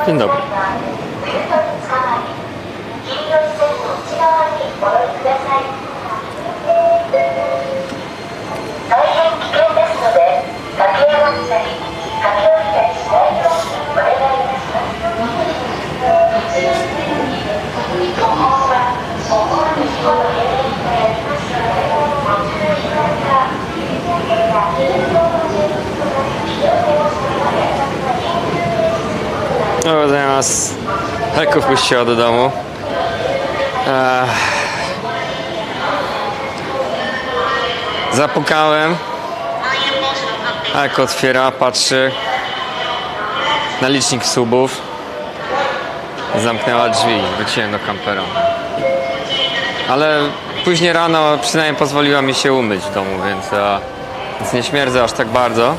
Dzień dobry. Zamiast heków puściła do domu. Zapukałem. Hek otwiera, patrzy na licznik subów. Zamknęła drzwi. Wróciłem do kampera. Ale później rano przynajmniej pozwoliła mi się umyć w domu, więc nie śmierdzę aż tak bardzo.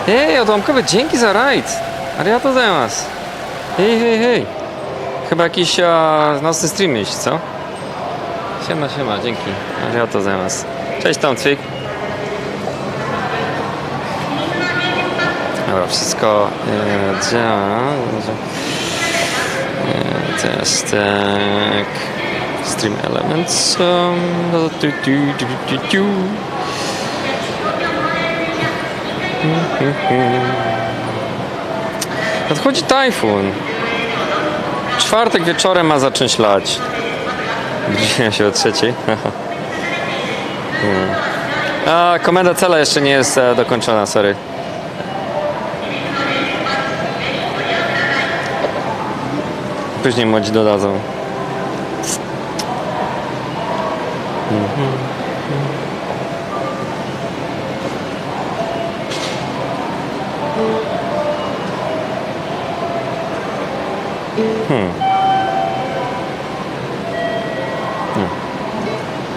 Hej, odłamkowy, dzięki za rajd. Arigatou gozaimasu. Hej. Chyba jakiś nocny stream mieć, co? Siema, dzięki. Arigatou gozaimasu. Cześć tam, Cwik. Dobra, wszystko działa. Teraz tak. Stream elements. Nadchodzi tajfun. Czwartek wieczorem ma zacząć lać. Budziłem się o 3:00. Komenda cele jeszcze nie jest dokończona, sorry. Później młodzi dodadzą.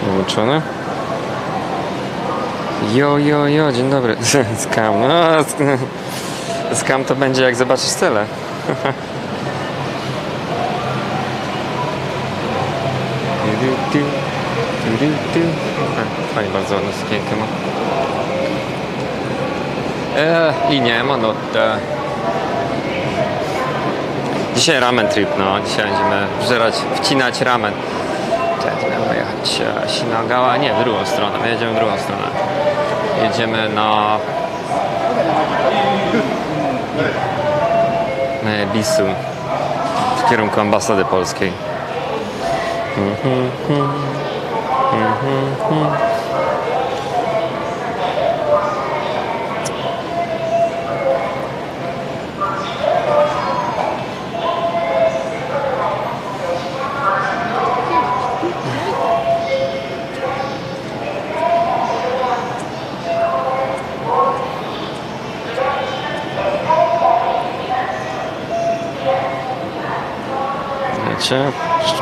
Wyłączone. Jo, dzień dobry. Skam. Skam to będzie jak zobaczysz cele. Fajnie, bardzo ładne sukienkę ma. I nie ma, no. Dzisiaj ramen trip, no. Dzisiaj będziemy wcinać ramen. Teraz będziemy jechać Shinagawa, nie, w drugą stronę. My jedziemy w drugą stronę. Jedziemy na Bisu w kierunku ambasady polskiej.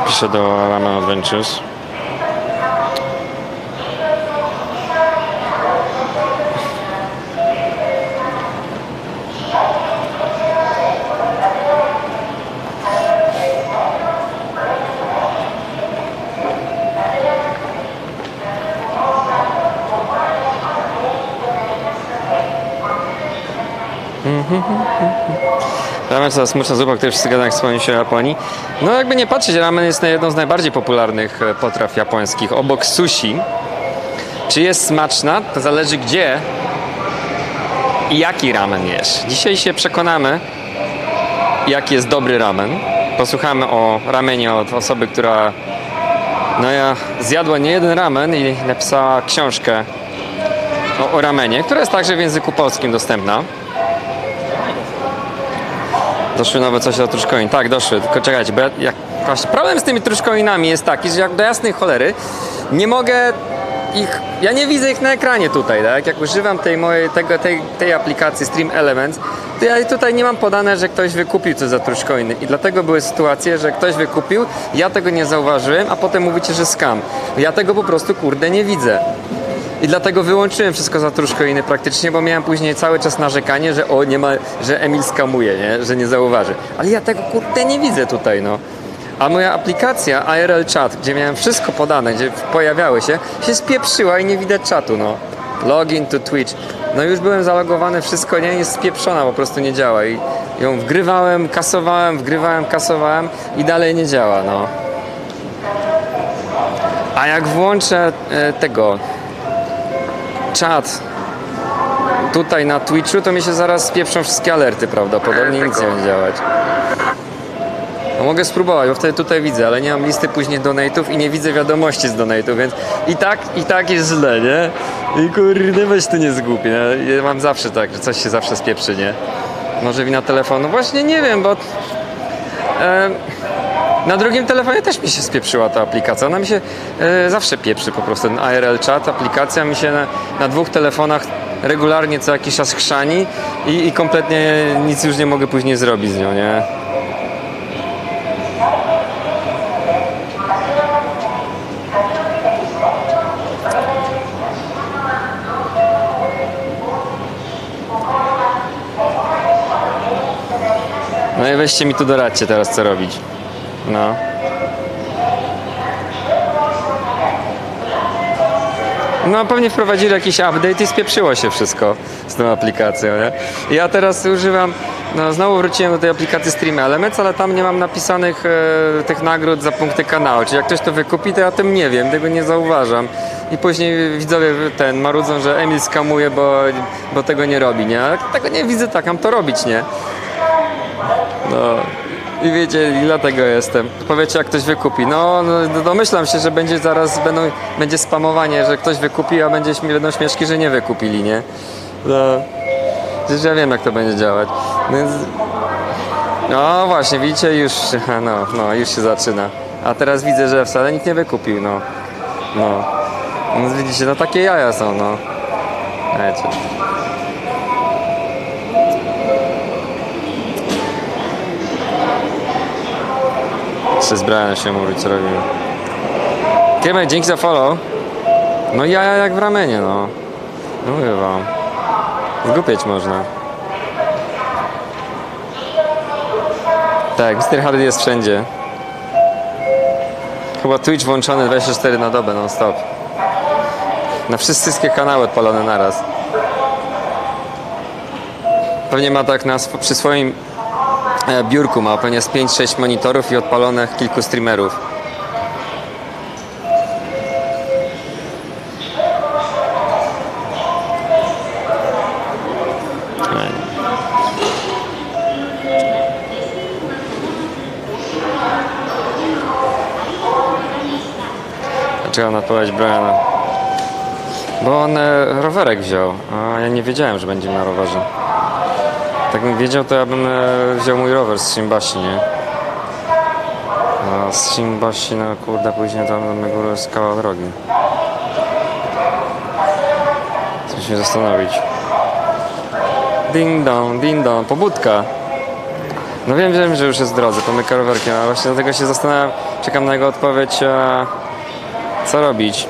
Piszę do Ramen Adventures. Ramen to smaczna zupa, o której wszyscy gadają, jak wspomnieli się o Japonii. No jakby nie patrzeć, ramen jest jedną z najbardziej popularnych potraw japońskich, obok sushi. Czy jest smaczna? To zależy gdzie i jaki ramen jesz. Dzisiaj się przekonamy, jaki jest dobry ramen. Posłuchamy o ramenie od osoby, która zjadła nie jeden ramen i napisała książkę o ramenie, która jest także w języku polskim dostępna. Doszły nowe coś do truszkoin. Tak, doszły, tylko czekajcie, bo problem z tymi truszkoinami jest taki, że jak do jasnej cholery nie mogę ja nie widzę ich na ekranie tutaj, tak? Jak używam tej aplikacji Stream Elements, to ja tutaj nie mam podane, że ktoś wykupił coś za troszkę i dlatego były sytuacje, że ktoś wykupił, ja tego nie zauważyłem, a potem mówicie, że scam. Ja tego po prostu, kurde, nie widzę. I dlatego wyłączyłem wszystko za troszkę praktycznie, bo miałem później cały czas narzekanie, że nie ma, że Emil skamuje, nie? Że nie zauważy. Ale ja tego, kurde, nie widzę tutaj, no. A moja aplikacja IRL Chat, gdzie miałem wszystko podane, gdzie pojawiały się spieprzyła i nie widać czatu, no. Login to Twitch. No już byłem zalogowany, wszystko nie jest spieprzona, po prostu nie działa. I ją wgrywałem, kasowałem i dalej nie działa, no. A jak włączę czat tutaj na Twitchu, to mi się zaraz spieprzą wszystkie alerty prawdopodobnie, nic nie będzie działać. No mogę spróbować, bo wtedy tutaj widzę, ale nie mam listy później donate'ów i nie widzę wiadomości z donate'ów, więc i tak jest źle, nie? I kurde, weź to nie zgub, nie? Ja mam zawsze tak, że coś się zawsze spieprzy, nie? Może wina telefonu? Właśnie nie wiem, bo na drugim telefonie też mi się spieprzyła ta aplikacja. Ona mi się zawsze pieprzy po prostu. Ten IRL Chat, aplikacja mi się na dwóch telefonach regularnie co jakiś czas chrzani i kompletnie nic już nie mogę później zrobić z nią, nie? No i weźcie mi tu doradźcie teraz, co robić. No. No pewnie wprowadzili jakiś update i spieprzyło się wszystko z tą aplikacją, nie? Ja teraz używam, no znowu wróciłem do tej aplikacji Stream Elements, ale tam nie mam napisanych tych nagród za punkty kanału. Czyli jak ktoś to wykupi, to ja o tym nie wiem, tego nie zauważam. I później widzowie marudzą, że Emil skamuje, bo tego nie robi, nie? Ale tego nie widzę, tak mam to robić, nie? No i wiecie, i dlatego jestem. Powiecie, jak ktoś wykupi. No domyślam się, że będzie spamowanie, że ktoś wykupi, a będą śmieszki, że nie wykupili, nie? No, przecież ja wiem, jak to będzie działać. Więc... No właśnie, widzicie, już się zaczyna. A teraz widzę, że wcale nikt nie wykupił, no. Więc widzicie, no takie jaja są, no. Wiecie. Jeszcze z Brianem się mówić, co robimy. Kiemek, dzięki za follow. No jaja jak w ramenie, no. No mówię wam. Zgupieć można. Tak, Mr. Hardy jest wszędzie. Chyba Twitch włączony 24 na dobę, non stop. Na wszystkie kanały odpalone naraz. Pewnie ma tak przy swoim biurku ma pewnie z 5-6 monitorów i odpalonych kilku streamerów. Dlaczego na odpowiedź Briana? Bo on rowerek wziął, a ja nie wiedziałem, że będzie na rowerze. Tak bym wiedział, to ja bym wziął mój rower z Shimbashi, nie? A z Shimbashi, no kurde, później tam na górę jest kawał drogi. Chcę się zastanowić. Ding dong, pobudka. No wiem, że już jest w drodze, pomyka rowerkiem, ale właśnie dlatego się zastanawiam, czekam na jego odpowiedź, co robić.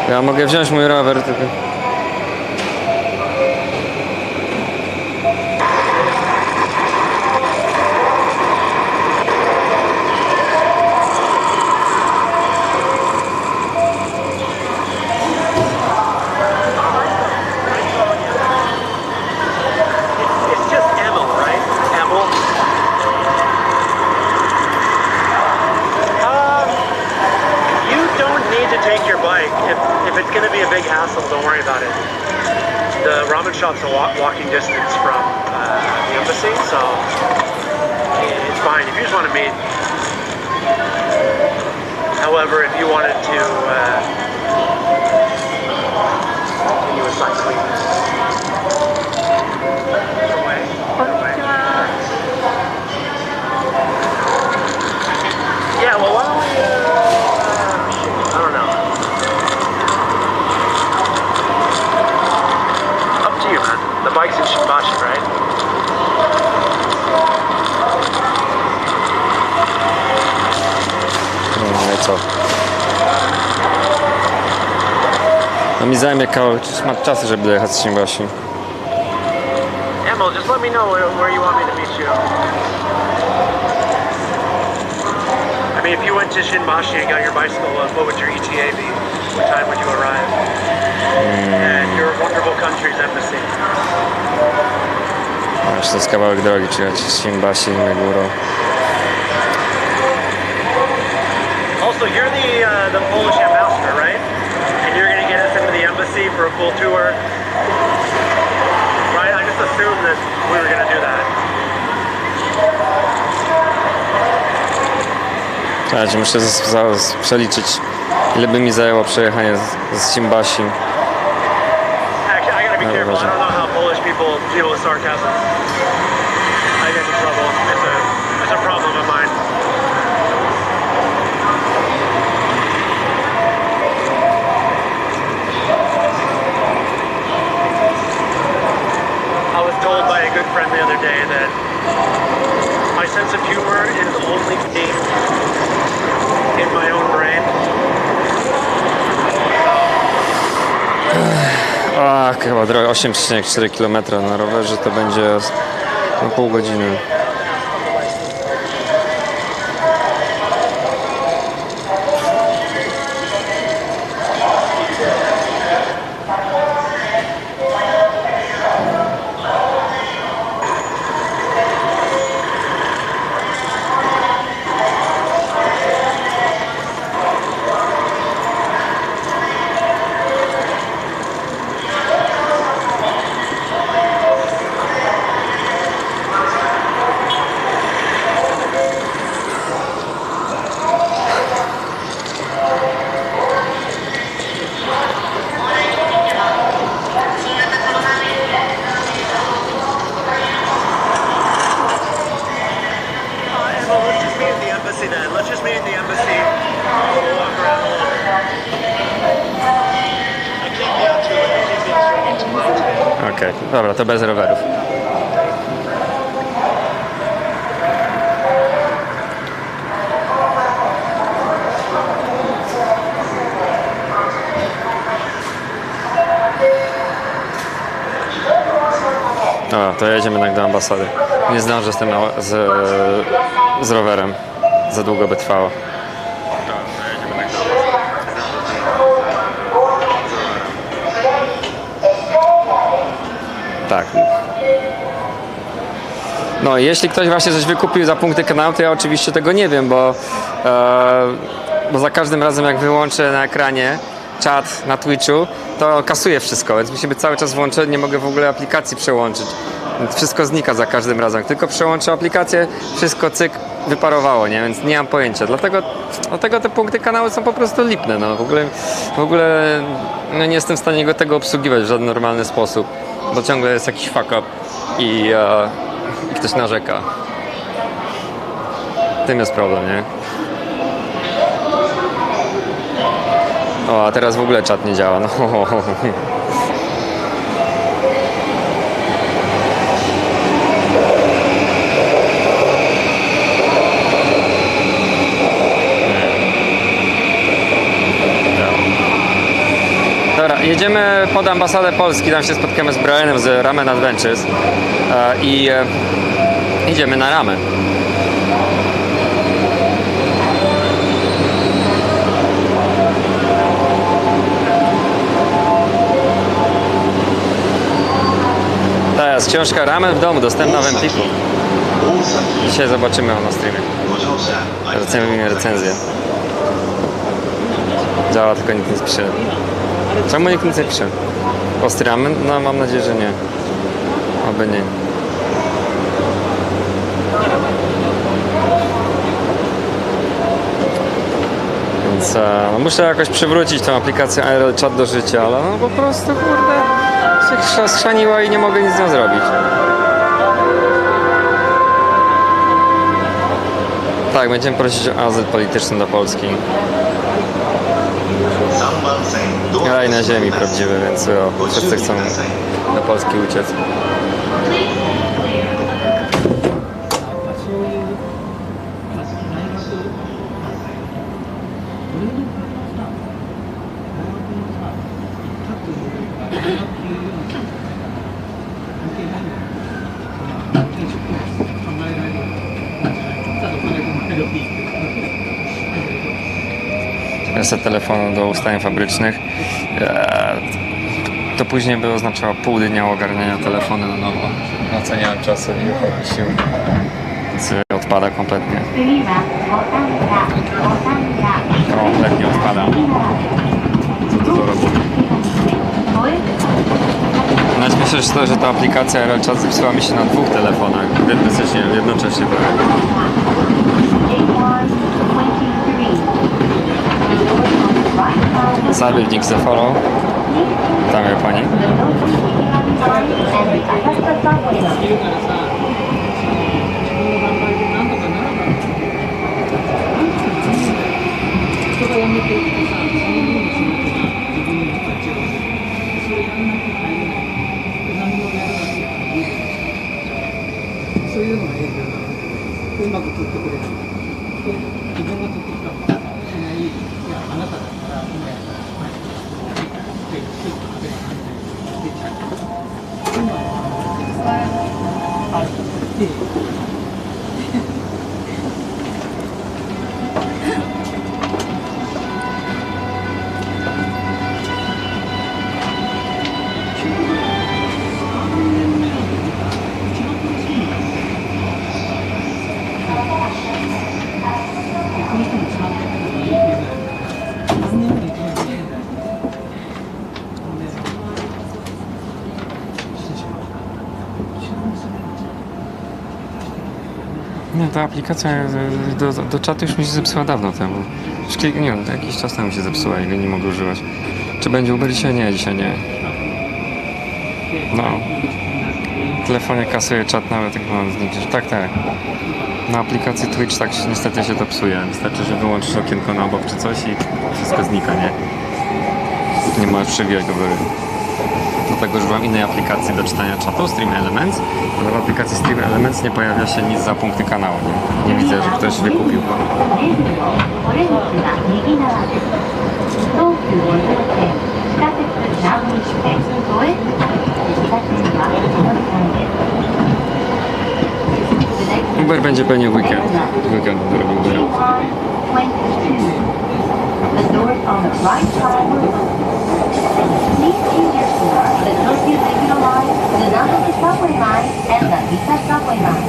Ja mogę wziąć mój rower, tylko... Shops a walking distance from the embassy, so it's fine if you just want to meet. However, if you wanted to continue a cycling away. co. No mi zajmie kawał czasu, żeby dojechać z Shimbashi. Emil, just let me know where you want me to meet you. I mean, if you went to Shinbashi and got your bicycle, what would your ETA be? What time would you arrive? At your wonderful country's embassy. Aż to jest kawałek drogi, czy z Shimbashi na górę. Also, you're the Polish ambassador, right? And you're gonna get us into the embassy for a full tour. Right? I just assumed that we were gonna do that. Słuchajcie, muszę przeliczyć, ile by mi zajęło przejechanie z Shimbashi. Actually, I gotta be careful. I don't know how Polish people deal with sarcasm. I get in trouble. It's a problem of mine. I was told by a good friend the other day that my sense of humor is only deep in my own brain. Chyba droga 8,4 km na rowerze to będzie na pół godziny. Okej, dobra, to bez rowerów. Dobra, to jedziemy jednak do ambasady. Nie zdążę z tym z rowerem. Za długo by trwało. Tak. No jeśli ktoś właśnie coś wykupił za punkty kanału, to ja oczywiście tego nie wiem, bo za każdym razem jak wyłączę na ekranie czat na Twitchu, to kasuje wszystko, więc musi być cały czas włączony, nie mogę w ogóle aplikacji przełączyć. Wszystko znika za każdym razem. Jak tylko przełączę aplikację, wszystko cyk, wyparowało, nie? Więc nie mam pojęcia. Dlatego te punkty kanału są po prostu lipne. No. W ogóle no nie jestem w stanie tego obsługiwać w żaden normalny sposób, bo ciągle jest jakiś fuck up i ktoś narzeka. Tym jest problem, nie? O, a teraz w ogóle czat nie działa. No. Dobra, jedziemy pod ambasadę Polski, tam się spotkamy z Brianem z Ramen Adventures i idziemy na ramen. To jest książka Ramen w domu, dostępna w Empiku. Dzisiaj zobaczymy ją na streamie. Robimy recenzję. Działa, tylko nikt nie pisze. Czemu nikt nic nie pisze? Ostry ramen? No mam nadzieję, że nie. Oby nie. Więc no muszę jakoś przywrócić tą aplikację ARL Chat do życia, ale no po prostu kurde się schrzaniła i nie mogę nic z nią zrobić. Tak, będziemy prosić o azyl polityczny do Polski. Raj na ziemi prawdziwy, więc wszyscy chcą do Polski uciec. Reset telefonu do ustawień fabrycznych. To później by oznaczało pół dnia ogarniania telefonu na nowo. Oceniałem czasu i sił. Więc odpada kompletnie. Kompletnie odpada. Co to robi? Najśmieszniejsze jest to, że ta aplikacja RL Chat zepsuła mi się na dwóch telefonach. Jednocześnie. Zabiegnik za follow. Tam je pani. Nie, ta aplikacja do czatu już mi się zepsuła dawno temu. Nie wiem, jakiś czas temu się zepsuła i go nie mogę używać. Czy będzie Uber dzisiaj? Nie, dzisiaj nie. No. W telefonie kasuje czat nawet, jak mam zniknąć. Tak. Na aplikacji Twitch tak niestety się to psuje. Wystarczy, że wyłączysz okienko na bok czy coś i wszystko znika, nie? Nie możesz przewijać do góry. Dlatego używam innej aplikacji do czytania czatu, Stream Elements. Ale w aplikacji Stream Elements nie pojawia się nic za punkty kanału. Nie widzę, że ktoś wykupił. Uber będzie pewnie w weekend. W weekend będę robił Ubera. Please change your tour to the Tokyo Regular Line, the Nagody Subway Line, and the Misa Subway Line.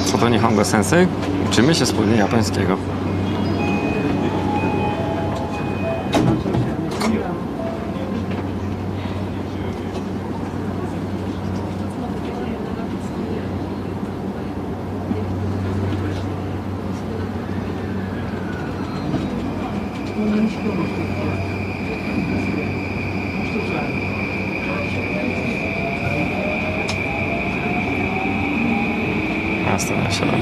Co to Nihongo Sensei? Uczymy się wspólnie japońskiego. Następna siada.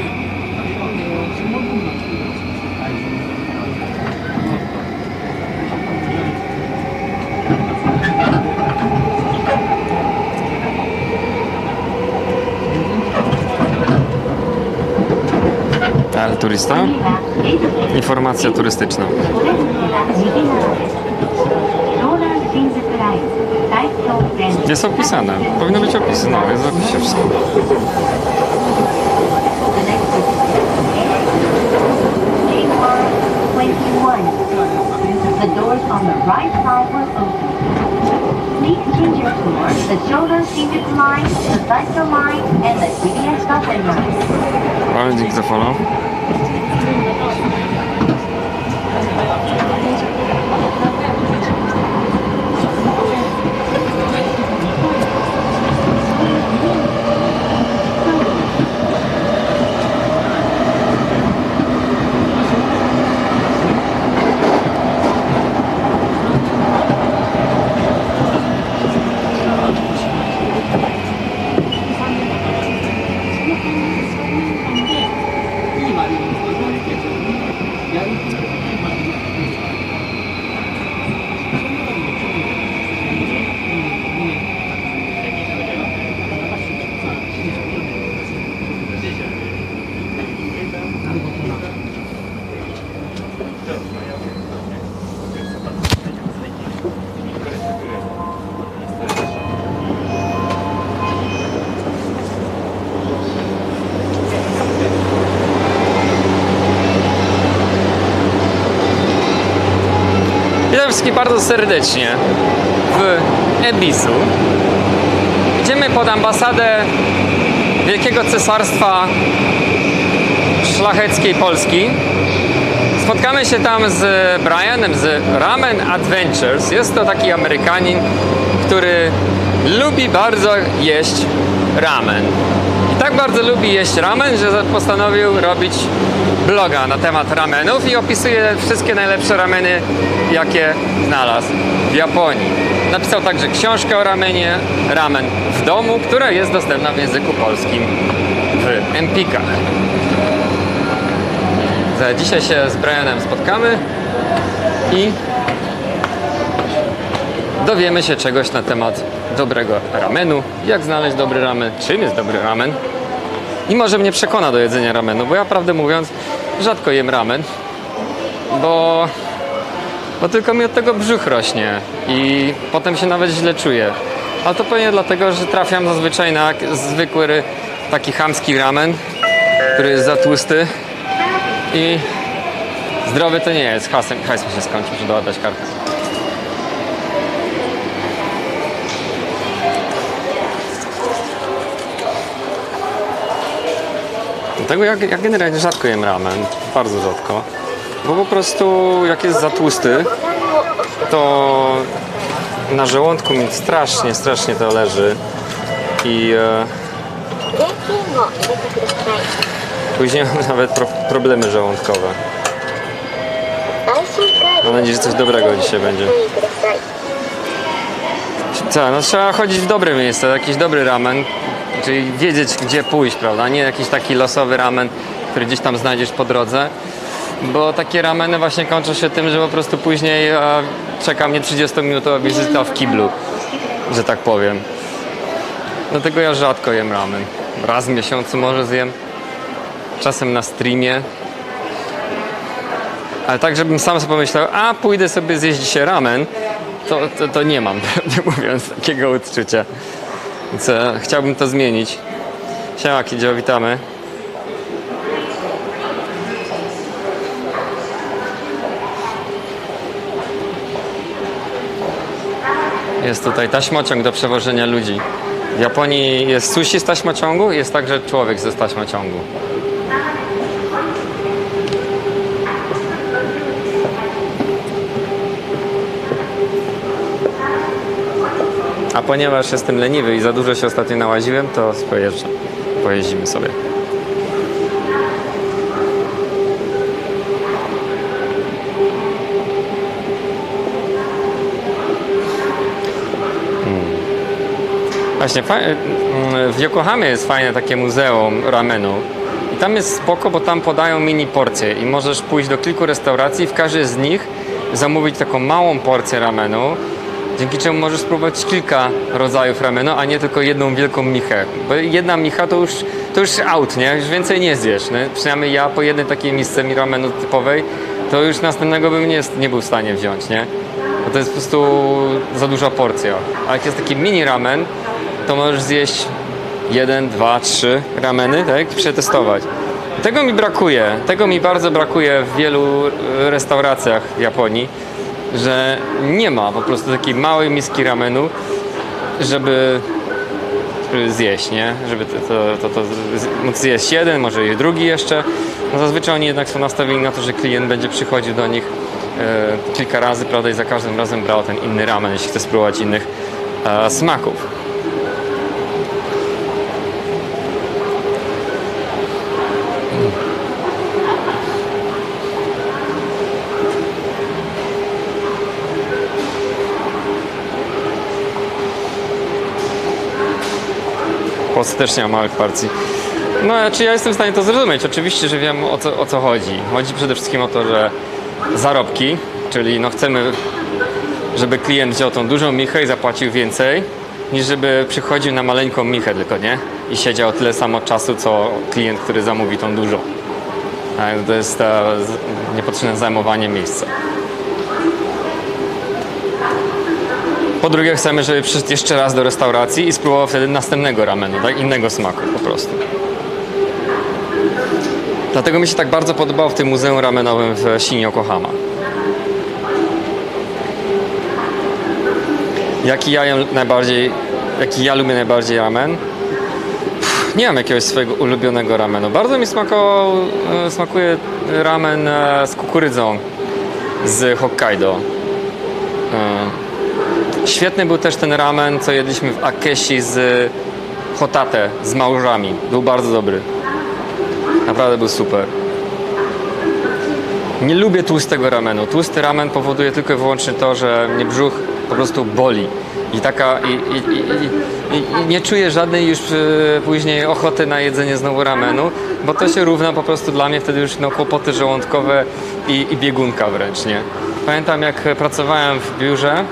Ale turysta? Informacja turystyczna. Jest opisane. Powinno być opisy. No, jest w opisie wszystko. The doors on the right side will open. Please change your tour to the Children's Seniors Line, the Cycle Line, and the TBS za folą. Witam wszystkich bardzo serdecznie w Ebisu. Idziemy pod ambasadę Wielkiego Cesarstwa Szlacheckiej Polski. Spotkamy się tam z Brianem z Ramen Adventures. Jest to taki Amerykanin, który lubi bardzo jeść ramen. I tak bardzo lubi jeść ramen, że postanowił robić bloga na temat ramenów i opisuje wszystkie najlepsze rameny, jakie znalazł w Japonii. Napisał także książkę o ramenie, Ramen w domu, która jest dostępna w języku polskim w Empikach. Dzisiaj się z Brianem spotkamy i dowiemy się czegoś na temat dobrego ramenu, jak znaleźć dobry ramen, czym jest dobry ramen i może mnie przekona do jedzenia ramenu, bo ja prawdę mówiąc rzadko jem ramen, bo tylko mi od tego brzuch rośnie i potem się nawet źle czuję. Ale to pewnie dlatego, że trafiam zazwyczaj na zwykły taki chamski ramen, który jest za tłusty i zdrowy to nie jest. Hajs mi się skończył, muszę doładać kartę. Dlatego ja generalnie rzadko jem ramen, bardzo rzadko, bo po prostu jak jest za tłusty, to na żołądku mi strasznie to leży i później mam nawet problemy żołądkowe. Mam nadzieję, że coś dobrego dzisiaj będzie. Co, no trzeba chodzić w dobre miejsce, jakiś dobry ramen, czyli wiedzieć gdzie pójść, prawda? Nie jakiś taki losowy ramen, który gdzieś tam znajdziesz po drodze, bo takie rameny właśnie kończą się tym, że po prostu później czeka mnie 30-minutowa wizyta w kiblu, że tak powiem. Dlatego ja rzadko jem ramen. Raz w miesiącu może zjem, czasem na streamie. Ale tak, żebym sam sobie pomyślał, pójdę sobie zjeść dzisiaj ramen, to nie mam, prawdę mówiąc, takiego odczucia. Więc chciałbym to zmienić. Siema Kidzio, witamy. Jest tutaj taśmociąg do przewożenia ludzi. W Japonii jest sushi z taśmociągu, jest także człowiek ze taśmociągu. A ponieważ jestem leniwy i za dużo się ostatnio nałaziłem, to pojeździmy sobie. Właśnie, w Yokohamie jest fajne takie muzeum ramenu. I tam jest spoko, bo tam podają mini porcje i możesz pójść do kilku restauracji, w każdej z nich zamówić taką małą porcję ramenu, dzięki czemu możesz spróbować kilka rodzajów ramenu, a nie tylko jedną wielką michę. Bo jedna micha to już out, nie? Już więcej nie zjesz. Nie? Przynajmniej ja po jednej takiej misce mi ramenu typowej, to już następnego bym nie był w stanie wziąć, nie? Bo to jest po prostu za duża porcja. A jak jest taki mini ramen, to możesz zjeść 1, 2, 3 rameny, tak? Przetestować. Tego mi bardzo brakuje w wielu restauracjach w Japonii, że nie ma po prostu takiej małej miski ramenu, żeby zjeść, nie? Żeby móc zjeść jeden, może i drugi jeszcze. No zazwyczaj oni jednak są nastawieni na to, że klient będzie przychodził do nich kilka razy, prawda, i za każdym razem brał ten inny ramen, jeśli chce spróbować innych smaków. W Polsce też nie ma małych porcji. No, czy ja jestem w stanie to zrozumieć? Oczywiście, że wiem o co chodzi. Chodzi przede wszystkim o to, że zarobki, czyli no chcemy, żeby klient wziął tą dużą michę i zapłacił więcej, niż żeby przychodził na maleńką michę tylko, nie? I siedział tyle samo czasu, co klient, który zamówi tą dużą. To jest niepotrzebne zajmowanie miejsca. Po drugie, chcemy, żeby przyszedł jeszcze raz do restauracji i spróbował wtedy następnego ramenu, tak? Innego smaku po prostu. Dlatego mi się tak bardzo podobało w tym muzeum ramenowym w Shinie Yokohama. Jaki ja lubię najbardziej ramen? Nie mam jakiegoś swojego ulubionego ramenu. Bardzo mi smakuje ramen z kukurydzą z Hokkaido. Świetny był też ten ramen, co jedliśmy w Akeshi z hotate, z małżami. Był bardzo dobry. Naprawdę był super. Nie lubię tłustego ramenu. Tłusty ramen powoduje tylko i wyłącznie to, że mnie brzuch po prostu boli. I nie czuję żadnej już później ochoty na jedzenie znowu ramenu, bo to się równa po prostu dla mnie wtedy już kłopoty żołądkowe i biegunka wręcz, nie? Pamiętam, jak pracowałem w biurze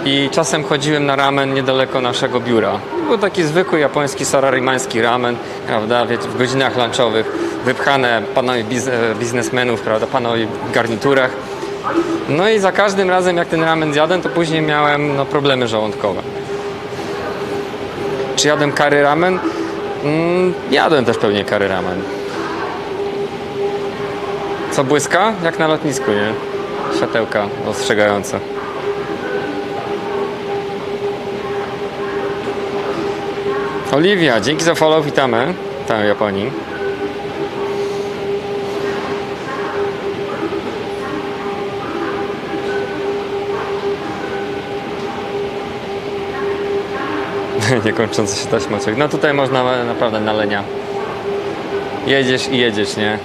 i czasem chodziłem na ramen niedaleko naszego biura. Był taki zwykły japoński sararimański ramen, prawda, w godzinach lunchowych, wypchane panowie biznesmenów, prawda, panowie w garniturach. No i za każdym razem, jak ten ramen zjadłem, to później miałem problemy żołądkowe. Czy jadłem curry ramen? Jadłem też pewnie curry ramen. Co błyska? Jak na lotnisku, nie? Światełka ostrzegające. Oliwia, dzięki za follow, witamy. Witamy w Japonii. Niekończący się taśmociąg. No tutaj można naprawdę na lenia. Jedziesz i jedziesz, nie?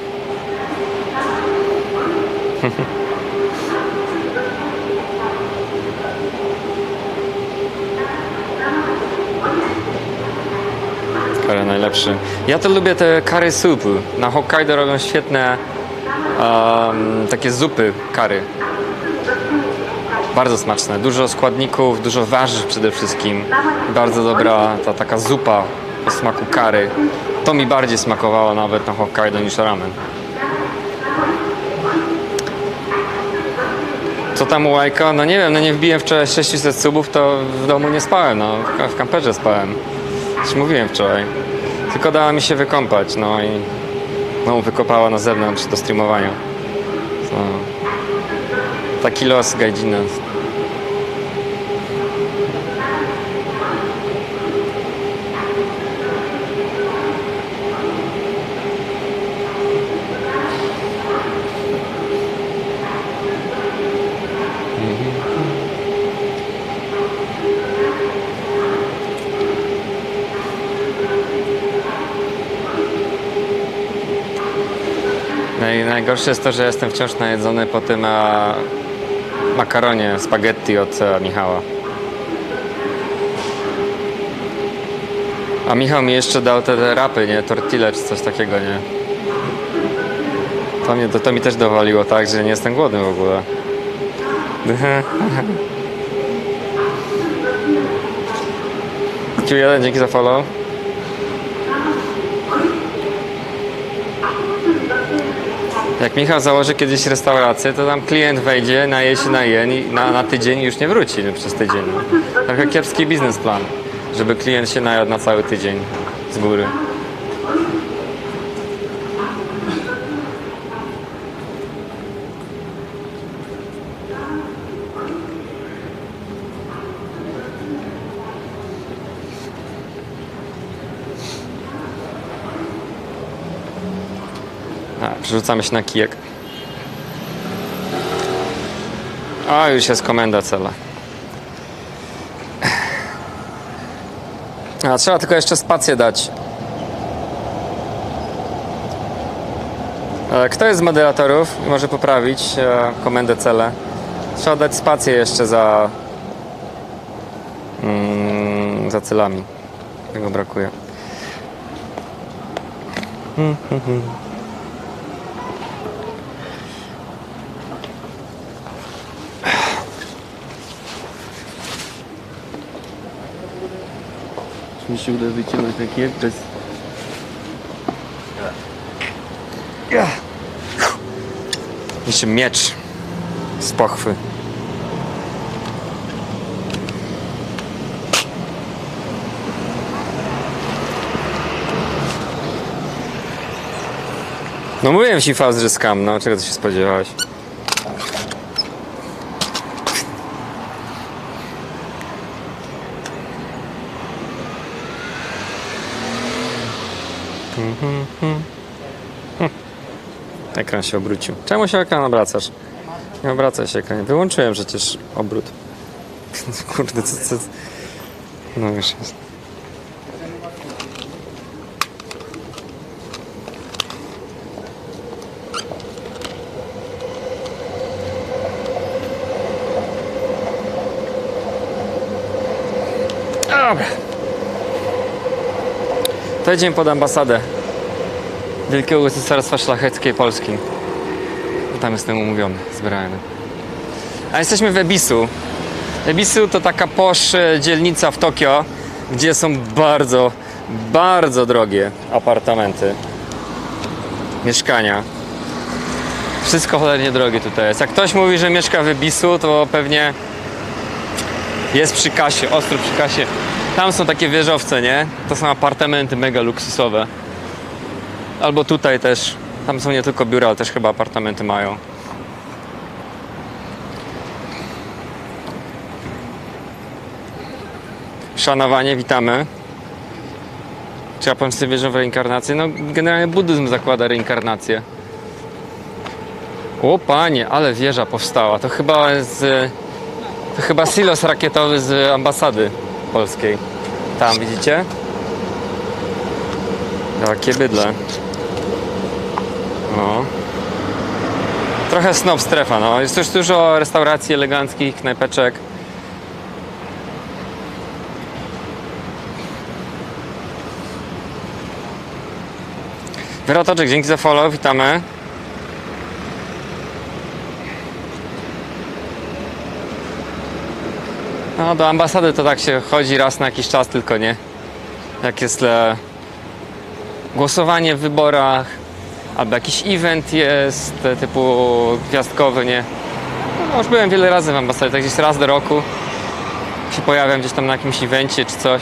Curry najlepszy. Ja to lubię te curry soupy. Na Hokkaido robią świetne takie zupy curry. Bardzo smaczne. Dużo składników, dużo warzyw przede wszystkim. Bardzo dobra ta taka zupa o smaku curry. To mi bardziej smakowało nawet na Hokkaido niż ramen. Co tam u Łajka? No nie wiem, nie wbiłem wczoraj 600 subów, to w domu nie spałem, w kamperze spałem. Już mówiłem wczoraj. Tylko dała mi się wykąpać, i wykopała na zewnątrz do streamowania. Taki los gajdzina. Najgorsze jest to, że jestem wciąż najedzony po tym makaronie, spaghetti od Michała. A Michał mi jeszcze dał te rapy, nie? Tortille czy coś takiego, nie? To mi też dowaliło tak, że nie jestem głodny w ogóle. Q1, dzięki za follow. Jak Michał założy kiedyś restaurację, to tam klient wejdzie, naje się na tydzień i już nie wróci przez tydzień. Trochę kiepski biznesplan, żeby klient się najadł na cały tydzień z góry. Przerzucamy się na kijek. A, już jest komenda cele. A, trzeba tylko jeszcze spację dać. Kto jest z moderatorów? Może poprawić komendę cele. Trzeba dać spację jeszcze za celami. Tego brakuje. Czy mi się uda wyciągnąć taki jak bez... Jeszcze miecz z pochwy. No mówiłem ci, Faust, że skam, no czego ty się spodziewałeś? Ekran się obrócił. Czemu się ekran obracasz? Nie obracaj się ekranie. Wyłączyłem przecież obrót. Kurde, co? No już jest. Dobra. To jedziemy pod ambasadę Wielkiego Cesarstwa Szlacheckiej Polski. Tam jestem umówiony, zbierany. A jesteśmy w Ebisu. Ebisu to taka dzielnica w Tokio, gdzie są bardzo, bardzo drogie apartamenty, mieszkania. Wszystko cholernie drogie tutaj jest. Jak ktoś mówi, że mieszka w Ebisu, to pewnie jest przy kasie, ostro przy kasie. Tam są takie wieżowce, nie? To są apartamenty mega luksusowe. Albo tutaj też. Tam są nie tylko biura, ale też chyba apartamenty mają. Szanowanie, witamy. Czy Japończycy wierzą w reinkarnację? No generalnie buddyzm zakłada reinkarnację. O panie, ale wieża powstała. To chyba silos rakietowy z ambasady polskiej. Tam widzicie? Takie bydle. No. Trochę snob strefa, no. Jest też dużo restauracji eleganckich, knajpeczek. Wyrotoczek, dzięki za follow, witamy. No, do ambasady to tak się chodzi raz na jakiś czas tylko, nie? Jak jest głosowanie w wyborach, albo jakiś event jest typu gwiazdkowy, nie? No, już byłem wiele razy w ambasadzie, tak gdzieś raz do roku się pojawiam gdzieś tam na jakimś evencie czy coś,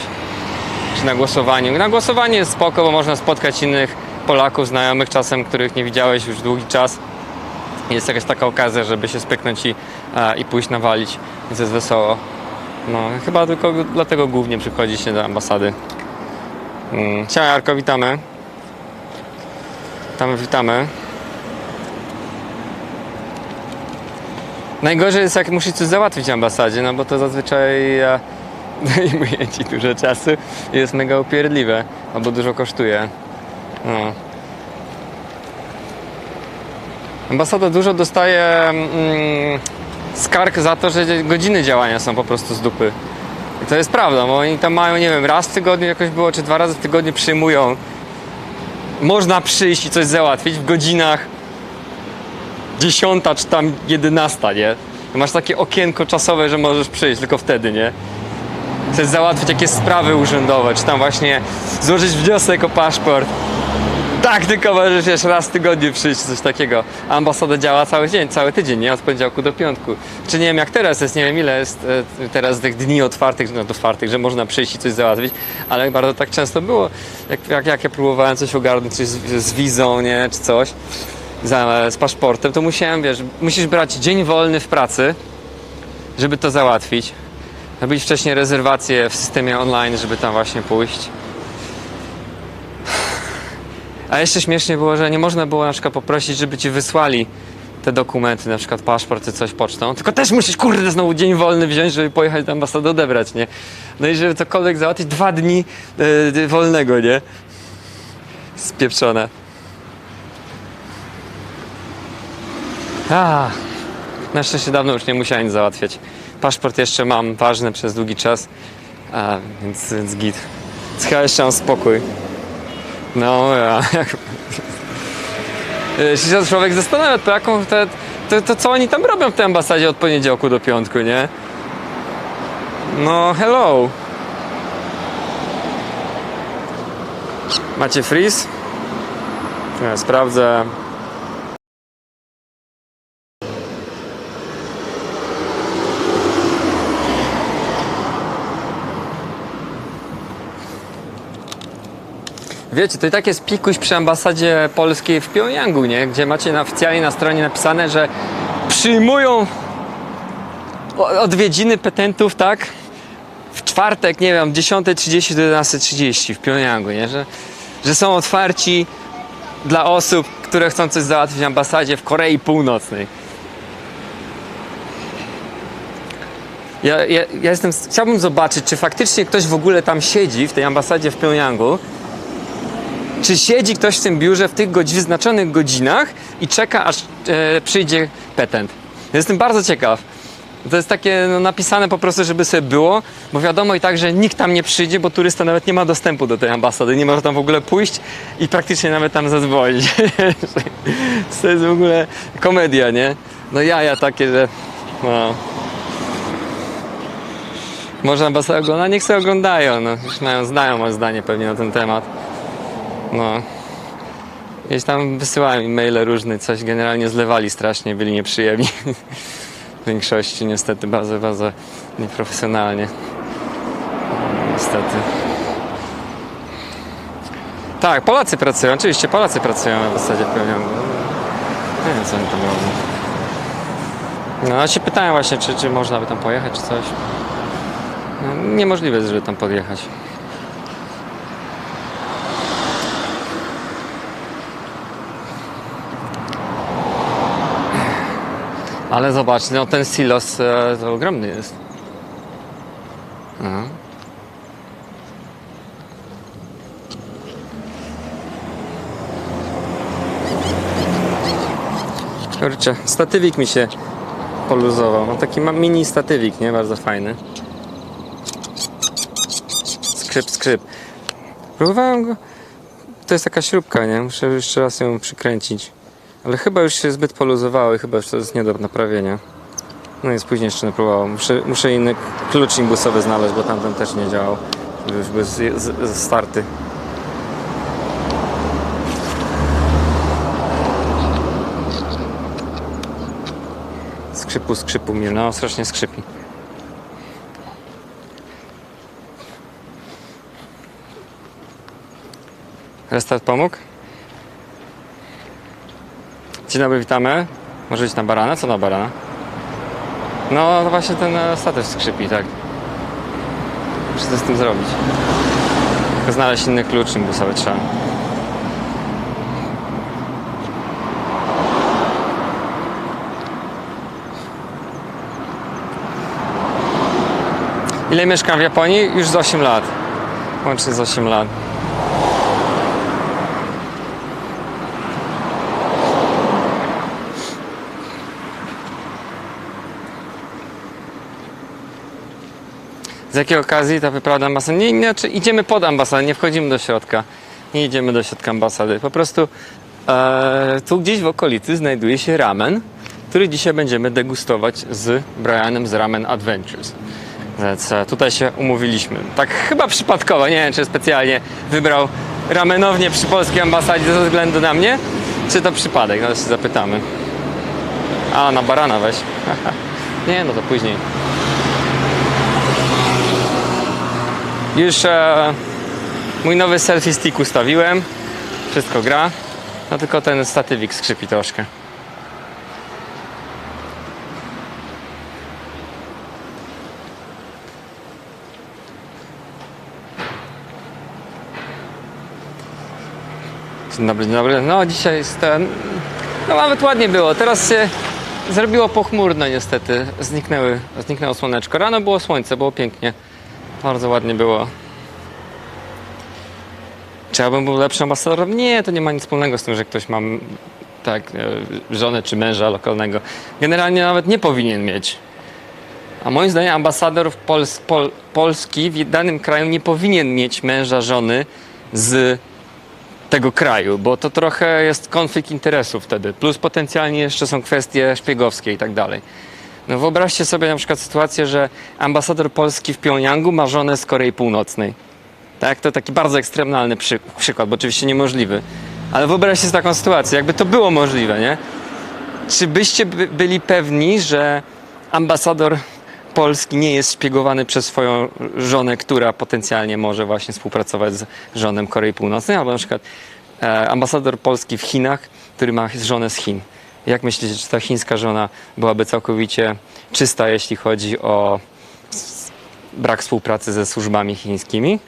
czy na głosowaniu. Na głosowanie jest spoko, bo można spotkać innych Polaków, znajomych czasem, których nie widziałeś już długi czas. Jest jakaś taka okazja, żeby się spyknąć i pójść nawalić, więc jest wesoło. No, chyba tylko dlatego głównie przychodzi się do ambasady. Siema Jarko, witamy. Witamy. Najgorzej jest, jak musisz coś załatwić w ambasadzie, no bo to zazwyczaj zajmuje ci dużo czasu i jest mega upierdliwe, albo dużo kosztuje. No. Ambasada dużo dostaje skarg za to, że godziny działania są po prostu z dupy. I to jest prawda, bo oni tam mają, nie wiem, raz w tygodniu jakoś było, czy 2 razy w tygodniu przyjmują. Można przyjść i coś załatwić w godzinach 10 czy tam 11, nie? Masz takie okienko czasowe, że możesz przyjść tylko wtedy, nie? Chcesz załatwić jakieś sprawy urzędowe, czy tam właśnie złożyć wniosek o paszport. Tak, tylko możesz jeszcze raz w tygodniu przyjść, coś takiego. A ambasada działa cały dzień, cały tydzień, nie? Od poniedziałku do piątku. Czy nie wiem jak teraz jest, nie wiem ile jest teraz tych dni otwartych, że można przyjść i coś załatwić, ale bardzo tak często było. Jak ja próbowałem coś ogarnąć, coś z wizą, nie? Czy coś, z paszportem, to musiałem, wiesz, musisz brać dzień wolny w pracy, żeby to załatwić. Robić wcześniej rezerwację w systemie online, żeby tam właśnie pójść. A jeszcze śmiesznie było, że nie można było na przykład poprosić, żeby ci wysłali te dokumenty, na przykład paszport czy coś pocztą, tylko też musisz, kurde, znowu dzień wolny wziąć, żeby pojechać do ambasady odebrać, nie? No i żeby cokolwiek załatwić, 2 dni wolnego, nie? Spieprzone. Na szczęście dawno już nie musiałem nic załatwiać. Paszport jeszcze mam ważny przez długi czas, więc git. Chyba jeszcze mam spokój. No, jeśli się człowiek zastanawia, to jaką to co oni tam robią w tej ambasadzie od poniedziałku do piątku, nie? No, hello. Macie freeze? Ja sprawdzę. Wiecie, to i tak jest pikuś przy ambasadzie polskiej w Pjongjangu, nie? Gdzie macie oficjalnie na stronie napisane, że przyjmują odwiedziny petentów, tak? W czwartek, nie wiem, 10:30 do 11:30 w Pjongjangu, nie? Że są otwarci dla osób, które chcą coś załatwić w ambasadzie w Korei Północnej. Chciałbym zobaczyć, czy faktycznie ktoś w ogóle tam siedzi w tej ambasadzie w Pjongjangu. Czy siedzi ktoś w tym biurze w tych wyznaczonych godzinach i czeka, aż przyjdzie petent. Jestem bardzo ciekaw. To jest takie napisane po prostu, żeby sobie było, bo wiadomo i tak, że nikt tam nie przyjdzie, bo turysta nawet nie ma dostępu do tej ambasady, nie może tam w ogóle pójść i praktycznie nawet tam zadzwonić. To jest w ogóle komedia, nie? No jaja takie, że... No. Może ambasadę ogląda? Niech sobie oglądają, no. Już znają moje zdanie pewnie na ten temat. No. Gdzieś tam wysyłałem e-maile różne, coś generalnie zlewali strasznie, byli nieprzyjemni. W większości niestety bardzo nieprofesjonalnie. Niestety. Tak, Polacy pracują, oczywiście Polacy pracują w zasadzie w Pjongjangu. Nie wiem co oni tam robią. No a się pytałem właśnie, czy można by tam pojechać, czy coś. No, niemożliwe jest, żeby tam podjechać. Ale zobacz, no ten silos to ogromny jest. Aha. Kurczę, statywik mi się poluzował. Mam taki mini statywik, nie? Bardzo fajny. Skrzyp. Próbowałem go. To jest taka śrubka, nie? Muszę jeszcze raz ją przykręcić. Ale chyba już się zbyt poluzowały, chyba już to jest nie do naprawienia. No jest później jeszcze nie próbował. Muszę inny klucz imbusowy znaleźć, bo tamten też nie działał. Już był starty. Skrzypu mi, no strasznie skrzypi. Restart pomógł? Dzień dobry, witamy. Może iść na barana? Co na barana? No to właśnie ten statyw skrzypi, tak. Muszę coś z tym zrobić. Tylko znaleźć inny klucz imbusowy trzeba. Ile mieszkam w Japonii? Już z 8 lat. Łącznie z 8 lat. Z jakiej okazji ta wyprawa do ambasady? Nie, idziemy pod ambasadę, nie wchodzimy do środka. Nie idziemy do środka ambasady. Po prostu tu gdzieś w okolicy znajduje się ramen, który dzisiaj będziemy degustować z Brianem z Ramen Adventures. Więc tutaj się umówiliśmy. Tak chyba przypadkowo, nie wiem czy specjalnie wybrał ramenownię przy polskiej ambasadzie ze względu na mnie, czy to przypadek, no to się zapytamy. A, na barana weź. Nie, no to później. Już mój nowy selfie stick ustawiłem. Wszystko gra. No tylko ten statywik skrzypi troszkę. Dzień dobry, dzień dobry. No dzisiaj jest ten... No nawet ładnie było. Teraz się zrobiło pochmurno niestety. Zniknęło słoneczko. Rano było słońce, było pięknie. Bardzo ładnie było. Czy ja bym był lepszym ambasadorem? Nie, to nie ma nic wspólnego z tym, że ktoś ma tak, żonę czy męża lokalnego. Generalnie nawet nie powinien mieć. A moim zdaniem ambasador Polski w danym kraju nie powinien mieć męża, żony z tego kraju, bo to trochę jest konflikt interesów wtedy. Plus potencjalnie jeszcze są kwestie szpiegowskie i tak dalej. No wyobraźcie sobie na przykład sytuację, że ambasador Polski w Pjongjangu ma żonę z Korei Północnej. Tak? To taki bardzo ekstremalny przykład, bo oczywiście niemożliwy. Ale wyobraźcie sobie taką sytuację, jakby to było możliwe, nie? Czy byście byli pewni, że ambasador Polski nie jest szpiegowany przez swoją żonę, która potencjalnie może właśnie współpracować z żonem Korei Północnej, albo na przykład ambasador Polski w Chinach, który ma żonę z Chin. Jak myślicie, czy ta chińska żona byłaby całkowicie czysta, jeśli chodzi o brak współpracy ze służbami chińskimi?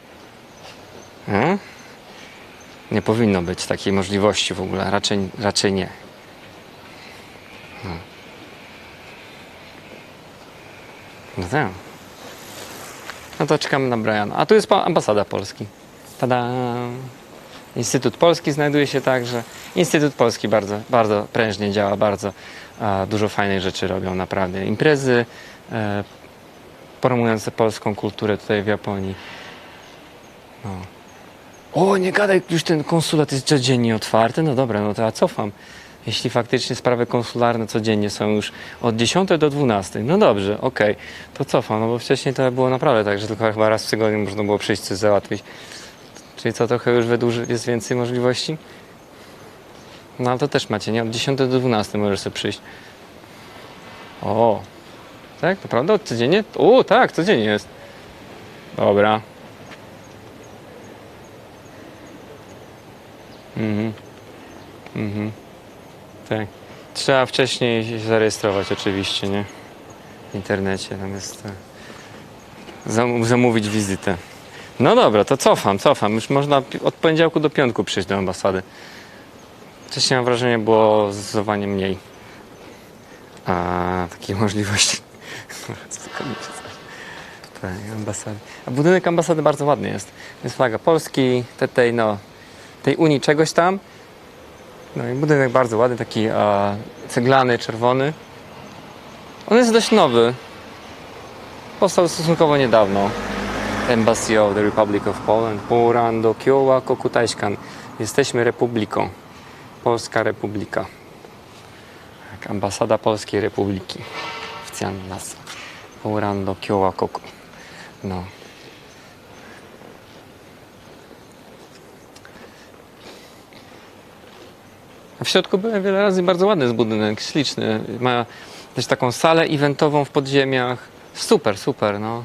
Nie powinno być takiej możliwości w ogóle, raczej nie. No tak. No to czekamy na Briana. A tu jest ambasada Polski. Tada! Instytut Polski znajduje się także. Instytut Polski bardzo, bardzo prężnie działa, bardzo dużo fajnych rzeczy robią, naprawdę. Imprezy promujące polską kulturę tutaj w Japonii. No. O, nie gadaj, już ten konsulat jest codziennie otwarty. No dobra, no to ja cofam. Jeśli faktycznie sprawy konsularne codziennie są już od 10 do 12. No dobrze, okej. To cofam, no bo wcześniej to było naprawdę tak, że tylko chyba raz w tygodniu można było przyjść coś załatwić. Czyli co, trochę już jest więcej możliwości? No ale to też macie, nie? Od 10 do 12 możesz sobie przyjść. O, tak? Naprawdę? Codziennie? O, tak, codziennie jest. Dobra. Tak. Trzeba wcześniej się zarejestrować oczywiście, nie? W internecie, tam jest zamówić wizytę. No dobra, to cofam. Już można od poniedziałku do piątku przyjść do ambasady. Wcześniej mam wrażenie, było zdecydowanie mniej takiej możliwości. Tak, ambasady. A budynek ambasady bardzo ładny jest. Jest flaga Polski, tej Unii czegoś tam. No i budynek bardzo ładny, taki ceglany, czerwony. On jest dość nowy. Powstał stosunkowo niedawno. Embassy of the Republic of Poland. Poran do Kiowa Kokutaśkan. Jesteśmy republiką. Polska Republika. Tak, ambasada Polskiej Republiki. Oficjalna nazwa. Poran do Kiowa Koku. No. W środku byłem wiele razy, bardzo ładny jest budynek, śliczny. Ma też taką salę eventową w podziemiach. Super, no.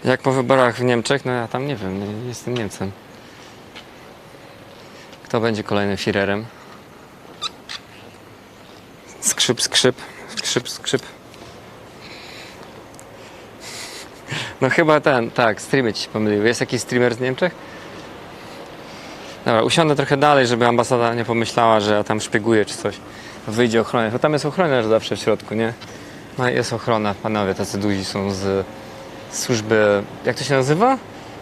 Jak po wyborach w Niemczech, no ja tam nie wiem, nie jestem Niemcem. Kto będzie kolejnym Führerem? Skrzyp. No chyba streamy ci się pomyliły. Jest jakiś streamer z Niemczech? Dobra, usiądę trochę dalej, żeby ambasada nie pomyślała, że ja tam szpieguję czy coś. Wyjdzie ochroniarz, bo tam jest ochroniarz zawsze w środku, nie? No jest ochrona, panowie tacy duzi są z służby, jak to się nazywa?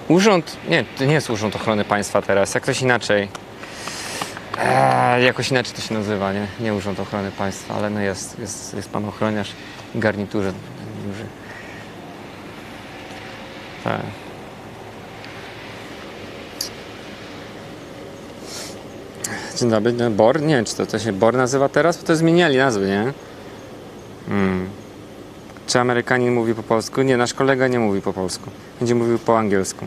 Urząd, nie, to nie jest Urząd Ochrony Państwa teraz, jak ktoś inaczej. Jakoś inaczej to się nazywa, nie? Nie Urząd Ochrony Państwa, ale no jest pan ochroniarz w garniturze duży. Tak. Dzień dobry, no, BOR? Nie wiem, czy to się BOR nazywa teraz, bo to zmieniali nazwy, nie? Czy Amerykanin mówi po polsku? Nie, nasz kolega nie mówi po polsku. Będzie mówił po angielsku.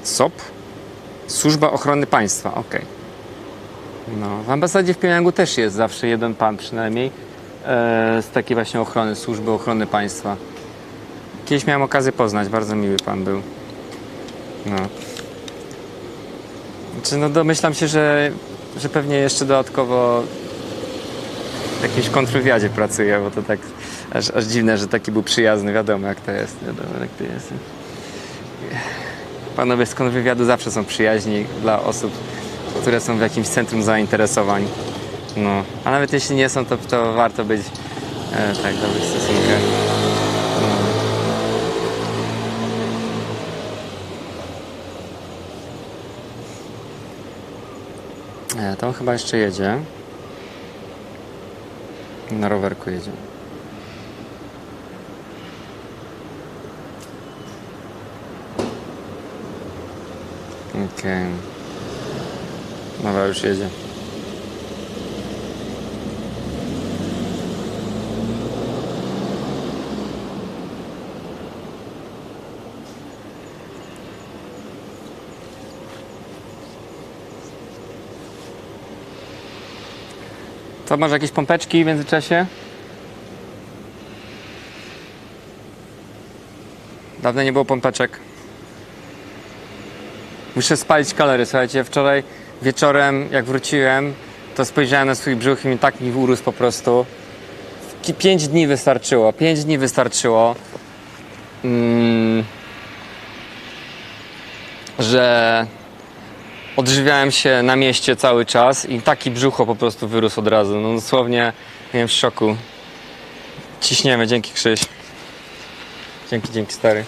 SOP? Służba Ochrony Państwa, okej. No, w ambasadzie w Pjongjangu też jest zawsze jeden pan przynajmniej z takiej właśnie ochrony, Służby Ochrony Państwa. Kiedyś miałem okazję poznać, bardzo miły pan był. No. Znaczy, no domyślam się, że pewnie jeszcze dodatkowo w jakimś kontrwywiadzie pracuje, bo to tak Aż dziwne, że taki był przyjazny, wiadomo jak to jest, Panowie z kontrwywiadu zawsze są przyjaźni dla osób, które są w jakimś centrum zainteresowań. No, a nawet jeśli nie są, to warto być tak w dobrych stosunkach. No. To on chyba jeszcze jedzie. Na rowerku jedzie. Okej. Dobra, już jedzie. Co, masz jakieś pompeczki w międzyczasie? Dawno nie było pompeczek. Muszę spalić kalorie, słuchajcie, wczoraj wieczorem jak wróciłem, to spojrzałem na swój brzuch i tak mi urósł po prostu. 5 dni wystarczyło, 5 dni wystarczyło, że odżywiałem się na mieście cały czas i taki brzucho po prostu wyrósł od razu, no dosłownie byłem w szoku. Ciśniemy, dzięki Krzyś. Dzięki stary.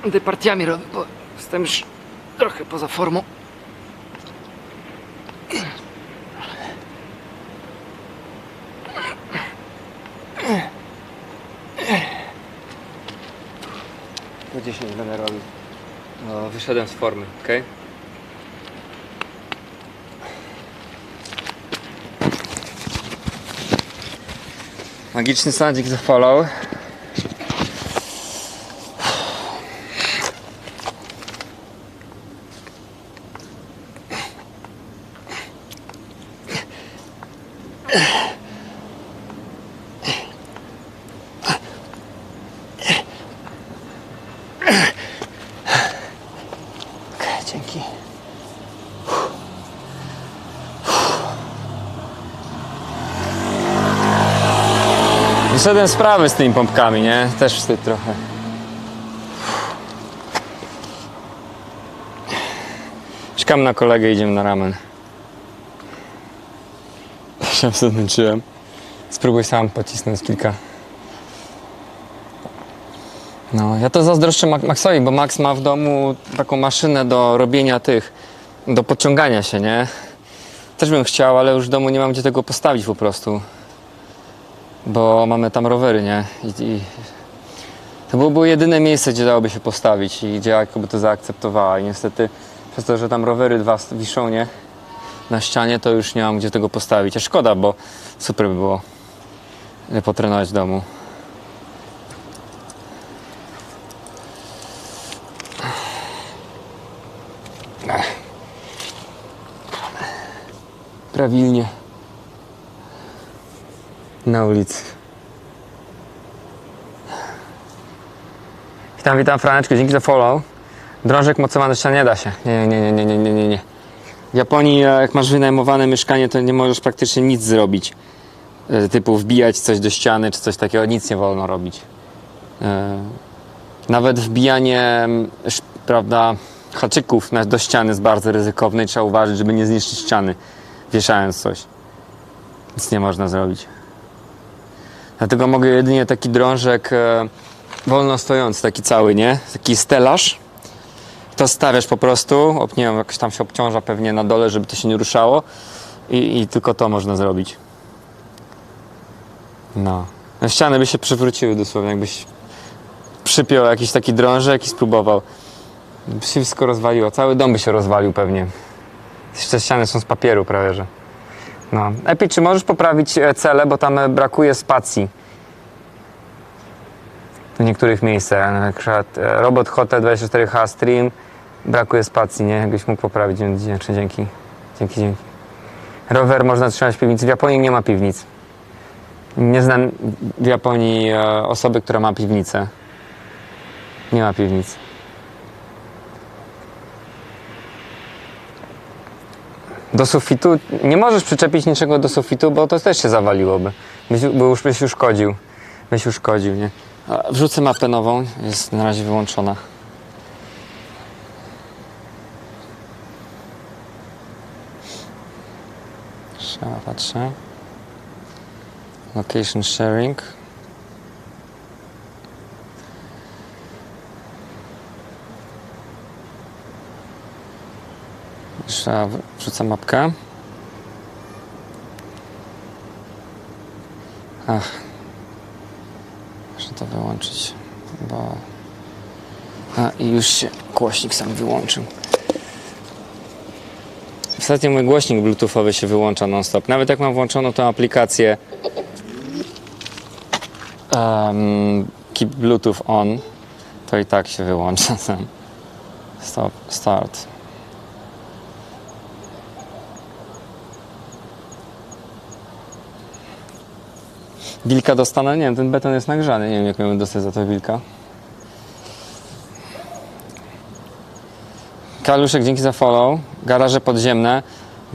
Będę partiami robił, bo jestem już trochę poza formą. Po 10 będę robił. No, wyszedłem z formy, okej? Magiczny sandzik zafalał. Dzięki. Wyszedłem z sprawy z tymi pompkami, nie? Też wstyd trochę. Czekam na kolegę, idziemy na ramen. Się zmęczyłem. Spróbuj sam pocisnąć kilka. No, ja to zazdroszczę Maxowi, bo Max ma w domu taką maszynę do robienia do podciągania się, nie? Też bym chciał, ale już w domu nie mam gdzie tego postawić po prostu. Bo mamy tam rowery, nie? I to byłoby jedyne miejsce, gdzie dałoby się postawić i gdzie jakoby to zaakceptowała. I niestety przez to, że tam rowery dwa wiszą, nie? Na ścianie, to już nie mam gdzie tego postawić. A szkoda, bo super by było potrenować w domu. Prawilnie. Na ulicy. Witam Franeczku, dzięki za follow. Drążek mocowany na ścianie nie da się. Nie. W Japonii jak masz wynajmowane mieszkanie, to nie możesz praktycznie nic zrobić. Typu wbijać coś do ściany czy coś takiego, nic nie wolno robić. Nawet wbijanie, prawda, haczyków do ściany jest bardzo ryzykowne i trzeba uważać, żeby nie zniszczyć ściany, wieszając coś. Nic nie można zrobić. Dlatego mogę jedynie taki drążek wolno stojący, taki cały, nie? Taki stelaż. To stawiasz po prostu, nie wiem, jakoś tam się obciąża pewnie na dole, żeby to się nie ruszało i tylko to można zrobić. No. Ściany by się przewróciły dosłownie, jakbyś przypiął jakiś taki drążek i spróbował. By się wszystko rozwaliło, cały dom by się rozwalił pewnie. Te ściany są z papieru prawie, że. No. Epi, czy możesz poprawić cele, bo tam brakuje spacji. w niektórych miejscach. Na przykład Robot Hotel 24H Stream, brakuje spacji, nie? Jakbyś mógł poprawić, więc dzięki. Rower można trzymać w piwnicy. W Japonii nie ma piwnic. Nie znam w Japonii osoby, która ma piwnicę. Nie ma piwnic. Do sufitu nie możesz przyczepić niczego do sufitu, bo to też się zawaliłoby. Bo już byś uszkodził, nie? Wrzucę mapę nową, jest na razie wyłączona. Patrzę. Location sharing. Jeszcze wrzucę mapkę. Muszę to wyłączyć, bo... i już się głośnik sam wyłączył. Ostatnio mój głośnik bluetoothowy się wyłącza non-stop. Nawet jak mam włączoną tą aplikację Keep Bluetooth On, to i tak się wyłącza sam. Stop, start. Wilka dostanę? Nie wiem, ten beton jest nagrzany. Nie wiem, jak miałem dostać za to wilka. Kaluszek, dzięki za follow. Garaże podziemne.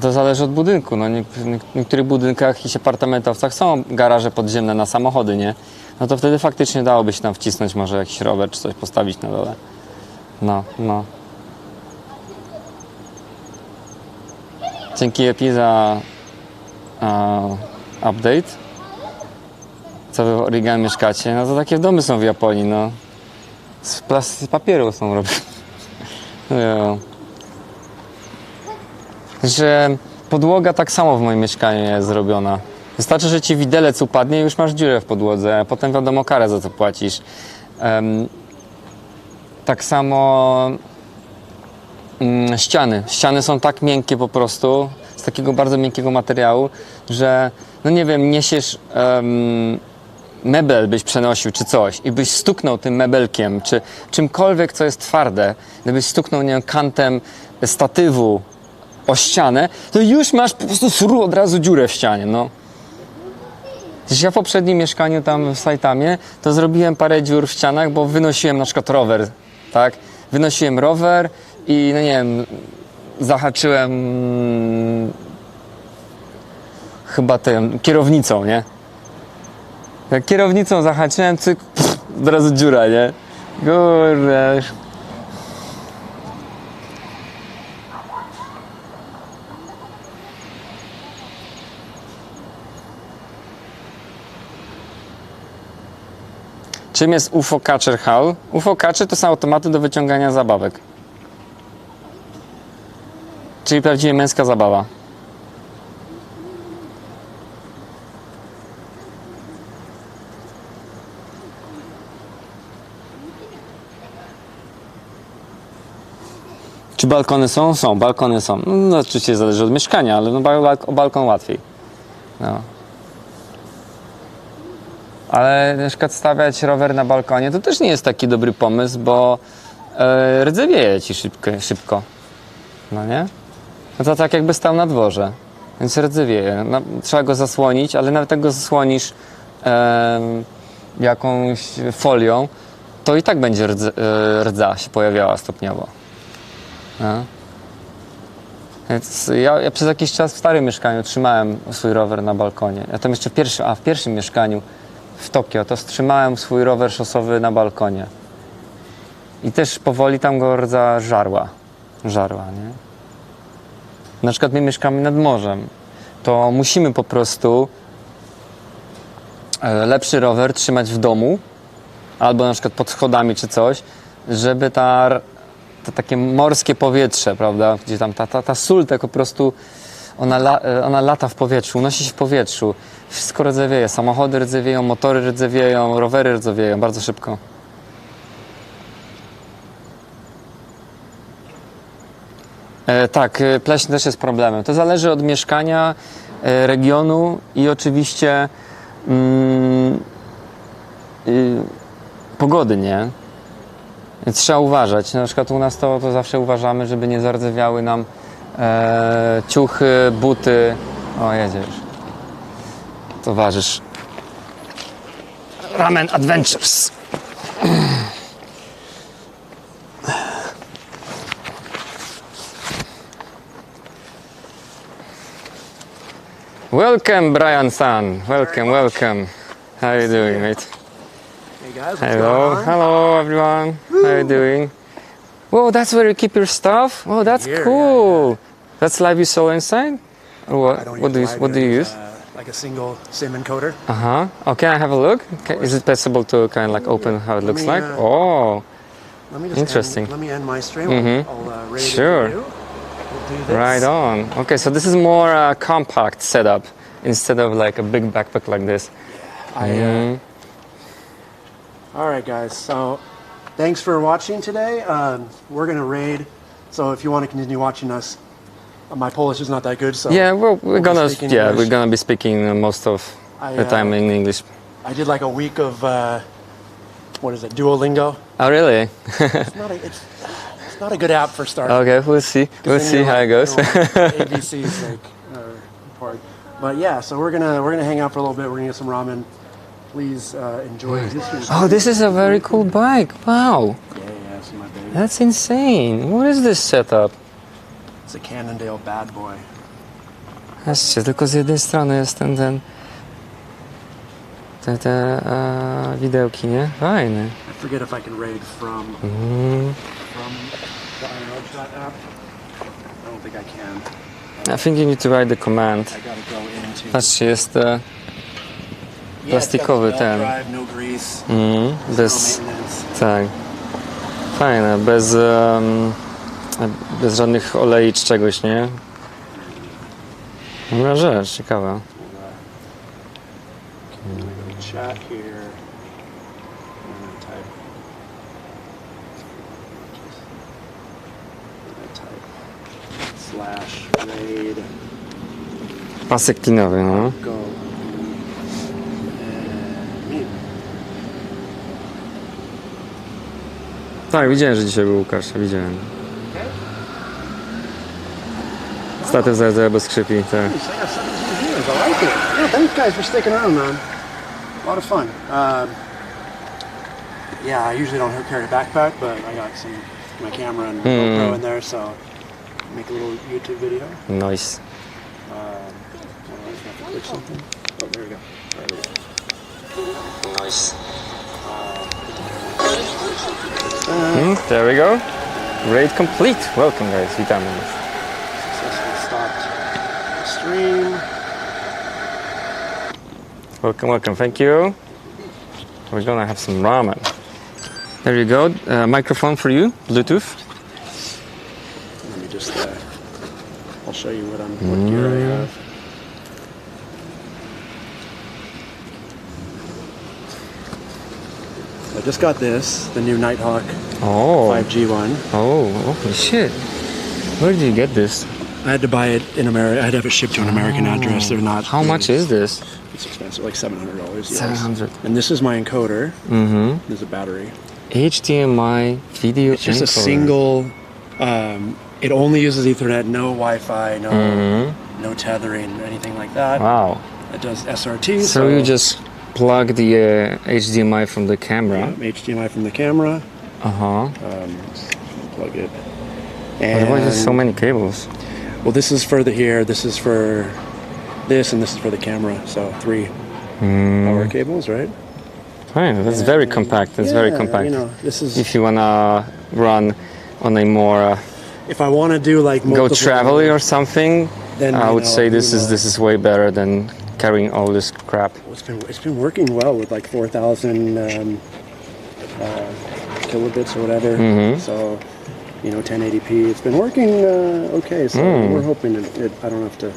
To zależy od budynku. No, w niektórych budynkach i apartamentowcach są garaże podziemne na samochody, nie? No to wtedy faktycznie dałoby się tam wcisnąć może jakiś rower czy coś postawić na dole. No. Dzięki Epi za update. Co wy w origami mieszkacie? No to takie domy są w Japonii, no. Z papieru są robione. No. Że podłoga tak samo w moim mieszkaniu jest zrobiona. Wystarczy, że ci widelec upadnie i już masz dziurę w podłodze, a potem wiadomo karę za to płacisz. Tak samo ściany. Ściany są tak miękkie po prostu, z takiego bardzo miękkiego materiału, że no nie wiem, niesiesz mebel byś przenosił czy coś i byś stuknął tym mebelkiem, czy czymkolwiek, co jest twarde, gdybyś stuknął, nie wiem, kantem statywu o ścianę, to już masz po prostu od razu dziurę w ścianie, no. Ja w poprzednim mieszkaniu tam w Saitamie to zrobiłem parę dziur w ścianach, bo wynosiłem na przykład rower, tak? Wynosiłem rower i no nie wiem, zahaczyłem chyba tym kierownicą, nie? Jak kierownicą zahaczyłem, cyk, od razu dziura, nie? Kurde. Czym jest UFO Catcher Hall? UFO Catcher to są automaty do wyciągania zabawek. Czyli prawdziwie męska zabawa. Czy balkony są? Są, balkony są. No, oczywiście zależy od mieszkania, ale no, o balkon łatwiej. No. Ale na przykład stawiać rower na balkonie to też nie jest taki dobry pomysł, bo rdzewieje ci szybko. No nie? No to tak jakby stał na dworze, więc rdzewieje. No, trzeba go zasłonić, ale nawet jak go zasłonisz jakąś folią, to i tak będzie rdza się pojawiała stopniowo. No. Więc ja przez jakiś czas w starym mieszkaniu trzymałem swój rower na balkonie. Ja tam jeszcze w pierwszym mieszkaniu w Tokio to trzymałem swój rower szosowy na balkonie. I też powoli tam go rdza żarła, nie? Na przykład my mieszkamy nad morzem. To musimy po prostu lepszy rower trzymać w domu albo na przykład pod schodami czy coś, żeby to takie morskie powietrze, prawda, gdzie tam ta sól tak po prostu ona lata w powietrzu, unosi się w powietrzu, wszystko rdzewieje, samochody rdzewieją, motory rdzewieją, rowery rdzewieją bardzo szybko. Tak, pleśń też jest problemem. To zależy od mieszkania, regionu i oczywiście pogody, nie? Więc trzeba uważać. Na przykład u nas to zawsze uważamy, żeby nie zardzewiały nam ciuchy, buty. O, jedziesz. Towarzysz. Ramen Adventures. Welcome, Brian-san. Welcome, welcome. How are you doing, mate? Hey guys, what's Hello, going on? hello, everyone. How are you doing? Whoa, that's where you keep your stuff. Oh, that's Here, cool. yeah. That's live you saw inside. Or what? I don't What do you use What do you use? like a single sim encoder. Oh, can I have a look? Is it possible to kind of like open how it looks me, like? Oh, Let me just Interesting. let me end my stream. Mhm. I'll rate Sure. it for you. We'll do this. right on. Okay, so this is more compact setup instead of like a big backpack like this. Mhm. All right, guys. So, thanks for watching today. We're gonna raid. So, if you want to continue watching us, my Polish is not that good. So, Yeah, well, we're be gonna speaking yeah English. we're gonna be speaking most of I, the time in English. I did like a week of what is it, Duolingo? Oh, really? It's not a good app for starters. Okay, we'll see. We'll see how it goes. ABC's like part. But yeah, so we're gonna hang out for a little bit. We're gonna get some ramen. Please enjoy this. Oh, this is a very cool bike. Wow, Yeah, it's my baby. that's insane. What is this setup? It's a Cannondale bad boy. Patrzcie, tylko z jednej strony jest te widełki, nie? Fajny. I forget if I can raid from the Untitled Chapter app. I don't think I can. I think you need to write the command. I gotta go into. Patrzcie, jest Yeah, it's got plastikowy belt ten. drive, no grease, Bez, no maintenance. tak. Fajne, bez żadnych olei czy czegoś, nie? Dobra rzecz, ciekawa. Chat here. I'm gonna type. /raid Pasek klinowy, no. go. And Tak, widziałem, że dzisiaj był Łukasz, widziałem. Statyw za bez skrzypi, tak. I like it. Yeah, thanks guys for sticking around, man. A lot of fun. Yeah, I usually don't carry a backpack, but I got my camera and GoPro in there, so make a little YouTube video. Nice. I have to click something. Oh, there we go. There we go. Nice. There we go. Raid complete. Welcome guys, witamy. Successfully stopped the stream. Welcome, welcome. Thank you. We're gonna have some ramen. There you go. Microphone for you. Bluetooth. Let me just, I'll show you what gear I have. I just got this, the new Nighthawk Oh. 5G one. Oh, holy shit. Where did you get this? I had to buy it in America. I had to have it shipped to an American address. They're not. How much is this? It's expensive, like $700. Yes. 700. And this is my encoder. Mm-hmm. There's a battery. HDMI video It's just a encoder. single. It only uses Ethernet, no Wi-Fi, no tethering, anything like that. Wow. It does SRT. So you just plug the HDMI from the camera. HDMI from the camera. Uh-huh. Plug it. But why is there so And many cables? well, this is for the here. This is for this, and this is for the camera. So 3 power cables, right? Fine, that's very compact. That's very Yeah, compact. You know, this is If you wanna run on a more if I want to do like go multiple, traveling or something, then I you would know, say this you is know, this is way better than carrying all this crap. It's been working well with like 4,000 kilobits or whatever. So, you know, 1080p. It's been working okay. So we're hoping it. I don't have to.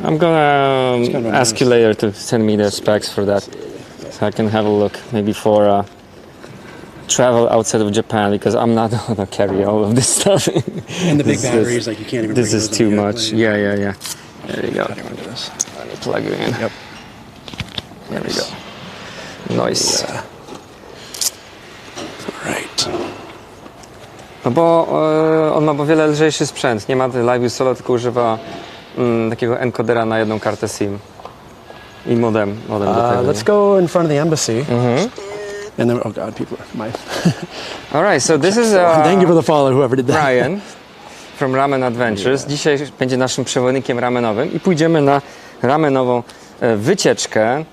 I'm gonna kind of a ask you mess. later to send me the specs for that, so I can have a look. Maybe for travel outside of Japan, because I'm not gonna carry all of this stuff. And the big batteries, like you can't even. This bring is those too on the much. airplane. Yeah. There you go. How do you want to do this? Let me plug it in. Yep. There we go. Nice. No bo on ma o wiele lżejszy sprzęt. Nie ma live solo, tylko używa takiego encodera na jedną kartę SIM. I modem do tego. Let's go in front of the embassy. And then, oh God, people are All right, so this is Thank you for the follow, whoever did that. Brian from Ramen Adventures. Dzisiaj będzie naszym przewodnikiem ramenowym i pójdziemy na ramenową wycieczkę.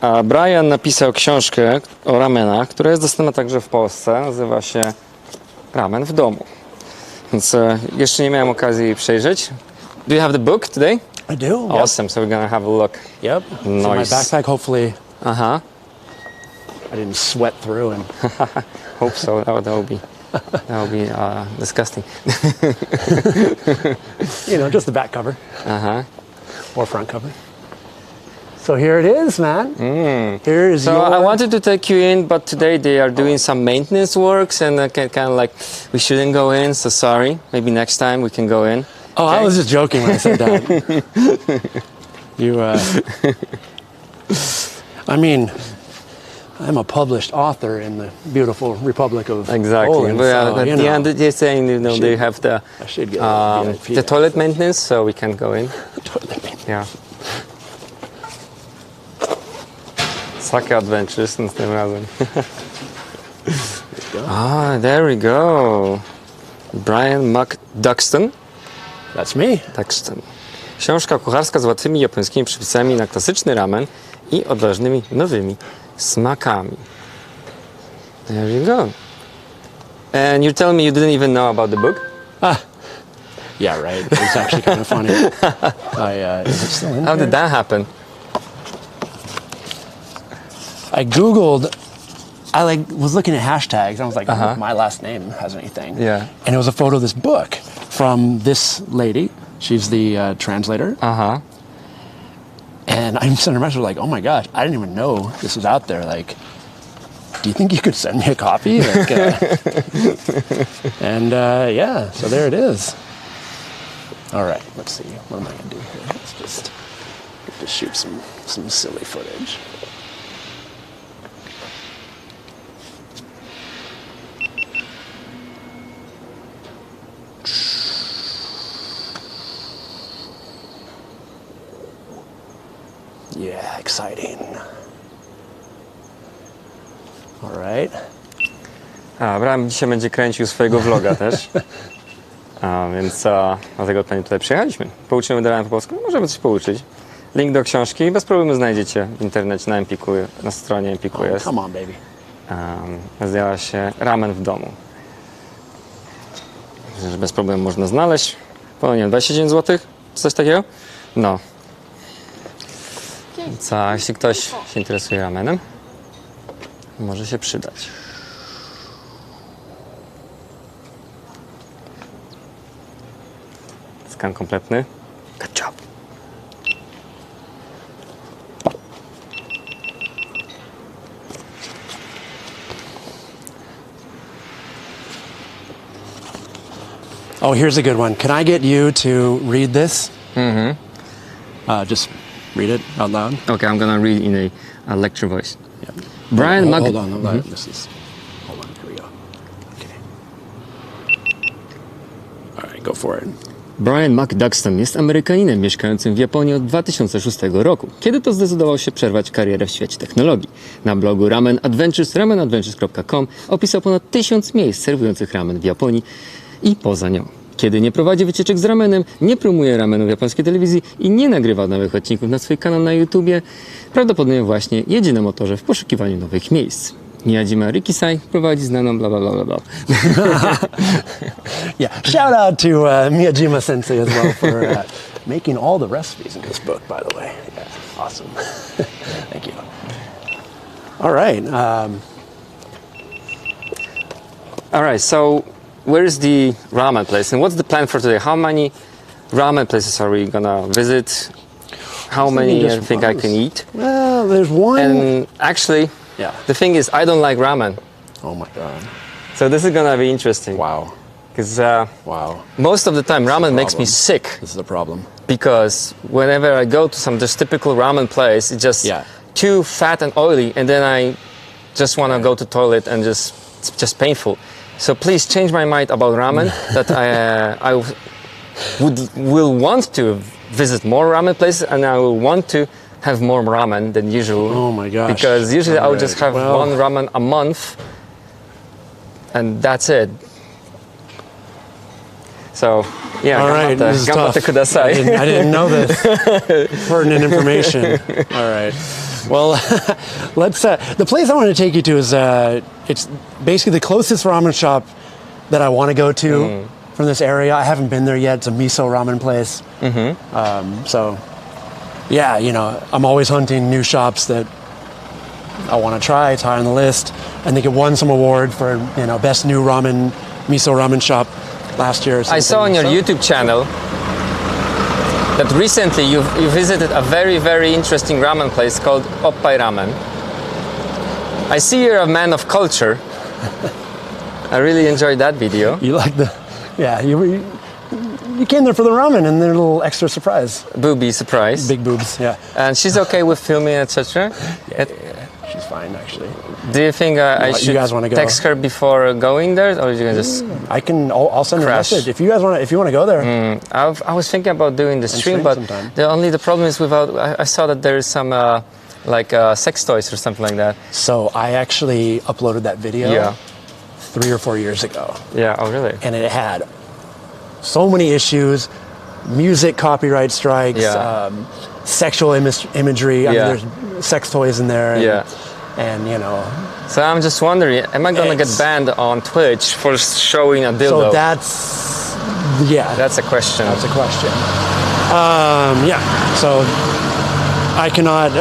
A Brian napisał książkę o ramenach, która jest dostępna także w Polsce. Nazywa się Ramen w domu. Więc jeszcze nie miałem okazji jej przejrzeć. Do you have the book today? I do. Awesome, so we're gonna have a look. Yep. So my Nice. backpack, hopefully, Uh-huh. I didn't sweat through and Hope so. That would be disgusting. you know, just the back cover Uh-huh. or front cover. So here it is, man. Here is So your... I wanted to take you in, but today they are doing some maintenance works, and kind of like we shouldn't go in. So sorry. Maybe next time we can go in. Oh, I was just joking when I said that. I mean, I'm a published author in the beautiful Republic of Exactly. Poland. But So, at you the know, end, they're saying they have the I should get a VIP. the toilet maintenance, so we can't go in. Yeah. Sake Adventures tym razem. There we go. Brian McDuxton. That's me. Duxton. Książka kucharska z łatwymi japońskimi przepisami na klasyczny ramen i odważnymi nowymi smakami. There you go. And you're telling me you didn't even know about the book? Yeah, right. It's actually kind of funny. Is it still in How here? did that happen? I Googled, was looking at hashtags. I was like, my last name has anything. Yeah. And it was a photo of this book from this lady. She's the translator. Uh-huh. And I sent her a message like, oh my gosh, I didn't even know this was out there. Like, do you think you could send me a copy? Like, and yeah, so there it is. All right, let's see. What am I going to do here? Let's just shoot some silly footage. Yeah, exciting. All right. Bram dzisiaj będzie kręcił swojego vloga też. Więc dlatego tutaj przyjechaliśmy. Pouczymy do ramen po polsku. Możemy coś pouczyć. Link do książki bez problemu znajdziecie w internecie na Empiku, na stronie Empiku jest. Come on, baby. Nazywa się Ramen w domu. Myślę, że bez problemu można znaleźć. Po nie wiem, 29 zł? Czy coś takiego? No. Co, jeśli ktoś się interesuje ramenem, może się przydać. Skan kompletny. Good job. Oh, here's a good one. Can I get you to read this? Just read it out loud. Okay, I'm gonna read in a lecture voice. Yeah. Brian Hold on. This is. Hold on. Here we go. Okay. All right, go for it. Brian McDuxton jest Amerykaninem mieszkającym w Japonii od 2006 roku, kiedy to zdecydował się przerwać karierę w świecie technologii. Na blogu Ramen Adventures, ramenadventures.com opisał ponad 1000 miejsc serwujących ramen w Japonii i poza nią. Kiedy nie prowadzi wycieczek z ramenem, nie promuje ramenu w japońskiej telewizji i nie nagrywa nowych odcinków na swój kanał na YouTubie, prawdopodobnie właśnie jedzie na motorze w poszukiwaniu nowych miejsc. Miyajima Rikisai prowadzi znaną bla bla bla bla. Yeah, shout out to Miyajima Sensei as well for making all the recipes in this book, by the way. Yeah, awesome. Thank you. All right. All right, so where's the ramen place and what's the plan for today? How many ramen places are we gonna visit? How many I think I can eat? Well, there's one. And actually, Yeah. the thing is, I don't like ramen. Oh my God. So this is gonna be interesting. Wow. Because Wow. most of the time ramen makes me problem. sick. This is the problem. Because whenever I go to some just typical ramen place, it's just Yeah. too fat and oily, and then I just want to go to toilet and it's just painful. So please change my mind about ramen. That I will want to visit more ramen places, and I will want to have more ramen than usual. Oh my gosh. Because usually I would just have Well, one ramen a month, and that's it. So, yeah, all right, this is tough. kudasai. I didn't know this. Pertinent information. All right. Well, let's. The place I want to take you to is it's basically the closest ramen shop that I want to go to from this area. I haven't been there yet. It's a Miso Ramen place. So, yeah, you know, I'm always hunting new shops that I want to try. It's high on the list. I think it won some award for, you know, best new ramen, Miso Ramen shop last year or something. I saw on your YouTube channel that recently you visited a very, very interesting ramen place called Oppai Ramen. I see you're a man of culture. I really enjoyed that video. You like the, yeah, you came there for the ramen and their little extra surprise. Booby surprise. Big boobs, yeah. And she's okay with filming, etc. Yeah, she's fine actually. Do you think I should guys wanna go? text her before going there, or you can just? I'll send her a Crash. message if you guys want to. If you want to go there, I was thinking about doing the stream, stream but sometime. the problem is I saw that there is some sex toys or something like that. So I actually uploaded that video Yeah. 3 or 4 years ago, Yeah. Oh, really? and it had so many issues, music copyright strikes, Yeah. sexual imagery. I Yeah. mean, there's sex toys in there. And, Yeah. and you know, So I'm just wondering, am I gonna get It's- banned on Twitch for showing a dildo? so that's That's a question. That's a question. Yeah. So I cannot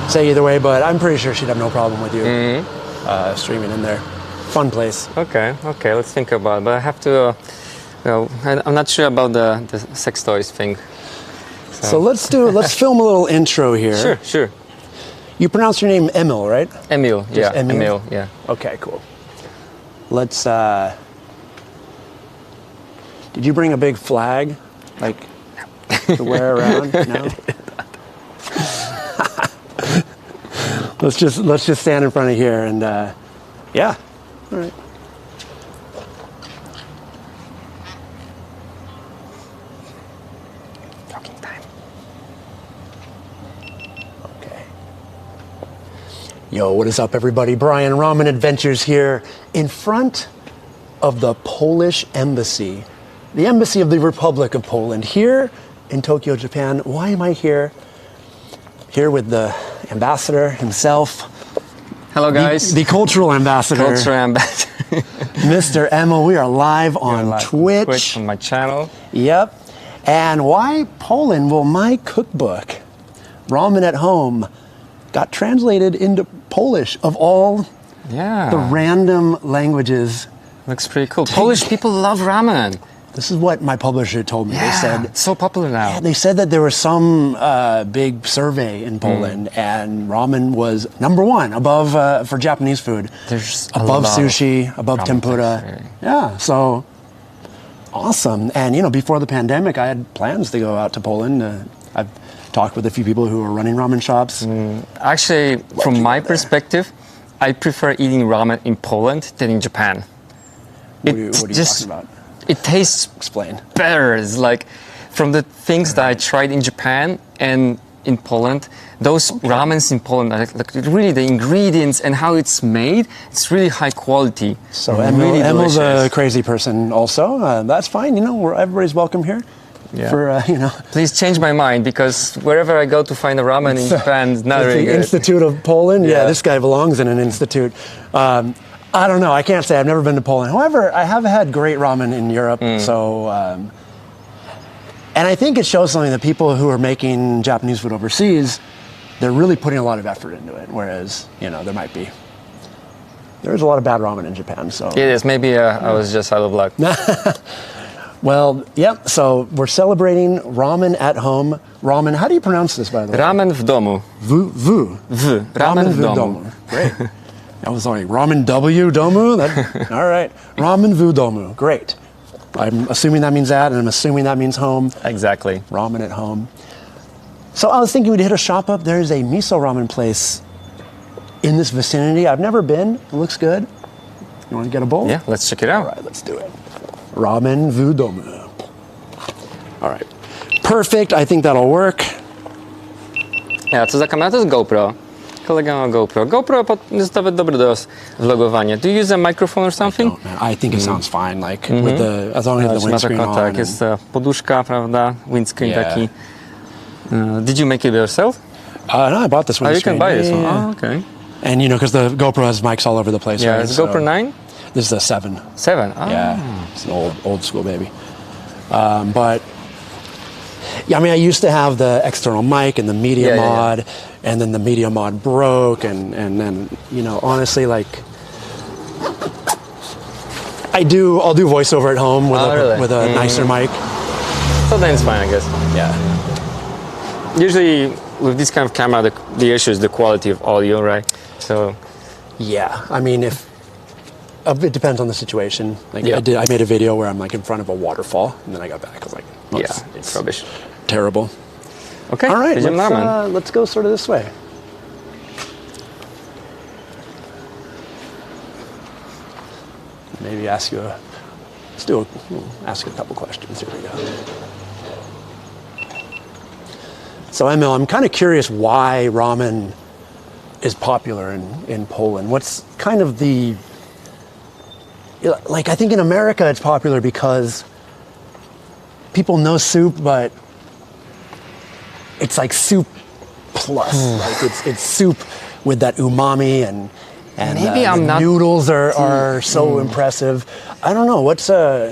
say either way, but I'm pretty sure she'd have no problem with you streaming in there. Fun place. Okay, let's think about it. But I have to, I'm not sure about the sex toys thing. So let's film a little intro here. Sure. You pronounce your name Emil, right? Emil, yeah. Emil? Emil, yeah. Okay, cool. Let's. Did you bring a big flag, like to wear around? No. let's just stand in front of here and yeah. All right. Talking time. Okay. Yo, what is up, everybody? Brian Ramen Adventures here in front of the Polish Embassy, the Embassy of the Republic of Poland, here in Tokyo, Japan. Why am I here? Here with the ambassador himself. Hello, guys. The cultural ambassador. Culture ambassador. Mr. Emil, we are live on Twitch. On my channel. Yep. And why Poland? Well, my cookbook, Ramen at Home, got translated into Polish of all Yeah. the random languages. Looks pretty cool. Polish people love ramen. This is what my publisher told me. Yeah. They said It's so popular now. they said that there was some big survey in Poland, and ramen was number one above for Japanese food. There's a above lot sushi, of above ramen tempura. places. Yeah, so awesome. And you know, before the pandemic, I had plans to go out to Poland. I've talked with a few people who are running ramen shops. Actually, from my perspective, I prefer eating ramen in Poland than in Japan. What are you talking about? It tastes Explain. better. It's like from the things that I tried in Japan and in Poland, those ramens in Poland, like really the ingredients and how it's made, it's really high quality. So really Emil's a delicious. crazy person also. That's fine. You know, everybody's welcome here. Yeah. For you know, Please change my mind, because wherever I go to find a ramen in Japan, it's not it's very the good. Institute of Poland. Yeah, Yeah. this guy belongs in an institute. I don't know. I can't say. I've never been to Poland. However, I have had great ramen in Europe. So, and I think it shows something that people who are making Japanese food overseas, they're really putting a lot of effort into it. Whereas, you know, there's a lot of bad ramen in Japan. So It is. Maybe I was just out of luck. well, yep. So we're celebrating ramen at home. Ramen. How do you pronounce this, by the way? Ramen w domu. V. Ramen w domu. Great. I was like, ramen W domu? All right. Ramen vu domu. Great. I'm assuming that means that, and I'm assuming that means home. Exactly. Ramen at home. So I was thinking we'd hit a shop up. There's a miso ramen place in this vicinity. I've never been. It looks good. You want to get a bowl? Yeah, let's check it out. All right, let's do it. Ramen wudomu. All right. Perfect. I think that'll work. Ja, co za kamera? To jest GoPro. Kolega ma GoPro. GoPro jest nawet dobry do vlogowania. Do you use a microphone or something? I think it sounds fine, like with the as long as the windscreen on. Tak, jest poduszka, prawda? Windscreen Yeah. taki. Did you make it yourself? No, I bought this Oh, you windscreen. can buy this Yeah, one. yeah. Oh, okay. And you know, because the GoPro has mics all over the place. Yeah, right? it's GoPro 9? This is a 7. 7. Oh. Yeah, it's an old school baby. But yeah, I mean, I used to have the external mic and the media mod, and then the media mod broke, and then honestly, like I'll do voiceover at home with a nicer mic. So then it's fine, I guess. Yeah. Usually with this kind of camera, the issue is the quality of audio, right? So Yeah, I mean, it depends on the situation. Like Yeah. I made a video where I'm like in front of a waterfall, and then I got back. I was like, it's rubbish. terrible. Okay, All right, jedziemy na ramen. let's go sort of this way. Maybe ask you ask you a couple questions. Here we go. So Emil, I'm kind of curious why ramen is popular in Poland. What's kind of I think in America it's popular because people know soup, but it's like soup plus. Like it's soup with that umami and Maybe I'm the not- noodles are so impressive. I don't know what's a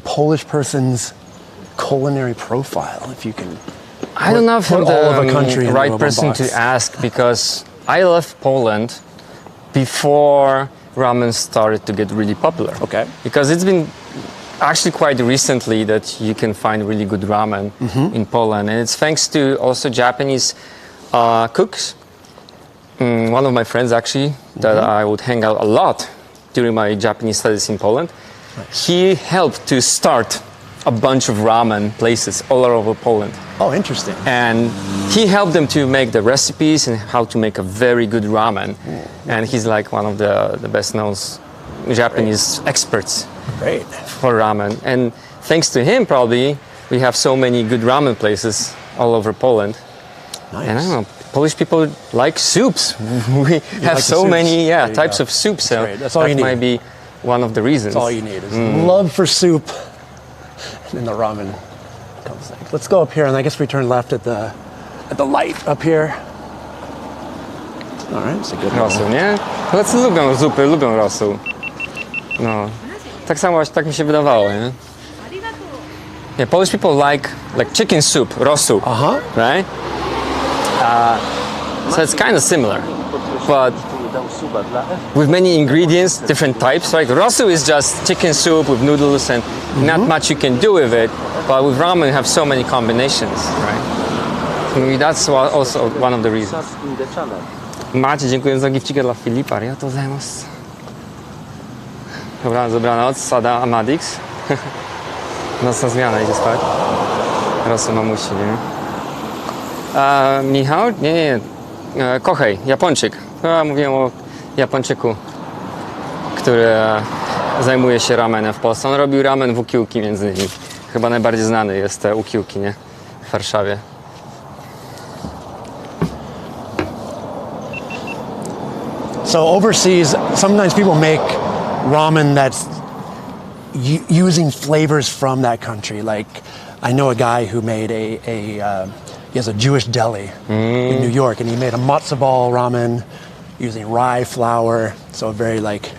Polish person's culinary profile, if you can. I don't know if I'm put all of a country the into right one person box. to ask because I left Poland before ramen started to get really popular. Okay. Because it's been actually quite recently that you can find really good ramen in Poland, and it's thanks to also Japanese cooks. One of my friends actually that I would hang out a lot during my Japanese studies in Poland. He helped to start a bunch of ramen places all over Poland. Oh, interesting. And he helped them to make the recipes and how to make a very good ramen. And he's like one of the best known Japanese experts Great. for ramen. And thanks to him, probably, we have so many good ramen places all over Poland. Nice. And I don't know, Polish people like soups. We have the so soups. many There you types go. of soups. So great. That's all you that need. might be one of the reasons. That's all you need is love for soup, and then the ramen comes next. Let's go up here, and I guess we turn left at the light up here. All right, it's a good one. Rosół, nie? Polacy lubią zupy, lubią rosół. No, tak samo, tak mi się wydawało, nie? Yeah, Polish people like chicken soup, rosół, right? So it's kind of similar, but with many ingredients, different types, right? Rosół is just chicken soup with noodles and not much you can do with it, but with ramen you have so many combinations, right? Maybe that's also one of the reasons. Macie, dziękuję za gifcika dla Filipa. Arigatou gozaimasu. Dobranoc, Sada Amadix. Nocna zmiana, idzie spać. Rosół mamusi, nie? Michał? Nie. Kochej, Japończyk. Mówiłem o Japończyku, który zajmuje się ramenem w Polsce. On robił ramen w Ukiłki między innymi. Chyba najbardziej znany jest te Ukiłki, nie? W Warszawie. So overseas, sometimes people make ramen that's using flavors from that country. Like, I know a guy who made he has a Jewish deli in New York, and he made a matzo ball ramen using rye flour, so a very like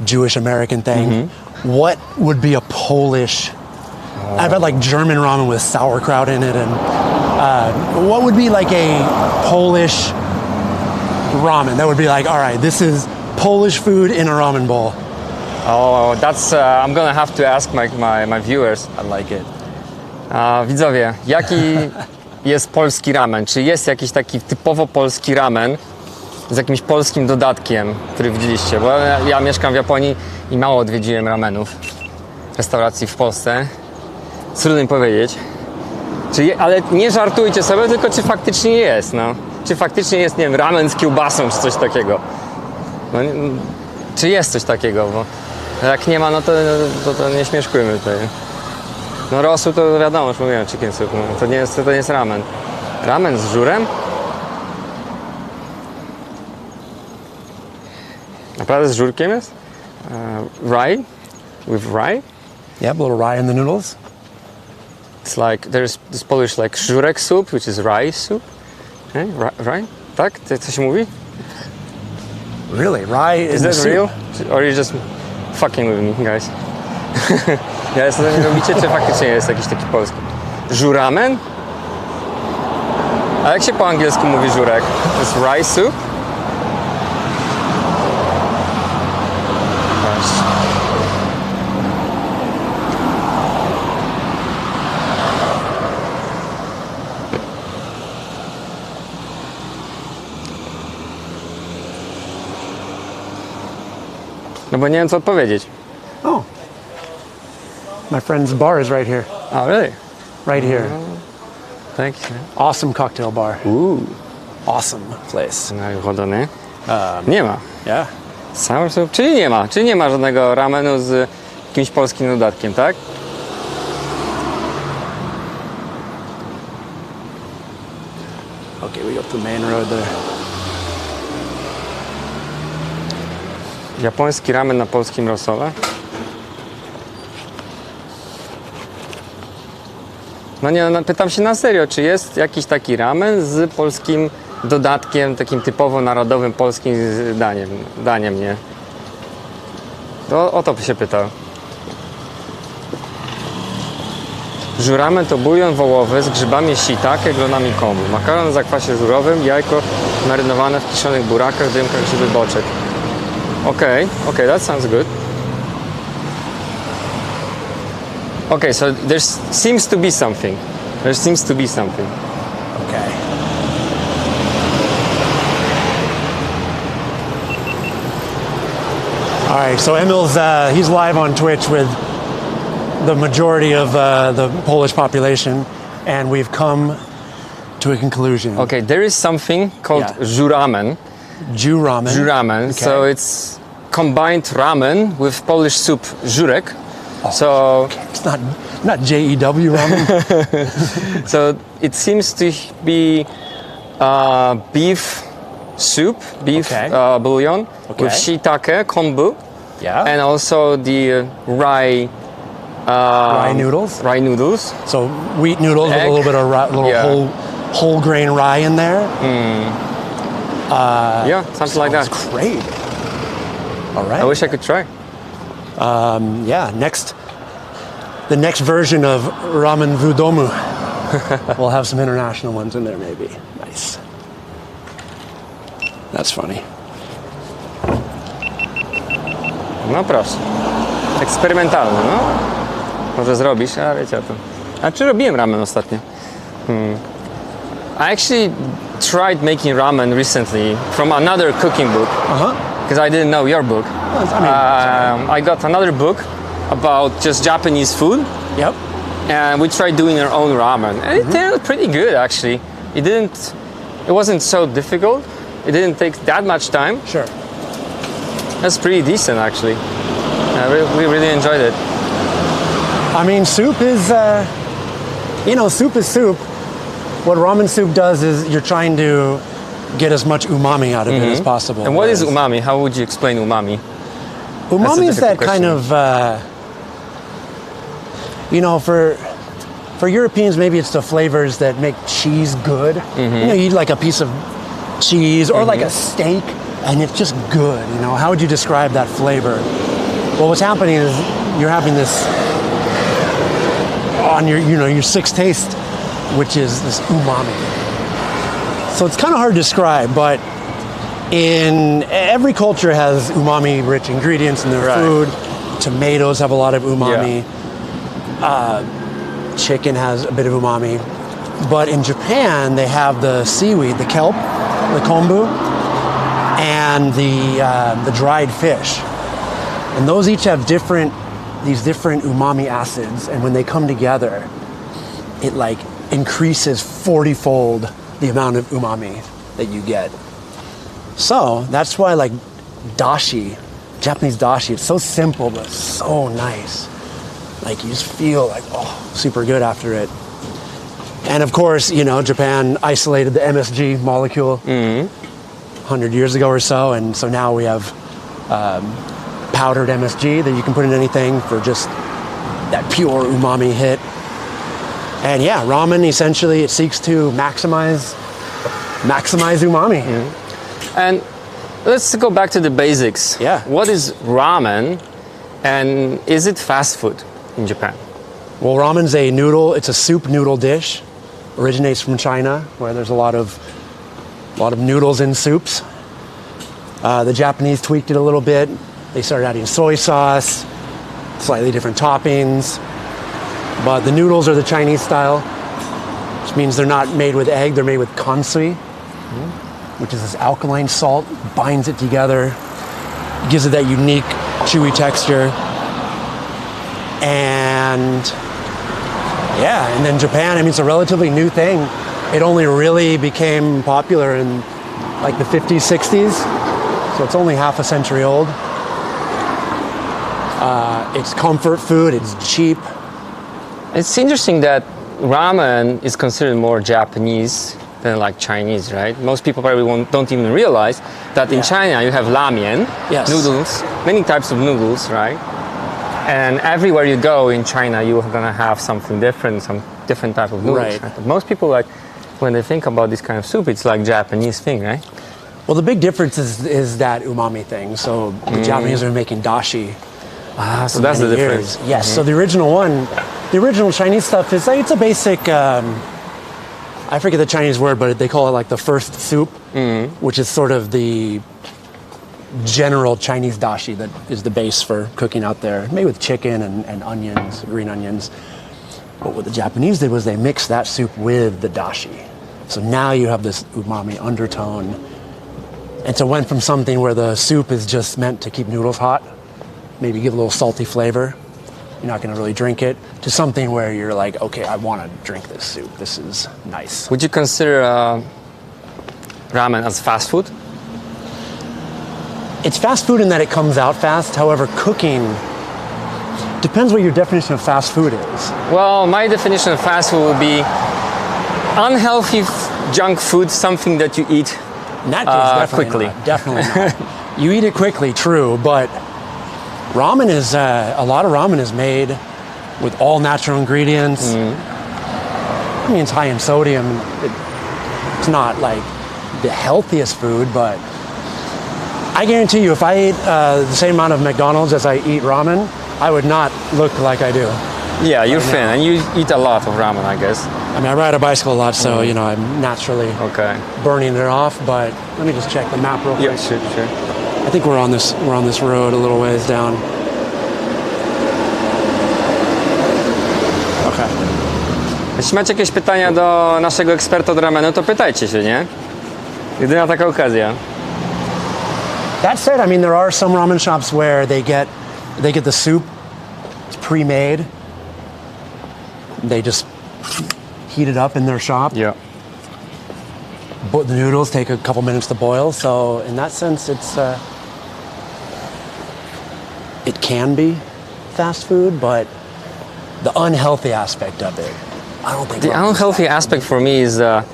Jewish American thing. What would be a Polish? I've had like German ramen with sauerkraut in it, and what would be like a Polish ramen that would be like, all right, this is Polish food in a ramen bowl? Oh, that's I'm gonna have to ask my viewers. I like it. Widzowie, jaki jest polski ramen? Czy jest jakiś taki typowo polski ramen z jakimś polskim dodatkiem, który widzieliście? Bo ja mieszkam w Japonii i mało odwiedziłem ramenów, restauracji w Polsce. Trudno mi powiedzieć. Ale nie żartujcie sobie, tylko czy faktycznie jest, no. Czy faktycznie jest, nie wiem, ramen z kiełbasą, czy coś takiego. No, czy jest coś takiego, bo jak nie ma, no to nie śmieszkujmy tutaj. No rosół to wiadomo, już mówiłem, chicken soup, no, to nie jest ramen. Ramen z żurem? Naprawdę z żurkiem jest? Rye? With rye? Yeah, a little rye in the noodles. It's like, there's this Polish like żurek soup, which is rye soup. Rye? Tak? Co się mówi? Really, rye Is in the that soup. real? Or you just fucking with me, guys? Ja co nie robicie, czy faktycznie jest jakiś taki polski? Żuramen? A jak się po angielsku mówi żurek? To jest rye soup? Właśnie. No bo nie wiem co odpowiedzieć. Oh, my friend's bar is right here. Oh, really? Right here. Thank you. Awesome cocktail bar. Ooh. Awesome place. Nagrody. Nie ma. Yeah. Sour soup? Czyli nie ma żadnego ramenu z jakimś polskim dodatkiem, tak? Okay, we go up the main road there. Japoński ramen na polskim rosole? No nie, no, pytam się na serio, czy jest jakiś taki ramen z polskim dodatkiem, takim typowo narodowym polskim daniem, nie? To o to się pytał. Żuramen to bulion wołowy z grzybami shiitake, glonami kombu. Makaron w zakwasie żurowym, jajko marynowane w kiszonych burakach, dymkach, grzyby boczek. Okay, that sounds good. Okay, so there seems to be something. There seems to be something. Okay. All right, so Emil's he's live on Twitch with the majority of the Polish population, and we've come to a conclusion. Okay, there is something called Yeah. Juramen. Jew ramen. Juramen. Okay. So it's combined ramen with Polish soup żurek. So It's not JEW ramen. so it seems to be beef soup, beef Okay. bouillon Okay. with shiitake, kombu, Yeah. and also the rye Rye noodles. Rye noodles. So wheat noodles with a Egg. little bit of Yeah. whole grain rye in there. Yeah, something like that. That's great. All right. I wish I could try. Yeah, the next version of ramen vudomu. We'll have some international ones in there, maybe. Nice. That's funny. No proszę. Eksperymentalny, no. Może zrobisz, a wiecie o tym. A czy robiłem ramen ostatnio? I actually tried making ramen recently from another cooking book. Because I didn't know your book. I got another book about just Japanese food. Yep. And we tried doing our own ramen. And it turned pretty good, actually. It wasn't so difficult. It didn't take that much time. Sure. That's pretty decent, actually. We really enjoyed it. I mean, soup is, soup is soup. What ramen soup does is you're trying to get as much umami out of it as possible. And what is Whereas umami? How would you explain umami? Umami is that difficult kind of, for Europeans, maybe it's the flavors that make cheese good. You eat like a piece of cheese or like a steak, and it's just good. How would you describe that flavor? Well, what's happening is you're having this on your sixth taste, which is this umami. So it's kind of hard to describe, but in every culture has umami-rich ingredients in their Right. food. Tomatoes have a lot of umami. Chicken has a bit of umami. But in Japan, they have the seaweed, the kelp, the kombu, and the dried fish. And those each have these different umami acids. And when they come together, it like increases 40-fold the amount of umami that you get. So that's why like dashi Japanese dashi, it's so simple, but so nice. Like you just feel like, oh, super good after it. And of course, you know, Japan isolated the MSG molecule 100 years ago or so. And so now we have powdered MSG that you can put in anything for just that pure umami hit. And yeah, ramen essentially, it seeks to maximize umami. And let's go back to the basics. Yeah. What is ramen, and is it fast food in Japan? Well, ramen's a noodle. It's a soup noodle dish. Originates from China, where there's a lot of noodles in soups. The Japanese tweaked it a little bit. They started adding soy sauce, slightly different toppings. But the noodles are the Chinese style, which means they're not made with egg. They're made with kansui, which is this alkaline salt, binds it together, gives it that unique chewy texture. And yeah, and then Japan, I mean, it's a relatively new thing. It only really became popular in like the 50s, 60s. So it's only half a century old. It's comfort food, it's cheap. It's interesting that ramen is considered more Japanese than like Chinese, right? Most people probably don't even realize that in China you have ramen, noodles, many types of noodles, right? And everywhere you go in China, you're gonna have something different, some different type of noodles. Right? But most people, like, when they think about this kind of soup, it's like Japanese thing, right? Well, the big difference is that umami thing. So the Japanese are making dashi. So that's the difference. Yes. So the original Chinese stuff is like, it's a basic. I forget the Chinese word, but they call it like the first soup, which is sort of the general Chinese dashi that is the base for cooking out there, made with chicken and onions, green onions. But what the Japanese did was they mixed that soup with the dashi. So now you have this umami undertone. And so it went from something where the soup is just meant to keep noodles hot, maybe give a little salty flavor, you're not going to really drink it, to something where you're like, okay, I want to drink this soup. This is nice. Would you consider ramen as fast food? It's fast food in that it comes out fast. However, cooking depends what your definition of fast food is. Well, my definition of fast food would be unhealthy junk food, something that you eat In that case, quickly. Definitely not. You eat it quickly, true, but ramen is, a lot of ramen is made with all natural ingredients. I mean, it's high in sodium. It's not like the healthiest food, but I guarantee you, if I ate the same amount of McDonald's as I eat ramen, I would not look like I do. Yeah, you're thin, and you eat a lot of ramen, I guess. I mean, I ride a bicycle a lot, so, you know, I'm naturally burning it off, but let me just check the map real quick. Yeah, sure. I think we're on this road a little ways down. Okay. Jeśli macie jakieś pytania do naszego eksperta od ramenu, to pytajcie się, nie? Jedyna taka okazja. That said, I mean, there are some ramen shops where they get the soup, it's pre-made. They just heat it up in their shop. Yeah. But the noodles take a couple minutes to boil, so in that sense, it can be fast food, but the unhealthy aspect of it, I don't think. The unhealthy aspect for me is the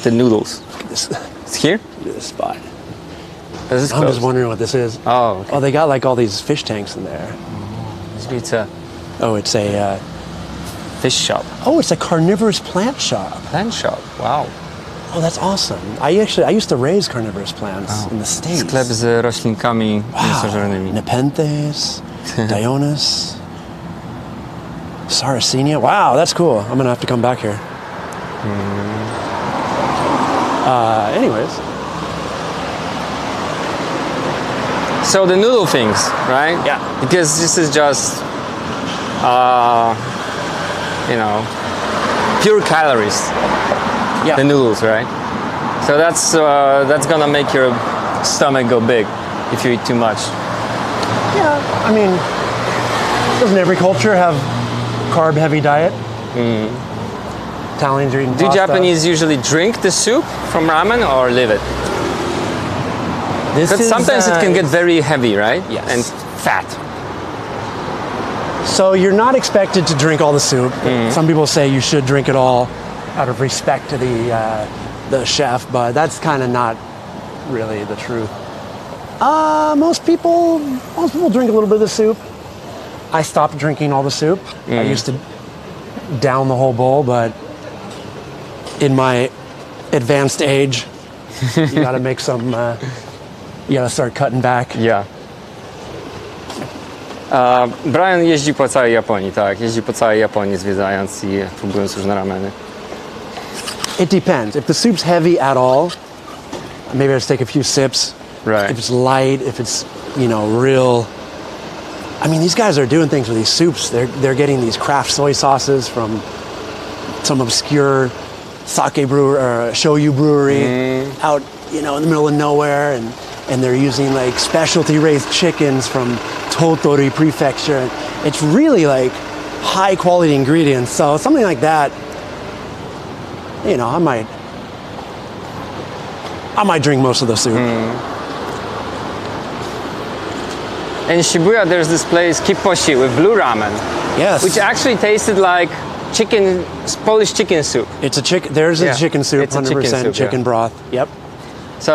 noodles. It's here? This spot. This is I'm just wondering what this is. Oh, okay. Oh, they got like all these fish tanks in there. Maybe it's a It's a fish shop. Oh, it's a carnivorous plant shop. Plant shop, wow. Oh, that's awesome. I used to raise carnivorous plants in the States. Sklep z roślinkami Wow. niesożernymi. Nepenthes, Dionis, Sarracenia. Wow, that's cool. I'm gonna have to come back here. Anyways. So the noodle things, right? Yeah. Because this is just, pure calories. Yeah. The noodles, right? So that's gonna make your stomach go big if you eat too much. Yeah. I mean, doesn't every culture have carb-heavy diet? Italians are eating Do pasta. Japanese usually drink the soup from ramen or leave it? This But is, sometimes it can get very heavy, right? Yes. And fat. So you're not expected to drink all the soup. Some people say you should drink it all out of respect to the chef, but that's kind of not really the truth. Most people drink a little bit of the soup. I stopped drinking all the soup. I used to down the whole bowl, but in my advanced age, you got to make some. You got to start cutting back. Yeah. Brian jeździ po całej Japonii, tak? Jeździ po całej Japonii zwiedzając i próbując różne rameny. It depends. If the soup's heavy at all, maybe I just take a few sips. Right. If it's light, if it's real. I mean, these guys are doing things with these soups. They're getting these craft soy sauces from some obscure sake brewer or shoyu brewery out in the middle of nowhere, and they're using like specialty raised chickens from Tottori Prefecture. And it's really like high quality ingredients. So something like that, I might drink most of the soup. In Shibuya, there's this place Kipposhi with blue ramen, Yes. which actually tasted like Polish chicken soup. It's a chicken. There's a Yeah, chicken soup, it's a 100% chicken soup, chicken yeah. broth. Yep. So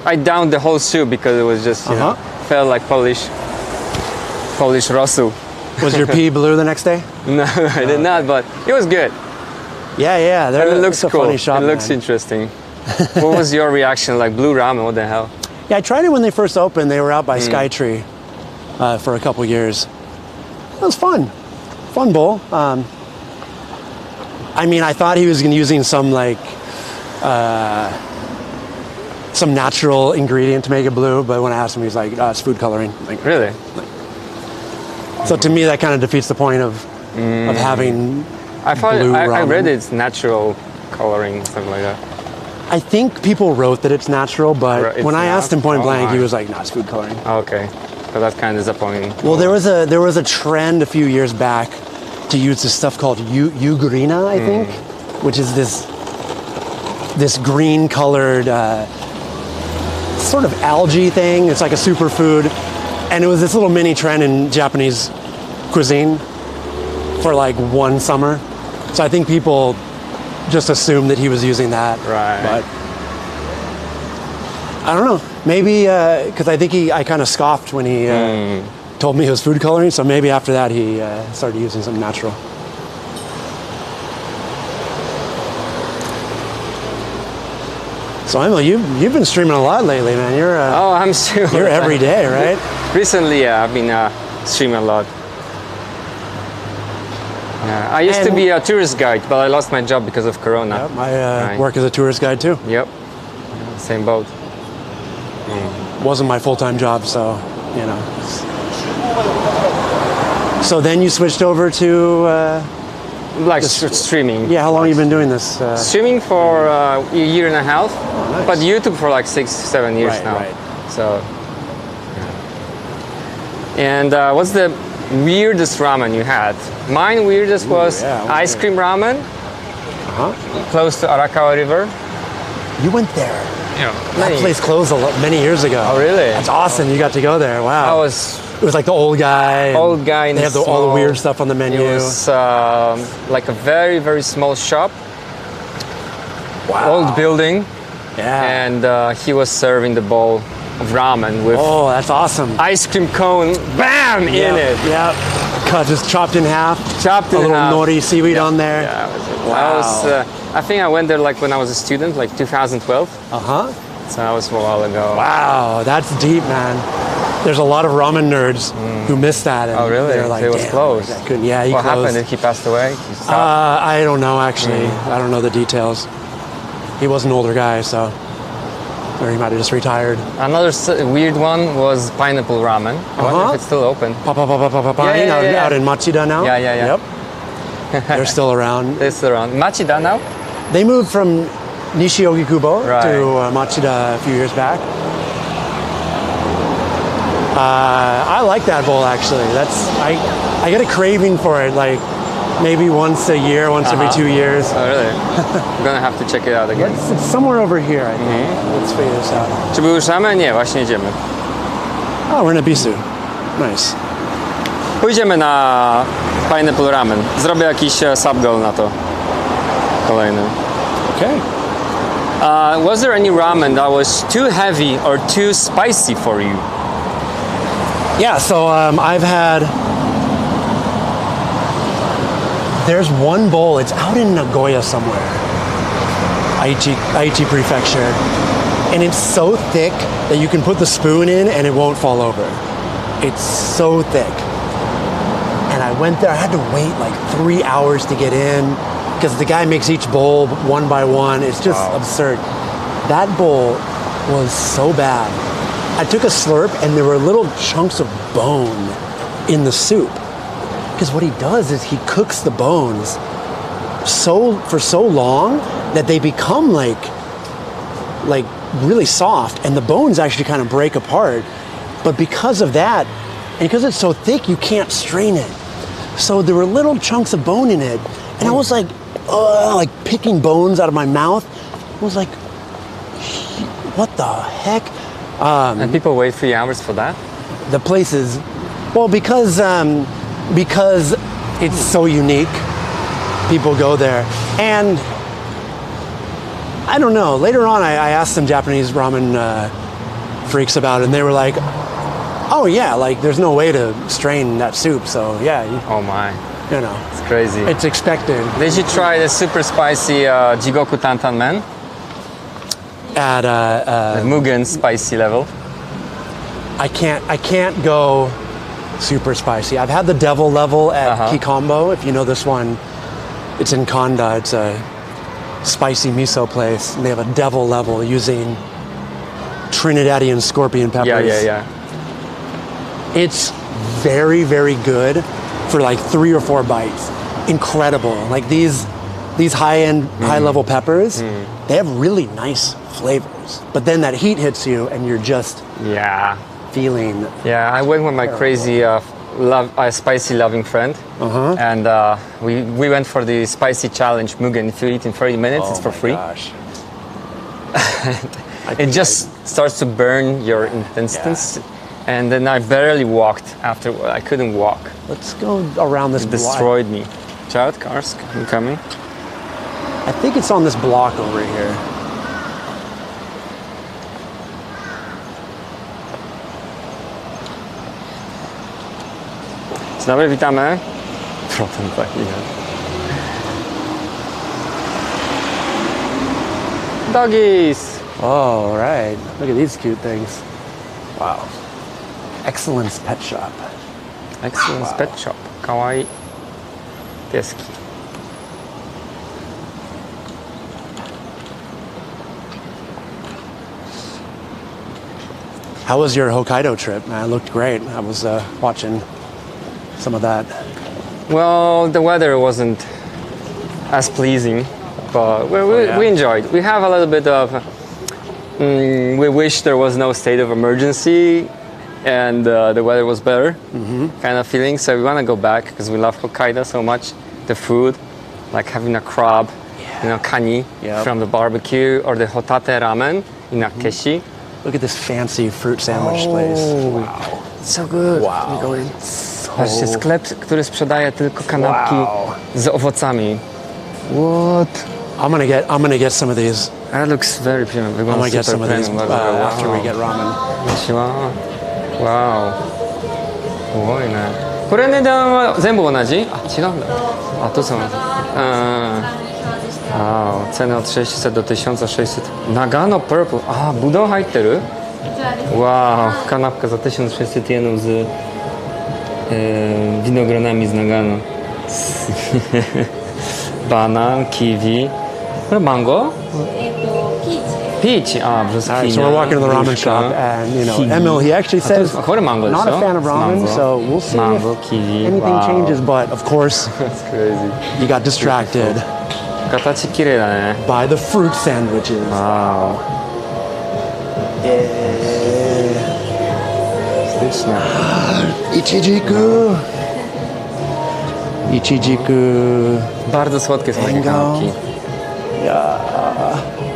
I downed the whole soup because it was just felt like Polish rosu. Was your pee blue the next day? No, I did not, but it was good. Yeah. And it looks it's a cool. funny shop, It looks man. interesting. What was your reaction? Like blue ramen? What the hell? Yeah, I tried it when they first opened. They were out by Skytree for a couple years. It was fun. Fun bowl. I mean, I thought he was using some some natural ingredient to make it blue, but when I asked him, he's like, it's food coloring. Like, Really? so to me, that kind of defeats the point of having I thought blue I ramen. read it's natural coloring, something like that. I think people wrote that it's natural, but It's when I asked him not? point Oh blank, he my. was like, no, it's food coloring. Okay, so that's kind of disappointing. Well, there was a trend a few years back to use this stuff called yugurina, I think, which is this green colored sort of algae thing. It's like a superfood, and it was this little mini trend in Japanese cuisine for like one summer. So I think people just assumed that he was using that. Right. But I don't know. Maybe because I think I kind of scoffed when he told me it was food coloring. So maybe after that he started using something natural. So Emil, you've been streaming a lot lately, man. You're Oh, I'm sure. you're every day, right? Recently, yeah, I've been streaming a lot. Yeah, I used to And- be a tourist guide, but I lost my job because of Corona. I Right. work as a tourist guide too. Yep. Same boat. Wasn't my full-time job, so you know. So then you switched over to Like streaming. yeah. How long have you been doing this? Streaming for a year and a half, nice. but YouTube for like 6-7 years Right, now. right. So. Yeah. And what's the weirdest ramen you had? Mine weirdest was yeah, what's ice cream ramen Huh? close to Arakawa River. You went there. Yeah. That place closed many years ago. Oh, really? That's awesome. You got to go there. Wow. I was It was like the old guy. and old guy in They the have all the small- weird stuff on the menu. It was like a very, very small shop, Wow. old building, Yeah. and he was serving the bowl of ramen with Oh, that's awesome. ice cream cone, bam, in it. Yeah. Cut, just chopped in half. Chopped A in little half. nori seaweed on there. Yeah, I think I went there like when I was a student, like 2012. Uh-huh. So that was a while ago. Wow, that's deep, man. There's a lot of ramen nerds who missed that. And Oh, really? They're like, It was "Damn, closed." I couldn't. Yeah, he What closed. happened? Did he pass away? He stopped? I don't know, actually. I don't know the details. He was an older guy, so... Or he might have just retired. Another weird one was pineapple ramen. I wonder Uh-huh. if it's still open. Out, out in Machida now? Yeah, yeah, yeah. Yep. They're still around. It's around Machida now. They moved from Nishiyogikubo Right. to Machida a few years back. I like that bowl, actually. I get a craving for it. Like maybe once a year, once every 2 years. Oh, really? I'm gonna have to check it out again. It's somewhere over here, I think. Let's figure this out. Czy był już ramen? Nie, właśnie jedziemy. Oh, we're in Abisu. Nice. Pójdziemy na Pineapple Ramen. Zrobię jakiś sub-goal na to. Kolejny. Okay. Was there any ramen that was too heavy or too spicy for you? Yeah, so I've had. There's one bowl, it's out in Nagoya somewhere, Aichi Prefecture, and it's so thick that you can put the spoon in and it won't fall over. It's so thick. And I went there, I had to wait like 3 hours to get in because the guy makes each bowl one by one. It's just absurd. That bowl was so bad. I took a slurp and there were little chunks of bone in the soup. Because what he does is he cooks the bones for so long that they become like really soft, and the bones actually kind of break apart. But because of that, and because it's so thick, you can't strain it. So there were little chunks of bone in it, and I was like picking bones out of my mouth. I was like, what the heck? And people wait 3 hours for that? The place is, well, because it's so unique, people go there. And I don't know, later on I asked some Japanese ramen freaks about it, and they were like, oh yeah, like there's no way to strain that soup, so yeah. Oh my. You know. It's crazy. It's expected. Did you try the super spicy Jigoku Tantan Men? At The Mugen spicy level? I can't go super spicy. I've had the devil level at Kikombo. If you know this one, it's in Kanda. It's a spicy miso place. And they have a devil level using Trinidadian scorpion peppers. Yeah. It's very, very good for like 3 or 4 bites. Incredible. Like these high-end, high-level peppers, they have really nice flavors. But then that heat hits you and you're just feeling. Yeah, I went with my crazy spicy loving friend, and we went for the spicy challenge Mugen. If you eat in 30 minutes, it's for free. Gosh. It just starts to burn your intestines, and then I barely walked after. I couldn't walk. Let's go around this It block. destroyed me. Child, cars coming. I think it's on this block over here. Dzień dobry, witamy. Potem taki. Doggies. Oh, all right. Look at these cute things. Wow. Excellence Pet Shop. Excellence Pet Shop. Kawaii pieski. How was your Hokkaido trip, man? It looked great. I was watching some of that. Well, the weather wasn't as pleasing, but we enjoyed. We have a little bit of. We wish there was no state of emergency, and the weather was better, kind of feeling. So we want to go back because we love Hokkaido so much. The food, like having a crab, kani from the barbecue, or the hotate ramen in Akeshi. Look at this fancy fruit sandwich place. Wow. So good. Wow. Go in. Patrzcie, sklep, który sprzedaje tylko kanapki z owocami. What? I'm gonna get some of these. That looks very premium. I'm gonna get some of these after we get ramen. わお。すごいね。これ値段は全部同じ？あ、違うんだ。あ、とそうなんだ。Ceny od 600 do 1600. Nagano Purple. A, budon 入ってる? Wow, kanapka za 1600 jenów z winogronami z Nagano. Banan, kiwi. Mango? Peach. Alright, so we're walking to the ramen shop, and Emil, he actually says not a fan of ramen, so we'll see if anything changes. But of course, That's crazy. you got distracted 形綺麗だね。 by the fruit sandwiches. Wow. Ichijiku. Ichijiku. Bardzo słodkie są takie Mango. kanapki.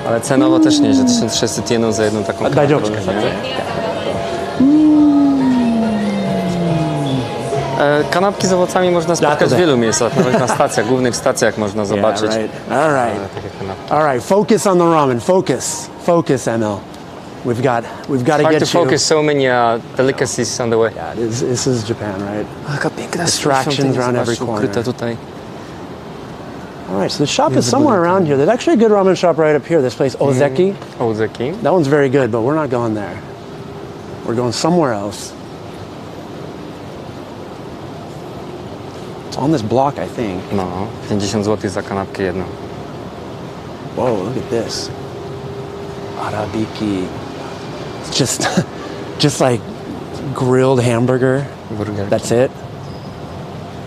Ale cenowo też nie, że 1600 jenów za jedną taką kanapkę. Daijoubu. Kanapki z owocami można spotkać w wielu miejscach, nawet na stacjach, głównych stacjach można zobaczyć. All right. Takie kanapki. All right. Focus on the ramen. Focus, ML. We've got to Hard get to you. focus, so many delicacies on the way. Yeah, this is Japan, right? Jaka piękna Distractions around every zobaczcie, corner. ukryte tutaj. All right, so the shop is somewhere around here. There's actually a good ramen shop right up here. This place, Ozeki. Ołdzeki. That one's very good, but we're not going there. We're going somewhere else. It's on this block, I think. No, 50 zł za kanapkę jedną. Whoa, look at this. Arabiki. It's just like grilled hamburger. Burgerki. That's it.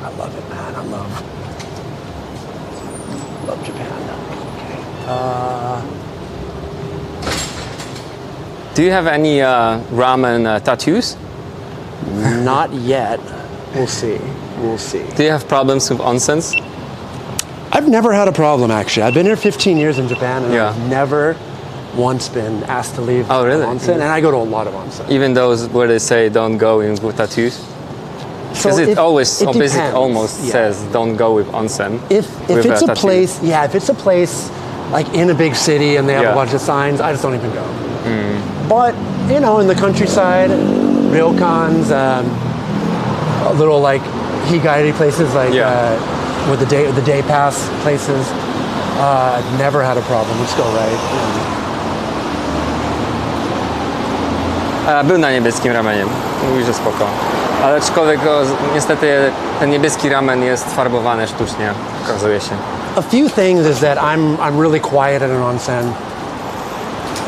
I love it, man. I love Japan. Do you have any ramen tattoos? Not yet. We'll see. We'll see. Do you have problems with onsens? I've never had a problem, actually. I've been here 15 years in Japan, and Yeah. I've never once been asked to leave Oh, really? onsen, and I go to a lot of onsen. Even those where they say don't go in with tattoos? So Because it always, it basically depends. almost Yeah. says don't go with onsen. If with it's a tattoo. place, yeah, if it's a place like in a big city and they have Yeah. a bunch of signs, I just don't even go. But you know, in the countryside, ryokans, a little like higari places, like Yeah. with the day pass places, I've never had a problem. Let's go right. Był na niebieskim ramenie. Mówi, że spoko. Ale aczkolwiek niestety ten niebieski ramen jest farbowany sztucznie, okazuje się. A few things is that I'm really quiet at an onsen.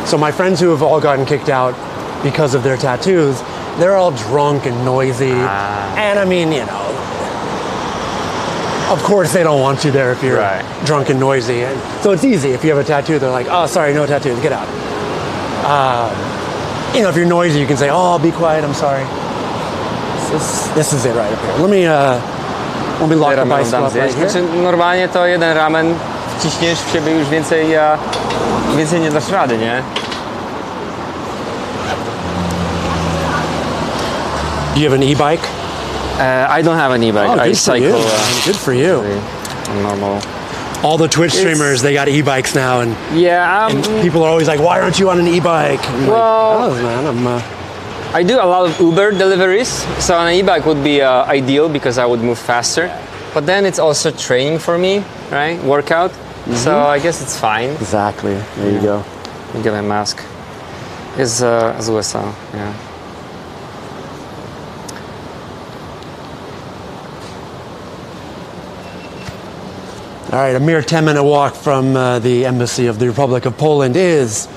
So my friends who have all gotten kicked out because of their tattoos, they're all drunk and noisy. And I mean, you know, of course they don't want you there if you're Right. drunk and noisy. And so it's easy. If you have a tattoo, they're like, oh, sorry, no tattoos, get out. You know, if you're noisy, you can say, oh, be quiet, I'm sorry. This is it right up here. Let me lock the Ramen bicycle dam up right zjeść. here. Znaczy, normalnie to jeden ramen wciśniesz w siebie już więcej nie dasz rady, nie? Do you have an e-bike? I don't have an e-bike. Oh, I good for you. cycle Good for you. normal. All the Twitch streamers, they got e-bikes now, and Yeah, people are always like, "Why aren't you on an e-bike?" I'm Well- like, oh, man, I do a lot of Uber deliveries, so an e-bike would be ideal because I would move faster. But then it's also training for me, right? Workout. So I guess it's fine. exactly. There you go. Get my mask. Is z USA, yeah. All right, a mere 10-minute walk from the embassy of the Republic of Poland is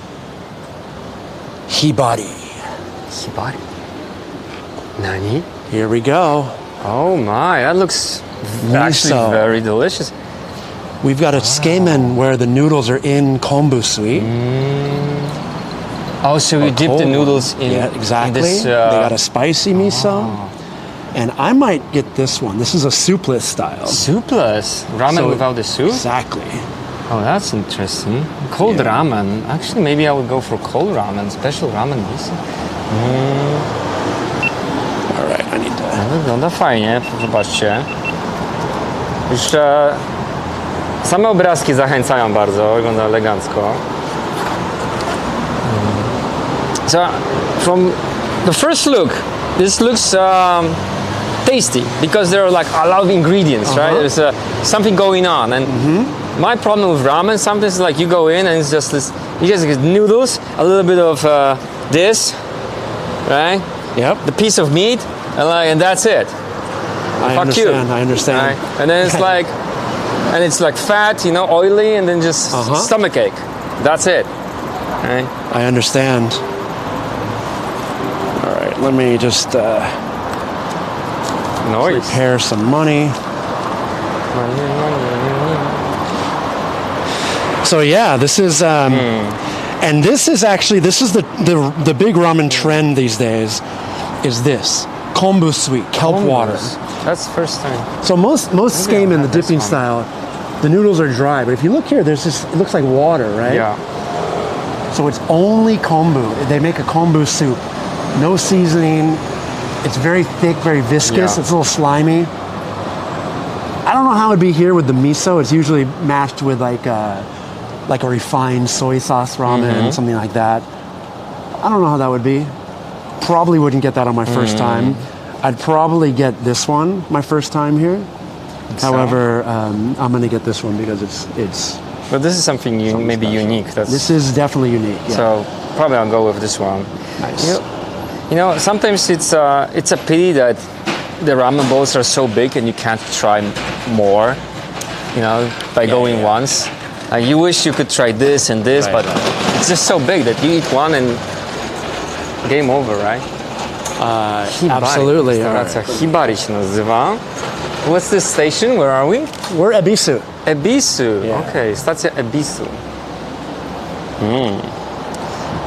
Hibari. Hibari. Nani? Here we go. Oh my, that looks actually Miso. very delicious. We've got a tsukemen where the noodles are in kombu sweet. Oh, so you dip the Cold noodles one. in, Yeah, exactly. in this... They got a spicy miso. And I might get this one. This is a soupless style. soupless. Ramen So- without the soup? Exactly. Oh, that's interesting. Cold ramen. Actually, maybe I would go for cold ramen. Special ramen miso. All right, I need to. Wygląda fajnie, zobaczcie. Już same obrazki zachęcają bardzo, wygląda elegancko. So, from the first look, this looks tasty because there are like a lot of ingredients, right? There's something going on, and my problem with ramen sometimes is like you go in and it's just this. You just get noodles, a little bit of this, right? Yep. The piece of meat, and that's it. I Fuck you. understand. I understand. Right? And then it's like, and it's like fat, you know, oily, and then just stomach ache. That's it. Right? I understand. All right, let me just Noise. prepare some money. So yeah, this is, and this is actually the big ramen trend these days, is this kombu sweet, kelp water. That's the first time. So most Maybe skame I'll in the have this dipping one. style, the noodles are dry. But if you look here, there's this. It looks like water, right? Yeah. So it's only kombu. They make a kombu soup, no seasoning. It's very thick, very viscous. Yeah. It's a little slimy. I don't know how it'd be here with the miso. It's usually mashed with like a refined soy sauce ramen, something like that. I don't know how that would be. Probably wouldn't get that on my first time. I'd probably get this one my first time here. However, I'm gonna get this one because it's. But this is something maybe special. unique. This is definitely unique. Yeah. So probably I'll go with this one. Nice. You know, sometimes it's a pity that the ramen bowls are so big and you can't try more. You know, by going once. You wish you could try this and this, but it's just so big that you eat one and game over, right? Hibari. Absolutely. Restauracja Hibari się nazywa. What's this station? Where are we? We're Ebisu. Ebisu. Yeah. Okej, stacja Ebisu.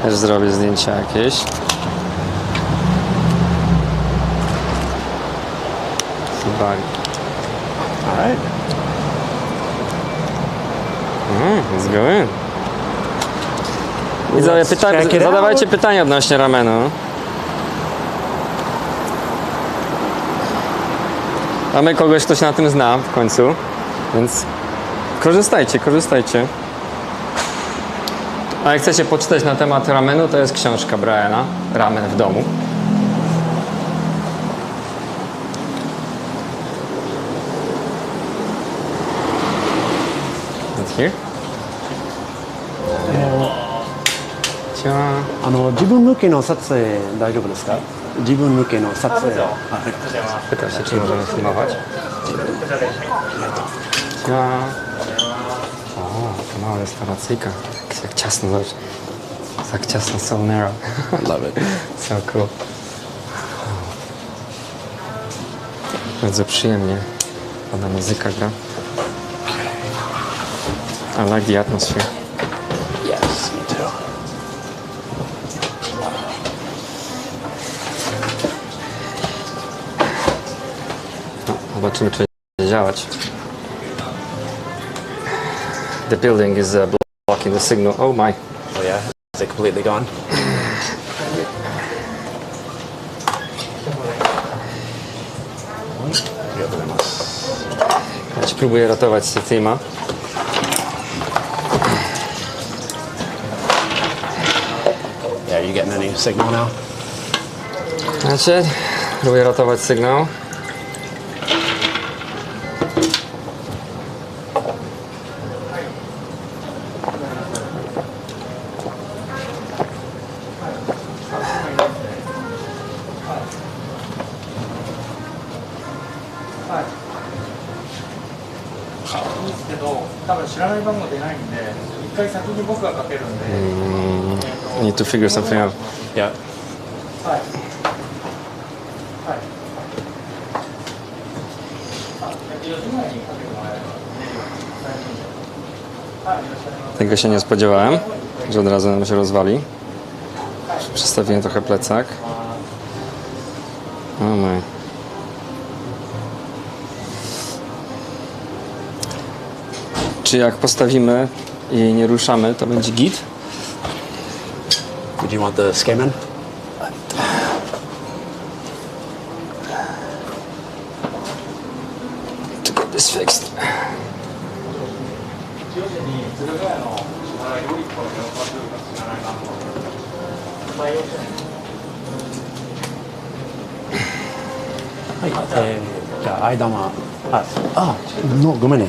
Też zrobię zdjęcia jakieś. Hibari. All right. Let's go in. Widzowie, check it zadawajcie out. pytania odnośnie ramenu. Mamy kogoś, kto się na tym zna w końcu, więc korzystajcie. A jak chcecie poczytać na temat ramenu, to jest książka Briana, Ramen w domu. Is it here? じゃあ自分向けの撮影大丈夫ですか？自分向けの撮影。pyta się, czy możemy filmować. Ja. O, to mała restauracyjka. Jak ciasno, zobacz. Tak ciasno, so narrow. Love it. So cool. Bardzo przyjemnie. Ładna muzyka gra. I like the atmosphere. Yes, me too. No, zobaczymy, czy będzie działać. The building is blocking the signal. Oh my. Oh yeah, is it completely gone? Ja ci próbuję ratować Steama. Yeah, you getting any signal now? Znaczy, próbuję ratować sygnał. I need to figure something out. Yeah. Tego się nie spodziewałem, że od razu nam się rozwali. Przestawiłem trochę plecak. O my. Czy jak postawimy i nie ruszamy, to będzie git? Did you want the skimmin? To get this fixed. No, ごめんね。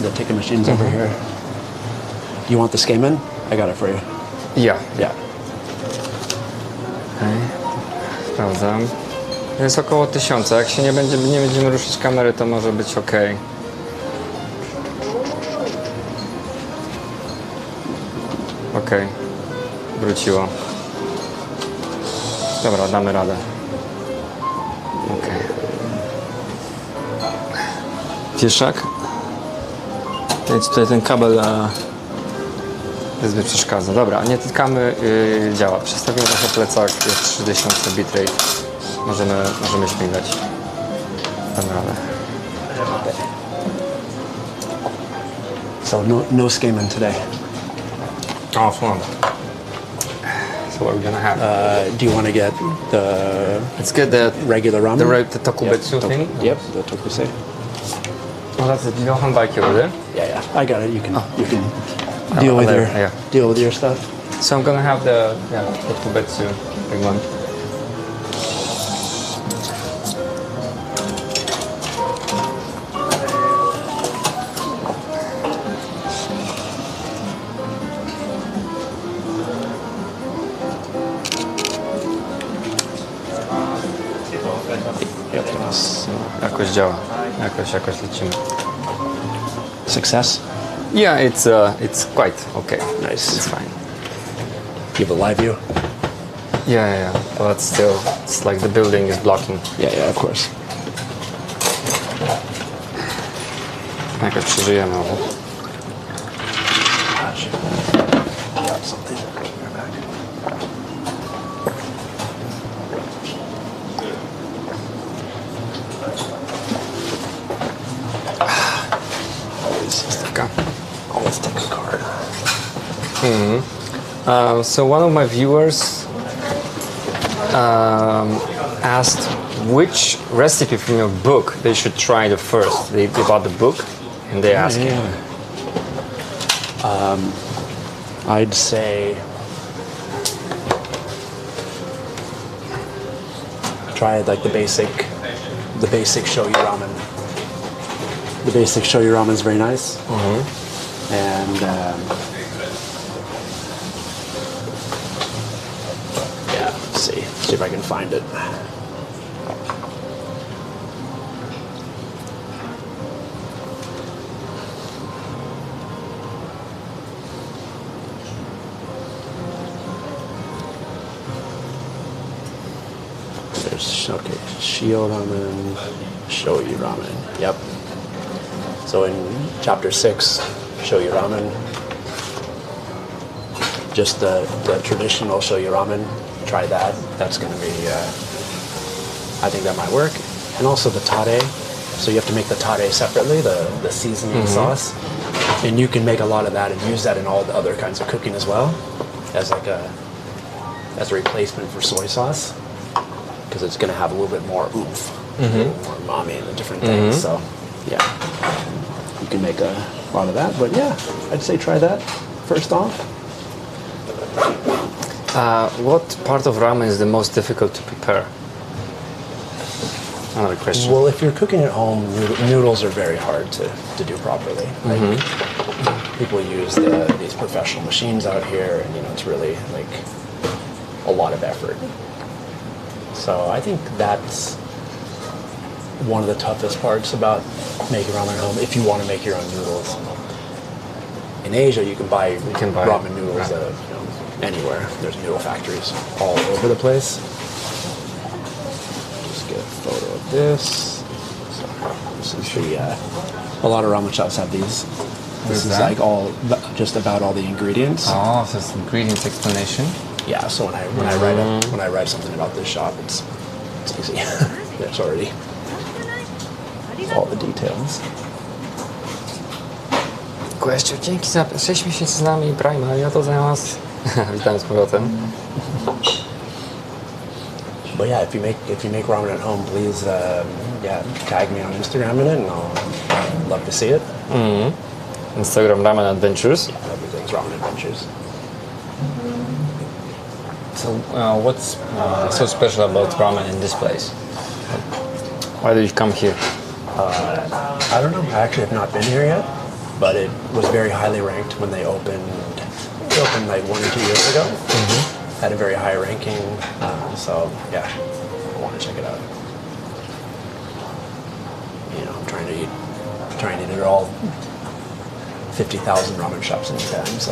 The ticket machine's over here. You want the skimmin? I got it for you. Ja. Yeah. Sprawdzam. Jest około 1000. Jak się nie będziemy ruszyć kamery, to może być ok. Ok. Wróciło. Dobra, damy radę. Ok. Wieszak. Więc tutaj ten kabel zbyt przeszkadza. Dobra, nie tykamy, działa. Przestawiamy trochę plecak, jest 3000 bitrate. Możemy śmigać. Dam radę. So no skimming today. Oh, fun. So what are we gonna have? Do you want to get the Let's get the regular ramen? the tokubetsu thing. Yep, the tokusei. Oh, that's it. You don't have bike over there. Yeah, I got it. You can deal with there, your yeah. deal with your stuff. So I'm gonna have the tokubetsu big one. Jakoś działa. Jakoś lecimy. Success. Yeah, it's quite okay. Nice. It's fine. You have a live view. Yeah. But still, it's like the building is blocking. Yeah, of course. Jakoś przeżyjemy. Got something. Always take a card. So one of my viewers asked which recipe from your book they should try the first. They bought the book and they asked him. I'd say try like the basic shoyu ramen. The basic shoyu ramen is very nice. And yeah, let's see if I can find it. There's shio ramen, shoyu ramen. Yep. So in chapter 6, shoyu ramen, just the traditional shoyu ramen, try that. That's going to be, I think that might work. And also the tare. So you have to make the tare separately, the seasoning sauce. And you can make a lot of that and use that in all the other kinds of cooking as well, as like as a replacement for soy sauce, because it's going to have a little bit more oomph, a little more umami and the different things. So yeah. You can make a lot of that, but yeah, I'd say try that first off. What part of ramen is the most difficult to prepare? Another question. Well, if you're cooking at home, noodles are very hard to do properly. Like, people use these professional machines out here, and it's really like a lot of effort. So I think that's one of the toughest parts about making ramen at home, if you want to make your own noodles. In Asia, you can buy ramen noodles that anywhere. There's noodle factories all over the place. Just get a photo of this. So this is a lot of ramen shops have these. This is like just about all the ingredients. Oh, so it's ingredients explanation. Yeah. So when I write something about this shop, it's easy. There's already all the details. Gościu, dzięki za 6 miesięcy z nami, Prime, ja to zamiast. Witam z powrotem. But yeah, if you make ramen at home, please tag me on Instagram in it, and I'll love to see it. Instagram Ramen Adventures. Everything's ramen adventures. So what's so special about ramen in this place? Why did you come here? I don't know. I actually have not been here yet, but it was very highly ranked when they opened. It opened like 1 or 2 years ago. Had a very high ranking, so yeah, I want to check it out. I'm trying to eat at all 50,000 ramen shops in Japan. So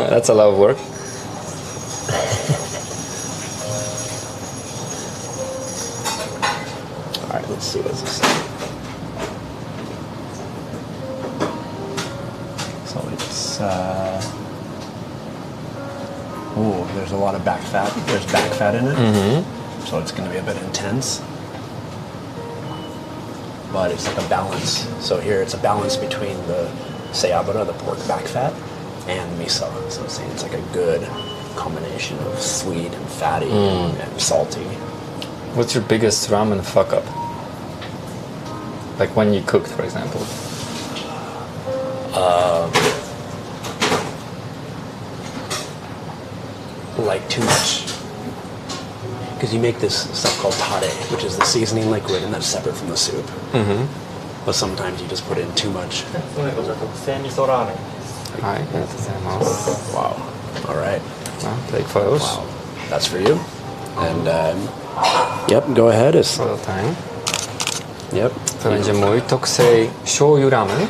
That's a lot of work. all right, let's see what's this. It's there's a lot of back fat. There's back fat in it, so it's going to be a bit intense. But it's like a balance. So here it's a balance between the seabura, the pork back fat, and miso. So it's like a good combination of sweet and fatty and salty. What's your biggest ramen fuck up? Like when you cooked, for example. Like too much. Because you make this stuff called tare, which is the seasoning liquid, and that's separate from the soup. But sometimes you just put in too much. これこちら特製味噌ラーメン。はい、ありがとうございます。 Wow. All right. Take photos. Wow. That's for you. And yep, go ahead. It's, Photo time. yep. To będzie mój tokusei shoyu ramen.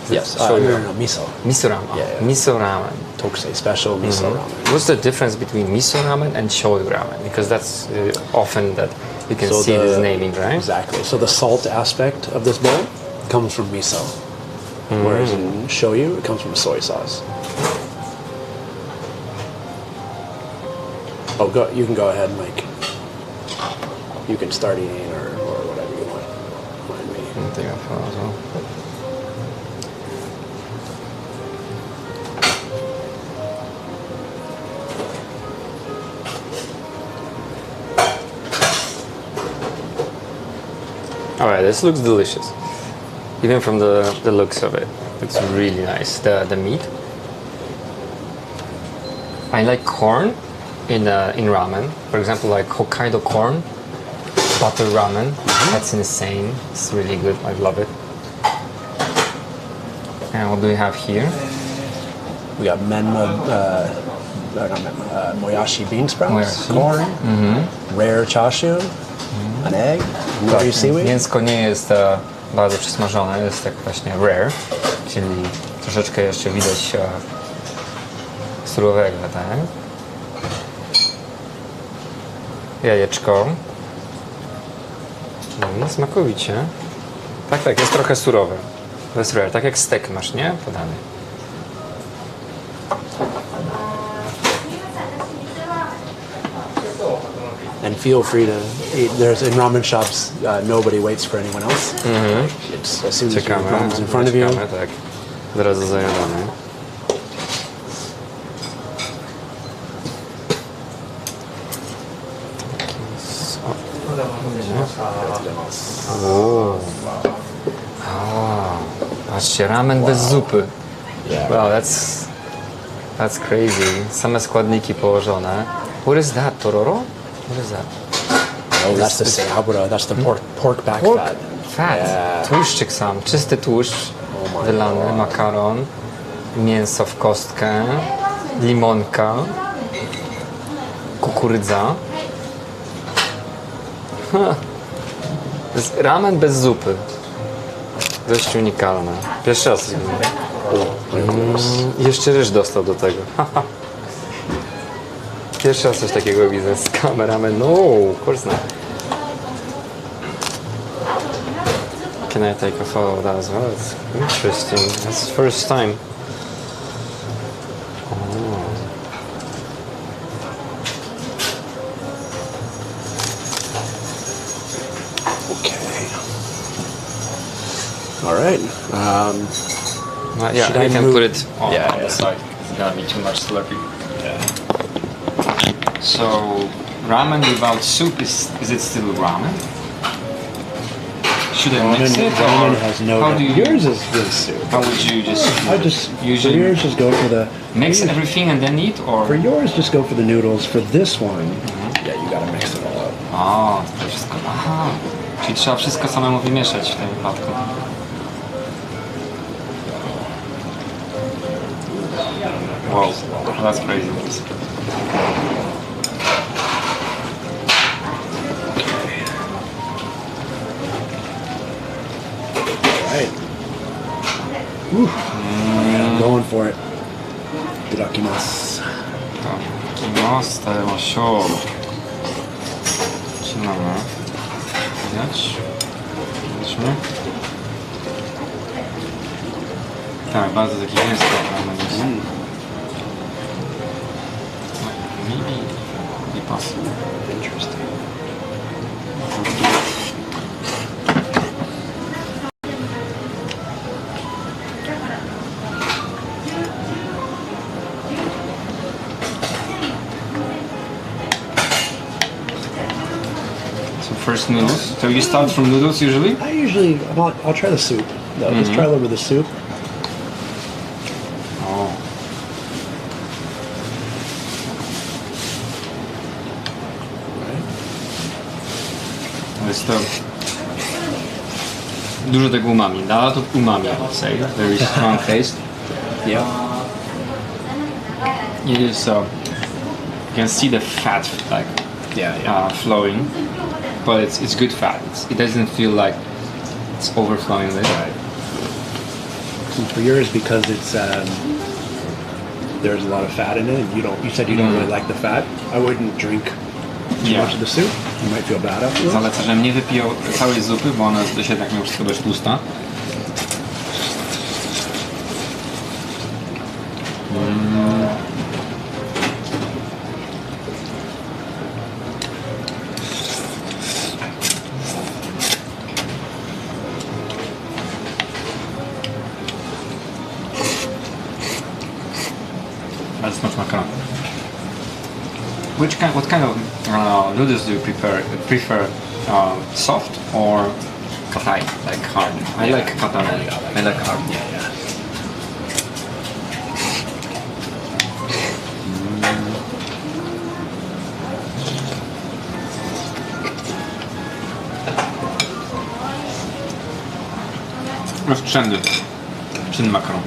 Yes. Shoyu No, miso. Miso ramen. Yeah, yeah. Miso ramen. Tokusei special miso ramen. What's the difference between miso ramen and shoyu ramen? Because that's often that you can see this naming, right? Exactly. So the salt aspect of this bowl comes from miso, whereas in shoyu it comes from soy sauce. Oh, you can go ahead and you can start eating or whatever you want. Mind me. Take a photo as well. Alright, this looks delicious. Even from the looks of it. It's really nice. The meat. I like corn in ramen. For example, like Hokkaido corn, butter ramen. That's insane. It's really good. I love it. And what do we have here? We got moyashi bean sprouts, Moyashi. corn, rare chashu, an egg, nori seaweed. Mięsko nie jest bardzo przesmażone, jest tak właśnie rare, czyli troszeczkę jeszcze widać surowego, tak? Jajeczko. Smakowicie. Tak, jest trochę surowe. To jest rare, tak jak stek masz, nie? Podany. And feel free to eat. There's in ramen shops, nobody waits for anyone else. It's as soon as your Czekamy. ramen's in front of you. Czekamy, tak. Od razu zajadamy. Patrzcie, ramen bez zupy. Wow, that's crazy. Same składniki położone. What is that, tororo? What is that? Oh, that's the seabura. That's the pork back Pork fat. fat. Yeah. Tłuszczyk sam, czysty tłuszcz, wylany, makaron, mięso w kostkę, limonka, kukurydza. To jest ramen bez zupy. Dość unikalne. Pierwszy raz. Jeszcze ryż dostał do tego. Pierwszy raz coś takiego widzę z kameramen. No, of course not. Can I take a photo of that as well? It's interesting. That's the first time. Okay. All right. Yeah, Should we I can move- put it on Yeah, the yeah. side. It's gonna be too much slurpy. So, ramen without soup is it still ramen? Should I mix it, Ramen or has no. how do you? Yours is with soup. How would you just? I just usually for yours just go for the mix everything and then eat, or? For yours, just go for the noodles. For this one, yeah, you gotta mix it all up. A, to wszystko. Aha, czyli trzeba wszystko samemu wymieszać w tym wypadku. Wow, that's crazy. Right. Going for it. Itadakimasu. Kimasta, masho. Zaczynamy. Widać? Zobaczmy. Tak, bardzo taki gęsty ramen jest. Maybe be possible. Interesting. So first noodles. So you start from noodles usually? I'll try the soup. No, let's try a little bit of the soup. Oh. Jest to dużo tego umami. A lot of umami, I would say. Very strong taste. Yeah. It is. You can see the fat flowing, but it's good fat. It doesn't feel like it's overflowing with it. And for yours, because it's there's a lot of fat in it. You said you don't really like the fat. I wouldn't drink too much of the soup. You might feel bad afterwards. Zalecam, żebym nie wypijał całej zupy, bo ona jest jednak mimo wszystko dość tłusta. Bardzo smaczna makaron. What kind of noodles do you prefer soft or katai, like hard? I like katai. I like hard. Yeah. Rozstrzędny. Czynny makaron.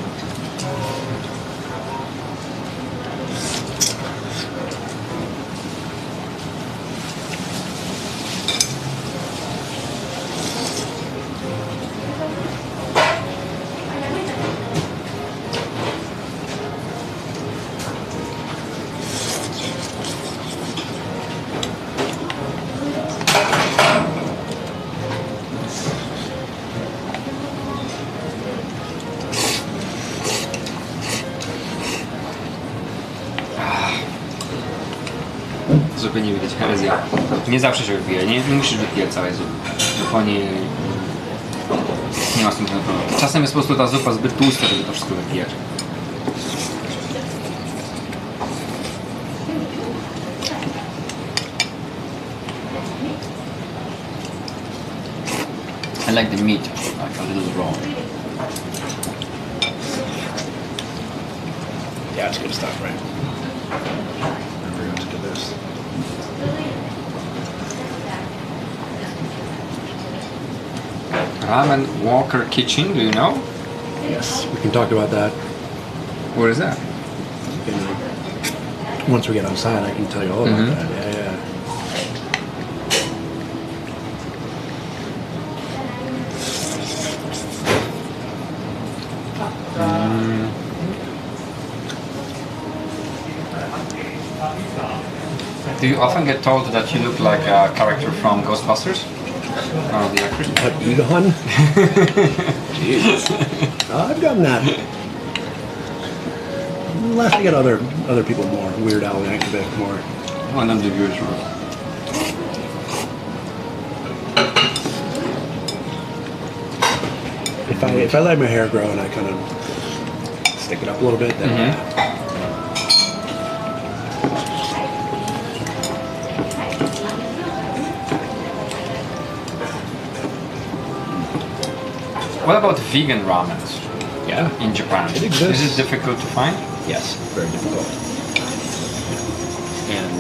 Zupy nie widać, herezja. Nie zawsze się wypije, nie musisz wypijać całej zupy. Zupełnie nie ma z tym problemu. Czasem jest po prostu ta zupa zbyt tłusta, żeby to wszystko wypijać. I like the meat, like a little raw. Yeah, it's good stuff, right? Never got to do this. Ramen Walker Kitchen, do you know? Yes, we can talk about that. What is that? Once we get outside, I can tell you all about that. Yeah. Do you often get told that you look like a character from Ghostbusters? The actress? What, Egon? Jeez. I've gotten that. Unless I get other people more. Weird Al Yankovic more. One of the viewers were. If I let my hair grow and I kind of stick it up a little bit, then What about vegan ramens yeah, in Japan? It exists. Is it difficult to find? yes, very difficult. And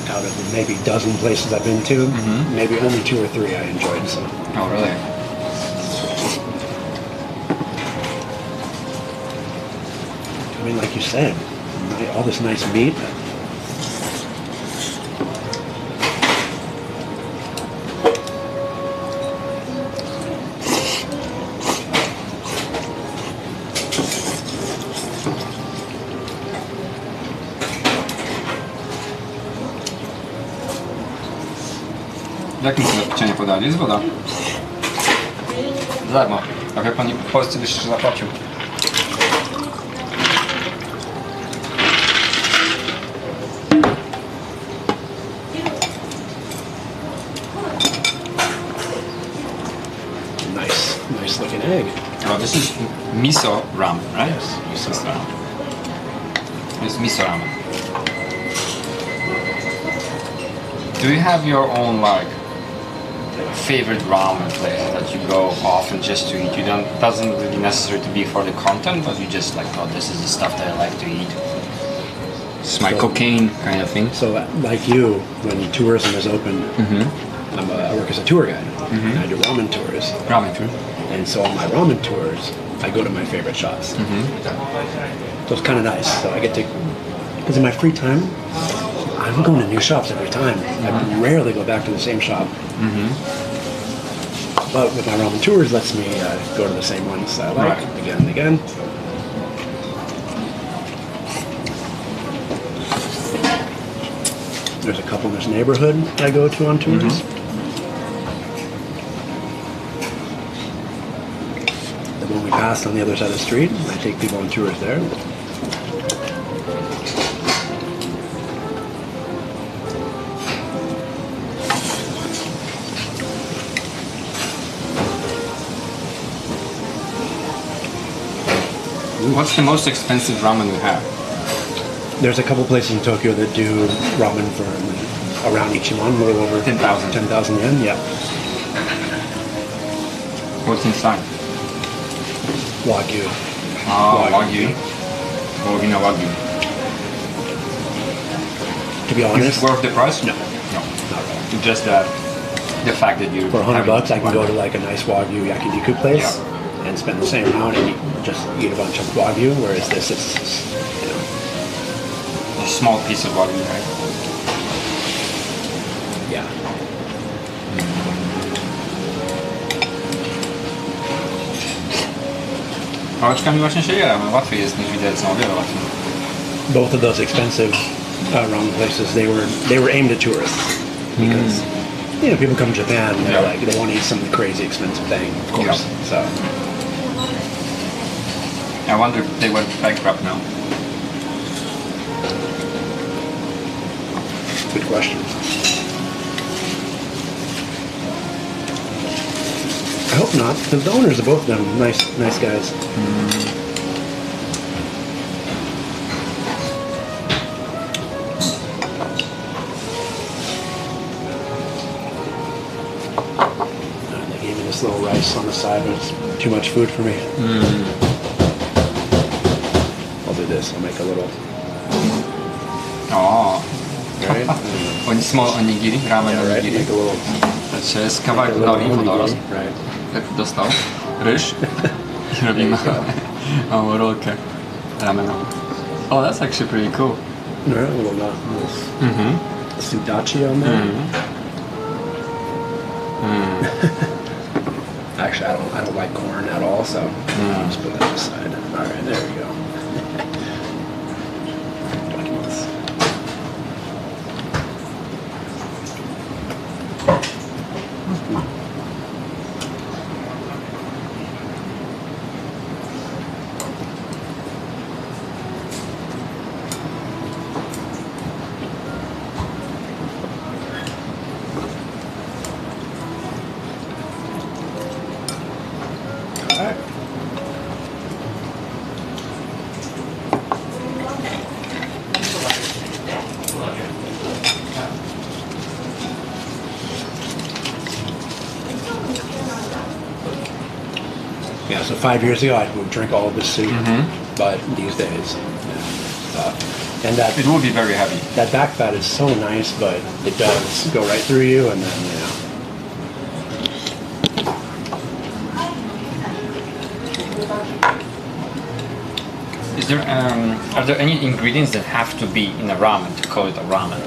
out of the maybe dozen places I've been to, maybe only 2 or 3 I enjoyed. So Oh, really? I mean, like you said, all this nice meat. Jakim sobie picie podali? Jest woda. Za darmo. A wie pan, w Polsce byś jeszcze zapłacił. this is miso ramen, right? Yes, miso ramen. It's miso ramen. Do you have your own like favorite ramen place that you go often just to eat? You don't doesn't really necessary to be for the content, but you just like, oh, this is the stuff that I like to eat. It's my cocaine kind of thing. So, like you, when tourism is open, I work as a tour guide. I do ramen tours. Ramen too. And so on my ramen tours, I go to my favorite shops. So it's kind of nice. So I get to, because in my free time, I'm going to new shops every time. I rarely go back to the same shop. But with my ramen tours, lets me go to the same ones that I like again and again. There's a couple in this neighborhood I go to on tours. The one we passed on the other side of the street, I take people on tours there. What's the most expensive ramen you have? There's a couple places in Tokyo that do ramen for around Ichiman, a little over 10,000. 10,000 yen, yeah. What's inside? Wagyu. Wagyu. Bovina Wagyu. To be Is honest, it worth the price? no. No. Not really. Just that the fact that you For $100, I can go to Wagyu. like a nice Wagyu yakiniku place and spend the same amount and just eat a bunch of Wagyu, whereas this is, you know, a small piece of Wagyu, right? yeah. Pałeczkami właśnie się je, ale łatwiej jest niż widać, o wiele łatwiej. Both of those expensive ramen places, they were aimed at tourists because you know people come to Japan and they're like they want to eat some crazy expensive thing, of course. So I wonder if they went bankrupt now. good question. I hope not, because the owners of both of them nice guys. They gave me this little rice on the side, but it's too much food for me. I'll do this. I'll make a little. O, Right? small onigiri, ramen Yeah, right. onigiri. Make a little. Znaczy jest kawałek Make a nori, little wodoros. onigiri, right? Jak dostał? Ryż. I robimy małą rolkę ramenową. Oh, that's actually pretty cool. Right, a little sudachi on there. Actually, I don't like corn at all, so I'll just put that aside. All right, there we go. Yeah, so 5 years ago I would drink all of this soup, but these days, and that It will be very heavy. that back fat is so nice, but it does go right through you, and then Is there are there any ingredients that have to be in a ramen to call it a ramen?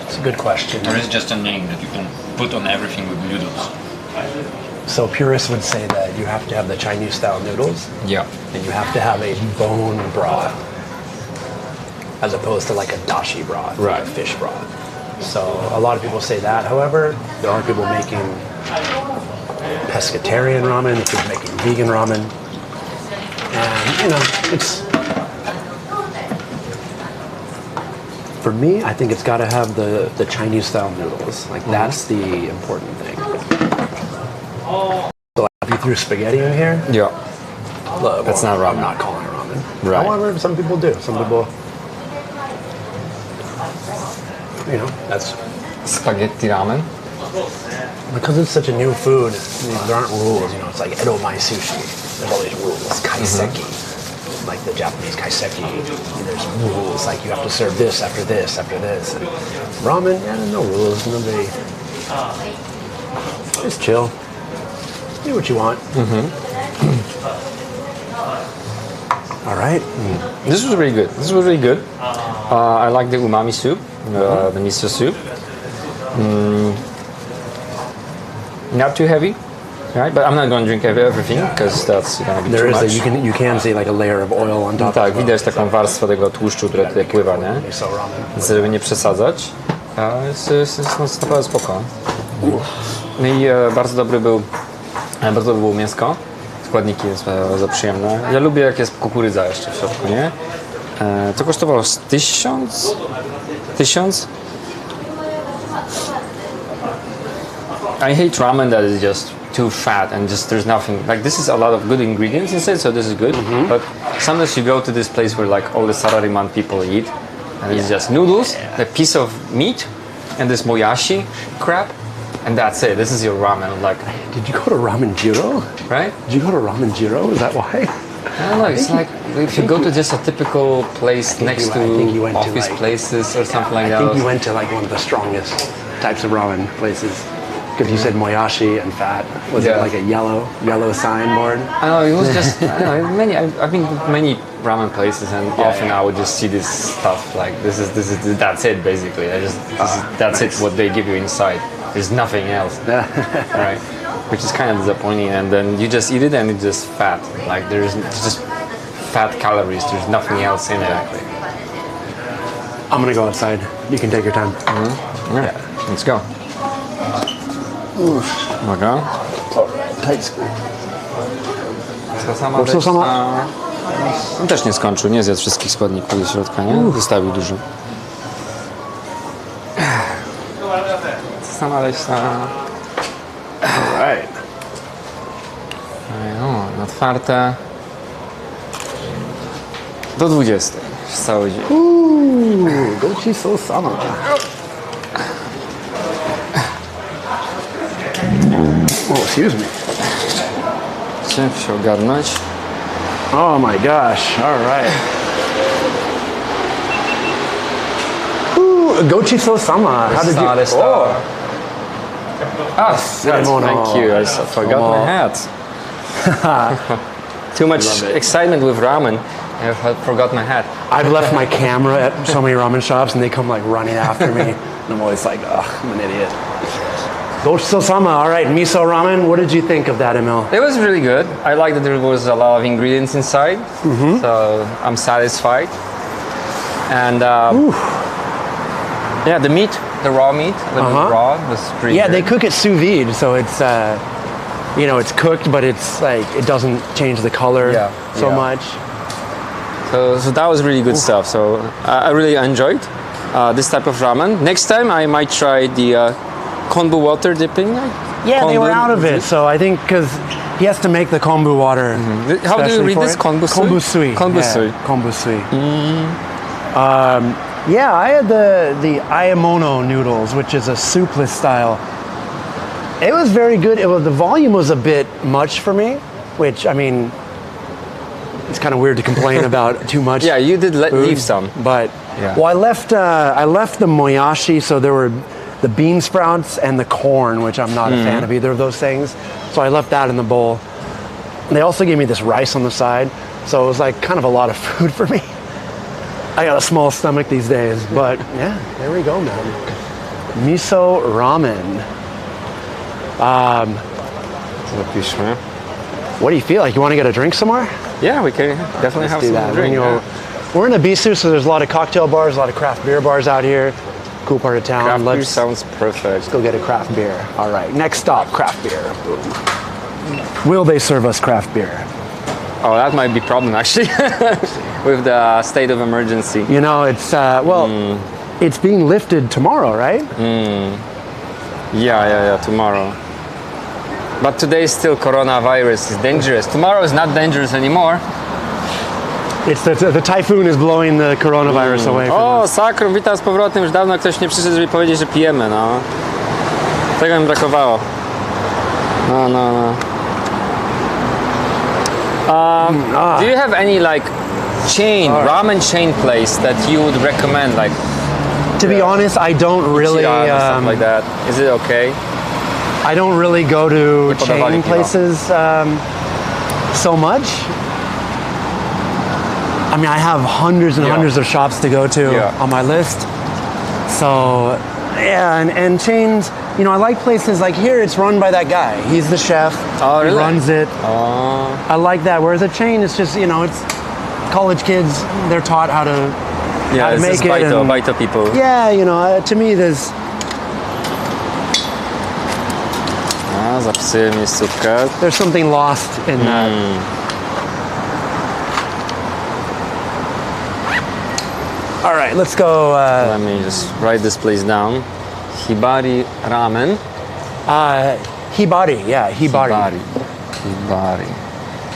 it's a good question. Or is it just a name that you can put on everything with noodles? So purists would say that you have to have the Chinese style noodles, Yeah. and you have to have a bone broth, as opposed to like a dashi broth, like a fish broth. So a lot of people say that. However, there are people making pescatarian ramen, there's people making vegan ramen, and you know, it's for me. I think it's got to have the Chinese style noodles. Like that's the important thing. So if you threw spaghetti in here. Yeah. Look, That's not ramen. I'm not calling it ramen. Right. However, some people do. Some people, that's Spaghetti ramen. because it's such a new food. There aren't rules. It's like edo mai sushi. There's all these rules. Kaiseki, like the Japanese kaiseki. There's rules like you have to serve this after this after this. And ramen, no rules. Nobody. Just chill. Do what you want. All right. This was really good. I like the umami soup, the miso soup. Not too heavy, right? But I'm not going to drink everything because that's going to be There too is much. you can see like a layer of oil on top. Tak, widać taką warstwę tego tłuszczu, która tutaj pływa, nie? Miso ramen. Więc żeby nie przesadzać, jest naprawdę spoko. No i bardzo dobre było mięsko. Składniki jest bardzo przyjemne. Ja lubię, jak jest kukurydza jeszcze w środku, nie? To kosztowało 1000? 1000? I hate ramen that is just too fat and just there's nothing. Like this is a lot of good ingredients inside, so this is good. But sometimes you go to this place where like all the Sarariman people eat, and it's just noodles, a piece of meat, and this moyashi crap, and that's it. This is your ramen, like, Did you go to Ramen Jiro? right? Did you go to Ramen Jiro? Is that why? I don't know. It's like if you go to just a typical place next I think you to went to, office like- places or something like I that. think you went to like one of the strongest types of ramen places. Because you said moyashi and fat. Was it Yeah. like a yellow signboard? I know it was just I don't know many. I've been to many ramen places, and often I would just see this stuff like this is that's it basically. That's nice. it what they give you inside. There's nothing else, right? Which is kind of disappointing. And then you just eat it, and it's just fat. Like it's just fat calories. There's nothing else in it. I'm gonna go outside. You can take your time. Yeah, let's go. Uwaga. Tight squeeze. Co sama? On też nie skończył, nie zjadł wszystkich składników do środka, nie? Zostawił dużo. Co sama leśna. Right. No, otwarte. Do 20. Przez cały dzień. Gochi so sama. Oh, excuse me. Chciałem się ogarnąć. Oh my gosh. All right. Ooh, gochi so sama. How did you? Oh, Ah, Cinnamon. thank you. I forgot my hat. Too much excitement with ramen. I forgot my hat. I've left my camera at so many ramen shops, and they come like running after me, and I'm always like, ugh, I'm an idiot. Gochi so sama. All right, miso ramen. What did you think of that, Emil? It was really good. I liked that there was a lot of ingredients inside, so I'm satisfied. And yeah, the meat, the raw meat, when it was raw, was pretty Yeah, good. they cook it sous vide, so it's it's cooked, but it's like it doesn't change the color so much. So that was really good stuff. So I really enjoyed this type of ramen. Next time I might try the Kombu water dipping. Yeah, they were Kombu. out of it, so I think because he has to make the kombu water. How do you especially read for this? it. Kombu sui? Kombu sui. Kombu Yeah, sui. Kombu sui. Yeah, I had the ayamono noodles, which is a soupless style. It was very good. The volume was a bit much for me, which I mean, it's kind of weird to complain about too much. Yeah, you did food, leave some. but Yeah. well, I left the moyashi, so there were the bean sprouts and the corn, which I'm not a fan of either of those things. So I left that in the bowl. They also gave me this rice on the side, so it was like kind of a lot of food for me. I got a small stomach these days, but yeah, there we go, man. Miso ramen. Zapiszmy. What do you feel like? You want to get a drink somewhere? Yeah, we can definitely have Do some that. drink. We're in Abisu, so there's a lot of cocktail bars, a lot of craft beer bars out here. Cool part of town. Craft beer Let's sounds perfect. go get a craft beer. All right, next stop, craft beer. Will they serve us craft beer? Oh, that might be a problem actually with the state of emergency. You know, it's it's being lifted tomorrow, right? Yeah, tomorrow. But today still coronavirus is dangerous. Tomorrow is not dangerous anymore. It's the typhoon is blowing the coronavirus away from O, us. Sakrum, witam z powrotem. Już dawno ktoś nie przyszedł, żeby powiedzieć, że pijemy, no. Tego mi brakowało. No. Do you have any like ramen chain place that you would recommend? Like, To be honest, I don't really. Ichiran or something like that. Is it okay? I don't really go to podawali chain piwa. places so much. I mean, I have hundreds and Yeah. hundreds of shops to go to Yeah. on my list. So, yeah, and chains, you know, I like places like here, it's run by that guy. He's the chef. Oh, really? He runs it. Oh, I like that. Whereas a chain, it's just, you know, it's college kids, they're taught how to yeah, it's make just it baito people. Yeah, you know, to me, there's Zapisuję miejscówkę. there's something lost in that. All right, let's go. Let me just write this place down. Hibari Ramen. Hibari, yeah, Hibari. Hibari.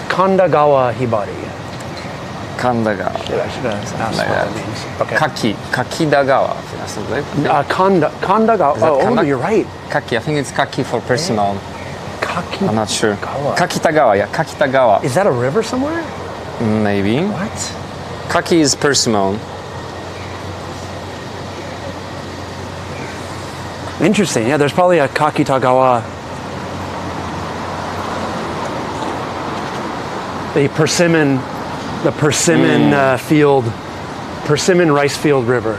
Kandagawa Hibari. Kandagawa. I should have asked Like what that. that means. Okay. Kakidagawa. Something. Kandagawa. that Oh, Kanda? you're right. Kaki. I think it's kaki for personal. Kaki. I'm not sure. Gawa. Kakitagawa. Yeah, Kakitagawa. Is that a river somewhere? Maybe. What? Kaki is persimmon. Interesting. Yeah, there's probably a Kakitagawa. The persimmon persimmon rice field river.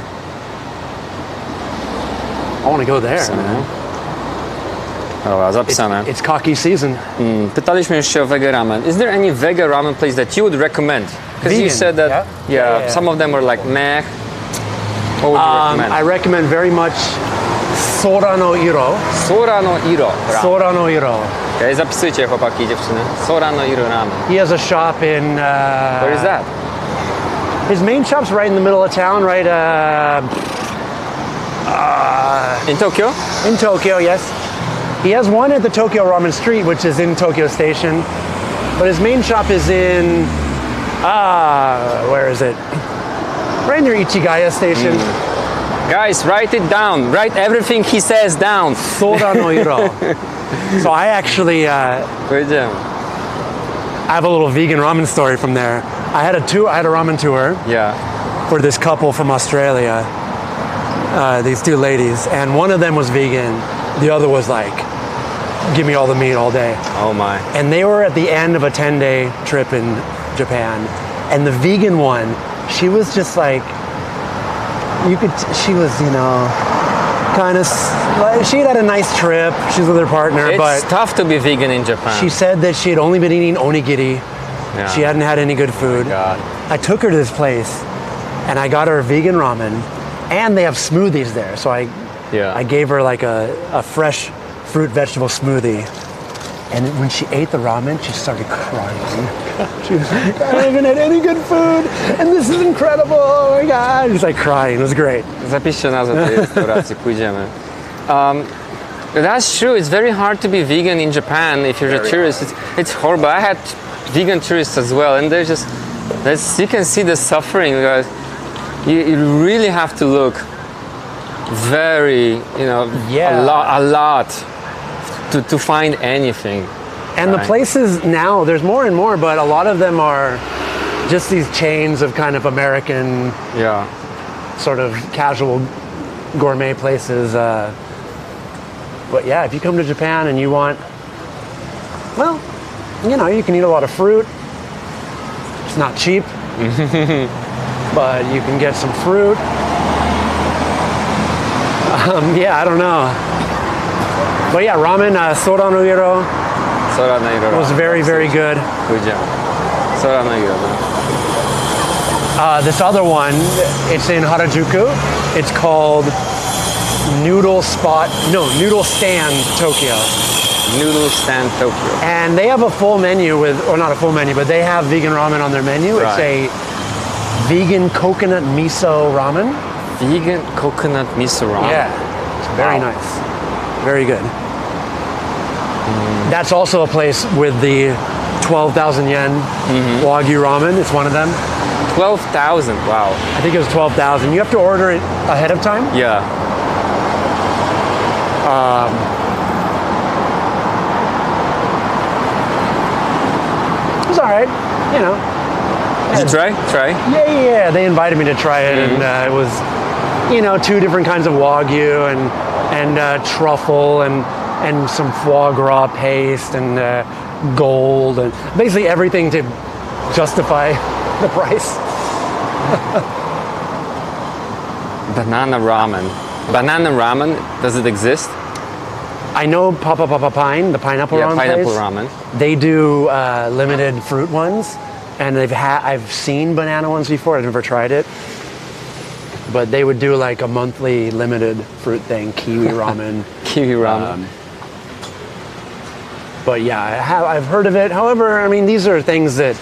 I want to go there, man. Dobra, zapisane. It's cocky season. Pytaliśmy już się o wege ramen. Is there any wege ramen place that you would recommend? Because you Vegan, said that, yeah? some of them were like meh. What would you recommend? I recommend very much Sora no Iro. Sora no Iro ramen. Sora no Iro. Okay, zapisujcie chłopaki i dziewczyny. Sora no Iro ramen. He has a shop in. Where is that? His main shop's right in the middle of town, right In Tokyo? in Tokyo. Yes, he has one at the Tokyo Ramen Street, which is in Tokyo Station. But his main shop is in. Where is it? Right near Ichigaya Station. Guys, write it down. Write everything he says down. Sora no Iro. So I actually. Powiedziałem. I have a little vegan ramen story from there. I had a ramen tour Yeah. for this couple from Australia, these two ladies, and one of them was vegan. The other was like, give me all the meat all day. Oh my. And they were at the end of a 10-day trip in Japan. And the vegan one, she was just like, she was, you know, kind of, she had a nice trip. She's with her partner, It's but tough to be vegan in Japan. she said that she had only been eating onigiri. Yeah. She hadn't had any good food. God. I took her to this place and I got her vegan ramen, and they have smoothies there. So I gave her like a fresh fruit vegetable smoothie. And when she ate the ramen, she started crying. She was like, I haven't had any good food, and this is incredible. Oh my God. She's like crying. It was great. Zapiszcie nazwę tej restauracji, pójdziemy. That's true. It's very hard to be vegan in Japan if you're a tourist. It's horrible. I had vegan tourists as well, and they're just, you can see the suffering. Because you really have to look very, you know, a lot to find anything. And the places now, there's more and more, but a lot of them are just these chains of kind of American, sort of casual gourmet places. But yeah, if you come to Japan and you want, well, you know, you can eat a lot of fruit. It's not cheap, but you can get some fruit. Yeah, I don't know. But yeah, ramen, Sora no Iro Sora no Iro was very, very good. Pójdziemy. Sora no Iro. This other one, it's in Harajuku. It's called Noodle Stand Tokyo. Noodle Stand Tokyo. And they have a full menu or not a full menu, but they have vegan ramen on their menu. Right. It's a vegan coconut miso ramen. Vegan coconut miso ramen. Yeah, it's very nice. Very good. That's also a place with the 12,000 yen Wagyu Ramen. It's one of them. 12,000. Wow. I think it was 12,000. You have to order it ahead of time. Yeah. It was all right, you know. Did you try? Yeah. They invited me to try it, and it was, you know, 2 different kinds of Wagyu and truffle and some foie gras paste and gold and basically everything to justify the price. Banana ramen. Banana ramen, does it exist? I know Papa Pine, the pineapple ramen pineapple place. ramen. They do limited fruit ones, and I've seen banana ones before. I've never tried it, but they would do like a monthly limited fruit thing, kiwi ramen. Kiwi ramen. But yeah, I've heard of it. However, I mean, these are things that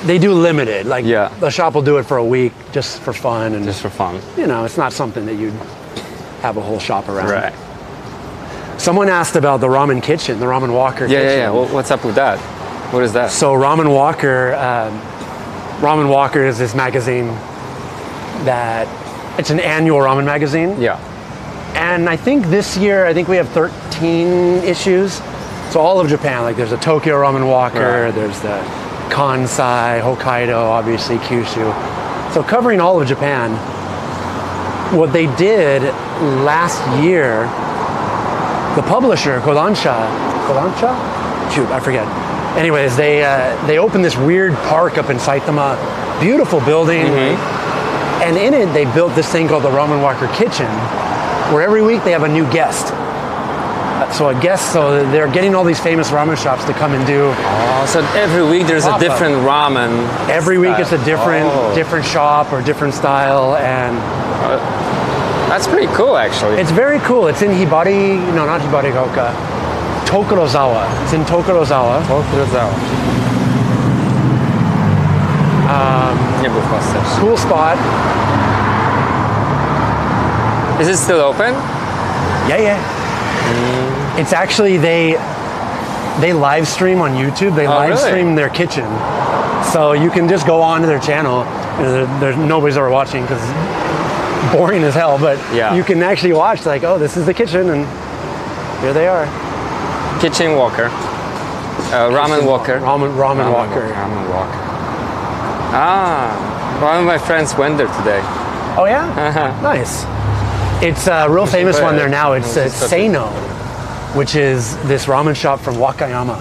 they do limited. Like the shop will do it for a week just for fun, and just for fun. You know, it's not something that you'd have a whole shop around. Right. Someone asked about the ramen kitchen, the ramen walker kitchen. Yeah. Well, what's up with that? What is that? So Ramen Walker is this magazine that it's an annual ramen magazine. Yeah. And I think this year, we have 13 issues. So all of Japan, like there's a Tokyo Ramen Walker, there's the Kansai, Hokkaido, obviously Kyushu. So covering all of Japan. What they did last year, the publisher, Kodansha? Shoot, I forget. Anyways, they opened this weird park up in Saitama, beautiful building, and in it they built this thing called the Ramen Walker Kitchen, where every week they have a new guest. So they're getting all these famous ramen shops to come and do. Oh, so every week there's a different ramen. Every week it's a different shop or different style, and that's pretty cool, actually. it's very cool. It's in Hibari, no, not Hibarigaoka, Tokorozawa. It's in Tokorozawa. Nie był w Polsce. Cool spot. Is it still open? Yeah. It's actually they live stream on YouTube. They live stream their kitchen, so you can just go on to their channel. You know, there's nobody's ever watching because it's boring as hell. But you can actually watch like, oh, this is the kitchen, and here they are. Kitchen Walker. Ramen Walker. Ramen Walker. Ramen Walker. Ah, one of my friends went there today. Oh yeah, nice. It's a real famous one there now. It's Seino, which is this ramen shop from Wakayama.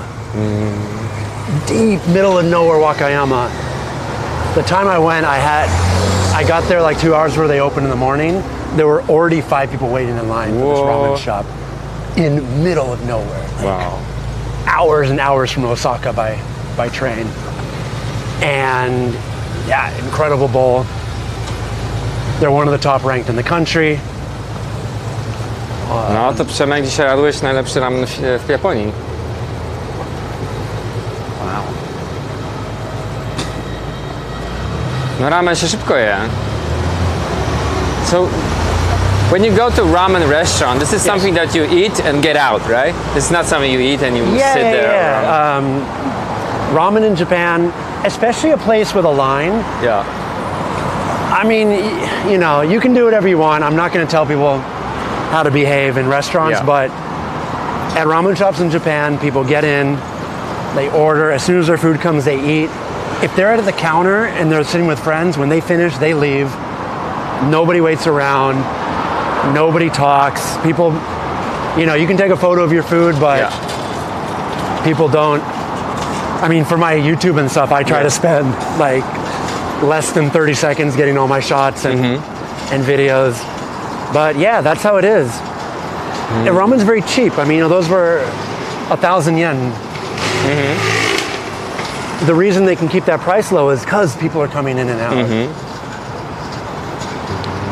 Deep middle of nowhere Wakayama. The time I went, I got there like 2 hours before they opened in the morning. There were already 5 people waiting in line for this ramen shop in middle of nowhere. Wow. Hours and hours from Osaka by train. And yeah, incredible bowl. They're one of the top ranked in the country. No to Przemek, dzisiaj jadłeś najlepszy ramen w Japonii. Wow. No ramen się szybko je. So, when you go to ramen restaurant, this is something that you eat and get out, right? It's not something you eat and you sit there. Yeah. Ramen in Japan, especially a place with a line. Yeah. I mean, you know, you can do whatever you want. I'm not going to tell people how to behave in restaurants, but at ramen shops in Japan, people get in, they order. As soon as their food comes, they eat. If they're at the counter and they're sitting with friends, when they finish, they leave. Nobody waits around. Nobody talks. People, you know, you can take a photo of your food, but people don't. I mean, for my YouTube and stuff, I try to spend like less than 30 seconds getting all my shots and videos. But yeah, that's how it is. And ramen's very cheap. I mean, you know, those were 1,000 yen. The reason they can keep that price low is because people are coming in and out.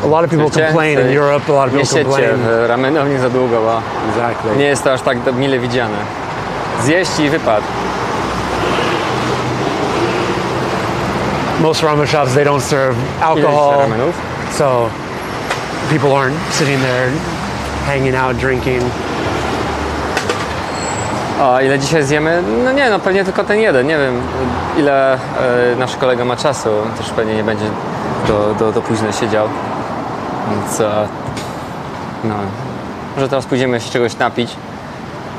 A lot of people complain in Europe. A lot of people complain. w ramenowni za długo, bo Exactly. nie jest to aż tak mile widziane. Zjeść i wypad. Most ramen shops, they don't serve alcohol, ramenów? so people aren't sitting there hanging out, drinking. A ile dzisiaj zjemy? No nie, no pewnie tylko ten jeden. Nie wiem, ile nasz kolega ma czasu. Też pewnie nie będzie do późna siedział. Więc no, może teraz pójdziemy się czegoś napić.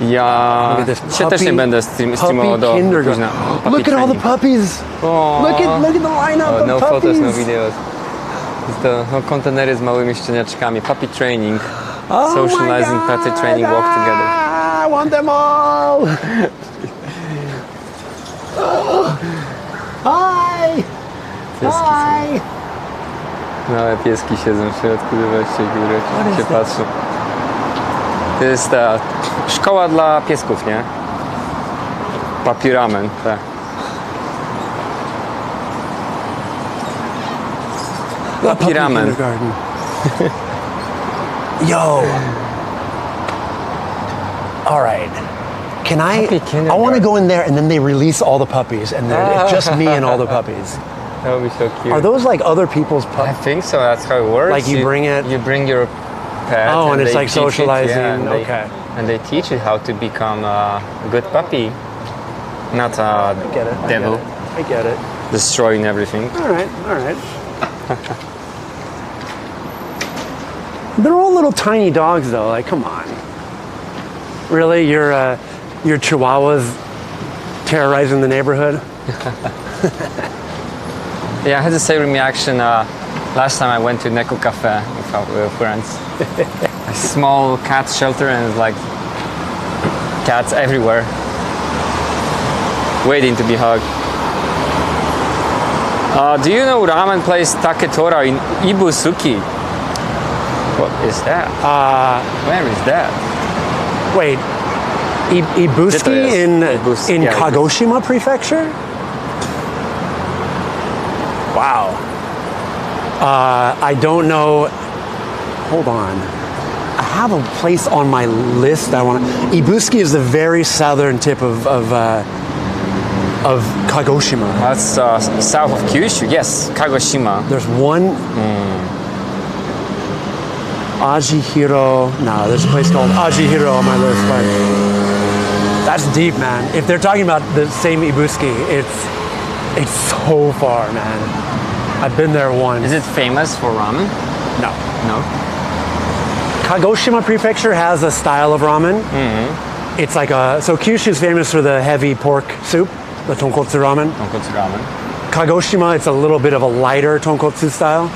Ja Look at this się też nie będę streamował do późna. Look at all the puppies. Look at the lineup of No puppies. photos, no videos. Jest to no, kontenery z małymi szczeniaczkami. Puppy training. Oh Socializing, my puppy training, walk together. I want them all. Hi. Hi. Małe pieski siedzą w środku, zobaczcie, jak się patrzą. To jest ta szkoła dla piesków, nie? Puppy Ramen, tak. Puppy Ramen. Kindergarten. Yo. All right. Can I? Puppy I kindergarten. want to go in there, and then they release all the puppies, and it's just me and all the puppies. That would be so cute. Are those like other people's I puppies? think so, that's how it works. Like you bring it- You bring your pet. Oh, and it's they like teach it, socializing, and they- okay. And they teach it how to become a good puppy. Not a Get it? devil I get it. destroying everything. All right. All right. They're all little tiny dogs, though. Like, come on. Really, your Chihuahuas terrorizing the neighborhood? Yeah, I had the same reaction last time I went to Neko Cafe with friends. A small cat shelter and it's like cats everywhere, waiting to be hugged. Do you know ramen place Taketora in Ibusuki? What is that? Where is that? Wait, Ibuski Yes, in Ibuski, yeah, Kagoshima Prefecture? Wow. I don't know. Hold on. I have a place on my list I want to. Ibuski is the very southern tip of Kagoshima. That's south of Kyushu. Yes, Kagoshima. There's one. Ajihiro. No, there's a place called Ajihiro on my list, but that's deep, man. If they're talking about the same Ibuski, it's so far, man. I've been there once. Is it famous for ramen? No. No. Kagoshima Prefecture has a style of ramen. It's like so Kyushu's famous for the heavy pork soup, the tonkotsu ramen. Tonkotsu ramen. Kagoshima, it's a little bit of a lighter tonkotsu style.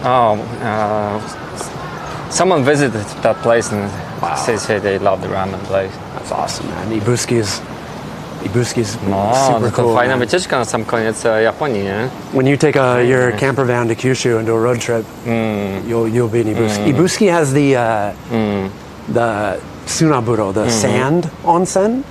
Oh, someone visited that place and say they love the ramen place. That's awesome, man. Ibuski's No, super no to cool. fajna man. wycieczka na sam koniec Japonii, nie? When you take your camper van to Kyushu and do a road trip, you'll be in Ibuski. Ibuski has the sunaburo, the sand onsen,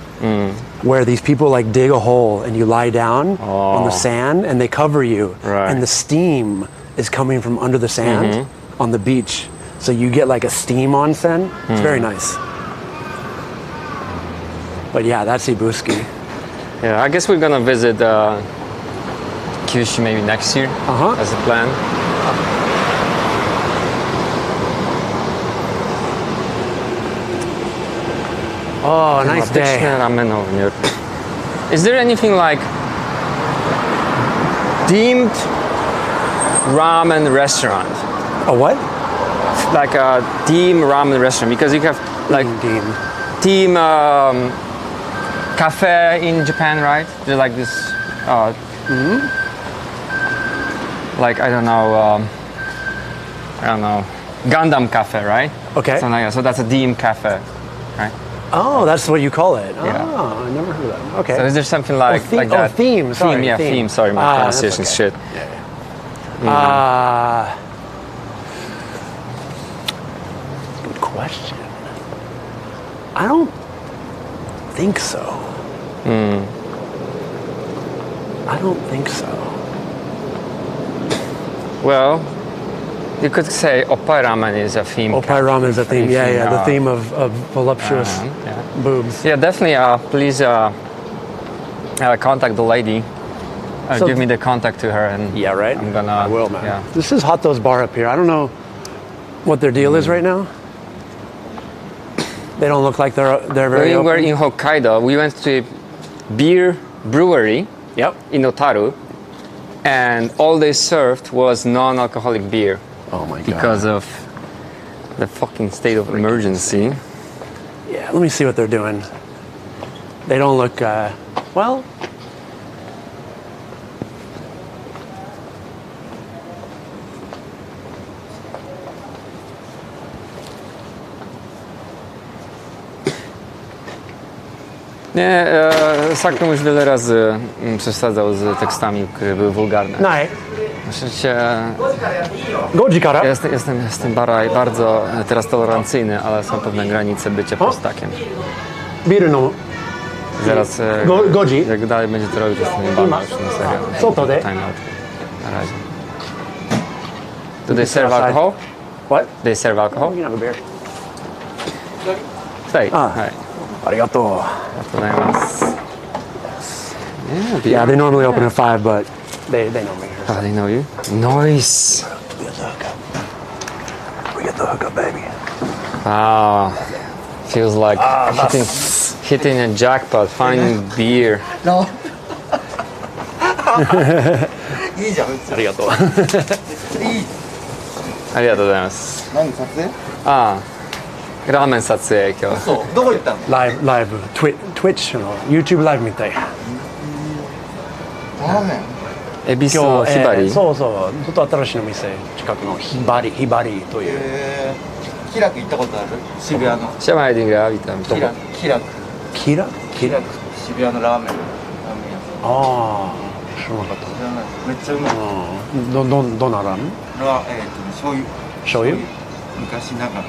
where these people like dig a hole and you lie down on the sand and they cover you, Right. and the steam is coming from under the sand on the beach. So you get like a steam onsen. It's very nice. But yeah, that's Ibuski. Yeah, I guess we're gonna visit Kyushu maybe next year as a plan. Oh, nice day. Ramenownia. Is there anything like deemed ramen restaurant? A what? Like a team ramen restaurant, because you have like team cafe in Japan, right? They're like this like I don't know Gundam cafe, right? Okay. Something like that. So that's a team cafe, right? Oh, that's what you call it. Yeah. Oh, I never heard of that. Okay. So is there something like theme- like that? theme, sorry, yeah, theme. theme. Sorry, my That's pronunciation okay. shit. Good question. I don't think so. I don't think so. Well, you could say Oppai Ramen is a theme. Oppai ramen is a theme. Yeah, yeah. The theme, theme of voluptuous yeah. boobs. Yeah, definitely. Please contact the lady. So- Give me the contact to her, and Yeah, right. I'm gonna. I will, man. Yeah. This is Hato's bar up here. I don't know. what their deal is right now? They don't look like they're very When we were open. in Hokkaido, we went to a beer brewery Yep. in Otaru, and all they served was non-alcoholic beer Oh my god. because of the fucking state of emergency. Yeah, let me see what they're doing. They don't look, well. Nie, Sakrum już wiele razy przesadzał z tekstami, które były wulgarne. Nai. Oczywiście Goji kara. jestem bardzo teraz tolerancyjny, ale są pewne granice bycia prostakiem. Biru no. Zaraz, Goji. jak dalej będzie to robić, jestem niebana już na serio. Co to de? Time out. Na razie. Do they serve alcohol? What? They serve alcohol? You can have a beer. Stay. Ah. Hi. Arigato. Yeah, They normally open at 5, but they know me here. Oh, they know you? Nice. We get the hookup, baby. Wow. Feels like hitting a jackpot, finding beer. No. いいじゃん。ありがとう。いい。ありがとうございます。何撮影？ああ、ラーメン撮影今日。そう。どこ行ったの？ライブ、Twitch の YouTube ライブみたい。ラーメン。恵比寿のひばり。そうそう、ちょっと新しいの店、近くのひばりという。キラク行ったことある？渋谷の。シャマイディングラビタミキラク。キラ渋谷のラーメン。ああ、知らなかった。めっちゃうまい。どんなラーメン？醤油？昔ながら。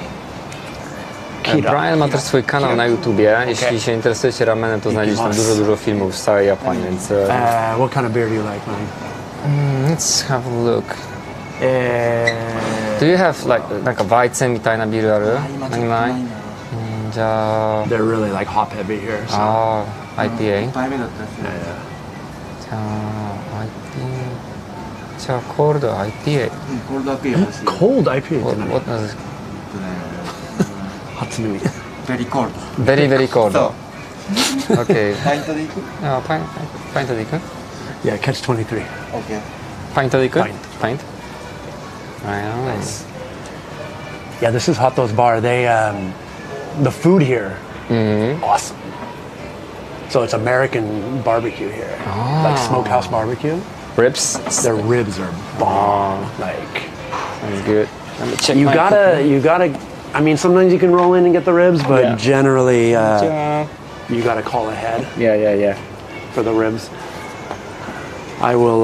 Brian ma też swój kanał na YouTubie. Jeśli się interesujecie ramenem, to znajdziecie tam dużo filmów z całej Japonii, więc... What kind of beer do you like, man? Let's have a look. Do you have like a Weizen みたいなビールある？何ない？じゃあ... They're really like hop heavy here. So. ああ、IPA? 1杯目だったらしい。じゃあ、IPA... じゃあ、コールド IPA? コールド IPA 欲しい。 Cold IPA What って何？ does it... 初耳。ベリーコールド。 Very, very cold. そう。 Okay. パイントで行く？あ、パイントで行く？ Yeah, catch 23. OK。パイントで行く？パイント。パイント？Nice. Yeah, this is Hato's bar. They the food here, awesome. So it's American barbecue here, like smokehouse barbecue. Ribs? Their ribs are bomb. Like That's good. Let me check you my gotta. I mean, sometimes you can roll in and get the ribs, but Yeah. generally Yeah. you gotta call ahead Yeah. for the ribs. I will.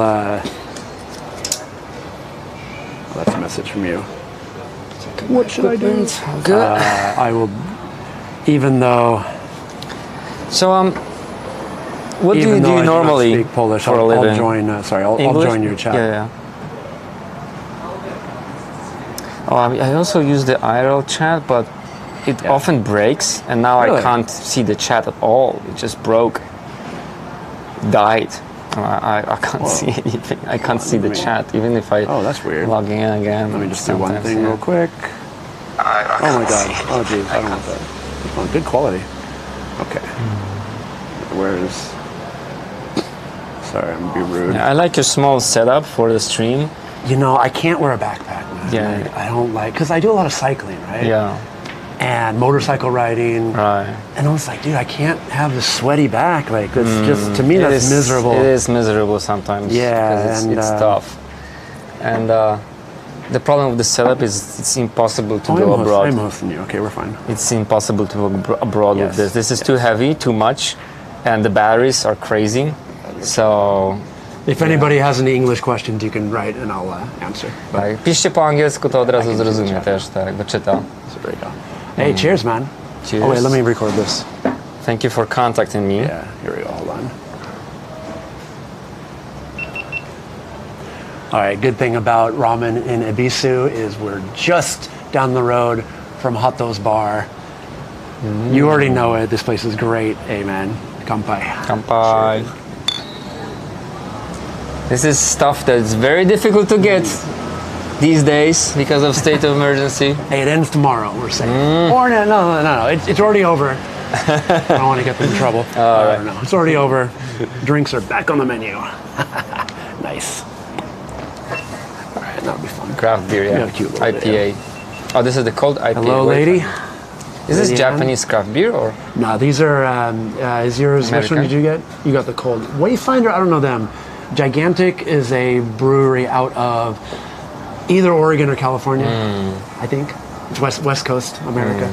That's a message from you. What should I do? Good. I will, even though. So what do Even you though I do do not normally speak Polish, for a I'll living? join. I'll English? join your chat. Yeah. Oh, I also use the IRL chat, but it often breaks, and now I Really? can't see the chat at all. It just broke, died. I can't see anything. I can't see the chat, even if I Oh, that's weird. log in again. Let me just do one sometimes, thing yeah. real quick. Oh my god. Oh geez, I don't want that. Oh, good quality. Okay. Where's? Sorry, I'm gonna be rude. Yeah, I like your small setup for the stream. You know, I can't wear a backpack, man. Yeah. Like, I don't like, because I do a lot of cycling, right? Yeah, And motorcycle riding. right. And I was like, dude, I can't have the sweaty back. Like, that's just, to me, It that's is- miserable. It is miserable sometimes. Yeah, 'cause and, it's tough. And the problem with the setup is it's impossible to go abroad. I'm hosting you. Okay, we're fine. It's impossible to go abroad Yes, with this. This is too heavy, too much, and the batteries are crazy. So, If anybody has any English questions, you can write and I'll answer. tak, piszcie po angielsku, to od razu zrozumie też, tak, bo czyta. So there you go. Hey, cheers, man. Cheers. Oh, wait, let me record this. Thank you for contacting me. Yeah, here we go. Hold on. All right, good thing about ramen in Ebisu is we're just down the road from Hato's bar. You already know it. This place is great. Amen. Kampai. Kanpai. This is stuff that's very difficult to get these days because of state of emergency. Hey, it ends tomorrow, we're saying. Or no. It's already over. I don't want to get them in trouble. right. No, it's already over. Drinks are back on the menu. Nice. All right, that'll be fun. Craft beer, We yeah. have a cute little IPA. Oh, this is the cold IPA. Hello, Wait. lady. Is this Lady Japanese craft beer or? No, these are, is yours, which one American? did you get? You got the cold. Wayfinder, I don't know them. Gigantic is a brewery out of either Oregon or California, I think. It's West Coast, America.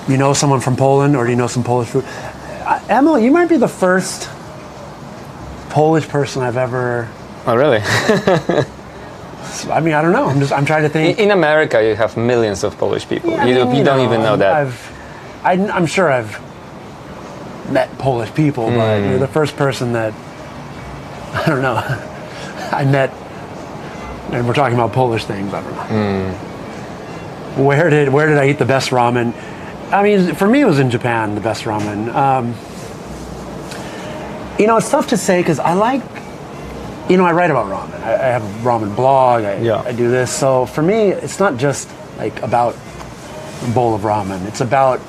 You know someone from Poland, or do you know some Polish food? Emily, you might be the first Polish person I've ever... Oh, really? I mean, I don't know. I'm trying to think. In America, you have millions of Polish people. Yeah, I you mean, you don't even know that. I'm sure I've met Polish people, but you're the first person that, I don't know, I met, and we're talking about Polish things, I don't know. Where did I eat the best ramen? I mean, for me, it was in Japan, the best ramen. You know, it's tough to say because I like, you know, I write about ramen. I have a ramen blog. I do this. So for me, it's not just like about a bowl of ramen. It's about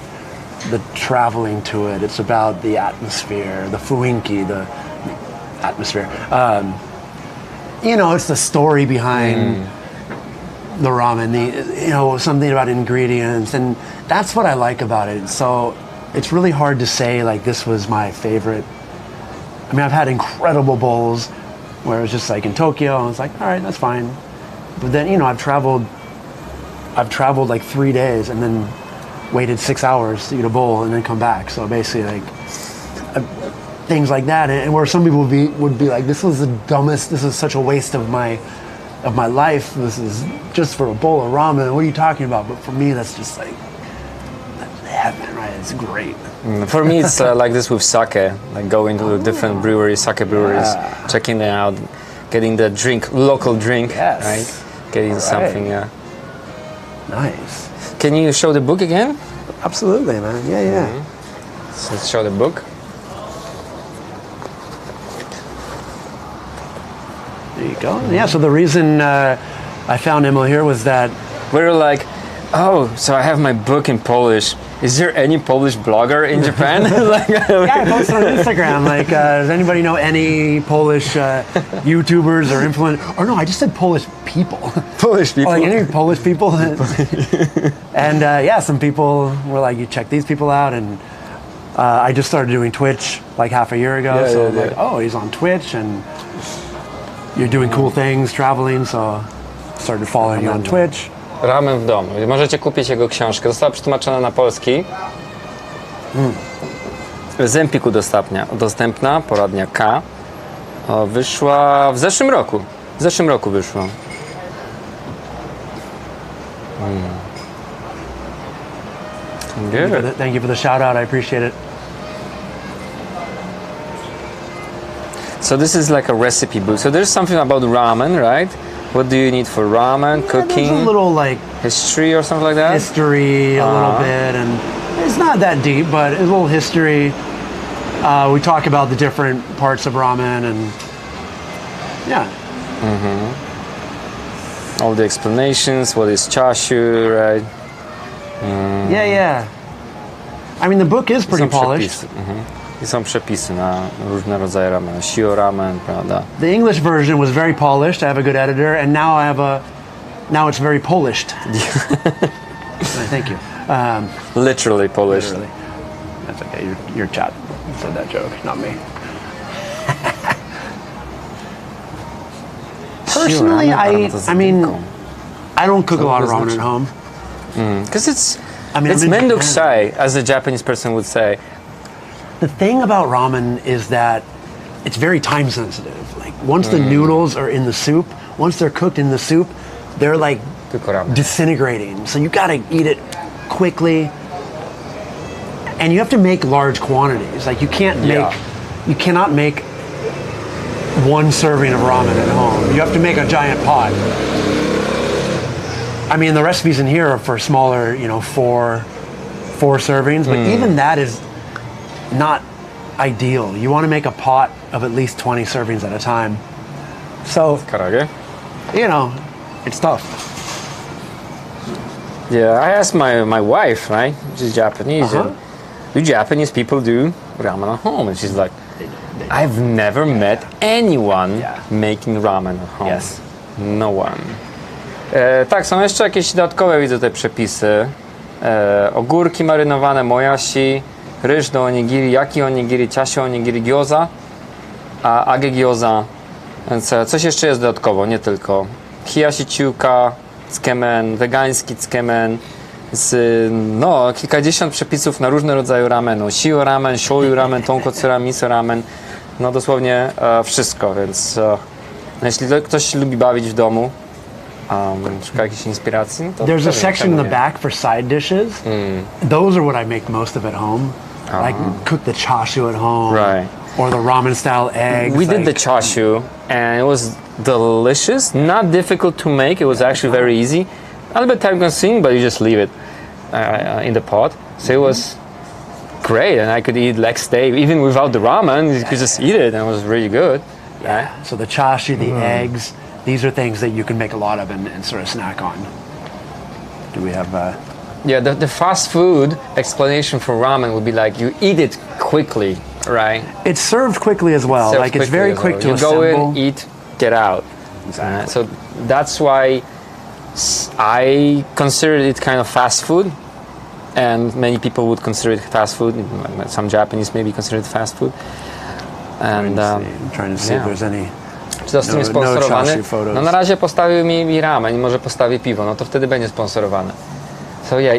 the traveling to it. It's about the atmosphere, the fuinki, the atmosphere. You know, it's the story behind the ramen. You know, something about ingredients, and that's what I like about it. So it's really hard to say like this was my favorite. I mean, I've had incredible bowls where it was just like in Tokyo, and it's like, all right, that's fine. But then, you know, I've traveled like 3 days and then waited 6 hours to eat a bowl and then come back. So basically, like things like that, and where some people would be like, this was the dumbest. This is such a waste of my life. This is just for a bowl of ramen. What are you talking about? But for me, that's just like heaven, right? It's great. For me, it's like this with sake, like going to different breweries, sake breweries, checking them out, getting the drink, local drink, Yes. right? Getting something, yeah. Nice. Can you show the book again? Absolutely, man. Yeah. So let's show the book. There you go. Yeah, so the reason I found Emil here was that... We were like, oh, so I have my book in Polish. Is there any Polish blogger in Japan? Like, Yeah, I posted on Instagram, like, does anybody know any Polish YouTubers or influencers? Or no, I just said Polish people. Polish people. Like, any Polish people? And yeah, some people were like, you check these people out, and I just started doing Twitch like half a year ago, so I'm like, oh, he's on Twitch, and you're doing cool things, traveling, so started following you on Twitch. Ramen w domu. Możecie kupić jego książkę. Została przetłumaczona na polski. W Empiku dostępna, poradnia K. Wyszła w zeszłym roku. W zeszłym roku wyszła. Good. Thank you for the shout out, I appreciate it. So this is like a recipe book. So there's something about ramen, right? What do you need for ramen? Cooking? There's a little like history or something like that? history a little bit, and it's not that deep, but a little history. We talk about the different parts of ramen, and yeah. All the explanations, what is chashu, right? Yeah. I mean, the book is pretty polished. I są przepisy na różne rodzaje ramen. Shio ramen, prawda? The English version was very polished. I have a good editor, and now it's very polished. Thank you. Literally Polish. Literally. That's okay. Your chat said that joke, not me. Personally, I mean, I don't cook a lot of ramen at home. Because it's I'm in menduk Japan. shai, as a Japanese person would say. The thing about ramen is that it's very time sensitive. Like once the noodles are in the soup, once they're cooked in the soup, they're like Tylko ramen. disintegrating. So you gotta eat it quickly. And you have to make large quantities. Like you cannot make one serving of ramen at home. You have to make a giant pot. I mean, the recipes in here are for smaller, you know, four servings, but even that is not ideal. You want to make a pot of at least 20 servings at a time. So Karage. you know, it's tough. Yeah, I asked my wife, right? She's Japanese. Uh-huh. And do Japanese people do ramen at home? And she's like, I've never met anyone Yeah. making ramen at home. Yes. No one. Tak, są jeszcze jakieś dodatkowe, widzę te przepisy. Ogórki marynowane, moyashi, ryż do onigiri, yaki onigiri, chashi onigiri, gyoza, a age gyoza. Więc coś jeszcze jest dodatkowo, nie tylko. Hiyashi chuka, tsukemen, wegański tsukemen, z kilkadziesiąt przepisów na różne rodzaje ramenu. Shio ramen, shoyu ramen, tonkotsu ramen, miso ramen. No dosłownie wszystko, więc jeśli ktoś się lubi bawić w domu, szuka jakiejś inspiracji, no to There's a pewnie, section in czemu the nie? back for side dishes. Those are what I make most of at home. I cook the chashu at home. Right. Or the ramen style eggs. We did the like- chashu, and it was delicious. Not difficult to make. It was actually very easy. A little bit time consuming, but you just leave it in the pot. So it was great, and I could eat next day even without the ramen. You could just eat it, and it was really good. Yeah. So the chashu, the eggs, these are things that you can make a lot of and sort of snack on. Do we have? Yeah, the fast food explanation for ramen would be like you eat it quickly, right? It's served quickly as well. Served Like it's quickly very as quick well. to you assemble. go in, eat, get out. Exactly. So that's why I consider it kind of fast food, and many people would consider it fast food. Some Japanese maybe consider it fast food. And I'm trying to see if yeah. there's any. czy to z tym No- jest no sponsorowany? chashu photos. No na razie postawił mi ramen i może postawi piwo, no to wtedy będzie sponsorowane. So yeah,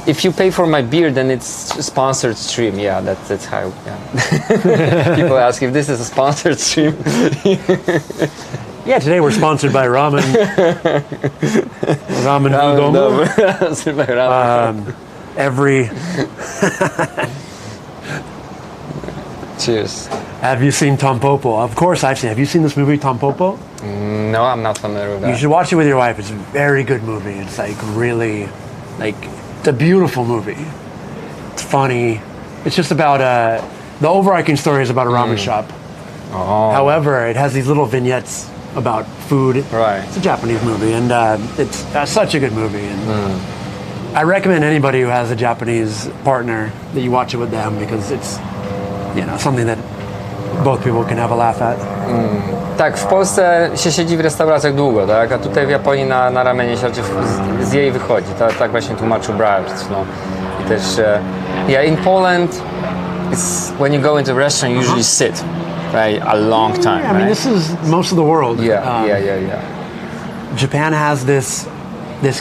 if you pay for my beer, then it's sponsored stream. Yeah, that's how. Yeah. People ask if this is a sponsored stream. Yeah, today we're sponsored by ramen. Ramen Udomu. Sponsored by ramen. Every. Cheers. Have you seen Tampopo? Of course I've seen. Have you seen this movie Tampopo? No, I'm not familiar with that. You should watch it with your wife. It's a very good movie. It's like really, like it's a beautiful movie. It's funny. It's just about the overarching story is about a ramen shop. Oh, However, it has these little vignettes about food. right. It's a Japanese movie, and it's such a good movie. And I recommend anybody who has a Japanese partner that you watch it with them because it's, something that both people can have a laugh at. Tak, w Polsce się siedzi w restauracjach długo, tak? A tutaj w Japonii na ramenie się raczej z jej wychodzi. Tak właśnie tłumaczył Briars. No. I też, yeah, in Poland, it's when you go into a restaurant, you usually sit, right, a long time. Yeah, I mean, right? this is most of the world. Yeah. Japan has this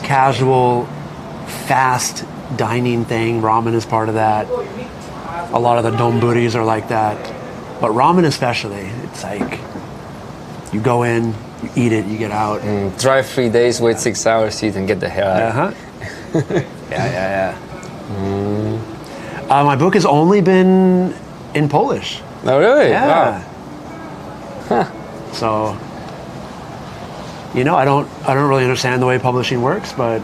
casual, fast dining thing. Ramen is part of that. A lot of the donburis are like that. But ramen especially, it's like you go in, you eat it, you get out. Drive 3 days, wait 6 hours, eat, and get the hell out. Uh-huh. Yeah. My book has only been in Polish. Oh, really? Yeah. Wow. So, I don't really understand the way publishing works, but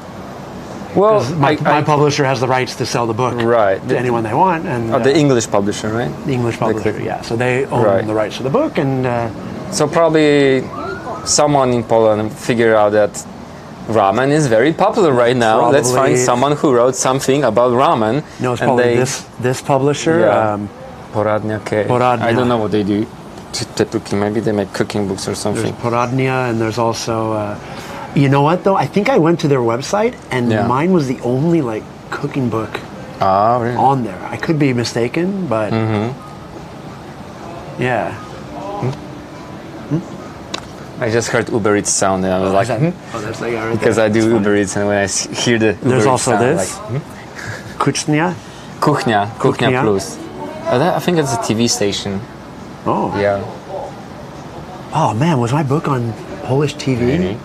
Well, my publisher has the rights to sell the book Right. to anyone they want, and the English publisher, right? the English publisher, yeah. So they own Right. the rights to the book, and So probably someone in Poland figured out that ramen is very popular right now. Let's Probably. find someone who wrote something about ramen. it's and probably they, this publisher. Yeah. Poradnia K. Poradnia. I don't know what they do. Typically, maybe they make cooking books or There's something. Poradnia, and there's also, you know what though? I think I went to their website, and Yeah. mine was the only cooking book Ah, really? on there. I could be mistaken, but yeah. I just heard Uber Eats sound and I was like, Oh, that's right because there. I do It's funny. Uber Eats and when I hear the Uber There's Eats also sound, this. like, Kuchnia. Kuchnia Kuchnia. Plus. I think it's a TV station. Oh. Yeah. Oh man, was my book on Polish TV? Really?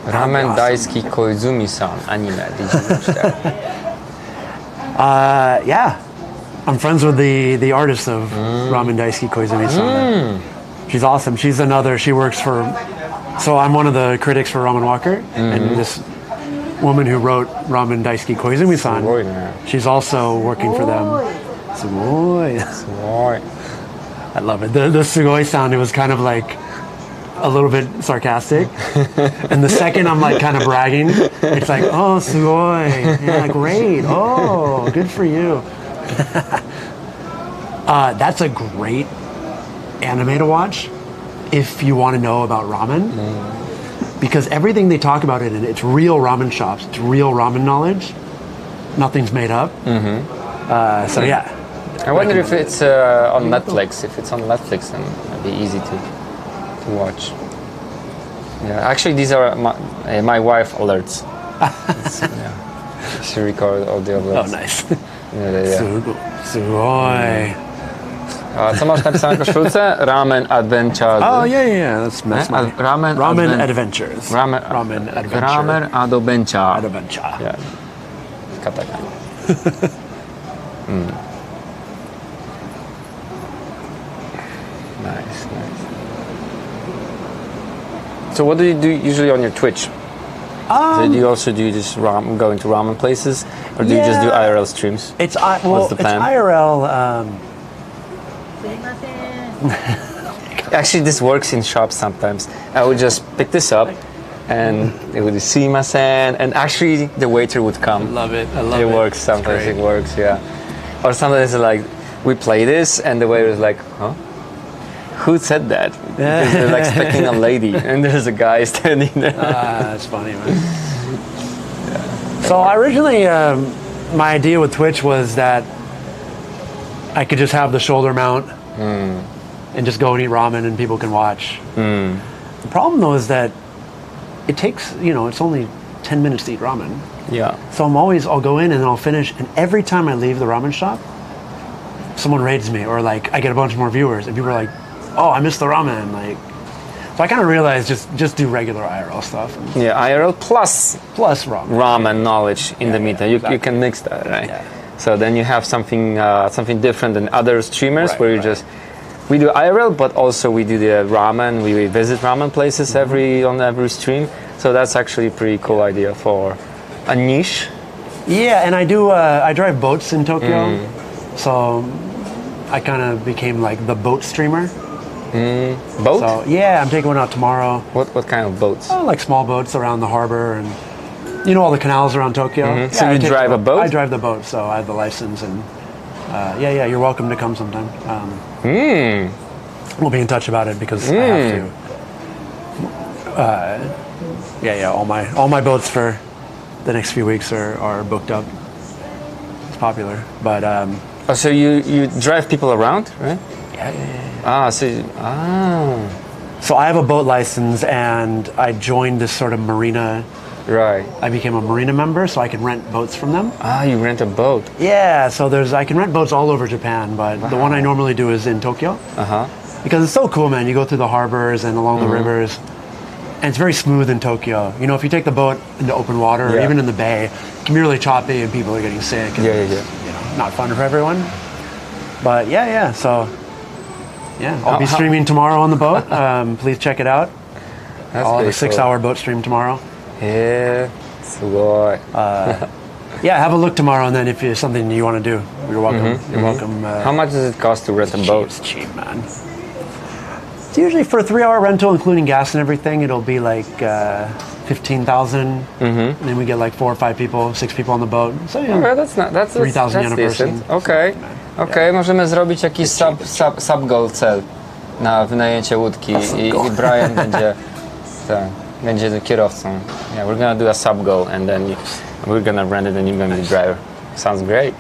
Ramen awesome. Daisuki Koizumi-san anime. Did you watch that? Yeah. I'm friends with the artist of Ramen Daisuki Koizumi-san. She's awesome. She works for, so I'm one of the critics for Ramen Walker, and this woman who wrote Ramen Daisuki Koizumi-san, Sugoi ne. she's also working for them. Sugoi. Right. I love it. The sugoi sound, it was kind of like a little bit sarcastic. And the second I'm like kind of bragging, it's like, oh, sugoi. Yeah, great. Oh, good for you. That's a great anime to watch if you want to know about ramen. Because everything they talk about in it, it's real ramen shops. It's real ramen knowledge. Nothing's made up. So yeah. I wonder if it's on Netflix. If it's on Netflix, then it'd be easy to watch. Yeah, actually, these are my wife alerts. She records all the alerts. Oh, nice. Sugoi. A co masz napisane na koszulce? Ramen Adventure. Oh, yeah. That's my Ramen Adventures. Ramen Adventure. Ramen Adventure. Adventure. Yeah. Katakana. Nice. So what do you do usually on your Twitch? So do you also do this go into ramen places, or do you just do IRL streams? It's What's the plan? It's IRL. Actually, this works in shops sometimes. I would just pick this up, and it would be sumimasen, and actually the waiter would come. I love it. It works sometimes. It works, yeah. Or sometimes it's like we play this, and the waiter is like, "Huh? Who said that?" Because they're like expecting a lady, and there's a guy standing there. That's funny, man. So originally, my idea with Twitch was that I could just have the shoulder mount and just go and eat ramen, and people can watch. The problem though is that it takes, it's only 10 minutes to eat ramen. Yeah. So I'll go in and I'll finish, and every time I leave the ramen shop, someone raids me, or like I get a bunch more viewers, and people are like, "Oh, I missed the ramen." Like, so I kind of realized just do regular IRL stuff. Yeah, IRL plus ramen. Ramen knowledge in the meeting. You can mix that, right? Yeah. So then you have something different than other streamers, where you we do IRL, but also we do the ramen. We visit ramen places on every stream. So that's actually a pretty cool idea for a niche. Yeah, and I drive boats in Tokyo, so I kind of became like the boat streamer. Boat? So yeah, I'm taking one out tomorrow. What kind of boats? Like small boats around the harbor, and all the canals around Tokyo. So you drive a boat? I drive the boat, so I have the license, and you're welcome to come sometime. We'll be in touch about it because I have to. All my boats for the next few weeks are booked up. It's popular, but so you drive people around, right? yeah. So So I have a boat license, and I joined this sort of marina. right. I became a marina member, so I can rent boats from them. You rent a boat. Yeah, so I can rent boats all over Japan, but the one I normally do is in Tokyo. Because it's so cool, man. You go through the harbors and along the rivers, and it's very smooth in Tokyo. If you take the boat into open water, or even in the bay, it can be really choppy, and people are getting sick. And it's, not fun for everyone. But so I'll be streaming tomorrow on the boat. Please check it out. I'll have a 6-hour boat stream tomorrow. Yeah, sugoi. Have a look tomorrow, and then if it's something you want to do, you're welcome. You're welcome. How much does it cost to rent a boat? It's cheap, man. It's usually for a 3-hour rental, including gas and everything, it'll be like 15,000. And then we get like 4 or 5 people, 6 people on the boat. So that's 3,000 yen a decent. person. Okej, możemy zrobić jakiś sub-goal cel na wynajęcie łódki i Brian będzie kierowcą. Yeah, we're gonna do a sub-goal, and then we're gonna rent it and you're gonna be the driver. Sounds great.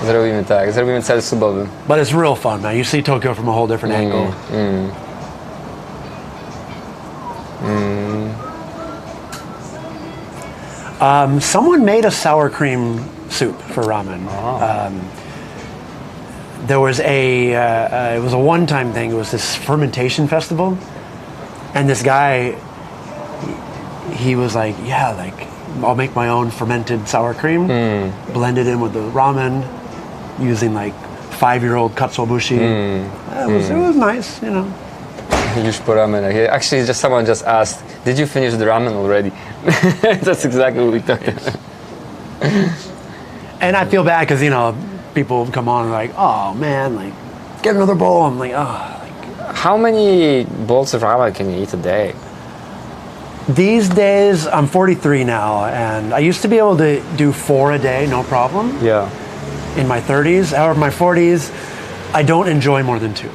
Zrobimy cel subowy. But it's real fun, man. You see Tokyo from a whole different angle. Someone made a sour cream soup for ramen. There was it was a one-time thing. It was this fermentation festival, and this guy, he was like, I'll make my own fermented sour cream, blend it in with the ramen, using like 5-year-old katsuobushi. It was nice, Już po ramenach. Actually, someone just asked, did you finish the ramen already? That's exactly what we talked about. And I feel bad because, people come on and like, oh man, like, get another bowl. I'm like, oh. How many bowls of ramen can you eat a day? These days, I'm 43 now, and I used to be able to do 4 a day, no problem. Yeah. In my 30s, however, my 40s, I don't enjoy more than 2.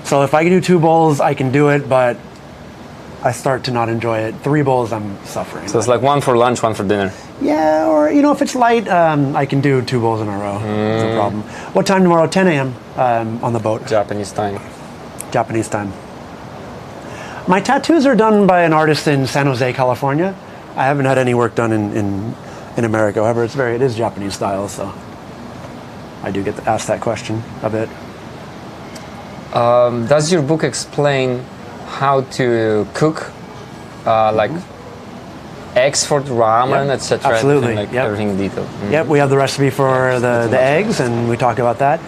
So if I can do 2 bowls, I can do it, but I start to not enjoy it. 3 bowls, I'm suffering. So it's like 1 for lunch, 1 for dinner. Yeah, or if it's light, I can do 2 bowls in a row. No problem. What time tomorrow? 10 a.m. On the boat. Japanese time. Japanese time. My tattoos are done by an artist in San Jose, California. I haven't had any work done in America. However, it is Japanese style, so I do get asked that question a bit. Does your book explain how to cook, like eggs for the ramen, Yep, etc.? absolutely, Like yep. everything in detail. Yep, we have the recipe for the eggs, and we talk about that.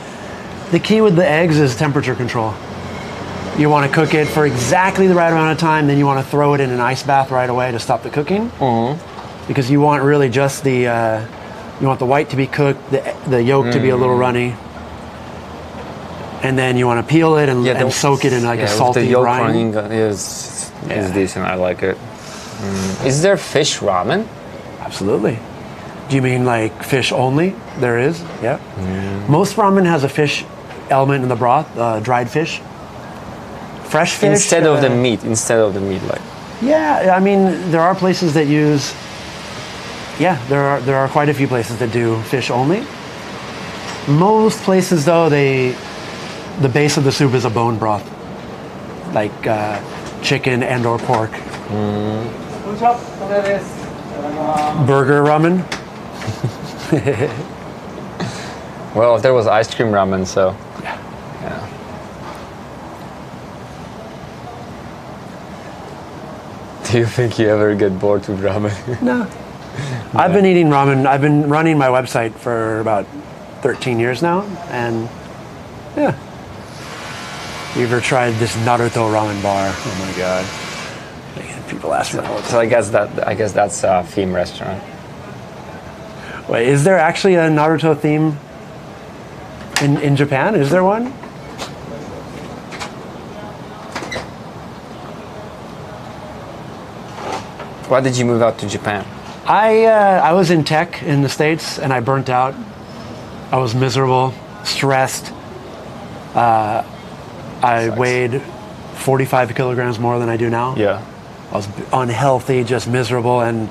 The key with the eggs is temperature control. You want to cook it for exactly the right amount of time, then you want to throw it in an ice bath right away to stop the cooking. Because you want really just you want the white to be cooked, the yolk to be a little runny. And then you want to peel it and soak it in like a salty the yolk brine. running is decent. I like it. Is there fish ramen? Absolutely. Do you mean like fish only? There is, yeah. Most ramen has a fish element in the broth, dried fish. Fresh fish. Instead of the meat, like. Yeah, I mean, there are places that use, there are quite a few places that do fish only. Most places though, the base of the soup is a bone broth, like chicken and or pork. Burger ramen. Well, if there was ice cream ramen, so. Yeah. Yeah. Do you think you ever get bored with ramen? No. I've been eating ramen. I've been running my website for about 13 years now, and yeah. You ever tried this Naruto ramen bar? Oh my god. People ask me that. So I guess that's a theme restaurant. Wait, is there actually a Naruto theme in Japan? Is there one? Why did you move out to Japan? I was in tech in the States and I burnt out. I was miserable, stressed. I weighed 45 kilograms more than I do now. Yeah. I was unhealthy, just miserable, and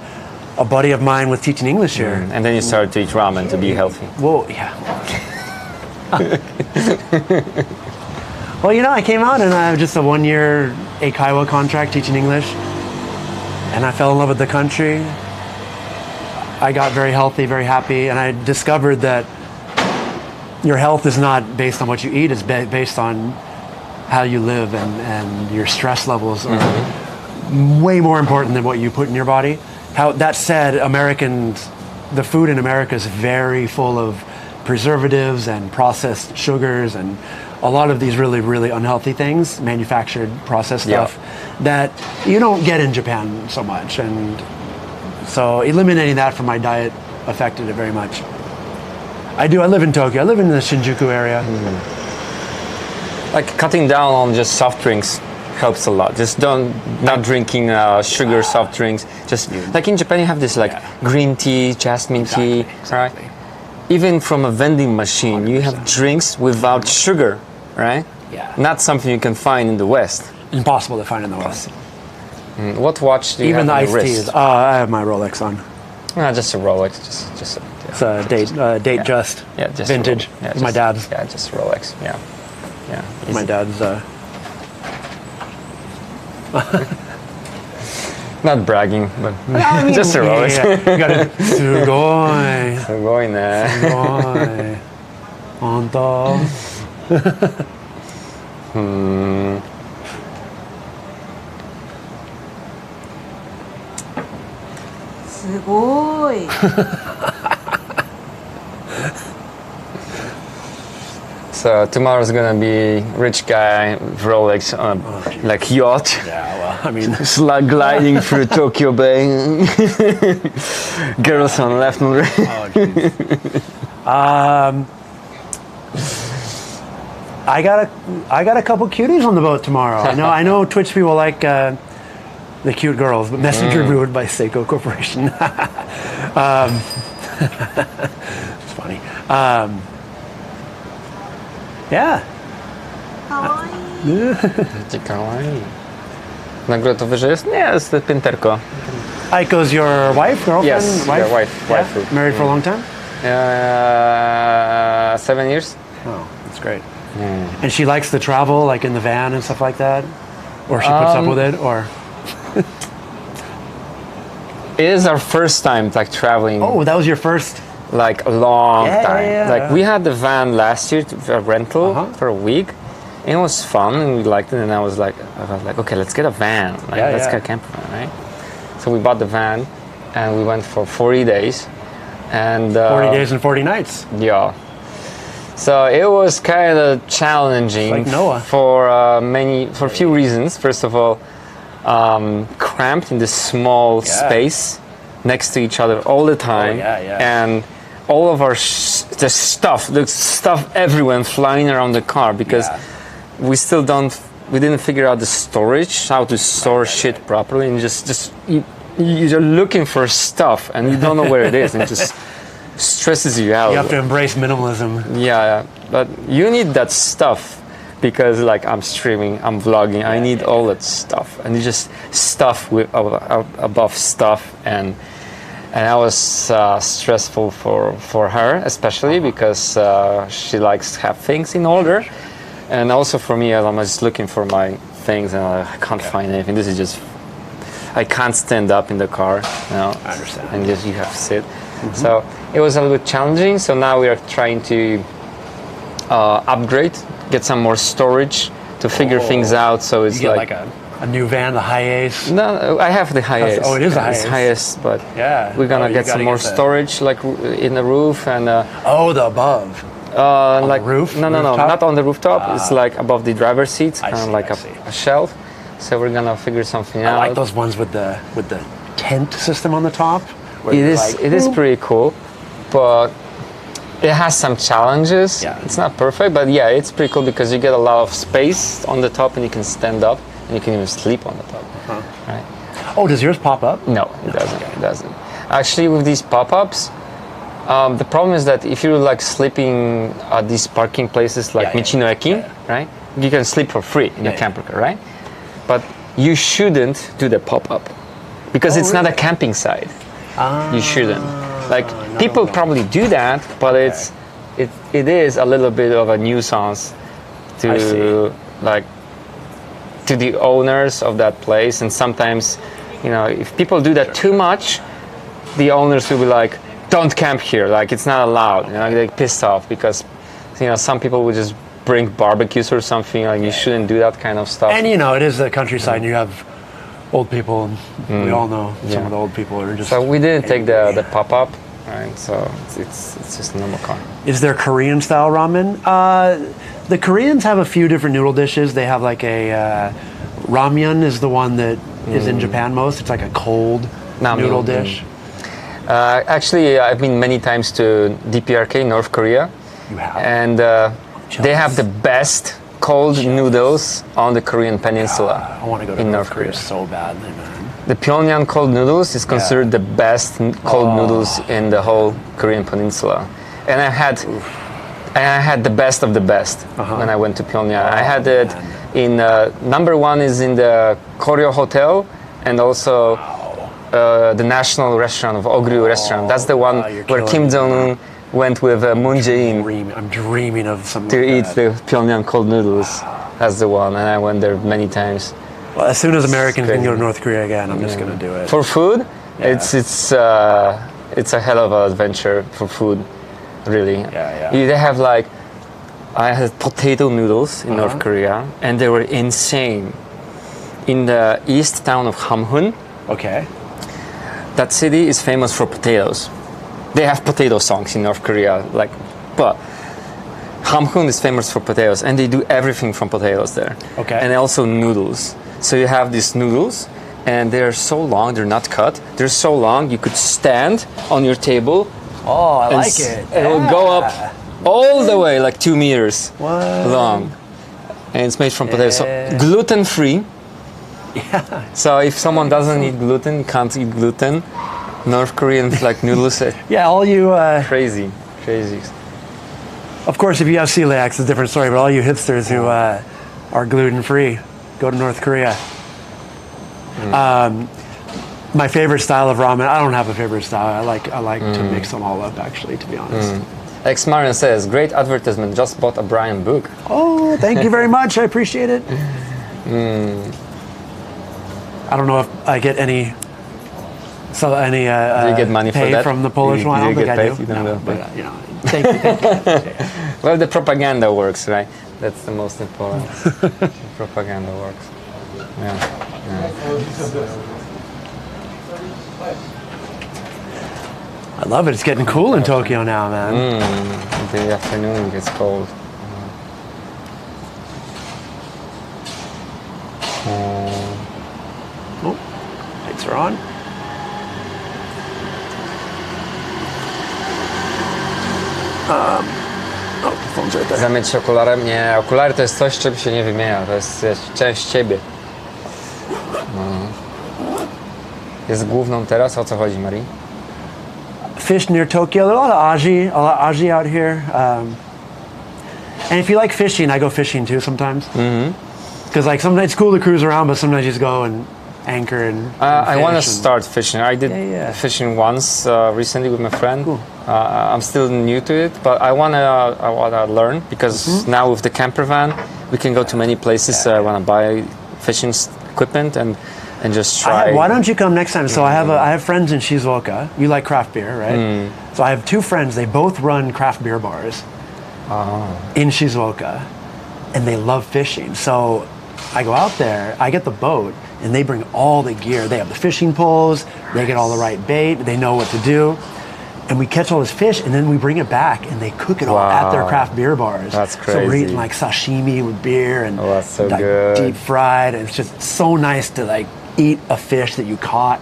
a buddy of mine was teaching English here. And then you started to eat ramen to be healthy. Whoa, yeah. Well, I came out and I just a 1-year Eikaiwa contract teaching English, and I fell in love with the country. I got very healthy, very happy, and I discovered that your health is not based on what you eat, it's based on how you live, and your stress levels are way more important than what you put in your body. That said, the food in America is very full of preservatives and processed sugars and a lot of these really, really unhealthy things, manufactured, processed stuff that you don't get in Japan so much. And so eliminating that from my diet affected it very much. I live in Tokyo. I live in the Shinjuku area. Like cutting down on just soft drinks helps a lot. Just not drinking sugar soft drinks. Just like in Japan, you have this green tea, jasmine tea, right? Even from a vending machine, you have drinks without sugar, right? Yeah. Not something you can find in the West. Impossible to find in the West. What watch do you Even the have on iced your teas. wrist? I have my Rolex on. Just a Rolex, just It's a date just. Yeah, just vintage. Yeah, My dad's. Yeah, just Rolex. Yeah, yeah. My easy. dad's. Not bragging, but just a Rolex. Yeah. You gotta. Sugoi. すごいね。 Sugoi. Honto. すごい。 So tomorrow's gonna be rich guy Rolex on like yacht, Yeah, well, I mean, slug gliding through Tokyo Bay. Girls on left and right. oh, jeez. I got a couple cuties on the boat tomorrow. I know Twitch people like the cute girls, but Messenger brewed by Seiko Corporation. It's funny. Yeah. かわいい。 Ciekawe. Nagrodowy, że jest? Nie, jest pięterko. Aiko's your wife, girlfriend? Yes, wife? yeah, wife. Married for a long time? 7 years. Oh, that's great. And she likes to travel, like in the van and stuff like that? Or she puts up with it, or? It is our first time like traveling. Oh, that was your first? Like a long Yeah, time. yeah. Like we had the van last year, a rental for a week. And it was fun and we liked it. And I was like, okay, let's get a van. Like, let's get a camper van, right? So we bought the van and we went for 40 days. And 40 days and 40 nights. Yeah. So it was kind of challenging Like Noah. for a few reasons. First of all, cramped in this small space next to each other all the time, and all of our the stuff everywhere flying around the car because we didn't figure out the storage, how to store shit properly, and you're looking for stuff and you don't know where it is, and it just stresses you out. You have to embrace minimalism. Yeah, but you need that stuff because like I'm streaming, I'm vlogging, I need all that stuff, and you just stuff with above stuff, and that was stressful for her, especially because she likes to have things in order, and also for me, I'm just looking for my things and I can't find anything. This is just, I can't stand up in the car, I understand. and just you have to sit. So it was a little bit challenging. So now we are trying to upgrade, get some more storage to figure things out. So it's You get like a new van, the high ace. no, I have the highest. Oh, it is the It's highest. highest, but we're gonna you get gotta some more get the- storage, like in the roof and The above. like the roof? No, Rooftop? not on the rooftop. It's like above the driver's seat, kind of see, like I see. a shelf. So we're gonna figure something I out. like those ones with the tent system on the top. where It you're is like, it is pretty cool, but it has some challenges. Yeah. It's not perfect, but yeah, it's pretty cool because you get a lot of space on the top and you can stand up and you can even sleep on the top. Right? Oh, does yours pop up? No, it doesn't. It doesn't. Actually, with these pop-ups, the problem is that if you're like sleeping at these parking places like Michinoeki, right? You can sleep for free in your camper car, right? But you shouldn't do the pop-up because it's not a camping site. You shouldn't. Like people probably do that, but it is a little bit of a nuisance to to the owners of that place, and sometimes, if people do that too much, the owners will be like, "Don't camp here! Like it's not allowed." They're pissed off because, some people would just bring barbecues or something. Like you shouldn't do that kind of stuff. And it is the countryside, and you have old people, and we all know some of the old people are just. So we didn't take the pop-up, right? So it's just a normal car. Is there Korean style ramen? The Koreans have a few different noodle dishes. They have like a ramyun is the one that is in Japan most. It's like a cold noodle dish. Actually, I've been many times to DPRK, North Korea. You have. And they have the best cold noodles on the Korean peninsula. I want to go to in North Korea so badly, man. The Pyongyang cold noodles is considered the best cold noodles in the whole Korean peninsula. And I had the best of the best when I went to Pyongyang. I had it in number one is in the Koryo Hotel, and also the national restaurant of Wagyu restaurant. That's the one where Kim Jong-un went with Moon Jae-in I'm dreaming of some to like eat that. the Pyongyang cold noodles. That's the one, and I went there many times. Well, as soon as Americans can crazy. go to North Korea again, I'm just going to do it. For food, it's a hell of an adventure for food, really. They have I had potato noodles in North Korea, and they were insane. In the east town of Hamhun, Okay. that city is famous for potatoes. They have potato songs in North Korea, but Hamhun is famous for potatoes, and they do everything from potatoes there. Okay. And also noodles. So you have these noodles, and they're so long, they're not cut. They're so long, you could stand on your table. Oh, I and like it. It will go up all the way like 2 meters What? long, and it's made from potatoes. Yeah. So gluten-free. Yeah. So if someone doesn't eat gluten, can't eat gluten, North Korean like noodles, Yeah, all you, crazy. of course, if you have celiacs, it's a different story, but all you hipsters who are gluten-free, go to North Korea. My favorite style of ramen, I don't have a favorite style. I like to mix them all up, actually, to be honest. X-Marion says, great advertisement, just bought a Brian book. Oh, thank you very much. I appreciate it. I don't know if I get any Do you get money for pay that? from the Polish You- one. I you don't think get I paid? do. You don't No, know. but, thank you. Well, the propaganda works, right? That's the most important. The propaganda works. Yeah. I love it. It's getting cool in Tokyo now, man. In the afternoon it gets cold. Oh, lights are on. Oh, the phone's right there. Zamyć się okularem? Nie, okulary to jest coś, czego się nie wymienia. To jest część ciebie. Jest główną teraz. O co chodzi, Marii? Fish near Tokyo. There's a lot of aji out here. And if you like fishing, I go fishing too sometimes. Because like sometimes it's cool to cruise around, but sometimes you just go and anchor and I want to fish and- start fishing. I did Yeah. fishing once recently with my friend. Cool. I'm still new to it, but I wanna learn because now with the camper van, we can go to many places. I wanna buy fishing equipment and just try. Why don't you come next time? So I have friends in Shizuoka. You like craft beer, right? So I have two friends. They both run craft beer bars in Shizuoka, and they love fishing. So I go out there. I get the boat, and they bring all the gear. They have the fishing poles. They get all the right bait. They know what to do. And we catch all this fish, and then we bring it back, and they cook it all at their Wow. craft beer bars. That's So we're eating crazy. like sashimi with beer, and Oh, that's so like good. deep fried. And it's just so nice to like eat a fish that you caught.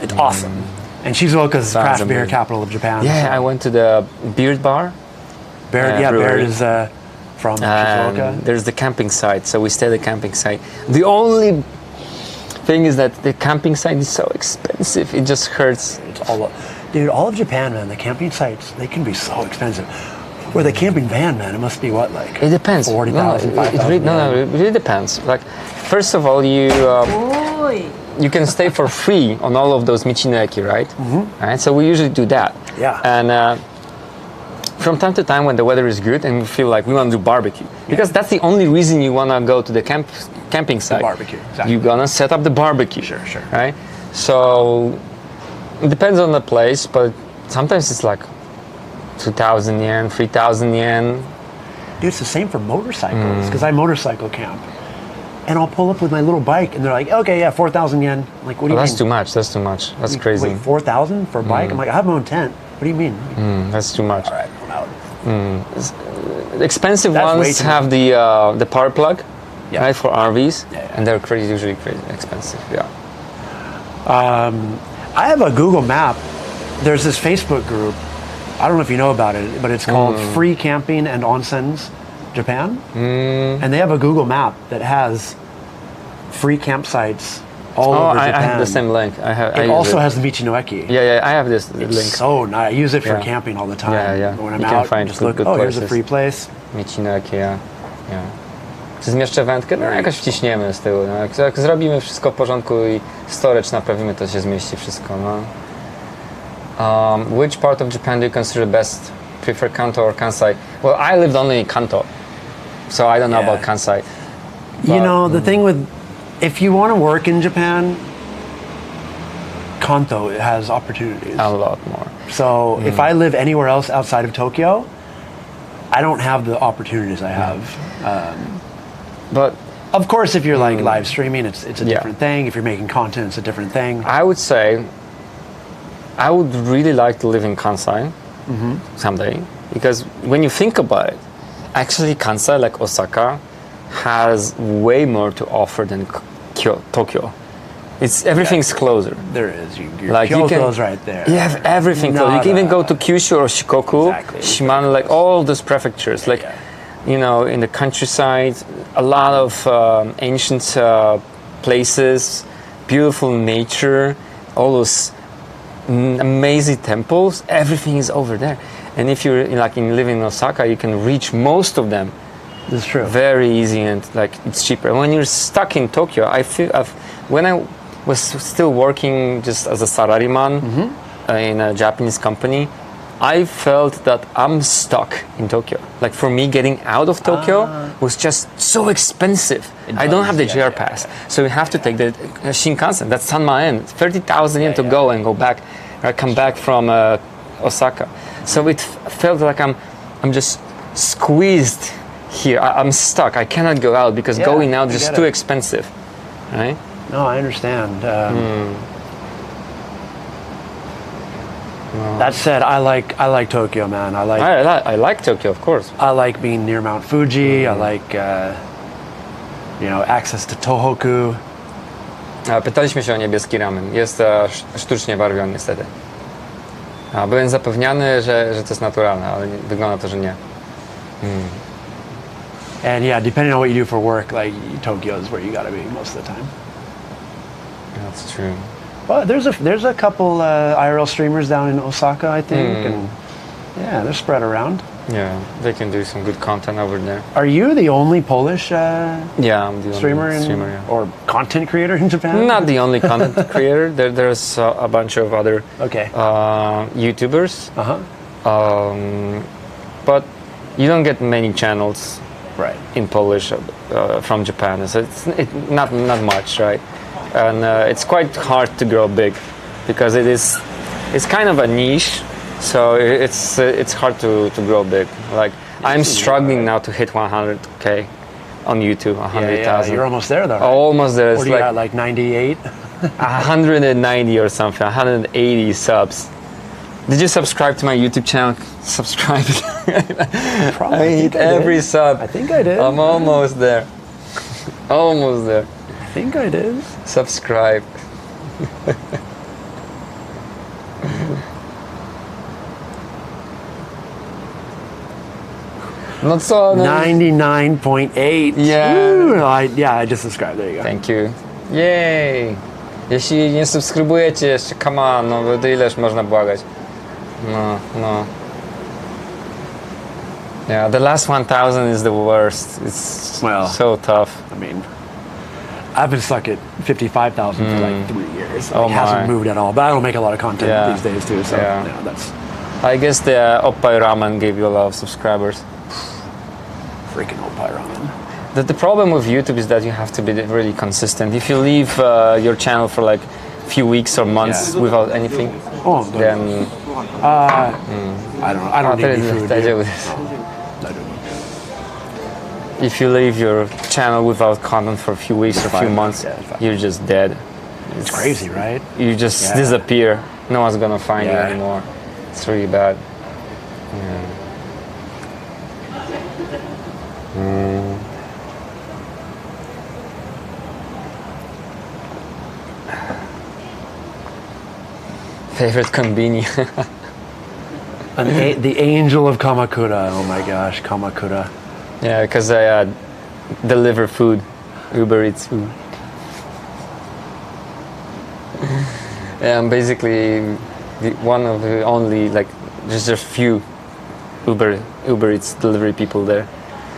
It's awesome. And Shizuoka's Sounds craft beer amazing. capital of Japan. Yeah, I went to the Beard Bar. Barrett, brewery. Barrett is from Shizuoka. There's the camping site, so we stay at the camping site. The only thing is that the camping site is so expensive. It just hurts. It's dude, all of Japan, man, the camping sites, they can be so expensive. Or the camping van, man, it must be what, like It depends. 40,000, No, 5,000 it really depends. Like, first of all, Oi. you can stay for free on all of those michinoeki, right? Right. So we usually do that. Yeah. And from time to time, when the weather is good and we feel like we want to do barbecue, because that's the only reason you want to go to the camping site. barbecue, exactly. You're gonna set up the barbecue. Sure. Right. So it depends on the place, but sometimes it's like 2,000 yen, 3,000 yen. Dude, it's the same for motorcycles, because I motorcycle camp. And I'll pull up with my little bike, and they're like, okay, yeah, 4,000 yen. I'm like, what do you That's mean? too much. That's too much. That's crazy. Wait, 4,000 for a bike? I'm like, I have my own tent. What do you mean? That's too much. All right, I'm out. Expensive That's way ones too have the power plug, Yeah. right, for RVs, Yeah. and they're usually crazy expensive. Yeah. I have a Google map. There's this Facebook group. I don't know if you know about it, but it's called Free Camping and Onsens Japan. And they have a Google map that has free campsites all over I Japan. have the same link. It also has the Michinoeki. Yeah, I have this It's link. so nice. I use it for Yeah. camping all the time. Yeah. When I'm You can out, find just good- look, good here's a places. free place. Michinoeki, ja. Czy zmieszczę wędkę? No jakoś wciśniemy z tyłu. No. Jak zrobimy wszystko w porządku i storage naprawimy, to się zmieści wszystko. No. Which part of Japan do you consider best? Prefer Kanto or Kansai? Well, I lived only in Kanto, so I don't know Yeah. about Kansai. You know, the thing with, if you want to work in Japan, Kanto has opportunities. A lot more. So if I live anywhere else outside of Tokyo, I don't have the opportunities I have. But Of course, if you're like live streaming, it's a Yeah. different thing. If you're making content, it's a different thing. I would say I would really like to live in Kansai someday, because when you think about it, actually Kansai, like Osaka, has way more to offer than Tokyo. It's everything's closer. There is. Your Like you can, Kyoto's right there. You have everything. close. You can even go to Kyushu or Shikoku, Exactly. Shimano, like all those prefectures. Like, you know, in the countryside, a lot of ancient places, beautiful nature, all those amazing temples. Everything is over there. And if you're living in Osaka, you can reach most of them. That's true. Very easy and like it's cheaper. When you're stuck in Tokyo, when I was still working just as a salariman in a Japanese company, I felt that I'm stuck in Tokyo. Like for me, getting out of Tokyo was just so expensive. I don't have the JR pass, so you have to take the Shinkansen. That's Sanmaen, 30,000 yen to go and go back. I come back from Osaka, so it felt like I'm just squeezed here. I'm stuck. I cannot go out because going out is just too expensive, right? No, I understand. That said, I like Tokyo, man. I like Tokyo, of course. I like being near Mount Fuji. I like access to Tohoku. Pytaliśmy się o niebieski ramen. Jest sztucznie barwiony niestety. Byłem zapewniany, że to jest naturalne, ale wygląda to, że nie. And yeah, depending on what you do for work, like Tokyo is where you gotta be most of the time. That's true. Well, there's a couple IRL streamers down in Osaka, I think, and yeah, they're spread around. Yeah, they can do some good content over there. Are you the only Polish Yeah, I'm the streamer, only streamer, yeah. or content creator in Japan? Not the only content creator. There's a bunch of other YouTubers. But you don't get many channels in Polish from Japan. So it's not much, right? And it's quite hard to grow big because it's kind of a niche. So it's hard to grow big. Like I'm struggling now to hit 100K on YouTube, 100,000. Yeah, you're almost there though. Right? Almost there. What do you got, like 98? 190 or something, 180 subs. Did you subscribe to my YouTube channel? Subscribe. Probably. I hit every sub. I think I did. I'm almost there. Almost there. I think I did. Subscribe. Not so. 99.8. Yeah. Ooh, I just subscribed. There you go. Thank you. Yay. Jeśli nie subskrybujecie jeszcze, come on, no to ileż można błagać. No. Yeah, the last 1,000 is the worst. It's so tough. I mean, I've been stuck at 55,000 for like 3 years. It hasn't moved at all. But I don't make a lot of content these days too. So that's. I guess the Oppai Ramen gave you a lot of subscribers. Freaking Oppai Ramen. The problem with YouTube is that you have to be really consistent. If you leave your channel for like a few weeks or months without anything, then I don't need any food. If you leave your channel without content for a few weeks or a few months, you're just dead. It's crazy, right? You just disappear. No one's gonna find you anymore. It's really bad. Favorite konbini. The angel of Kamakura. Oh my gosh, Kamakura. Yeah, because I deliver food, Uber Eats food. Yeah, I'm basically one of the only, like, just a few Uber Eats delivery people there.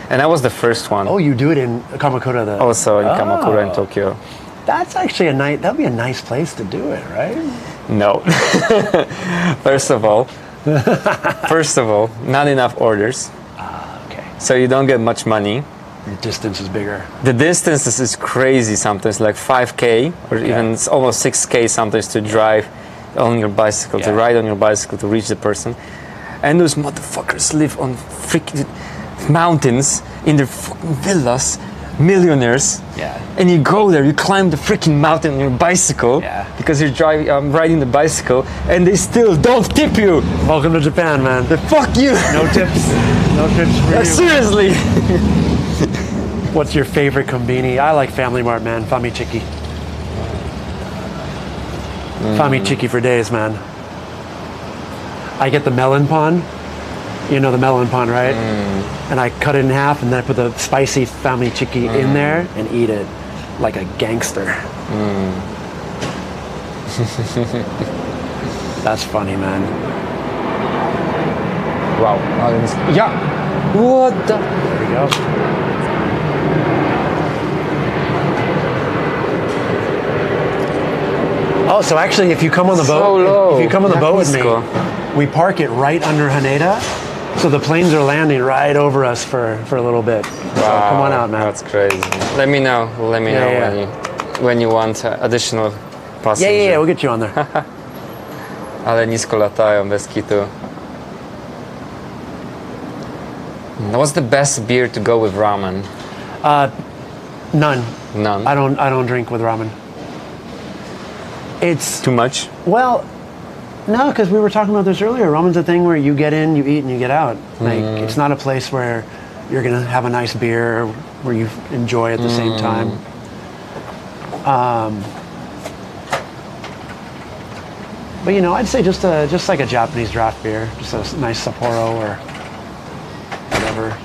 And I was the first one. Oh, you do it in Kamakura though? Also in Kamakura in Tokyo. That's actually that'd be a nice place to do it, right? No. First of all, not enough orders. Okay. So you don't get much money. The distance is bigger. The distance is crazy sometimes, like 5K or even it's almost 6K sometimes to drive on your bicycle, to ride on your bicycle to reach the person. And those motherfuckers live on freaking mountains in their fucking villas, millionaires. Yeah. And you go there, you climb the freaking mountain on your bicycle because you're riding the bicycle, and they still don't tip you. Welcome to Japan, man. Fuck you. No tips. No tips for you. Seriously. What's your favorite konbini? I like Family Mart, man. Famichiki. Famichiki for days, man. I get the melon pan. You know the melon pan, right? And I cut it in half, and then I put the spicy famichiki in there and eat it like a gangster. That's funny, man. Wow. Yeah. What the? There we go. Oh, so actually, if you come on the boat, So low. if you come on the boat with me, Nisko. we park it right under Haneda, so the planes are landing right over us for a little bit. So come on out, man. That's crazy. Let me know. Let me know yeah. when you want additional Yeah, passenger. yeah, we'll get you on there. Ale nisko latają, bez kitu. What's the best beer to go with ramen? None. None. I don't drink with ramen. It's Too much? well, no, because we were talking about this earlier. Ramen's a thing where you get in, you eat, and you get out. Like it's not a place where you're gonna have a nice beer where you enjoy at the same time. But you know, I'd say just like a Japanese draft beer, just a nice Sapporo or whatever.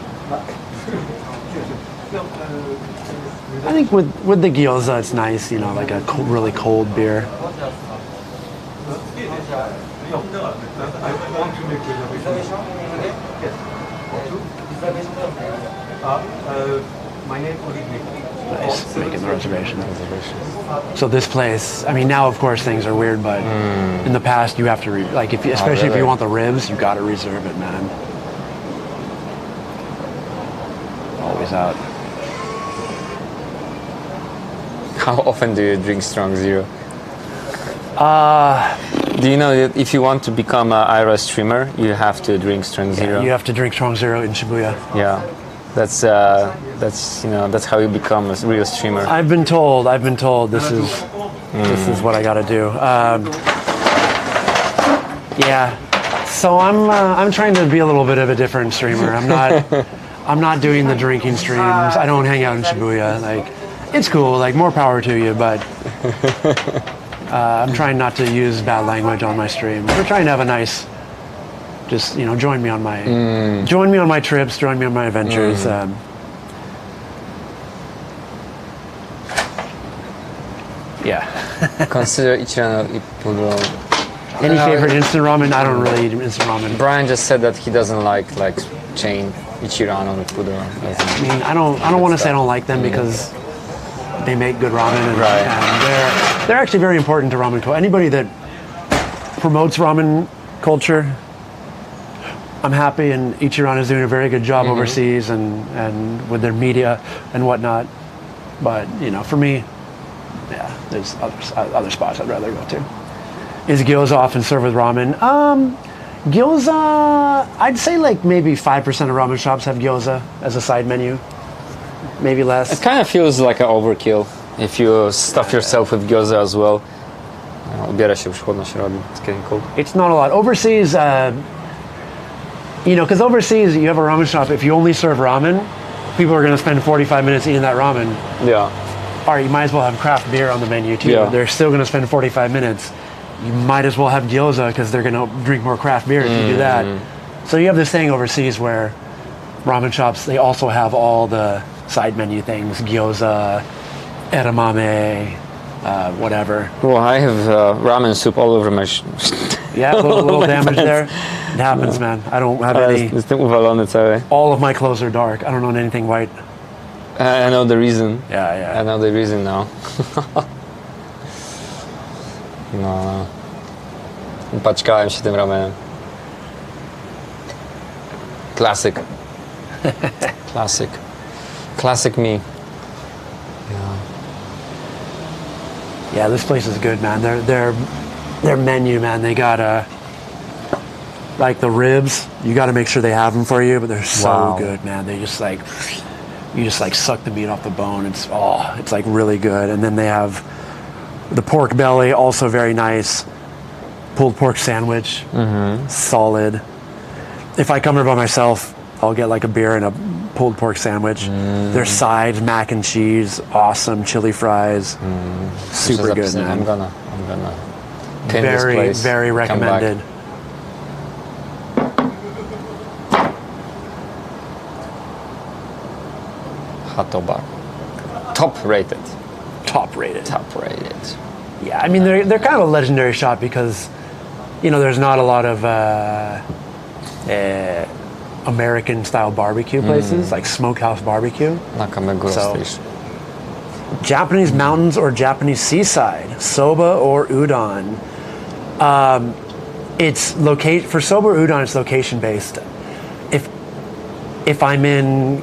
I think with the gyoza, it's nice. You know, like a really cold beer. Nice, making the reservation. So this place, I mean, now of course things are weird, but in the past you have to especially if really? you want the ribs, you got to reserve it, man. Always out. How often do you drink strong zero? Do you know that if you want to become an IRA streamer, you have to drink strong zero? You have to drink strong zero in Shibuya. Yeah, that's how you become a real streamer. I've been told this is what I got to do. Yeah. So I'm trying to be a little bit of a different streamer. I'm not doing the drinking streams. I don't hang out in Shibuya. Like, it's cool. Like, more power to you, but I'm trying not to use bad language on my stream. We're trying to have a nice, just join me on my trips, join me on my adventures. Yeah. Consider Ichirano Ipudro. Any favorite instant ramen? I don't really eat instant ramen. Brian just said that he doesn't like chain Ichirano Ipudro. I mean, I don't want to say I don't like them because they make good ramen, and, Right. and they're actually very important to ramen culture. Anybody that promotes ramen culture, I'm happy, and Ichiran is doing a very good job overseas and with their media and whatnot. But for me, yeah, there's other spots I'd rather go to. Is gyoza often served with ramen? Gyoza, I'd say like maybe 5% of ramen shops have gyoza as a side menu. Maybe less. It kind of feels like an overkill if you stuff yourself with gyoza as well. Ubiera się, już chłodno się robi. It's getting cold. It's not a lot. Overseas, because overseas you have a ramen shop. If you only serve ramen, people are going to spend 45 minutes eating that ramen. Yeah. All right, you might as well have craft beer on the menu too. Yeah. They're still going to spend 45 minutes. You might as well have gyoza because they're going to drink more craft beer if you do that. So you have this thing overseas where ramen shops, they also have all the side menu things, gyoza, edamame, whatever. Well, I have ramen soup all over my... Yeah, a little damage there. It happens, man. I don't have any. Jestem uwalony cały. All of my clothes are dark. I don't own anything white. I know the reason. Yeah. I know the reason now. No. Paćkałem się tym ramenem. Classic. Classic me. Yeah, this place is good, man. Their menu, man. They got like the ribs. You got to make sure they have them for you, but they're so Wow. good, man. They just you just suck the meat off the bone. It's like really good. And then they have the pork belly, also very nice. Pulled pork sandwich, solid. If I come here by myself, I'll get like a beer and a pulled pork sandwich. Their sides, mac and cheese, awesome. Chili fries, super good, man. I'm gonna pin this Very, place. very Come back. recommended. Hot bar. Top rated. Top rated. Top rated. Yeah, I mean they're kind of a legendary shop because, you know, there's not a lot of American style barbecue places like Smokehouse Barbecue. Nakameguro So- Station. Japanese mountains or Japanese seaside, soba or udon. It's locate for soba or udon. It's location based. If I'm in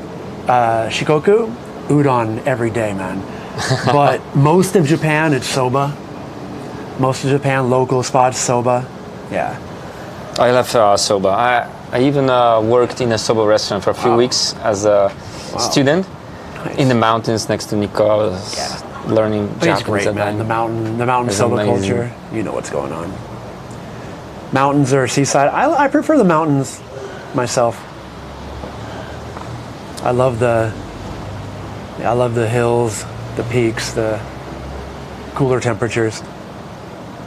Shikoku, udon every day, man. But most of Japan, it's soba. Most of Japan, local spots, soba. Yeah. I love soba. I even worked in a soba restaurant for a few weeks as a student in the mountains next to Nikko. I was learning But it's Japanese great, at man. that. The mountain It's soba amazing. culture. You know what's going on. Mountains or seaside. I prefer the mountains myself. I love the hills, the peaks, the cooler temperatures.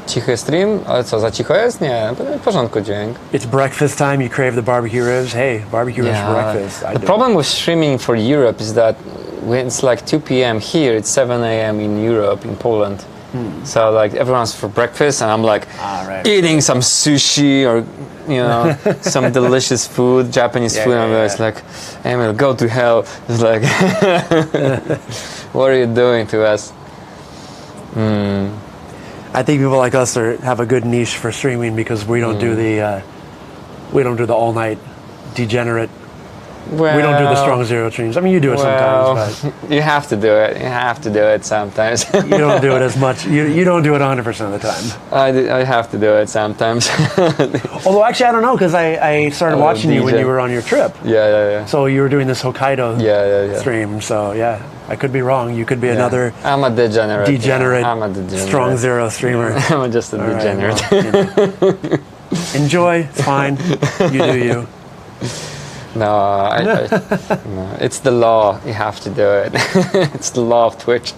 Cichy stream? Ale co, za cicho jest? Nie, w porządku dźwięk. It's breakfast time. You crave the barbecue ribs. Hey, barbecue ribs for breakfast. The problem with streaming for Europe is that when it's like 2 p.m. here, it's 7 a.m. in Europe, in Poland. So like everyone's for breakfast and I'm like right. eating some sushi or, you know, some delicious food, Japanese food, and it's like, Emil, go to hell. It's like, what are you doing to us? I think people like us have a good niche for streaming because we don't do the all night degenerate. Well, We don't do the strong zero streams. I mean, you do it sometimes, but you have to do it. You have to do it sometimes. you don't do it as much. You don't do it 100% of the time. I have to do it sometimes. Although actually, I don't know because I started Oh, watching you when DJ. you were on your trip. yeah. So you were doing this Hokkaido Yeah. stream. So yeah, I could be wrong. You could be another I'm a degenerate. degenerate, Yeah. I'm a degenerate. strong zero streamer. I'm just a All right, degenerate. well, you know. Enjoy. It's fine. You do you. No, no, it's the law. You have to do it. It's the law of Twitch.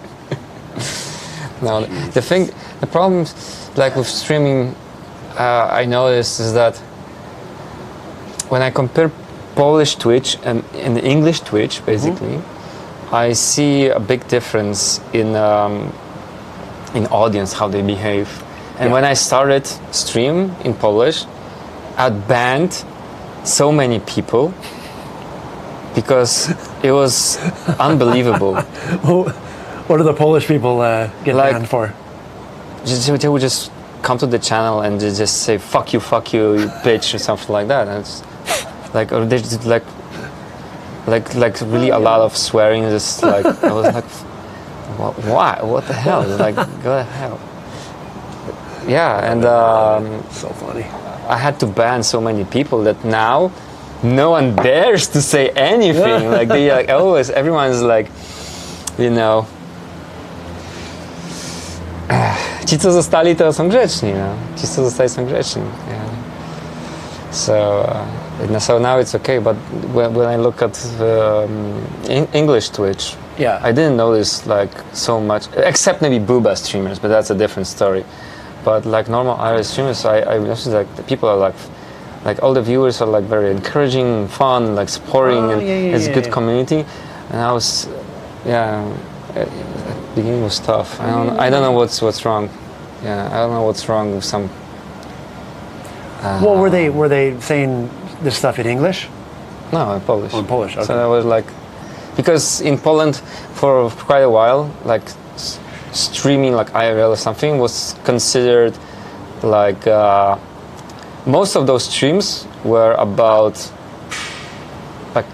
No, the problem, like with streaming, I noticed is that when I compare Polish Twitch and the English Twitch, basically, I see a big difference in audience, how they behave. And when I started stream in Polish, I'd banned so many people because it was unbelievable. What do the Polish people get Like- banned for? They would just come to the channel and they just say fuck you, you bitch, or something like that. And it's like, or they just like really a lot of swearing. Just like I was like, why? What the hell? Like, go to hell. Yeah, and So funny. I had to ban so many people that now no one dares to say anything. Like they like always, everyone's like, you know. Ci, co zostali, to są grzeczni, no. Ci, co zostali, są grzeczni. Yeah. So now it's okay, but when I look at English Twitch, I didn't notice like so much, except maybe Booba streamers, but that's a different story. But like normal Irish streamers, I noticed like the people are like all the viewers are like very encouraging, fun, like supporting, and it's a good community. And I was, at the beginning was tough. I don't know what's wrong. Yeah, I don't know what's wrong with some. Well, were they saying this stuff in English? No, in Polish. Oh, in Polish, okay. So I was like, because in Poland for quite a while, like streaming like IRL or something was considered like most of those streams were about like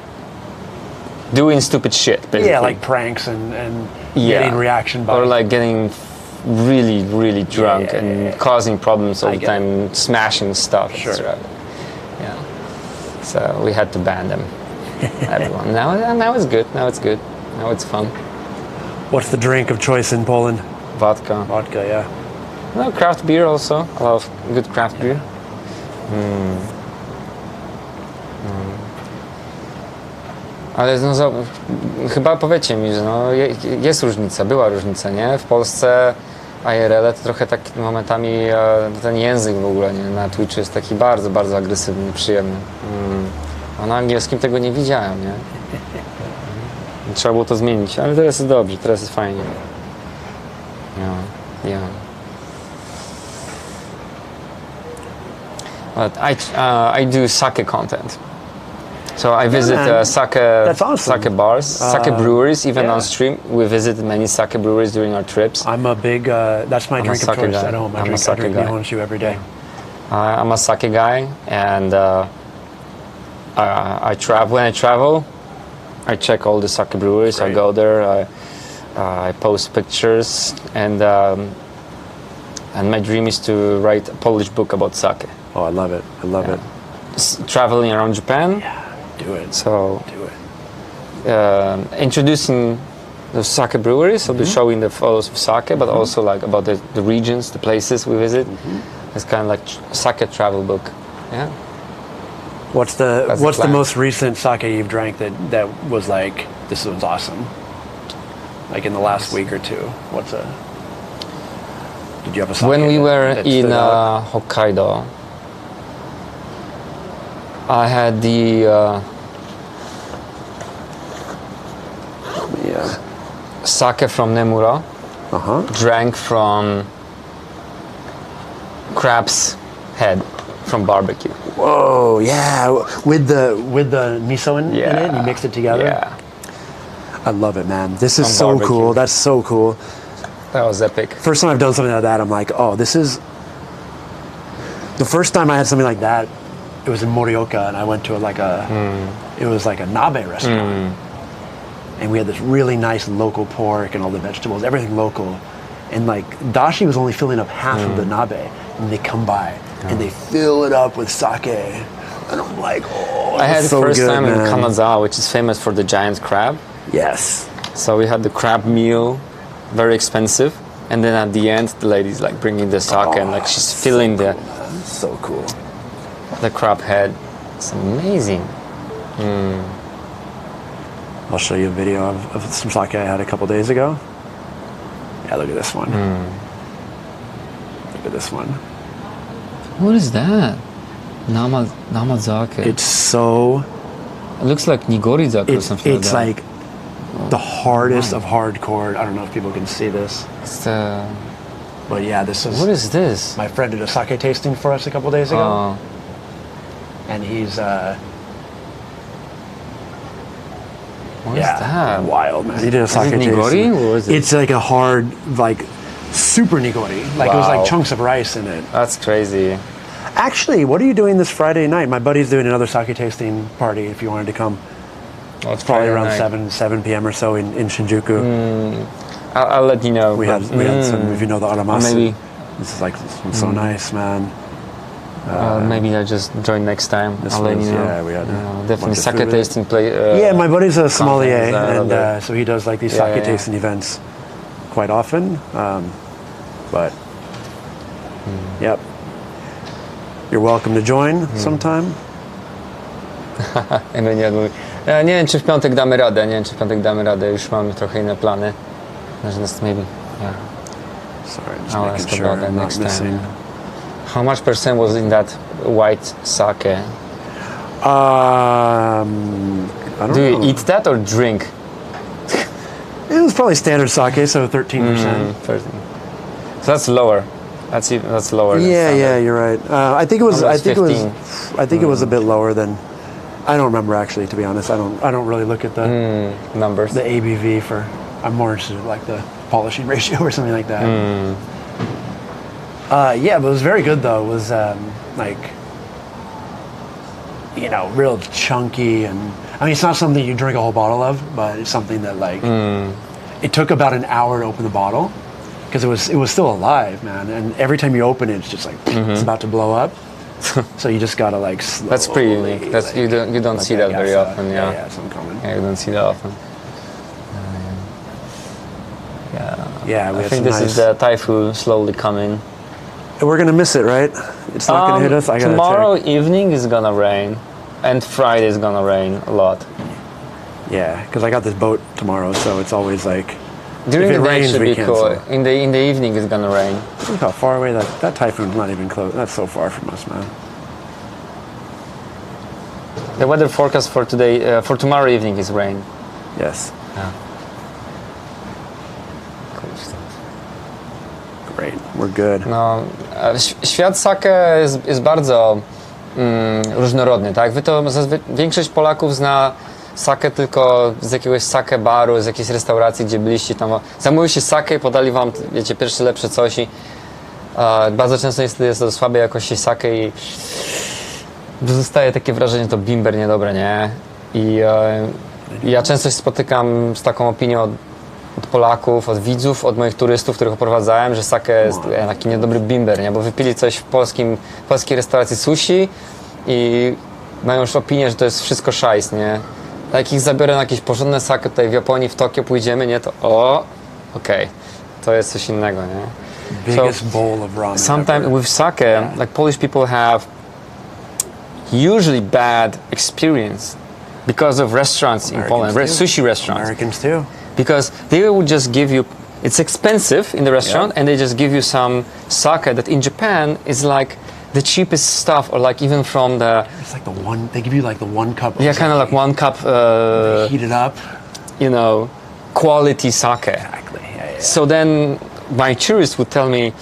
doing stupid shit, basically. Yeah, like pranks and getting reaction by or like getting really, really drunk and causing problems all the time, smashing stuff. Sure. Yeah. So we had to ban them. Everyone. Now it's good. Now it's good. Now it's fun. What's the drink of choice in Poland? Vodka. Vodka, yeah. No, craft beer also. I love good craft beer. Ale no, chyba powiecie mi, że no, jest różnica, była różnica, nie? W Polsce IRL to trochę tak momentami ten język w ogóle nie, na Twitchu jest taki bardzo, bardzo agresywny, przyjemny. A na angielskim tego nie widziałem, nie? Trzeba było to zmienić, ale teraz jest dobrze, teraz jest fajnie. Yeah. But I do sake content. So I visit man. That's awesome. sake bars, sake breweries, even yeah. on stream. We visit many sake breweries during our trips. I'm a big, that's my I'm a drink of sake choice guy. at home. I I'm a drink sake guy. Nihonshu every day. I'm a sake guy, and I travel. When I travel, I check all the sake breweries. Right. I go there. I post pictures, and my dream is to write a Polish book about sake. Oh, I love it. I love it. Traveling around Japan. Yeah, do it. So Do it. introducing the sake breweries, so be showing the photos of sake, but also like about the regions, the places we visit. It's kind of like sake travel book. Yeah. What's That's the plan. most recent sake you've drank that was like, this was awesome? Like in the last week or two? Did you have a sake When we were that in stood out? Hokkaido, I had the Yeah. sake from Nemura, Uh-huh. drank from crab's head from barbecue. Whoa, yeah. With the miso in it, and you mixed it together? Yeah, I love it, man. This is From so barbecue. cool. That's so cool. that was epic. First time I've done something like that, I'm like, oh, this is... The first time I had something like that, it was in Morioka, and I went to it was like a nabe restaurant. And we had this really nice local pork and all the vegetables, everything local. And like, dashi was only filling up half of the nabe. And they come by, and they fill it up with sake. And I'm like, oh, I had that's the so first good, time in man. Kanazawa, which is famous for the giant crab. Yes. So we had the crab meal, very expensive, and then at the end, the lady's like bringing the sake and like she's filling So cool. the crab head. It's amazing. I'll show you a video of some sake I had a couple days ago. Yeah, look at this one. Look at this one. What is that? Namazake. It's so... It looks like nigorizake or something It's like that. like the hardest of hardcore. I don't know if people can see this. It's the... But yeah, this is... What is this? My friend did a sake tasting for us a couple days ago. Oh, And he's... what is that? wild, man. He did a Is sake it nigori tasting. or is it? It's like a hard, like, super nigori. Like, it was Wow. like chunks of rice in it. That's crazy. Actually, what are you doing this Friday night? My buddy's doing another sake tasting party if you wanted to come. Well, it's Probably Friday around night. 7 p.m. or so in Shinjuku. I'll let you know. We had some, if you know the aramasu. Maybe. This is like so nice, man. Maybe I'll just join next time. This I'll let was- you know. yeah, we had a definitely bunch of sake food. tasting play. Yeah, my buddy's a sommelier, content, I love and it. so he does like these Yeah, sake yeah, yeah. tasting events quite often. But yep, you're welcome to join sometime. Nie wiem, czy w piątek damy radę. Już mamy trochę inne plany. Just maybe. Yeah. Sorry, just I'll making ask sure about I'm that not next missing. time. How much percent was in that white sake? I don't Do you know. eat that or drink? It was probably standard sake, so 13%. So that's lower. That's lower. Than Yeah, standard. you're right. I think it was. Almost 15. I think it was a bit lower than. I don't remember actually, to be honest. I don't really look at the Numbers. ABV for. I'm more interested in like the polishing ratio or something like that. Yeah, but it was very good though. It was like, real chunky, and I mean, it's not something you drink a whole bottle of, but it's something that like, it took about an hour to open the bottle because it was still alive, man. And every time you open it, it's just like it's about to blow up. So you just gotta like slowly. That's pretty unique. That's you don't see that very often. Yeah. Yeah, it's uncommon. Yeah, you don't see that often. Yeah, we I had think some this nice. is the typhoon slowly coming. We're gonna miss it, right? It's not gonna hit us. I gotta Tomorrow check. evening is gonna rain, and Friday is gonna rain a lot. Yeah, because I got this boat tomorrow, so it's always like During If it the day it rains, should we be cool. cancel. In the evening it's gonna rain. Look how far away that typhoon's not even close. That's so far from us, man. The weather forecast for today, for tomorrow evening is rain. Yes. Yeah. Cool stuff. Great. We're good. No, świat sake jest bardzo różnorodny, tak? Większość Polaków zna sake tylko z jakiegoś sake baru, z jakiejś restauracji, gdzie byliście tam. Zamówił się sake i podali wam, wiecie, pierwsze lepsze coś i bardzo często jest to słabej jakości sake i zostaje takie wrażenie, że to bimber niedobre, nie? I ja często się spotykam z taką opinią od Polaków, od widzów, od moich turystów, których oprowadzałem, że sake jest taki niedobry bimber, nie? Bo wypili coś w polskiej restauracji sushi i mają już opinię, że to jest wszystko szajs, nie? A jak ich zabiorę na jakieś porządne sake tutaj w Japonii, w Tokio pójdziemy, nie? To okej, to jest coś innego, nie? Biggest bowl of ramen. Sometimes ever. with sake, like Polish people have usually bad experience because of restaurants in Poland, Americans too. sushi restaurants. Americans too. Because they would just give you, it's expensive in the restaurant, and they just give you some sake that in Japan is like the cheapest stuff, or like even from the, It's like the one. They give you like the 1 cup. Of yeah, kind of like 1 cup, heat it up. you know, quality sake. Exactly. Yeah. So then my tourist would tell me,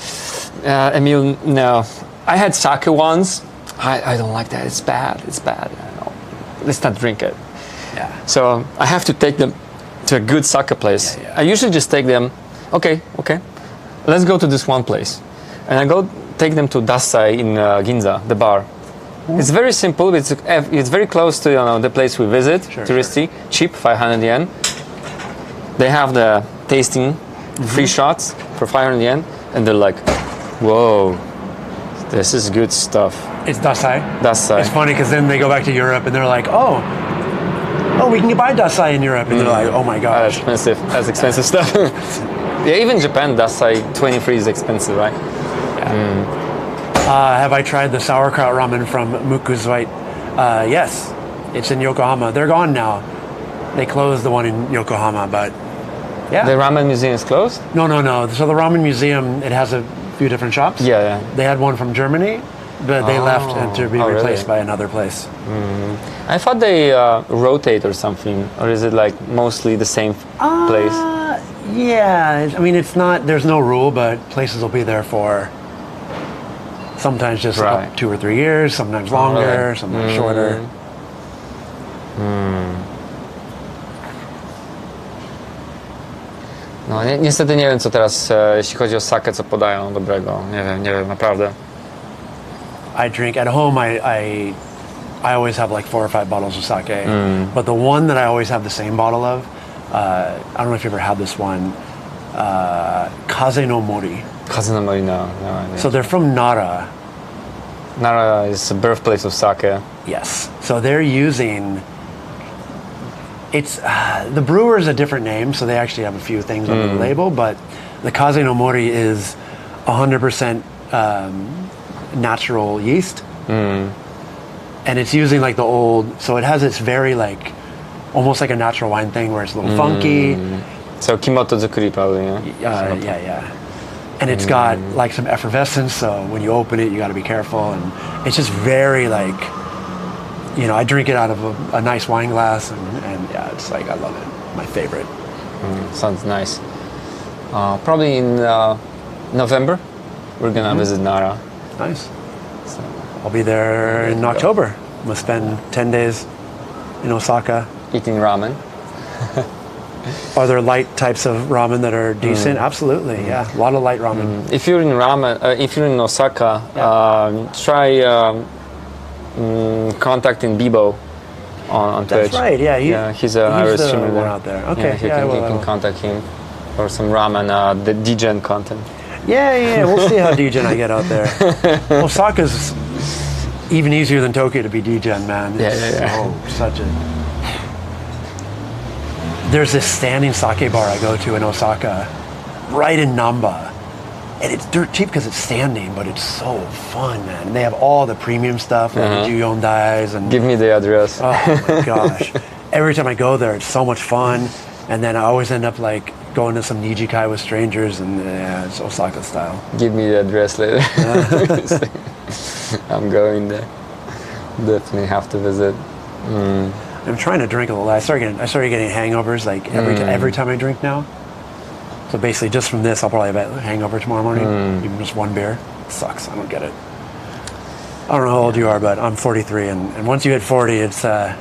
Emil, no, I had sake once. I don't like that. It's bad. It's bad. No, let's not drink it. Yeah. So I have to take them to a good sake place. Yeah. I usually just take them. Okay. Let's go to this one place, and I go take them to Dasai in Ginza, the bar. It's very simple. It's very close to the place we visit. Sure, touristy, cheap, 500 yen. They have the tasting free shots for 500 yen, and they're like, "Whoa, this is good stuff." It's dasai. Dasai. It's funny because then they go back to Europe and they're like, oh, we can buy dasai in Europe, and they're like, oh my gosh. That's expensive stuff. Yeah, even Japan, Dasai 23 is expensive, right? Have I tried the sauerkraut ramen from Mukuzweit? Yes, it's in Yokohama. They're gone now. They closed the one in Yokohama, but yeah. The ramen museum is closed? No. So the ramen museum, it has a few different shops. Yeah. They had one from Germany, but they left and to be Oh, replaced really? by another place. I thought they rotate or something, or is it like mostly the same place? Yeah, I mean, it's not, there's no rule, but places will be there for sometimes just Right. up 2 or 3 years, sometimes longer, really? sometimes shorter. No niestety nie wiem co teraz, jeśli chodzi o sake, co podają dobrego. Nie wiem, naprawdę. I drink at home. I always have like 4 or 5 bottles of sake, but the one that I always have the same bottle of, I don't know if you ever had this one, Kaze no Mori. Kaze no Mori, no idea. So they're from Nara. Nara is the birthplace of sake. Yes. So they're using. It's the brewer is a different name, so they actually have a few things on the label, but the Kaze no Mori is 100% natural yeast, and it's using like the old. So it has this very like almost like a natural wine thing where it's a little funky. So kimoto zukuri probably, yeah? Yeah. And it's got like some effervescence, so when you open it, you got to be careful, and it's just very like. I drink it out of a nice wine glass, and yeah, it's like, I love it. My favorite. Sounds nice. Probably in November, we're gonna visit Nara. Nice. So, I'll be there in October. I'm gonna spend 10 days in Osaka. eating ramen. Are there light types of ramen that are decent? Absolutely, yeah. A lot of light ramen. If you're in Osaka, try contacting Bibo on Twitch. That's right, yeah. He's an Irish the streamer one there. out there. Okay, you I will. can contact him for some ramen, the DGen content. Yeah. We'll see how degen I get out there. Osaka's even easier than Tokyo to be degen, man. It's such a. There's this standing sake bar I go to in Osaka, right in Namba, and it's dirt cheap because it's standing, but it's so fun, man. And they have all the premium stuff, like the Juyon dyes and. Give me the address. Oh my gosh! Every time I go there, it's so much fun, and then I always end up like going to some Nijikai with strangers, and yeah, it's Osaka style. Give me the address later. I'm going there. Definitely have to visit. I'm trying to drink a little. I started getting hangovers like every time I drink now. So basically, just from this, I'll probably have a hangover tomorrow morning. Even just one beer. Sucks. I don't get it. I don't know how old you are, but I'm 43, and once you hit 40, it's tough,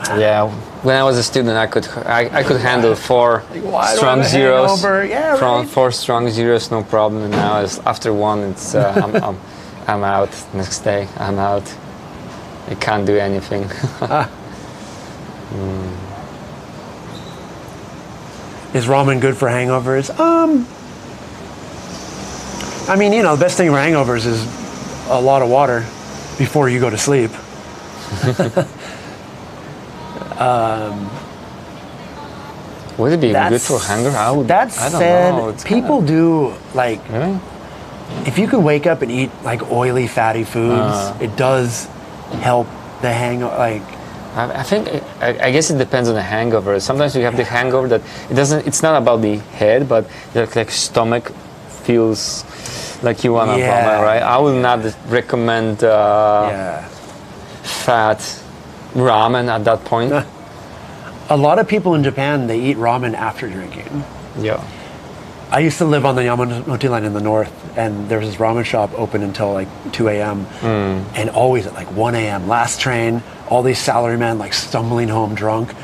man. Yeah, when I was a student, I could handle 4 why do I strong have a zeros. hangover? Yeah, right. 4 strong zeros, no problem. And now, after 1, it's I'm out. Next day, I'm out. I can't do anything. Is ramen good for hangovers? I mean, the best thing for hangovers is a lot of water before you go to sleep. Would it be good for hangover? I don't know. It's people do like Really? if you can wake up and eat like oily, fatty foods, it does help the hangover. Like, I think I guess it depends on the hangover. Sometimes you have the hangover that it's not about the head, but like stomach feels like you want to vomit, right? I will not recommend fat ramen at that point. a lot of people in Japan, they eat ramen after drinking. Yeah. I used to live on the Yamanote line in the north, and there was this ramen shop open until like 2 a.m. And always at like 1 a.m. last train, all these salarymen like stumbling home drunk,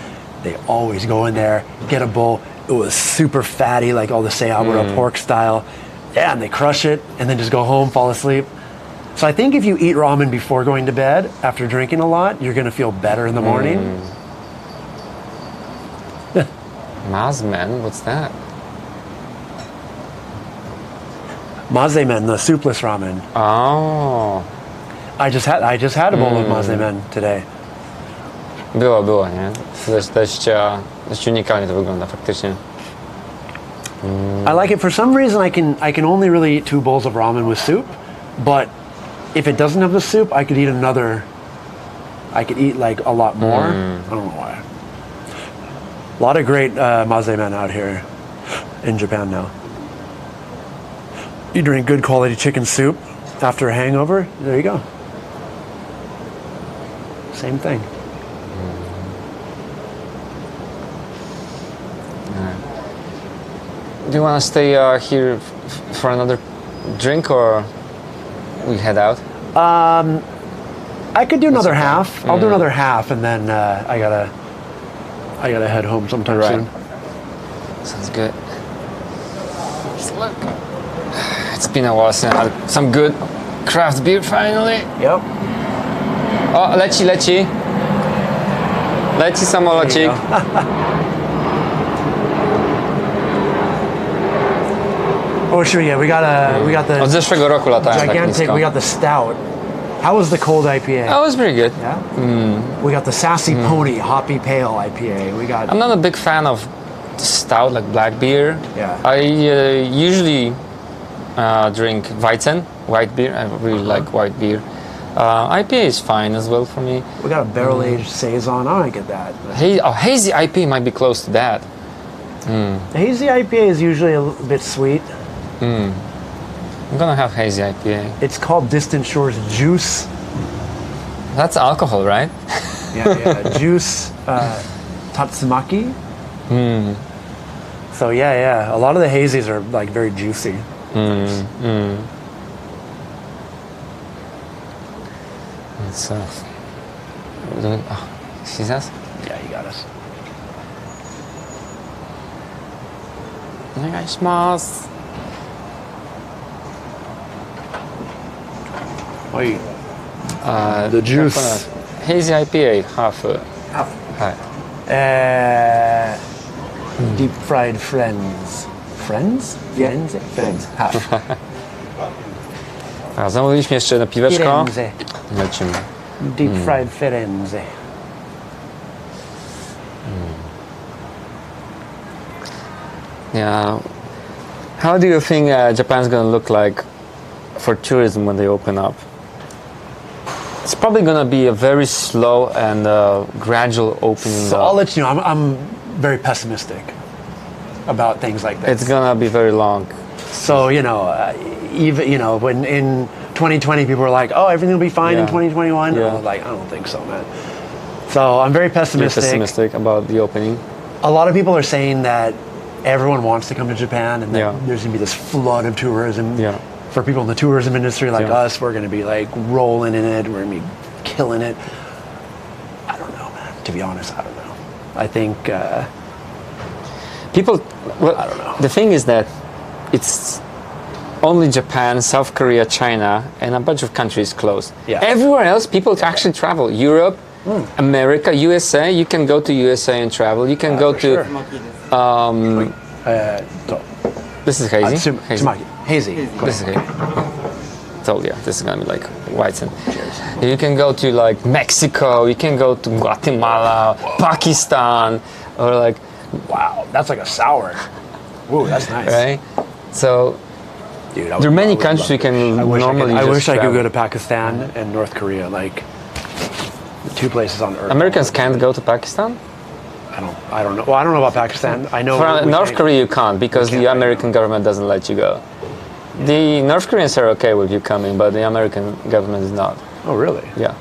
they always go in there, get a bowl. It was super fatty, like all the seabura pork style. Yeah, and they crush it and then just go home, fall asleep. So I think if you eat ramen before going to bed, after drinking a lot, you're going to feel better in the morning. Mazmen, what's that? Mazemen, the soupless ramen. Oh. I just had a bowl of mazemen today. Było, nie? Dość unikalnie to wygląda faktycznie. I like it. For some reason, I can only really eat 2 bowls of ramen with soup, but if it doesn't have the soup, I could eat another. I could eat like a lot more. I don't know why. A lot of great mazemen out here in Japan now. You drink good quality chicken soup after a hangover, there you go. Same thing. Do you want to stay here for another drink, or we head out? I could do another half. I'll do another half, and then I gotta head home sometime soon. Sounds good. Just look. It's been a while since I had some good craft beer finally. Yep. O, leci. Leci samolocik. Oh, sure. Yeah, we got the Od zeszłego roku latałem tak gigantic. nisko. We got the stout. How was the cold IPA? That was pretty good. Yeah. We got the Sassy Pony Hoppy Pale IPA. We got. I'm not a big fan of stout, like black beer. Yeah. I usually drink Weizen, white beer. I really like white beer. IPA is fine as well for me. We got a barrel aged saison. I might get that. Hazy IPA might be close to that. The hazy IPA is usually a little bit sweet. I'm gonna have hazy IPA. It's called Distant Shores Juice. That's alcohol, right? Yeah. Juice Tatsumaki. So yeah. A lot of the hazies are like very juicy. So, see that? Yeah, you got us. お願いします。Wait. The juice. Hazy IPA, half. Half. はい。Deep fried friends. Friends? Friends? Friends. Half. A zamówiliśmy jeszcze jedno piweczko. Firenze. Lecimy. Deep fried Firenze. Yeah. How do you think Japan's gonna look like for tourism when they open up? It's probably gonna be a very slow and gradual opening So up. I'll let you know. I'm very pessimistic. about things like this. It's gonna be very long. So, even, when in 2020 people were like, oh, everything will be fine in Yeah. 2021. Yeah. I was like, I don't think so, man. So I'm very You're pessimistic. pessimistic about the opening. A lot of people are saying that everyone wants to come to Japan and that Yeah. there's going to be this flood of tourism. Yeah. For people in the tourism industry like Yeah. us, we're going to be like rolling in it. We're going to be killing it. I don't know, man. To be honest, I don't know. I think, People, well, I don't know. The thing is that it's only Japan, South Korea, China, and a bunch of countries closed. Yeah. Everywhere else, people actually travel. Europe, America, USA. You can go to USA and travel. You can go for to. sure. This is hazy. Hazy. Tsumaki. Hazy. This is hazy. Told you, this is gonna be like white and. You can go to like Mexico. You can go to Guatemala, Pakistan, or like. Wow, that's like a sour. Ooh, that's nice. Right? So Dude, there are many countries you can normally I just wish I could travel. go to Pakistan and North Korea, like the two places on earth. Americans can't go to Pakistan? I don't know. Well, I don't know about Pakistan. I know For we North can't- Korea you can't because can't the right American government doesn't let you go. The North Koreans are okay with you coming, but the American government is not. Oh, really? Yeah.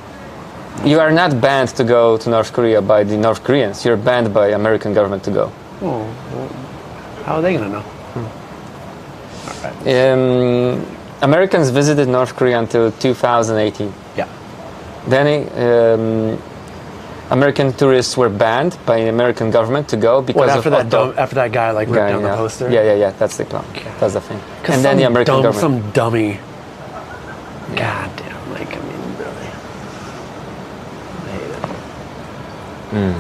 You are not banned to go to North Korea by the North Koreans. You're banned by American government to go. Oh, well, how are they gonna know? Americans visited North Korea until 2018. Yeah. Then American tourists were banned by the American government to go because What, after of after that guy like ripped down yeah. the poster? Yeah. That's the plan. That's the thing. 'Cause And then the some American government. some dummy. God damn! Like, I mean, really. I hate it.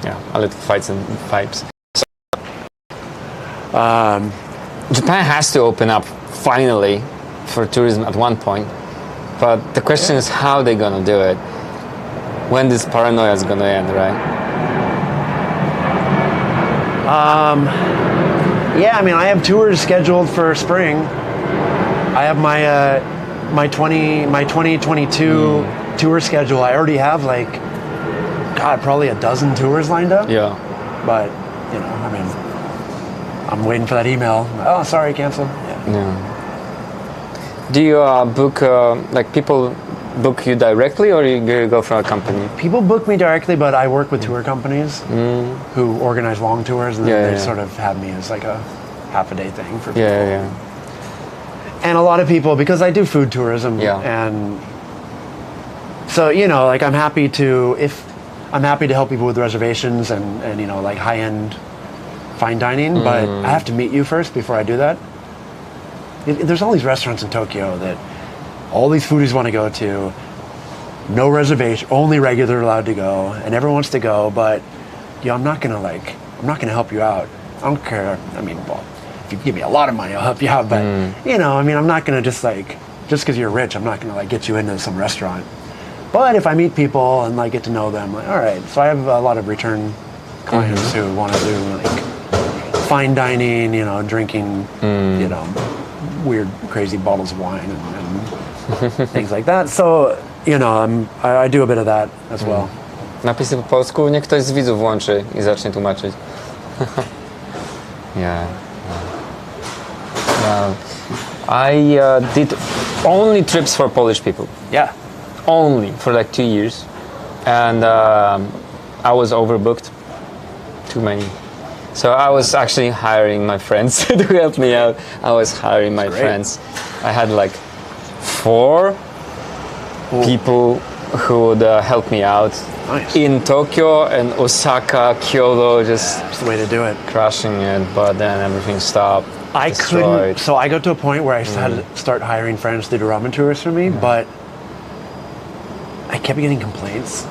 Yeah, a little fights and vibes. Japan has to open up finally for tourism at one point, but the question is how they're gonna do it. When this paranoia is gonna end, right? Yeah, I mean, I have tours scheduled for spring. I have my 2022 tour schedule. I already have like, God, probably a dozen tours lined up. Yeah. But I mean, I'm waiting for that email. Oh, sorry, canceled. Yeah. Yeah. Do you book like people book you directly, or you go from a company? People book me directly, but I work with tour companies who organize long tours, and then Yeah, they yeah. sort of have me as like a half a day thing for people. Yeah. And a lot of people, because I do food tourism, Yeah. and so like I'm happy to help people with reservations and like high end fine dining, but I have to meet you first before I do that. There's all these restaurants in Tokyo that all these foodies want to go to, no reservation, only regular allowed to go, and everyone wants to go, but I'm not gonna help you out. I don't care. I mean, well, if you give me a lot of money, I'll help you out, but I mean, I'm not gonna just because you're rich, I'm not gonna like get you into some restaurant. But if I meet people and like get to know them, like, all right. So I have a lot of return clients who want to do like fine dining, drinking, weird, crazy bottles of wine and things like that. So I do a bit of that as well. Napisy po polsku, niech ktoś z widzów włączy i zacznie tłumaczyć. Yeah. I did only trips for Polish people. Yeah. Only for like 2 years. And I was overbooked. Too many. So I was actually hiring my friends to help me out. I was hiring my friends. I had like 4 people who would help me out. Nice. In Tokyo and Osaka, Kyoto, just That's the way to do it. crushing it, but then everything stopped. I destroyed. couldn't. So I got to a point where I had to start hiring friends to do ramen tours for me, but I kept getting complaints.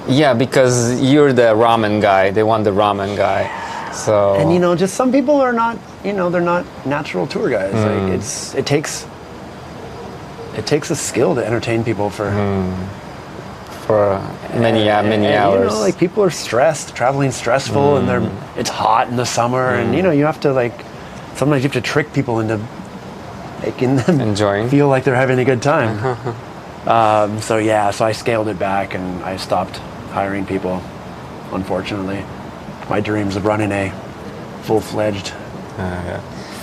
Yeah, because you're the ramen guy. They want the ramen guy. So And just some people are not. They're not natural tour guys. Like it takes a skill to entertain people for many hours. like people are stressed, traveling stressful, and it's hot in the summer, and you have to sometimes you have to trick people into making them Enjoying. feel like they're having a good time. So I scaled it back and I stopped hiring people. Unfortunately, my dreams of running a full-fledged Yeah.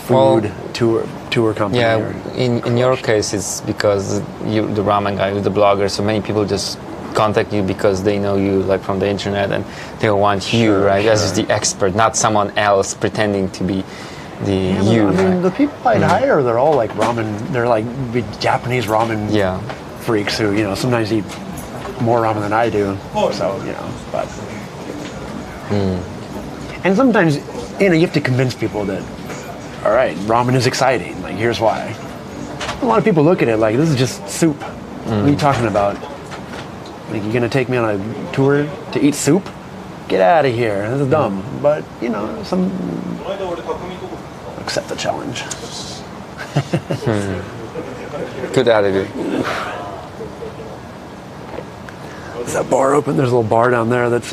food tour company. Yeah, or- in your case, it's because you're the ramen guy, you're the blogger, so many people just contact you because they know you like from the internet and they want you, right, as the expert, not someone else pretending to be the Yeah, you. I mean, right? the people I'd hire, they're all like ramen. They're like big Japanese ramen Yeah. freaks who, sometimes eat more ramen than I do. So, but. And sometimes, you have to convince people that, all right, ramen is exciting. Like, here's why. A lot of people look at it like, this is just soup. What are you talking about? Like, you're going to take me on a tour to eat soup? Get out of here. This is dumb. But, some accept the challenge. Good attitude. Is that bar open? There's a little bar down there that's...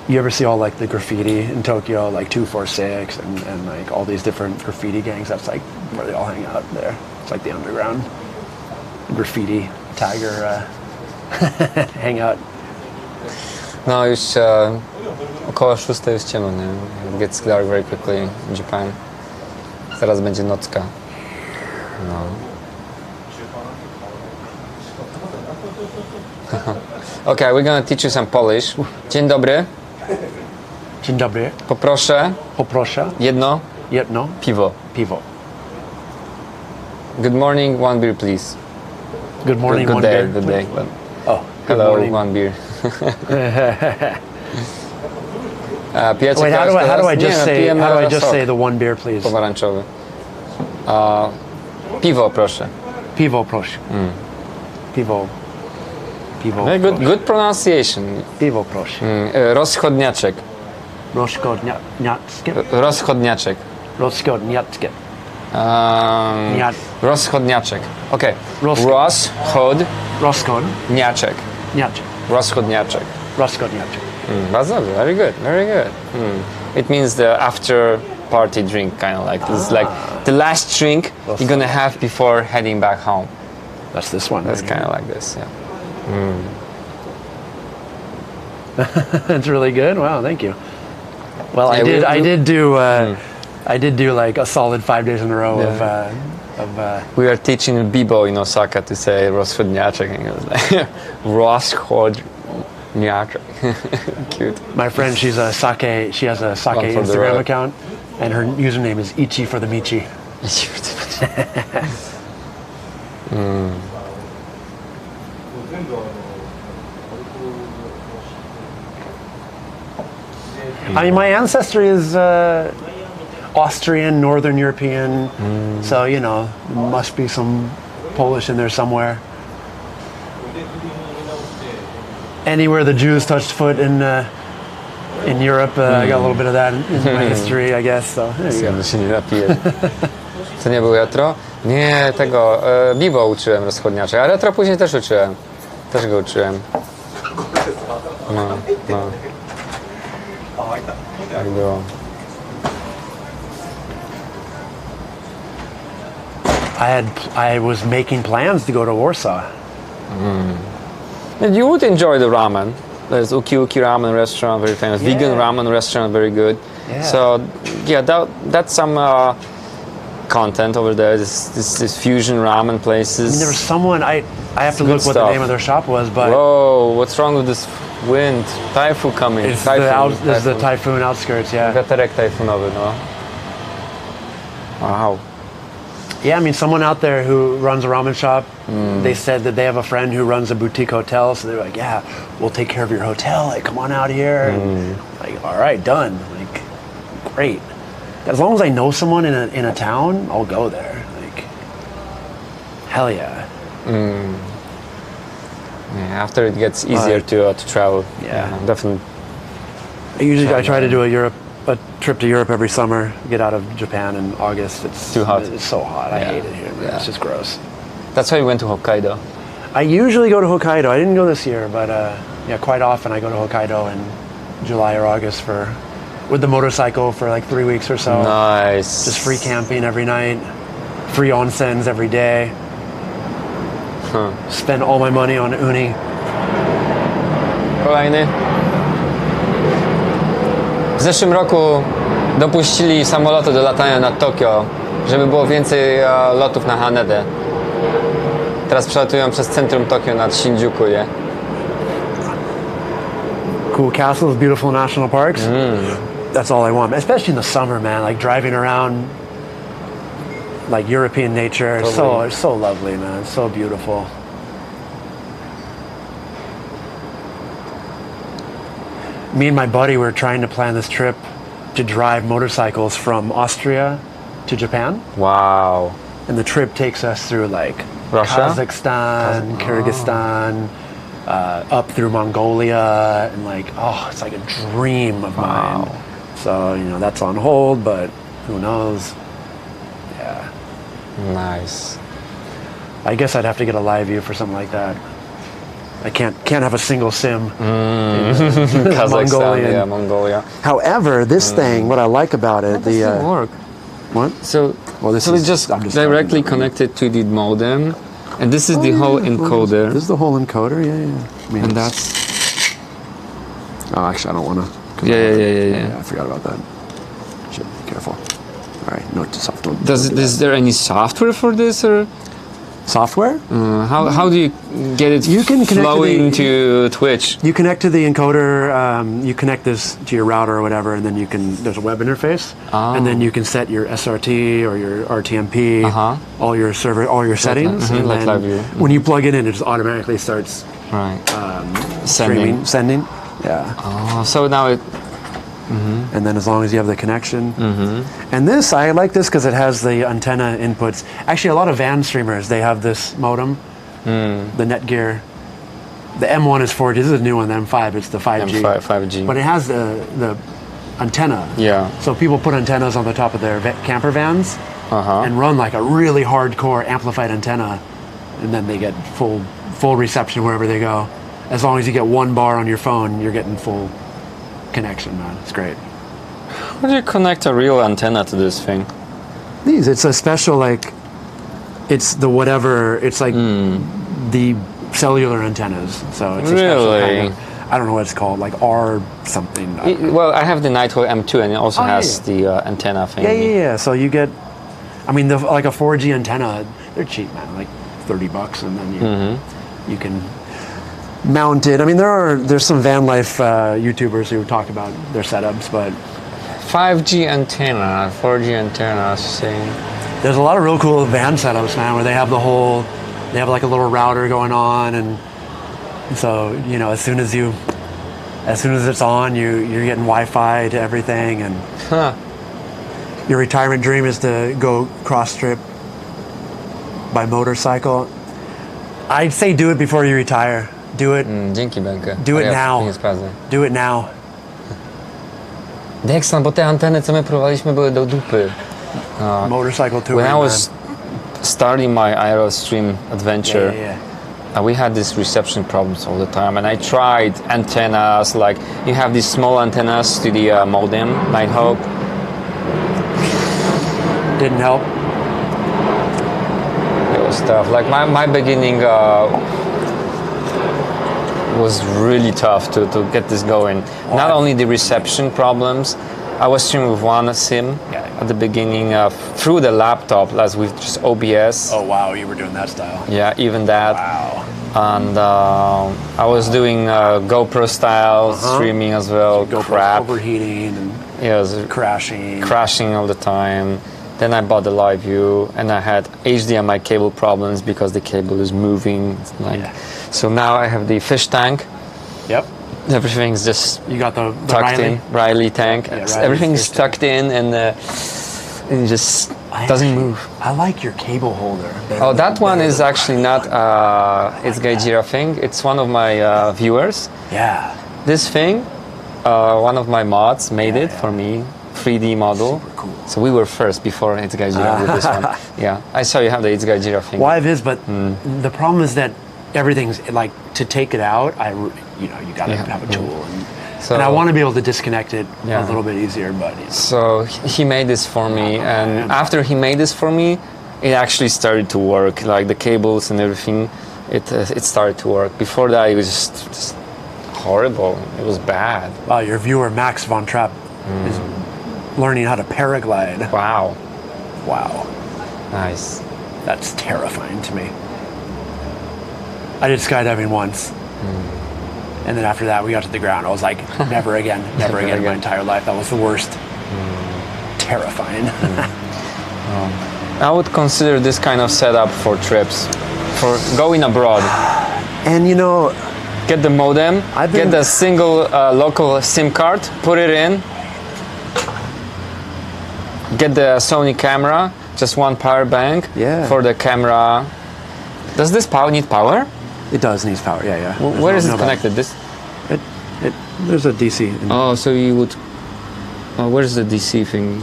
you ever see all like the graffiti in Tokyo, like 246 and like all these different graffiti gangs? That's like where they all hang out there. It's like the underground graffiti tiger hangout. No, już około 6 jest ciemno, nie? It gets dark very quickly in Japan. Zaraz będzie nocka. No. Okay, we're gonna teach you some Polish. Dzień dobry. Dzień dobry. Poproszę Poproszę jedno jedno piwo. piwo. Good morning, one beer, please. Good morning, Good one day, beer. good day. Oh, good Hello, morning. one beer. Pijecie Wait, how kawę do I teraz? just Nie, say pijemy how do I just sok say the one beer, please? pomarańczowy. Piwo, proszę. Piwo, proszę. Piwo. Piwo. Very good, proszę. good pronunciation. Piwo, proszę. Rozchodniaczek. Rozchodniackie. Rozchodniaczek. Rozchodniackie. Rozchodniaczek. Okay. Rozchod- Rozchodniaczek. Niaczek. Rozchodniaczek. Rozchodniaczek. Bardzo dobrze. Very good. Very good. It means the after party drink, kind of like this, like the last drink you're gonna have before heading back home. That's this one. That's right kind of like this. Yeah. That's really good. Wow, thank you. Well, Yeah, I did do like a solid 5 days in a row of We are teaching Bibo in Osaka to say rozchodniaczek, and he was like rozchodniaczek. Cute. my friend. She has a sake One for the Instagram road. account, and her username is Ichi for the Michi. I mean, my ancestry is Austrian, Northern European, so there must be some Polish in there somewhere. Anywhere the Jews touched foot in Europe, I got a little bit of that in my history, I guess. So there you go. Ja się nie napiję. Co nie był retro? Nie, tego Bibo uczyłem rozchodniaczek, a retro później też uczyłem. Też go uczyłem. No. Tak było. I was making plans to go to Warsaw. And you would enjoy the ramen. There's Uki Ramen restaurant, very famous. Yeah. Vegan ramen restaurant, very good. Yeah. So yeah, that's some content over there. This fusion ramen places. There was someone I have to Good look what stuff. the name of their shop was, but Whoa, what's wrong with this wind? Typhoon coming. it's Typhoon, the typhoon outskirts. Yeah. Wiaterek tajfunowy, no. Wow. Yeah, I mean, someone out there who runs a ramen shop, they said that they have a friend who runs a boutique hotel, so they're like, yeah, we'll take care of your hotel, like, come on out here. And like, all right, done. Like, great. As long as I know someone in a town, I'll go there. Like, hell yeah. Yeah, after it gets easier to travel. Yeah. Definitely. I try to do a trip to Europe every summer, get out of Japan in August. It's Too hot. It's so hot. I Yeah. hate it here, man. Yeah. It's just gross. That's why we went to Hokkaido. I usually go to Hokkaido. I didn't go this year, but quite often I go to Hokkaido in July or August with the motorcycle for like 3 weeks or so. Nice. Just free camping every night, free onsens every day. Spend all my money on uni. Kolejny. W zeszłym roku dopuścili samoloty do latania nad Tokio, żeby było więcej lotów na Hanedę. Teraz przelatują przez centrum Tokio nad Shinjuku, nie? Cool castles, beautiful national parks. That's all I want, especially in the summer, man. Like driving around, like European nature. Totally. So lovely, man. So beautiful. Me and my buddy were trying to plan this trip to drive motorcycles from Austria to Japan. Wow. And the trip takes us through like Russia? Kazakhstan, Kyrgyzstan, up through Mongolia, and like, oh, it's like a dream of mine. So, you know, that's on hold, but who knows? Yeah. Nice. I guess I'd have to get a live view for something like that. I can't have a single sim. Kazakhstan, yeah, Mongolia. However, this thing, what I like about it, How does it work? what? So, Well, this so is it's just I'm directly starting over. connected to the modem, and this is the whole encoder, This is the whole encoder, yeah. I mean, and it's- that's Oh, actually, I don't want to. yeah. I forgot about that. Shit, be careful. All right, note to soft. Don't Is there any software for this, or software? how do you get it You can connect to flowing the- to Twitch? You connect to the encoder. You connect this to your router or whatever, and then you can. There's a web interface, and then you can set your SRT or your RTMP, all your server, all your settings, and like then live view. when you plug it in, it just automatically starts Right. streaming, sending. Yeah. Oh, so now it. And then as long as you have the connection. And this, I like this because it has the antenna inputs. Actually, a lot of van streamers, they have this modem, the Netgear. The M1 is 4G. This is a new one, the M5. It's the 5G. M5, 5G. But it has the antenna. Yeah. So people put antennas on the top of their camper vans and run like a really hardcore amplified antenna, and then they get full reception wherever they go. As long as you get one bar on your phone, you're getting full connection, man. It's great. How do you connect a real antenna to this thing? It's a special, like, it's the whatever, it's like the cellular antennas. So it's a special kind Really? of, I don't know what it's called, like R something. Well, I have the Nitro M2, and it also Oh, yeah, has the antenna thing. Yeah. So you get, I mean, like a 4G antenna, they're cheap, man, like $30, and then you can mount it. I mean, there's some van life YouTubers who talk about their setups, but 5G antenna, 4G antenna, saying. there's a lot of real cool van setups, man, where they have they have like a little router going on, and so, you know, as soon as it's on, you're getting Wi-Fi to everything, and your retirement dream is to go cross trip by motorcycle. I'd say do it before you retire. Do it. Dzięki, Benke. Do it Ja now. nie sprawdzę. Do it now. Dexan, bo te anteny, co my próbowaliśmy, były do dupy. Motorcycle touring. When I was starting my Aerostream adventure, we had these reception problems all the time, and I tried antennas, like you have these small antennas to the modem, I hope. Didn't help. It was tough. Like my beginning was really tough to get this going. Not only the reception problems, I was streaming with one SIM at the beginning through the laptop, as with just OBS. Oh wow, you were doing that style. Yeah, even that. Wow. And I was doing GoPro style streaming as well. GoPro Crap. overheating and Yeah, it was crashing all the time. Then I bought the live view, and I had HDMI cable problems because the cable is moving. So now I have the fish tank. Yep. Everything's just You got the tucked Riley. in. Riley tank. Riley's Everything's fish tucked in, and it just doesn't move. I like your cable holder. Oh, that one is actually not It's Gaijira thing. It's one of my viewers. Yeah. This thing, one of my mods made it for me, 3D model. Super cool. So we were first before It's Gaijira with this one. Yeah, I saw you have the It's Gaijira thing. Well, it is, but the problem is that everything's like, to take it out. You gotta have a tool, and I want to be able to disconnect it a little bit easier. But So he made this for me, and after he made this for me, it actually started to work. Like the cables and everything, it started to work. Before that, it was just horrible. It was bad. wow, your viewer Max Von Trapp is learning how to paraglide. Wow. Wow. Nice. That's terrifying to me. I did skydiving once. And then after that, we got to the ground. I was like, never again, never again in my entire life. That was the worst. Terrifying. I would consider this kind of setup for trips, for going abroad. And you know, Get the modem, I've been- get the single local SIM card, put it in, get the Sony camera, just one power bank Yeah. for the camera. Does this power need power? it does need power. Yeah, yeah. There's Where is no it doubt. connected? This? There's a DC. Oh, so you would. Oh, where's the DC thing?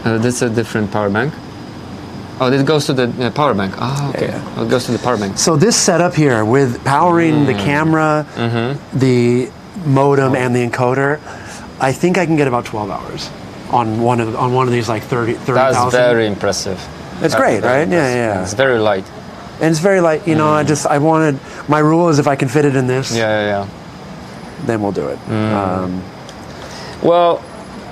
That's a different power bank. Oh, it goes to the power bank. Oh, okay. Yeah. Oh, it goes to the power bank. So this setup here with powering the camera, the modem, and the encoder, I think I can get about 12 hours on one of these like 30,000. That's very impressive. It's great, Very right? Yeah, impressive. yeah. It's very light. And it's very light. You know, I wanted, my rule is if I can fit it in this, Yeah. then we'll do it. Well,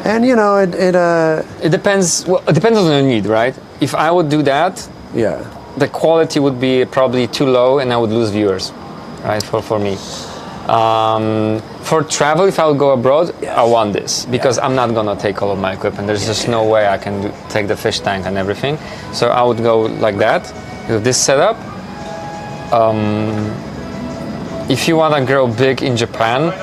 And you know, it depends. Well, it depends on your need, right? If I would do that, yeah. the quality would be probably too low, and I would lose viewers, right? For me. For travel, if I would go abroad, I want this because I'm not gonna take all of my equipment. There's just no way I can take the fish tank and everything. So I would go like that with this setup. If you wanna grow big in Japan,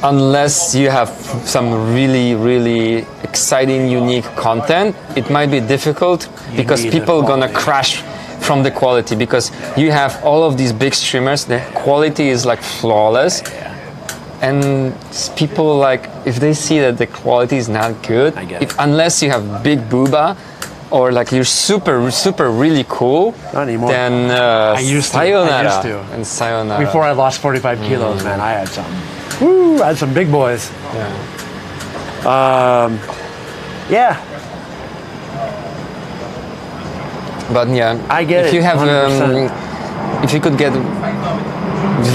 unless you have some really, really exciting, unique content, it might be difficult because need the people gonna quality. crash from the quality because you have all of these big streamers, the quality is like flawless. And people like, if they see that the quality is not good, I get it. unless you have big booba or like you're super, super really cool, Not anymore. then I used to. sayonara. And sayonara. Before I lost 45 kilos, man, I had some. Woo! I had some big boys. Yeah. Yeah. But yeah, I get if it, you have, 100%. if you could get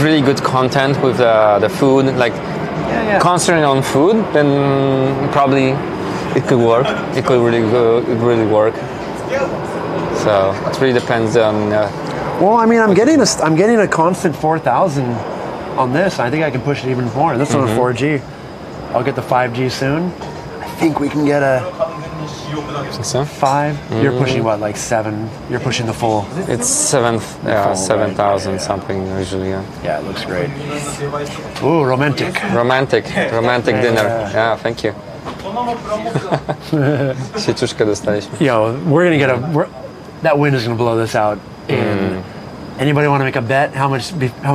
really good content with the food, like Yeah. concentrating on food, then probably it could work. It could really work. So it really depends on. Well, I mean, I'm getting a constant 4,000 on this. I think I can push it even more. This one's 4G. I'll get the 5G soon. I think we can get a So 5. You're pushing what, like 7? You're pushing the full. it's 7,000 something usually. Yeah. Yeah, it looks great. Ooh, romantic. Romantic dinner. Yeah. Yeah, thank you. Sieciuszkę dostaliśmy. Yo, we're gonna get that wind is gonna blow this out. And anybody want to make a bet? How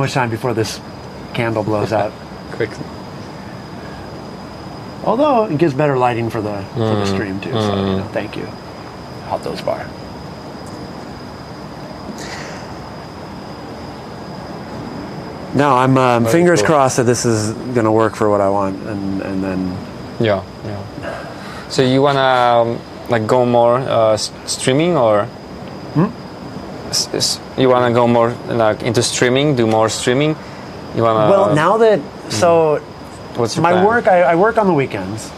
much time before this candle blows out? Quick. Although it gives better lighting for the stream too. So you know, thank you, Hot Toast Bar. No, I'm fingers cool. crossed that this is gonna work for what I want, and then Yeah. So you wanna like go more streaming or? You wanna go more like into streaming? Do more streaming? You wanna? well now that so what's your my plan? work I work on the weekends.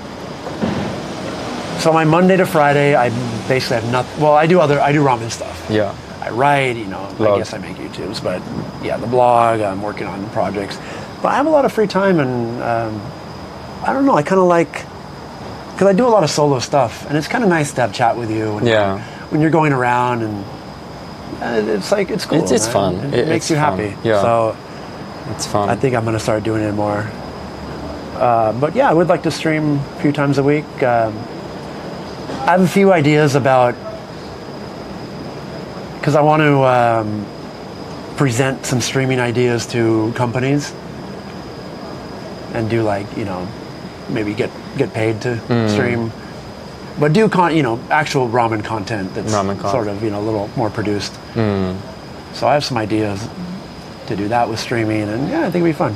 So my Monday to Friday I basically have nothing. Well, I do ramen stuff. Yeah. I write, you know, Blog. I guess I make YouTubes, but yeah, the blog, I'm working on projects. But I have a lot of free time and I don't know, I kind of like, because I do a lot of solo stuff and it's kind of nice to have chat with you. And Yeah. when you're going around and it's like, it's cool. It's man. fun. It makes It's you fun. happy. Yeah. So It's fun. I think I'm going to start doing it more. But yeah, I would like to stream a few times a week. I have a few ideas about, because I want to present some streaming ideas to companies and do like, you know, maybe get paid to stream, but do actual ramen content that's Ramen content. sort of, you know, a little more produced. So I have some ideas to do that with streaming, and yeah, I think it'd be fun.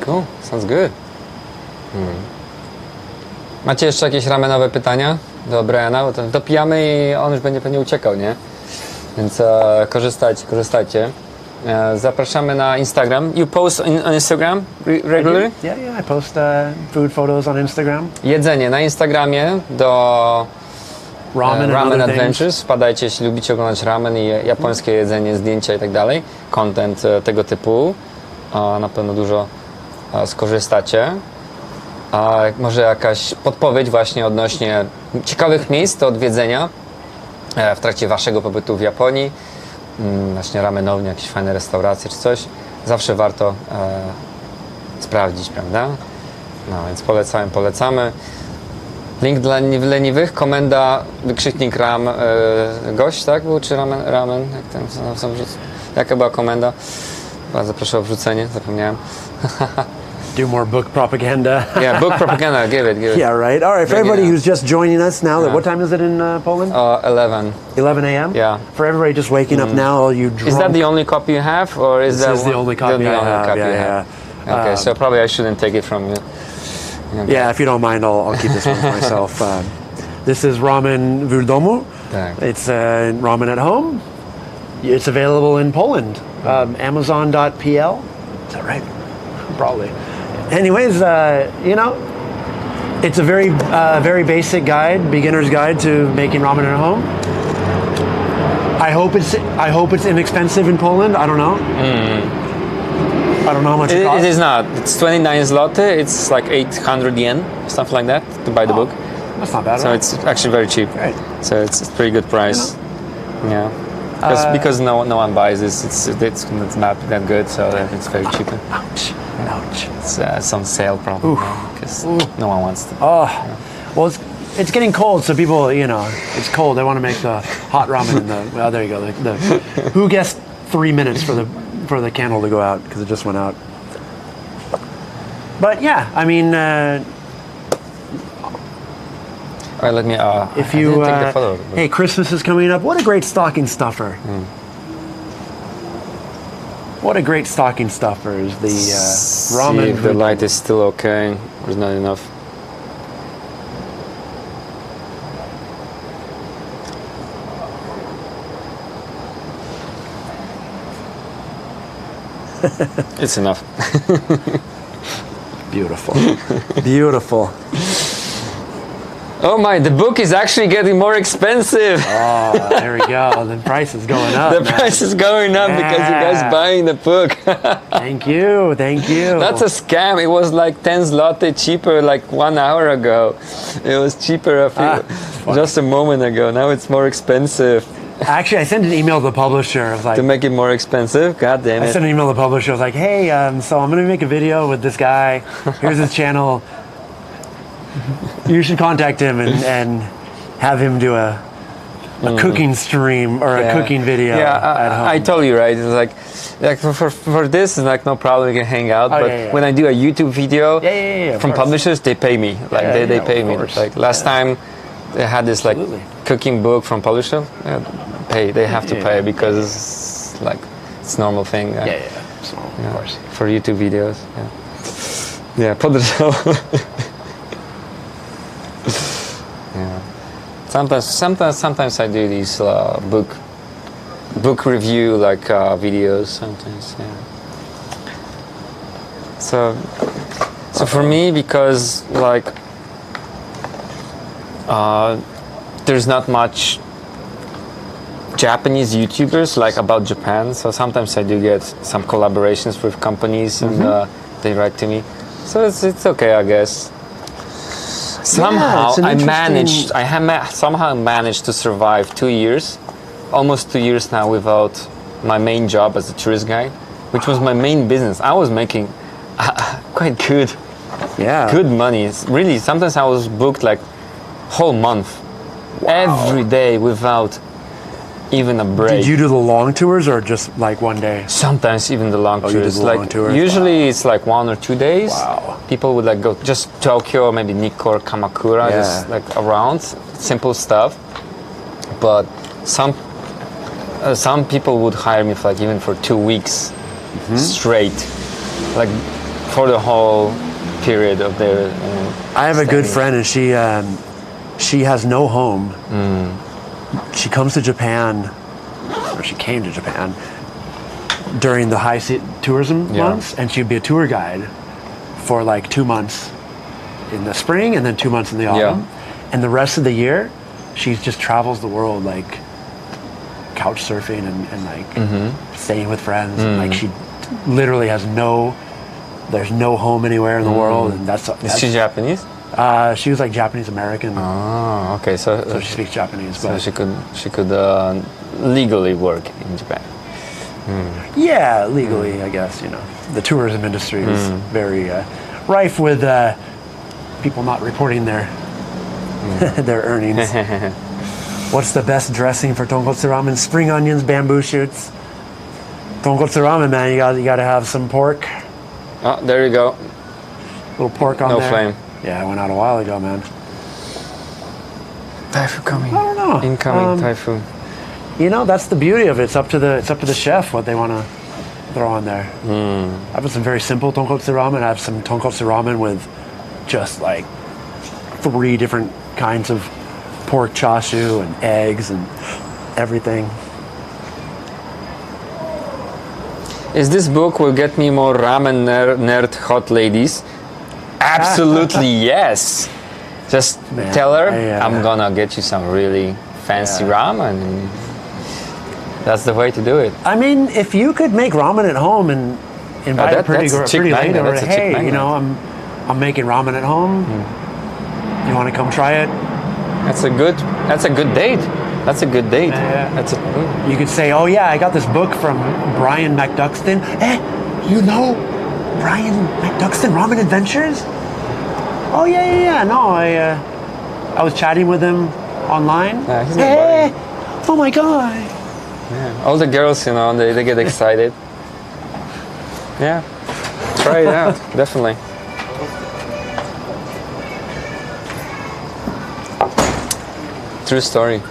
Cool. Sounds good. Macie jeszcze jakieś ramenowe pytania do Briana? Bo to dopijamy i on już będzie pewnie uciekał, nie? Więc korzystajcie. Zapraszamy na Instagram. You post on Instagram regularly? Yeah, I post food photos on Instagram. Jedzenie na Instagramie do Ramen, and Ramen other things. Adventures. Wpadajcie, jeśli lubicie oglądać ramen i japońskie jedzenie, zdjęcia i tak dalej. Content tego typu. Na pewno dużo skorzystacie. A może jakaś podpowiedź właśnie odnośnie ciekawych miejsc do odwiedzenia w trakcie waszego pobytu w Japonii. Właśnie ramenownie, jakieś fajne restauracje czy coś. Zawsze warto sprawdzić, prawda? No więc polecamy. Link dla leniwych, komenda, wykrzyknik ram, gość, tak? Był czy ramen? Jak tam, jaka była komenda? Bardzo proszę o wrzucenie, zapomniałem. Do more book propaganda. Yeah, book propaganda, give it. Yeah, right. All right, for Bring it everybody out. who's just joining us now, Yeah. what time is it in Poland? 11. 11 a.m.? Yeah. For everybody just waking up now, all you drunk... Is that the only copy you have, or is This that is the only copy I have, yeah. Okay, so probably I shouldn't take it from you. Okay. Yeah, if you don't mind, I'll keep this one for myself. This is ramen vurdomu. Tak. It's ramen at home. It's available in Poland. Amazon.pl. Is that right? Probably. Anyways, you know, it's a very basic guide, beginner's guide to making ramen at home. I hope it's inexpensive in Poland. I don't know. I don't know how much it costs. It is not. It's 29 zloty. It's like 800 yen, stuff like that, to buy the book. That's not bad. So it's actually very cheap. Right. So it's a pretty good price. Yeah. Because no one buys this. It's not that good, so it's very cheap. Ouch. Ouch. It's on sale probably because no one wants to. Oh, well, it's getting cold, so people, you know, it's cold. They want to make the hot ramen. Well, there you go. Who guessed 3 minutes for the candle to go out because it just went out. But yeah, I mean, All right, let me. if I you didn't take the photo. hey, Christmas is coming up. What a great stocking stuffer! What a great stocking stuffer is the ramen. See if the light is still okay. There's not enough. It's enough. Beautiful, beautiful. Oh my, the book is actually getting more expensive. Oh, there we go. The price is going up. The man. price is going up because you guys Yeah. buying the book. Thank you, thank you. That's a scam. It was like 10 zloty cheaper like 1 hour ago. It was cheaper just a moment ago. Now it's more expensive. Actually, I sent an email to the publisher. I was like, To make it more expensive? God damn I it. sent an email to the publisher. I was like, hey, so I'm going to make a video with this guy. Here's his channel. You should contact him and have him do a cooking stream or a cooking video at home. I told you, right? It's like for this, it's like no problem, we can hang out. Oh, but yeah. when I do a YouTube video Yeah, of from course. publishers, they pay me. Like Yeah, they yeah, pay of me. course. Like last time, they had this like Absolutely. cooking book from publisher. They have to Yeah. pay because it's like it's normal thing. Yeah. So, of course. For YouTube videos. Yeah, podrżał. Yeah. Sometimes I do these book review like videos. Sometimes, yeah. So for me, because like there's not much Japanese YouTubers like about Japan, so sometimes I do get some collaborations with companies and they write to me. So it's okay, I guess. Somehow it's an interesting- I somehow managed to survive 2 years, almost 2 years now without my main job as a tourist guide, which was my main business. I was making quite good money. It's really, sometimes I was booked like whole month, every day without even a break. Did you do the long tours or just like one day? Sometimes even the long Oh, you did tours. the long tours? Usually it's like 1 or 2 days. Wow. People would like go just Tokyo, maybe Nikko or Kamakura, Yeah. just like around, simple stuff. But some people would hire me for like even for 2 weeks straight, like for the whole period of their. I have a good staying. friend, and she has no home. She comes to Japan, or she came to Japan during the tourism Yeah. months, and she'd be a tour guide for like 2 months in the spring and then 2 months in the autumn. And the rest of the year, she just travels the world, like couch surfing and like staying with friends. And, like she literally has there's no home anywhere in the world, and that's Is she Japanese? she was like Japanese American, Oh, okay. So she speaks Japanese. so But she could legally work in Japan. yeah, legally, I guess, you know, the tourism industry is very rife with people not reporting their their earnings. What's the best dressing for tonkotsu ramen? Spring onions, bamboo shoots. Tonkotsu ramen, man, you got to have some pork. Oh, there you go. Little pork on No there. flame. Yeah, I went out a while ago, man. Typhoon coming. I don't know. Incoming typhoon. You know, that's the beauty of it. It's up to the chef what they want to throw on there. I have some very simple tonkotsu ramen. I have some tonkotsu ramen with just like 3 different kinds of pork chashu and eggs and everything. Is this book will get me more ramen nerd hot ladies? Absolutely yes. Just Man, tell her I'm gonna get you some really fancy ramen. That's the way to do it. I mean, if you could make ramen at home and invite a pretty that's a chick lady magnet, over, that's a chick hey, you magnet. know, I'm making ramen at home. You want to come try it? That's a good date. That's a good date. Yeah. That's a You could say, oh yeah, I got this book from Brian McDuxton. You know Brian McDuxton, Ramen Adventures? Oh yeah. No, I was chatting with him online. Yeah, he's my buddy. Oh my god. Yeah. All the girls, you know, they get excited. Yeah. Try it out, definitely. True story.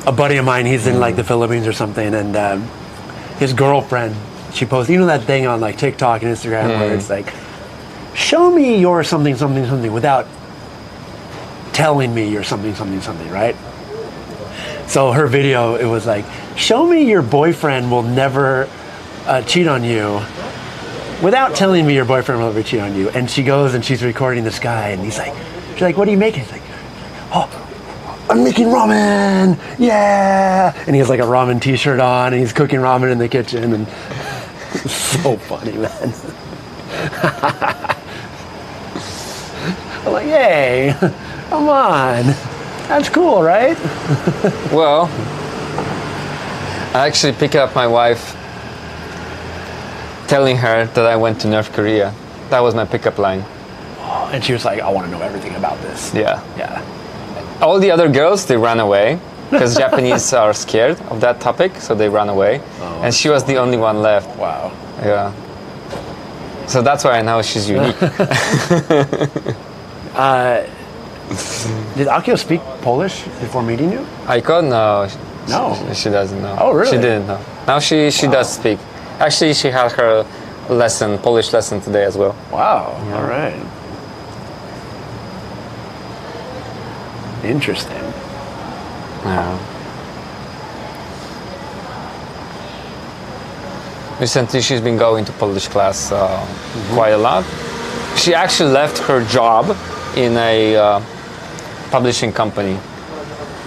A buddy of mine, he's in like the Philippines or something, and his girlfriend, she posted, you know that thing on like TikTok and Instagram where it's like, show me your something without telling me you're something, right? So her video, it was like, show me your boyfriend will never cheat on you without telling me your boyfriend will never cheat on you. And she goes and she's recording this guy, and she's like, what are you making? He's like, oh, I'm making ramen, yeah! And he has like a ramen t-shirt on, and he's cooking ramen in the kitchen, and it's so funny, man. I'm like, hey, come on. That's cool, right? Well, I actually pick up my wife telling her that I went to North Korea. That was my pickup line. And she was like, I want to know everything about this. Yeah. Yeah. All the other girls, they ran away because Japanese are scared of that topic, so they ran away. And she was the only one left. Wow. Yeah. So that's why I know she's unique. Did Akio speak Polish before meeting you? Aiko? No. No. She doesn't know. Oh, really? She didn't know. Now she does speak. Actually, she had her Polish lesson today as well. Wow. All right. Interesting. Yeah. Recently, she's been going to Polish class quite a lot. She actually left her job in a publishing company,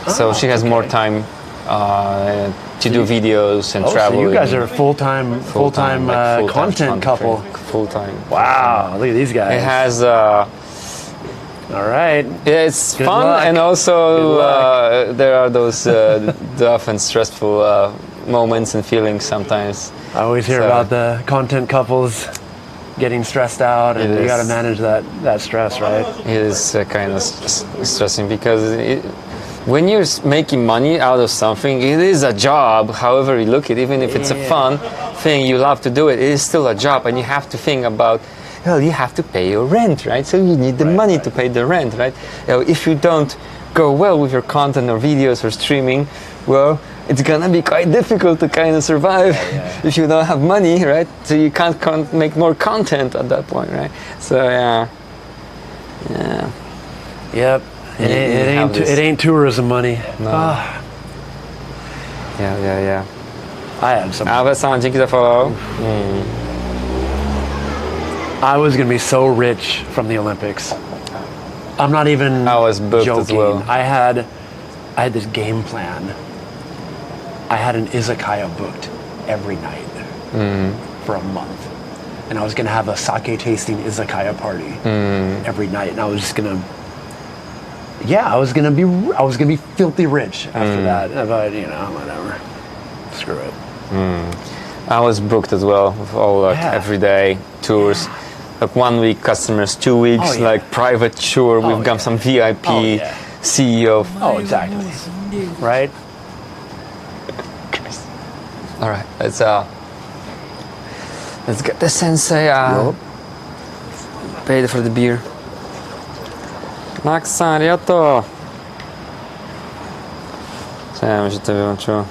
so she has more time to do videos and travel. So you guys are full-time content couple. Full time. Wow. Look at these guys. It has. All right. It's Good fun, luck. and Good also luck. there are those the often stressful moments and feelings sometimes. I always hear So- about the content couples getting stressed out, and It you got to is. manage that stress, right? It is kind of stressing because when you're making money out of something, it is a job. However you look at it, even if it's a fun thing, you love to do it. It is still a job, and you have to think about. Well, you have to pay your rent, right? So you need the money to pay the rent, right? If you don't go well with your content or videos or streaming, well, it's gonna be quite difficult to kind of survive if you don't have money, right? So you can't make more content at that point, right? So yeah. Yep. It It ain't tourism money. No. Yeah. I had some. Abe-san, dzięki za follow. I was gonna be so rich from the Olympics. I'm not even I was booked joking. as well. I had this game plan. I had an izakaya booked every night for a month. And I was gonna have a sake tasting izakaya party every night. And I was just gonna I was gonna be filthy rich after that. But whatever. Screw it. I was booked as well with all everyday tours. Like 1 week customers, 2 weeks like private tour. We've got some VIP CEO. Oh, exactly. Right? All right, let's get the sensei paid for the beer. Max-san, arigato. Chciałem, że to wyłączyło.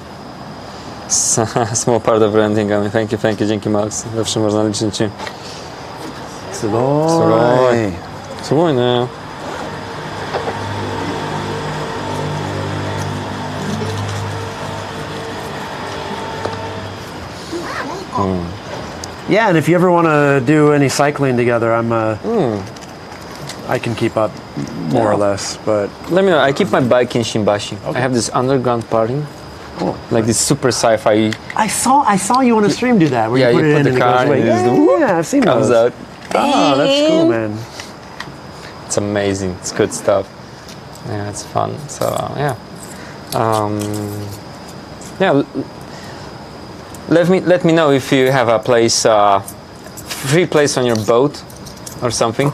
Small part of branding. Thank you, dzięki Max. Zawsze można liczyć ci. Sugoi, nie? Yeah, and if you ever want to do any cycling together, I can keep up more or less. But Let me know. I keep my bike in Shimbashi. I have this underground parking, like this super sci-fi. I saw you on a stream do that. Where Yeah, you put you it put in the and car it goes and away. it just Yeah, I've seen comes those. out. Oh, that's cool, man. It's amazing. It's good stuff. Yeah, it's fun. So Let me know if you have a place, free place on your boat, or something.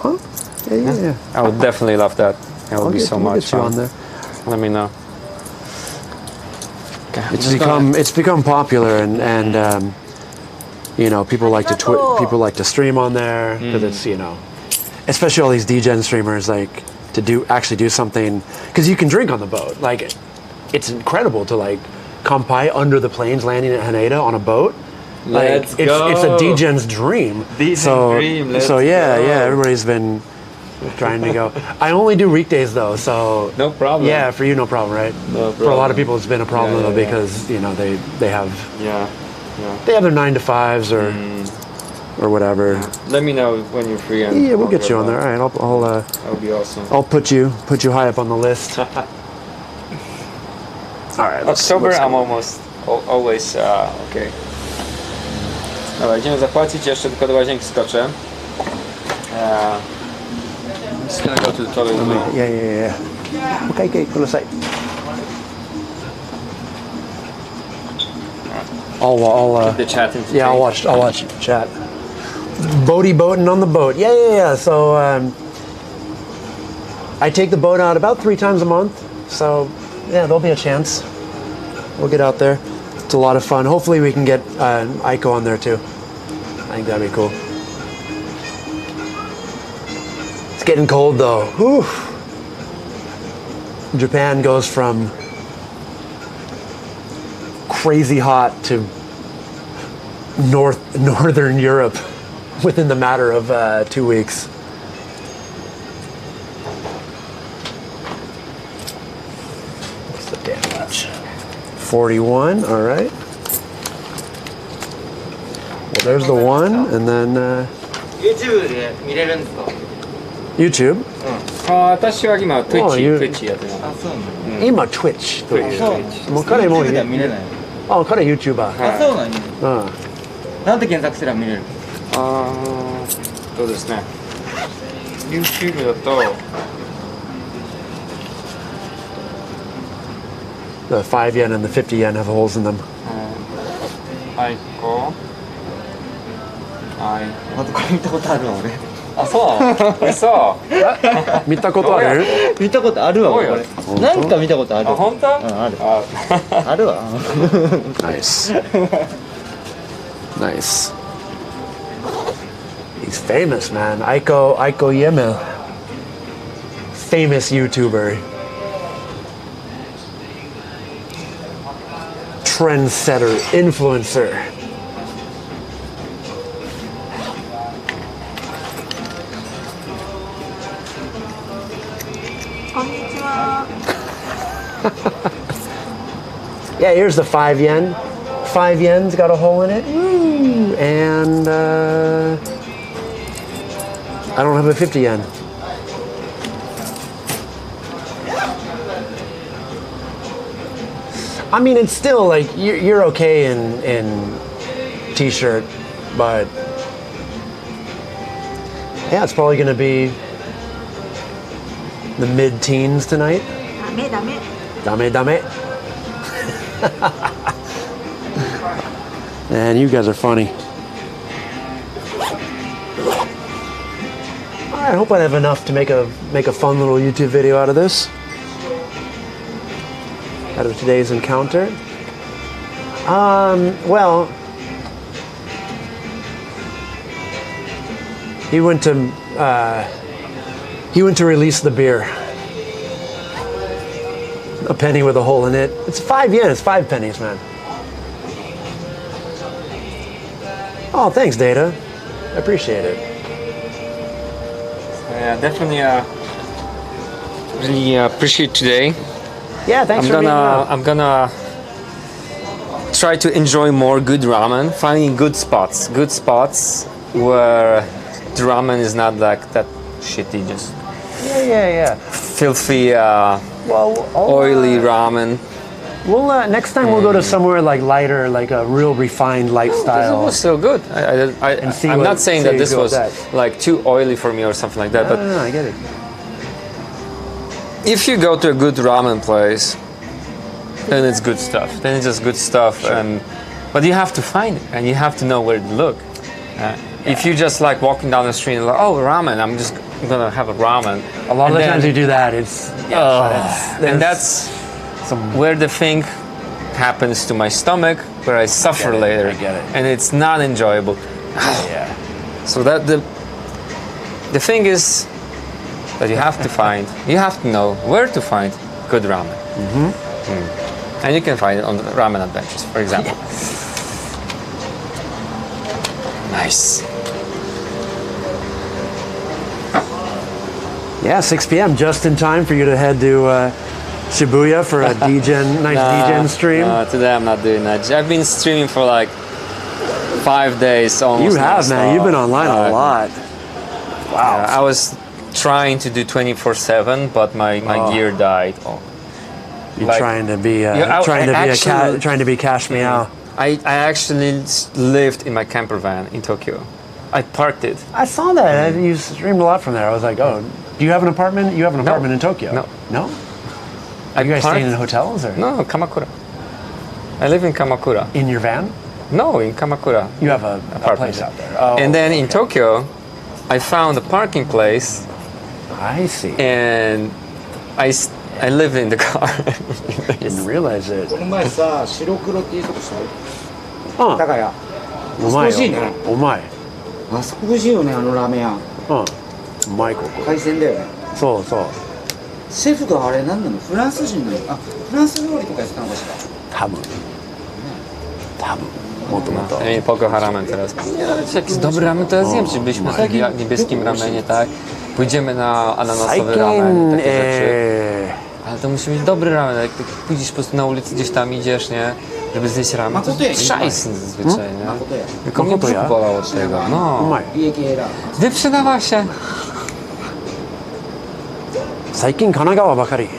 Yeah. I would definitely love that. It would be so We'll much get you fun. on there. Let me know. Okay, It's become popular, and people like to stream on there because it's especially all these degen streamers like to actually do something because you can drink on the boat. Like it's incredible to like kampai under the planes landing at Haneda on a boat. Like Let's it's a go. degen's dream. Dream. Let's So go. everybody's been trying to go. I only do weekdays though, so No problem. yeah, for you no problem, right? No For a lot problem. of people, it's been a problem Yeah, though yeah, because they have Yeah. their 9 to 5s or whatever. Let me know when you're free. And Yeah, we'll I'll get you on there. All right, That would be awesome. I'll put you high up on the list. All right, October, let's go. I'm always okay. Dobra, idziemy zapłacić, jeszcze tylko do łazienki skoczę. Just gonna go to the toilet. Yeah. Okay, kudasai. I'll The chat into yeah, I'll watch chat. Boating on the boat. Yeah. So I take the boat out about 3 times a month. So yeah, there'll be a chance. We'll get out there. It's a lot of fun. Hopefully we can get Aiko on there too. I think that'd be cool. It's getting cold though. Whew. Japan goes from crazy hot to northern Europe within the matter of 2 weeks. What's the damage? 41, all right. Well, there's the one, and then YouTube で見れるんですか？ YouTube. 私は今 you- Twitch やってます。あ、そうなんだ。今 Twitch. そう。もう彼も YouTube では見れない。彼 YouTuber. あ、そうなんや。なんて検索すれば見れる？そうですね。YouTube だと The 5 yen and the 50 yen have holes in them. アイコまたこれ見たことあるわ俺。あ、そう嘘見たことある？見たことあるわ俺。おいなんか見たことある。あ、本当？うんある。ああるわ。 Nice. Nice. He's famous, man. Aiko Yemel. Famous YouTuber. Trendsetter, influencer. Konnichiwa. Yeah, here's the 5 yen 5 yen's got a hole in it. Woo! And I don't have a 50 yen. I mean, it's still like you're okay in t-shirt, but yeah, it's probably going to be the mid-teens tonight. ダメダメ。 Dame, dame. Man, you guys are funny. I hope I have enough to make a fun little YouTube video out of this. Out of today's encounter. Well, he went to release the beer. A penny with a hole in it. It's 5 yen. It's 5 pennies, man. Oh, thanks, Data. I appreciate it. Yeah, definitely really appreciate today. Yeah, thanks for being I'm gonna try to enjoy more good ramen, finding good spots where the ramen is not like that shitty, just Yeah. filthy, Well, oily ramen. We'll next time we'll go to somewhere like lighter, like a real refined It lifestyle. was still good. see I'm what- not saying see that how this you go was with like too oily for me or something like that, but No, I get it. if you go to a good ramen place, then it's good stuff. Then it's just good stuff, but you have to find it and you have to know where to look. If you just like walking down the street and like, oh, ramen, I'm just gonna have a ramen. A lot of the And times then- you do that, it's and that's where the thing happens to my stomach, where I suffer later, I get it. and it's not enjoyable. yeah. So that the thing is that you have to find, you have to know where to find good ramen. And you can find it on the Ramen Adventures, for example. Nice. Yeah, 6 p.m. just in time for you to head to Shibuya for a nice DGen stream. Today I'm not doing that. I've been streaming for like 5 days almost. You have, man. You've been online a lot. Wow. I was trying to do 24/7, but my gear died. You're like- trying to be Yeah, trying to be cash meow. I actually lived in my camper van in Tokyo. I parked it. I saw that. You streamed a lot from there. I was like, oh, do you have an apartment? You have an apartment in Tokyo? No. No? I Are you guys parked- staying in hotels or No, Kamakura. I live in Kamakura. in your van? No, in Kamakura. You have a Apartment. place out there. Oh, And then in okay. Tokyo, I found a parking place, I see. and I lived in the car. Didn't realize it. この前さ白黒っていうとこしたうん高谷うまい美味しいねよ。うまい。あそこ美味しいよねあのラーメン屋うん。うまいここ。海鮮だよねそうそう。シェフがあれ何なのフランス人なのあフランス料理とかやってたのかしら多分。もっともっと。I pokocha ramen teraz. Jaki jest dobry ramen, to ja zjem, czy byliśmy w niebieskim ramenie, tak? Pójdziemy na ananasowy ramen, takie rzeczy. Ale to musi być dobry ramen, jak ty pójdziesz po prostu na ulicy, gdzieś tam idziesz, nie? Żeby zjeść ramen, to jest szajs zazwyczaj, nie? Tylko mnie brzuch bolał od tego, う no. まい。家系ラーメン Wyprzedawała się. 最近神奈川ばかり。な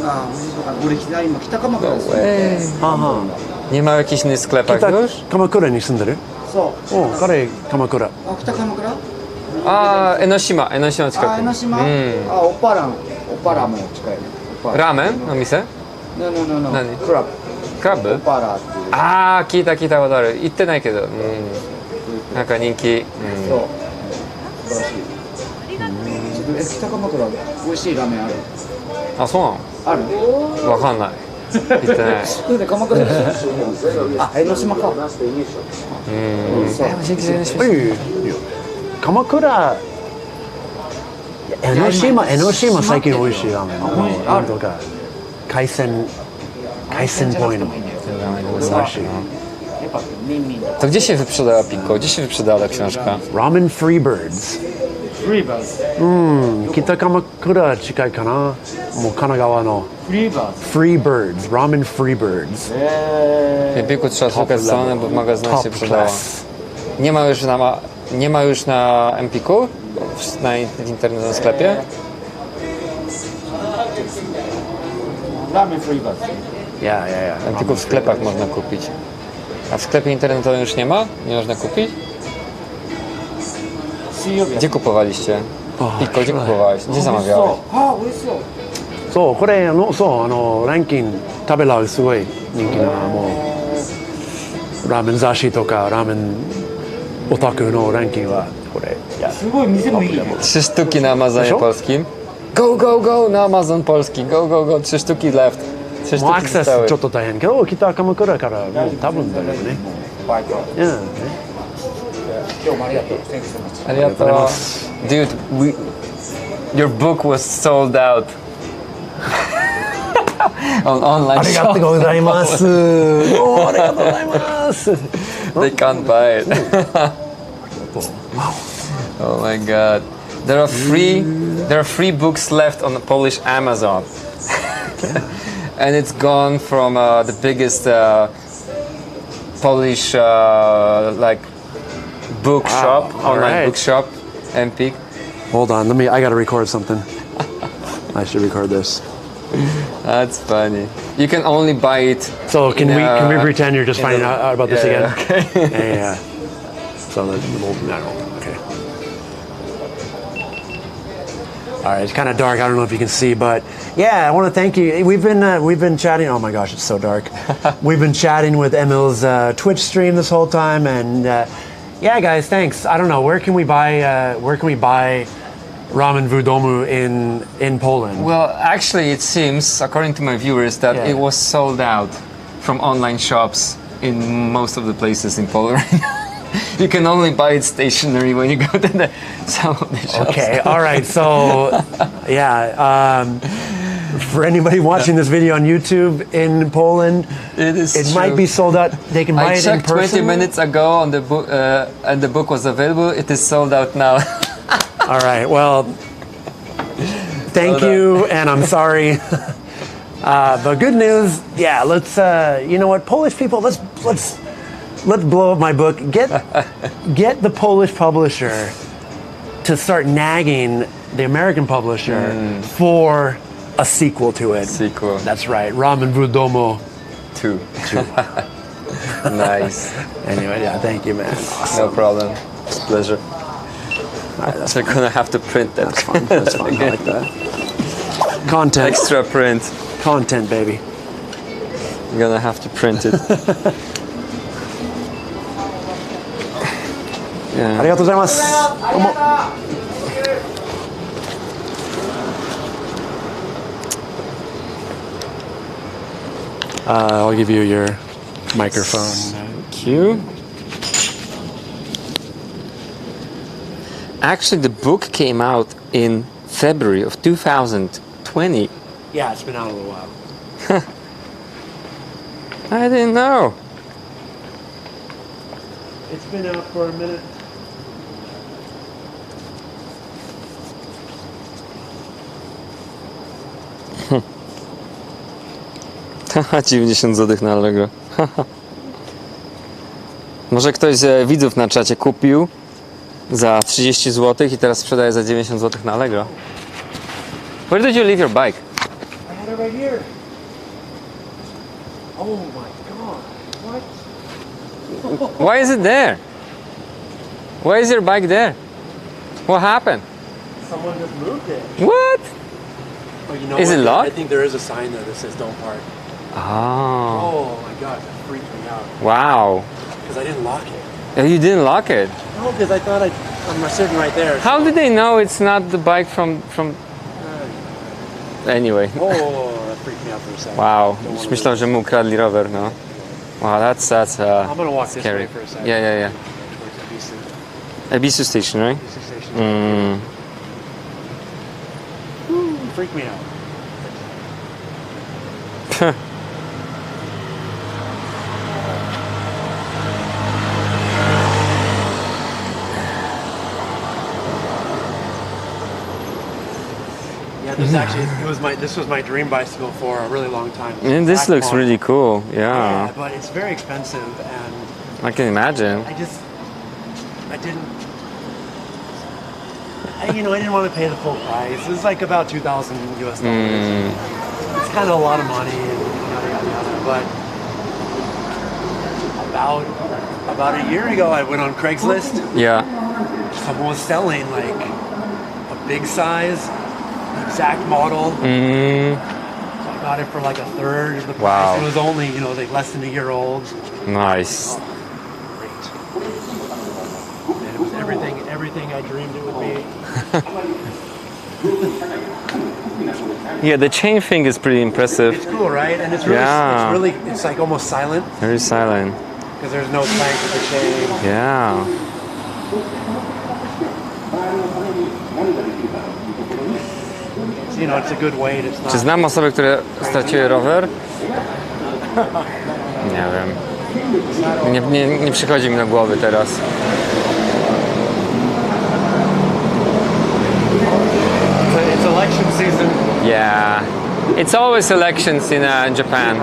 んか俺今北鎌倉ですよはあは Nie ma w jakichś innych sklepach 北 już? 鎌倉に住んでる？そうおう、彼鎌倉。あ北鎌倉 A, Enosima 近く。あ江ノ島あオパラも近いねオパラ Ramen? No mise? No no no no 何クラブ Kraby? オパラっていうああ、聞いたことある。行ってないけど。なんか人気。そう素晴らしい北鎌倉美味しいラーメンあるあ、そうなのあるわかんない。行ってない。だって鎌倉でしょあ江ノ島かそう鎌倉。江ノ島最近美味しいラーメン。なんとか海鮮っぽいの。美味しい。 To gdzie się wyprzedała Pico? Gdzie się wyprzedała ta książka? Ramen Freebirds. フリーバーズ。北鎌倉近いかな。もう神奈川のフリーバーズ。 Free Birds, Ramen Free Birds. Empiku trzeba szukać strony, bo w magazynach się Top przydała. class. Nie ma już na Empiku? W internetowym sklepie? ラーメンフリーバーズ。 Yeah. Tylko w sklepach można kupić. A w sklepie internetowym już nie ma? Nie można kupić? 水曜日。 Gdzie kupowaliście? Piko, gdzie そうだ kupowałeś? Gdzie zamawiałeś? あ、美味しそう。そうこれランキング食べられるすごい人気なもうラーメン雑誌とかラーメンオタクのランキングはこれすごい店もいいね。 3 sztuki na Amazonie でしょ? polskim. Go na Amazon polski. Go. 3 sztuki left. 3もうア sztuki クセス zostały. ちょっと大変けど北鎌倉からもう多分だよね。バイト。うん今日もありがとう。Thank you so much. ありがとう。Dude, your book was sold out. On online ありが shop. とうございます。おーありがとうございます。 They can't buy it. Oh my god. There are free books left on the Polish Amazon. And it's gone from the biggest Polish like bookshop, online alright. bookshop, Empik. Hold on, I gotta record something. I should record this. That's funny. You can only buy it. So can in, we pretend you're just finding out about this yeah, again? okay. Yeah. So okay. All right, it's kind of dark. I don't know if you can see, but yeah, I want to thank you. We've been chatting. Oh my gosh, it's so dark. We've been chatting with Emil's Twitch stream this whole time, and yeah, guys, thanks. I don't know where can we buy ramen wudomu in Poland? Well, actually, it seems, according to my viewers, that Yeah. it was sold out from online shops in most of the places in Poland. You can only buy it stationary when you go to some of the shops. Okay, all right. So, yeah, for anybody watching this video on YouTube in Poland, It might be sold out. They can buy I it in checked 20 person. minutes ago on the book, and the book was available. It is sold out now. All right. Well, thank you, and I'm sorry. But good news. Yeah, let's. You know what, Polish people, let's blow up my book. Get the Polish publisher to start nagging the American publisher for a sequel to it. Sequel. That's right. Ramen Wudomo. 2. Nice. Anyway, yeah, thank you, man. Awesome. No problem. It's a pleasure. All right, that's We're gonna have to print that. That's fun. That's fun. I like that. Content. Extra print. Content, baby. You're gonna have to print it. Yeah. ありがとうございます。どうも。I'll give you your microphone. Thank you. Actually, the book came out in February of 2020. Yeah, it's been out a little while. I didn't know. It's been out for a minute. Haha, 90 zł na Allegro. Może ktoś z widzów na czacie kupił za 30 zł i teraz sprzedaje za 90 zł na Allegro. Where did you leave your bike? I had it right here. Oh my god. What? Why is it there? Why is your bike there? What happened? Someone just moved it. What? Oh, you know Is what? it locked? I think there is a sign there that says don't park. Oh, Oh my god, that freaked me out. wow. Because I didn't lock it. You didn't lock it. No, because I thought I'm sitting right there. How did they know it's not the bike from... Anyway. Oh, that freaked me out for a second. Wow. Don't Już wanna myślał, że mu ukradli rower, no. Wow, that's I'm gonna walk this scary. way for a second. Yeah. Towards Ebisu. Ebisu Station, right? Ebisu Station. Mm. Freaked me out. This was my dream bicycle for a really long time. And this Black looks model. really cool. Yeah, Yeah, but it's very expensive, and I can imagine. I didn't want to pay the full price. It was like about $2,000 US. It's kind of a lot of money, and yada yada yada. But about a year ago, I went on Craigslist. Yeah. Someone was selling like a big size, exact model. So I got it for like a third of the price. Wow. It was only like less than a year old. Nice. Great. And it was everything I dreamed it would be. Yeah, the chain thing is pretty impressive. It's cool, right? And it's really, it's like almost silent Very silent. because there's no clank with the chain. Yeah. So, it's a good weight. It's not. Czy znam osoby, które straciły rower? Nie wiem. Nie przychodzi mi do głowy teraz. It's election season. Yeah. It's always elections in Japan.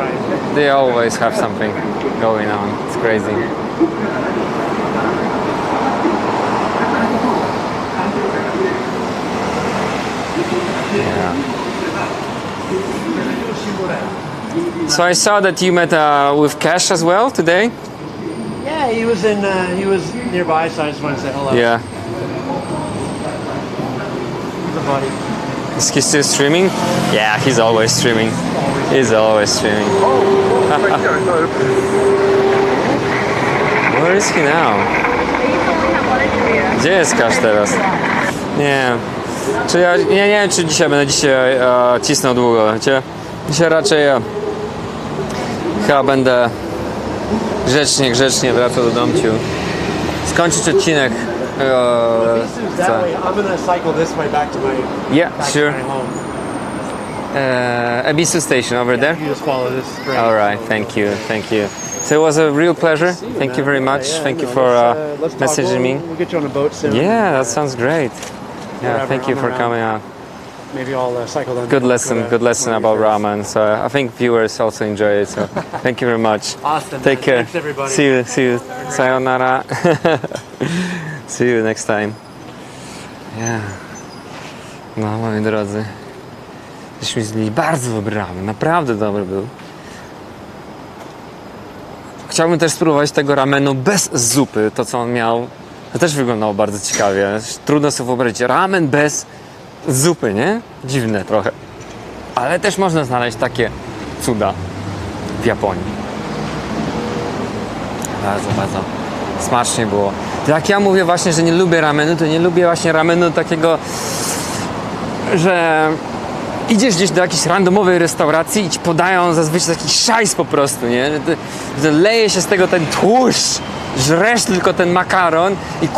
They always have something going on. It's crazy. Yeah. So I saw that you met with Cash as well today. Yeah, he was nearby, so I just wanted to say hello. Yeah. He's a buddy. Is he still streaming? Yeah, he's always streaming. He's always streaming. Where is he now? Gdzie jest Cash teraz? Nie. Czy ja nie wiem, czy dzisiaj będę cisnął długo, wiecie? Dzisiaj raczej chyba będę grzecznie wracał do domciu. Skończyć odcinek. That way, I'm gonna cycle this way back to my Sure. my home. Ebisu station over there. You just follow this straight. All right, thank you. So it was a real pleasure. Thank you very much. Thank you for let's talk. messaging me. We'll get you on a boat soon. Yeah, that sounds great. Yeah, Whatever, thank you I'm for around. coming out. Maybe I'll cycle down. Good lesson about ramen. So I think viewers also enjoy it. So thank you very much. Awesome. Take man. care. Thanks, everybody. See you. Sayonara. See you next time. Yeah. No, moi drodzy. Żeśmy zjedli bardzo dobry ramen. Naprawdę dobry był. Chciałbym też spróbować tego ramenu bez zupy. To, co on miał, to też wyglądało bardzo ciekawie. Trudno sobie wyobrazić ramen bez zupy, nie? Dziwne trochę. Ale też można znaleźć takie cuda w Japonii. Bardzo smacznie było. Jak ja mówię właśnie, że nie lubię ramenu, to nie lubię właśnie ramenu takiego, że idziesz gdzieś do jakiejś randomowej restauracji i ci podają zazwyczaj taki szajs po prostu, nie? Że leje się z tego ten tłuszcz, żresz tylko ten makaron i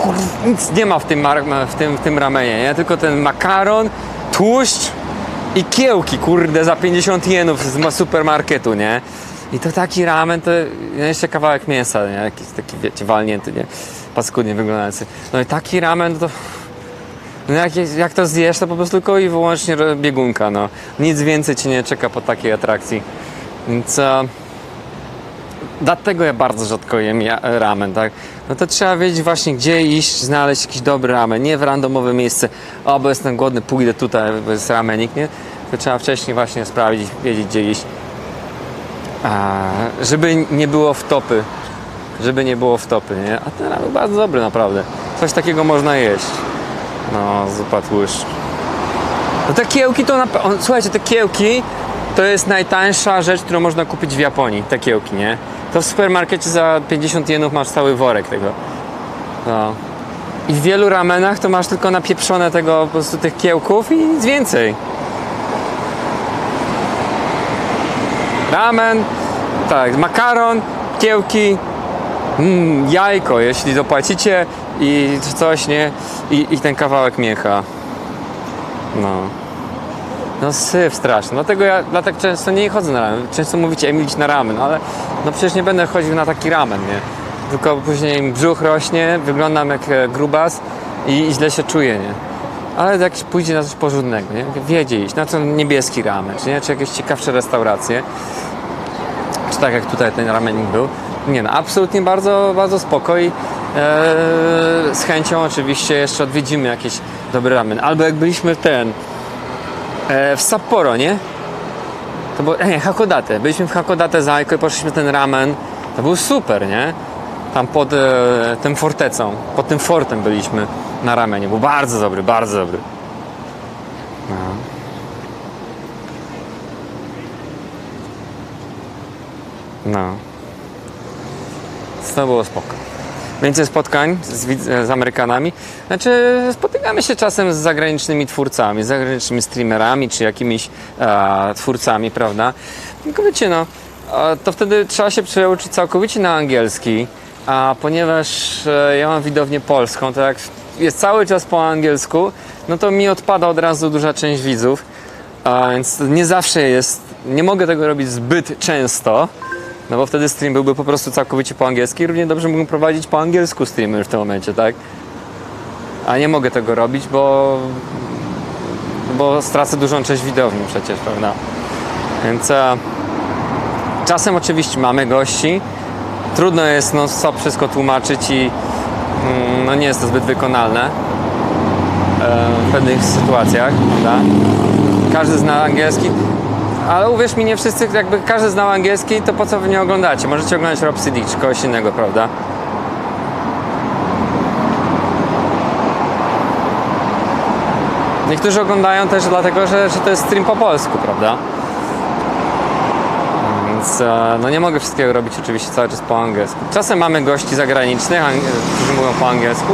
nic nie ma w tym ramenie, nie? Tylko ten makaron, tłuszcz i kiełki, za 50 jenów z supermarketu, nie? I to taki ramen, to jeszcze kawałek mięsa, nie? Jakiś taki, wiecie, walnięty, nie? Paskudnie wyglądający. No i taki ramen, to no jak to zjesz, to po prostu tylko i wyłącznie biegunka, no. Nic więcej cię nie czeka po takiej atrakcji. Więc dlatego ja bardzo rzadko jem ramen, tak? No to trzeba wiedzieć właśnie, gdzie iść, znaleźć jakiś dobry ramen, nie w randomowe miejsce. O, bo jestem głodny, pójdę tutaj, bo jest ramenik, nie? To trzeba wcześniej właśnie sprawdzić, wiedzieć, gdzie iść. Żeby nie było wtopy. Nie? A ten ramen bardzo dobry, naprawdę. Coś takiego można jeść. No, zupa tłuszcz. No te kiełki to słuchajcie, te kiełki to jest najtańsza rzecz, którą można kupić w Japonii. Te kiełki, nie? To w supermarkecie za 50 jenów masz cały worek tego. No. I w wielu ramenach to masz tylko napieprzone tego, po prostu tych kiełków i nic więcej. Ramen, tak, makaron, kiełki, jajko, jeśli zapłacicie i coś, nie? I ten kawałek mięcha. No syf straszny. Dlatego ja często nie chodzę na ramen. Często mówicie, iść na ramen, ale no przecież nie będę chodził na taki ramen, nie? Tylko później brzuch rośnie, wyglądam jak grubas i źle się czuję, nie? ale jak pójdzie na coś porządnego, nie? Wiedzie iść, na co niebieski ramen, czy nie? Czy jakieś ciekawsze restauracje, czy tak jak tutaj ten ramenik był. Nie no, absolutnie bardzo, bardzo spokoj. Z chęcią oczywiście jeszcze odwiedzimy jakiś dobry ramen. Albo jak byliśmy w Sapporo, nie? To było, Hakodate. Byliśmy w Hakodate z Aiko i poszliśmy ten ramen. To był super, nie? Tam pod tym fortecą, pod tym fortem byliśmy na ramenie. Był bardzo dobry, bardzo dobry. No. No. To było spoko. Więcej spotkań z Amerykanami. Znaczy, spotykamy się czasem z zagranicznymi twórcami, z zagranicznymi streamerami, czy jakimiś twórcami, prawda? Tylko wiecie, no, to wtedy trzeba się przeuczyć całkowicie na angielski, a ponieważ ja mam widownię polską, to jak jest cały czas po angielsku, no to mi odpada od razu duża część widzów, więc nie zawsze nie mogę tego robić zbyt często, no bo wtedy stream byłby po prostu całkowicie po angielsku i równie dobrze mógłbym prowadzić po angielsku streamy w tym momencie, tak? A nie mogę tego robić, bo stracę dużą część widowni przecież, prawda? Więc czasem oczywiście mamy gości, trudno jest non-stop wszystko tłumaczyć i no nie jest to zbyt wykonalne w pewnych sytuacjach, prawda? Każdy zna angielski. Ale uwierz mi, nie wszyscy, jakby każdy znał angielski, to po co wy nie oglądacie? Możecie oglądać Rhapsody czy kogoś innego, prawda? Niektórzy oglądają też dlatego, że to jest stream po polsku, prawda? Więc no nie mogę wszystkiego robić oczywiście cały czas po angielsku. Czasem mamy gości zagranicznych, którzy mówią po angielsku.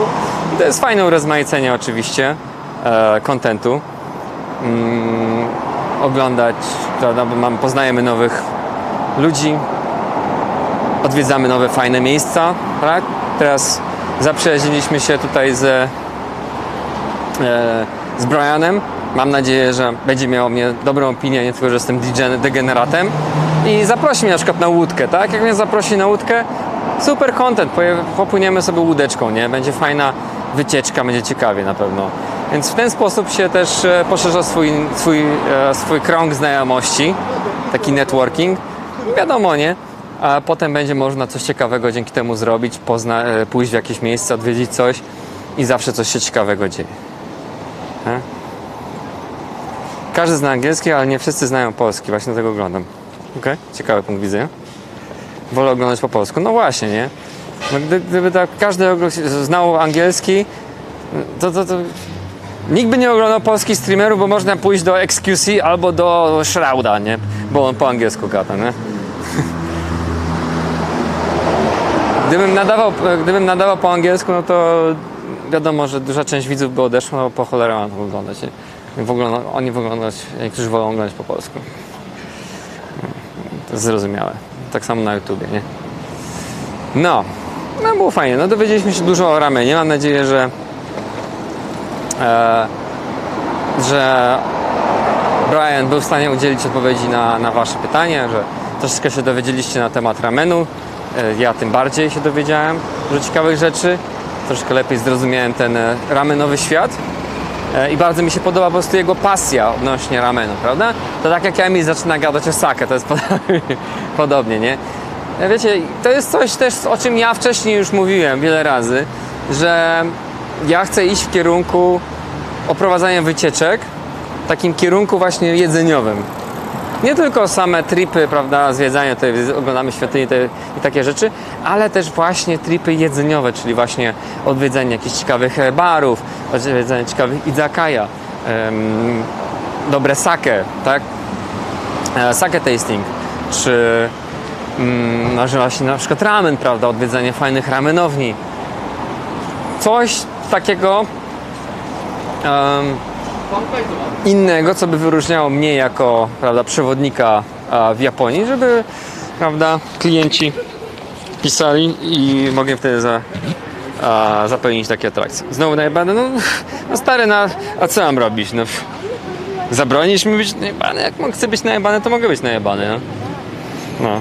I to jest fajne urozmaicenie oczywiście kontentu. Oglądać, prawda, bo poznajemy nowych ludzi, odwiedzamy nowe, fajne miejsca, tak? Teraz zaprzyjaźniliśmy się tutaj z Brianem. Mam nadzieję, że będzie miał o mnie dobrą opinię, nie tylko, że jestem degeneratem i zaprosi mnie na przykład na łódkę, tak? Jak mnie zaprosi na łódkę, super content, popłyniemy sobie łódeczką, nie? Będzie fajna wycieczka, będzie ciekawie na pewno. Więc w ten sposób się też poszerza swój krąg znajomości, taki networking. Wiadomo, nie? A potem będzie można coś ciekawego dzięki temu zrobić, pójść w jakieś miejsce, odwiedzić coś i zawsze coś się ciekawego dzieje. Każdy zna angielski, ale nie wszyscy znają polski. Właśnie do tego oglądam. Okay? Ciekawy punkt widzenia. Wolę oglądać po polsku. No właśnie, nie? No, gdyby tak każdy znał angielski, to nikt by nie oglądał polskich streamerów, bo można pójść do XQC albo do Shrouda, nie? Bo on po angielsku gada, nie? Gdybym nadawał po angielsku, no to wiadomo, że duża część widzów by odeszła, no po cholerę mam to oglądać. Nie? Oni niektórzy wolą oglądać po polsku. To jest zrozumiałe. Tak samo na YouTubie, nie? No było fajnie. No dowiedzieliśmy się dużo o ramenie. Mam nadzieję, że Brian był w stanie udzielić odpowiedzi na wasze pytanie, że troszeczkę się dowiedzieliście na temat ramenu. Ja tym bardziej się dowiedziałem dużo ciekawych rzeczy. Troszkę lepiej zrozumiałem ten ramenowy świat. I bardzo mi się podoba po prostu jego pasja odnośnie ramenu, prawda? To tak jak ja mi zaczyna gadać o sake, to jest podobnie, nie? Wiecie, to jest coś też, o czym ja wcześniej już mówiłem wiele razy, że ja chcę iść w kierunku oprowadzania wycieczek, w takim kierunku właśnie jedzeniowym. Nie tylko same tripy, prawda, zwiedzanie, tutaj oglądamy świątynię i takie rzeczy, ale też właśnie tripy jedzeniowe, czyli właśnie odwiedzanie jakichś ciekawych barów, odwiedzanie ciekawych izakaya, dobre sake, tak? Sake tasting, czy właśnie na przykład ramen, prawda, odwiedzanie fajnych ramenowni. Coś takiego innego, co by wyróżniało mnie jako, prawda, przewodnika w Japonii, żeby, prawda, klienci pisali i mogłem wtedy zapełnić takie atrakcje. Znowu najebany, no stary, a co mam robić? No, zabronisz mi być najebany? Jak chcę być najebany, to mogę być najebany, no. No.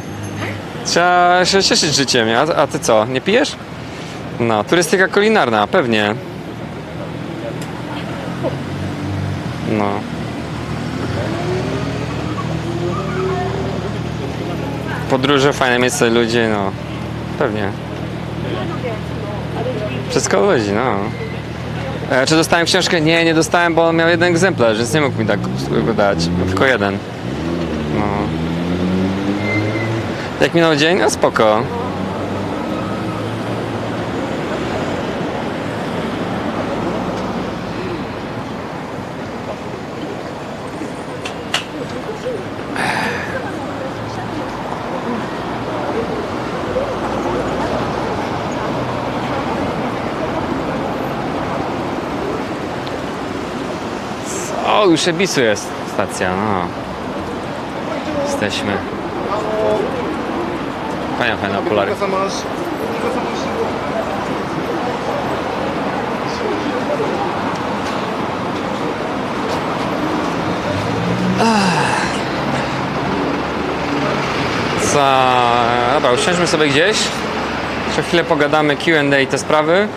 Trzeba się cieszyć życiem, nie? A ty co, nie pijesz? No, turystyka kulinarna, pewnie. No. Podróże, fajne miejsce, ludzie, no. Pewnie. Wszystko ludzi, no. Czy dostałem książkę? Nie, nie dostałem, bo on miał jeden egzemplarz, więc nie mógł mi tak go dać. Tylko jeden. No. Jak minął dzień? No spoko. O, już Ebisu jest stacja, no. Jesteśmy. Fajne okulary. Dobra, usiądźmy sobie gdzieś. Jeszcze chwilę pogadamy Q&A i te sprawy.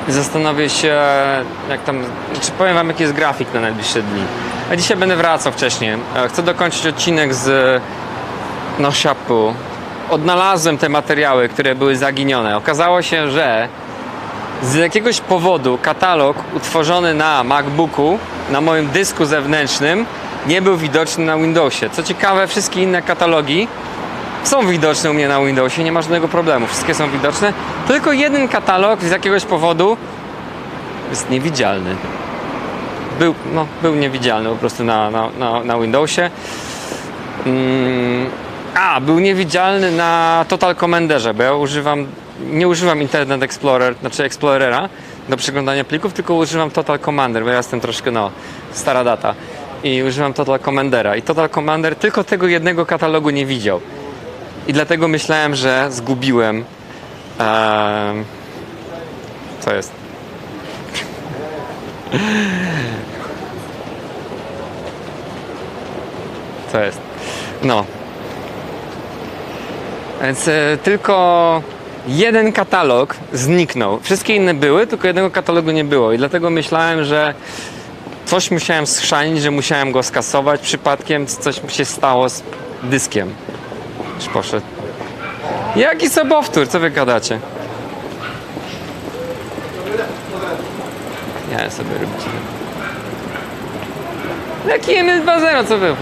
I zastanowię się, jak tam, czy powiem wam, jaki jest grafik na najbliższe dni. A dzisiaj będę wracał wcześniej. Chcę dokończyć odcinek z Noshapu. Odnalazłem te materiały, które były zaginione. Okazało się, że z jakiegoś powodu katalog utworzony na MacBooku, na moim dysku zewnętrznym, nie był widoczny na Windowsie. Co ciekawe, wszystkie inne katalogi są widoczne u mnie na Windowsie, nie ma żadnego problemu, wszystkie są widoczne. Tylko jeden katalog z jakiegoś powodu jest niewidzialny. Był niewidzialny po prostu na Windowsie. Był niewidzialny na Total Commanderze, bo ja nie używam Internet Explorer, znaczy Explorera do przeglądania plików, tylko używam Total Commander, bo ja jestem troszkę, stara data. I używam Total Commandera. I Total Commander tylko tego jednego katalogu nie widział. I dlatego myślałem, że zgubiłem. Co jest? Co jest? No. Więc tylko jeden katalog zniknął. Wszystkie inne były, tylko jednego katalogu nie było. I dlatego myślałem, że coś musiałem schrzanić, że musiałem go skasować. Przypadkiem coś się stało z dyskiem. Już poszedł. Jaki sobowtór? Co wy gadacie? Ja sobie robicie. Jaki ML 2.0? Co wy?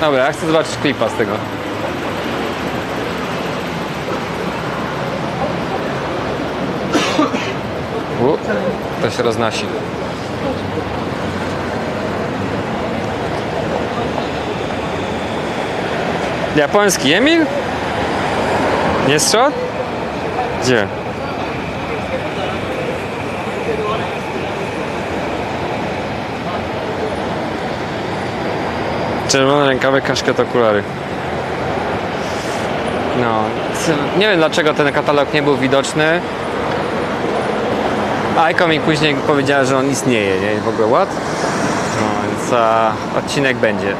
Dobra, ja chcę zobaczyć klipa z tego. To się roznosi. Japoński Emil? Nie strzał? Gdzie? Czerwone rękawy, kaszket, okulary. No, nie wiem dlaczego ten katalog nie był widoczny. Aiko mi później powiedziała, że on istnieje, nie? W ogóle what? No, więc odcinek będzie.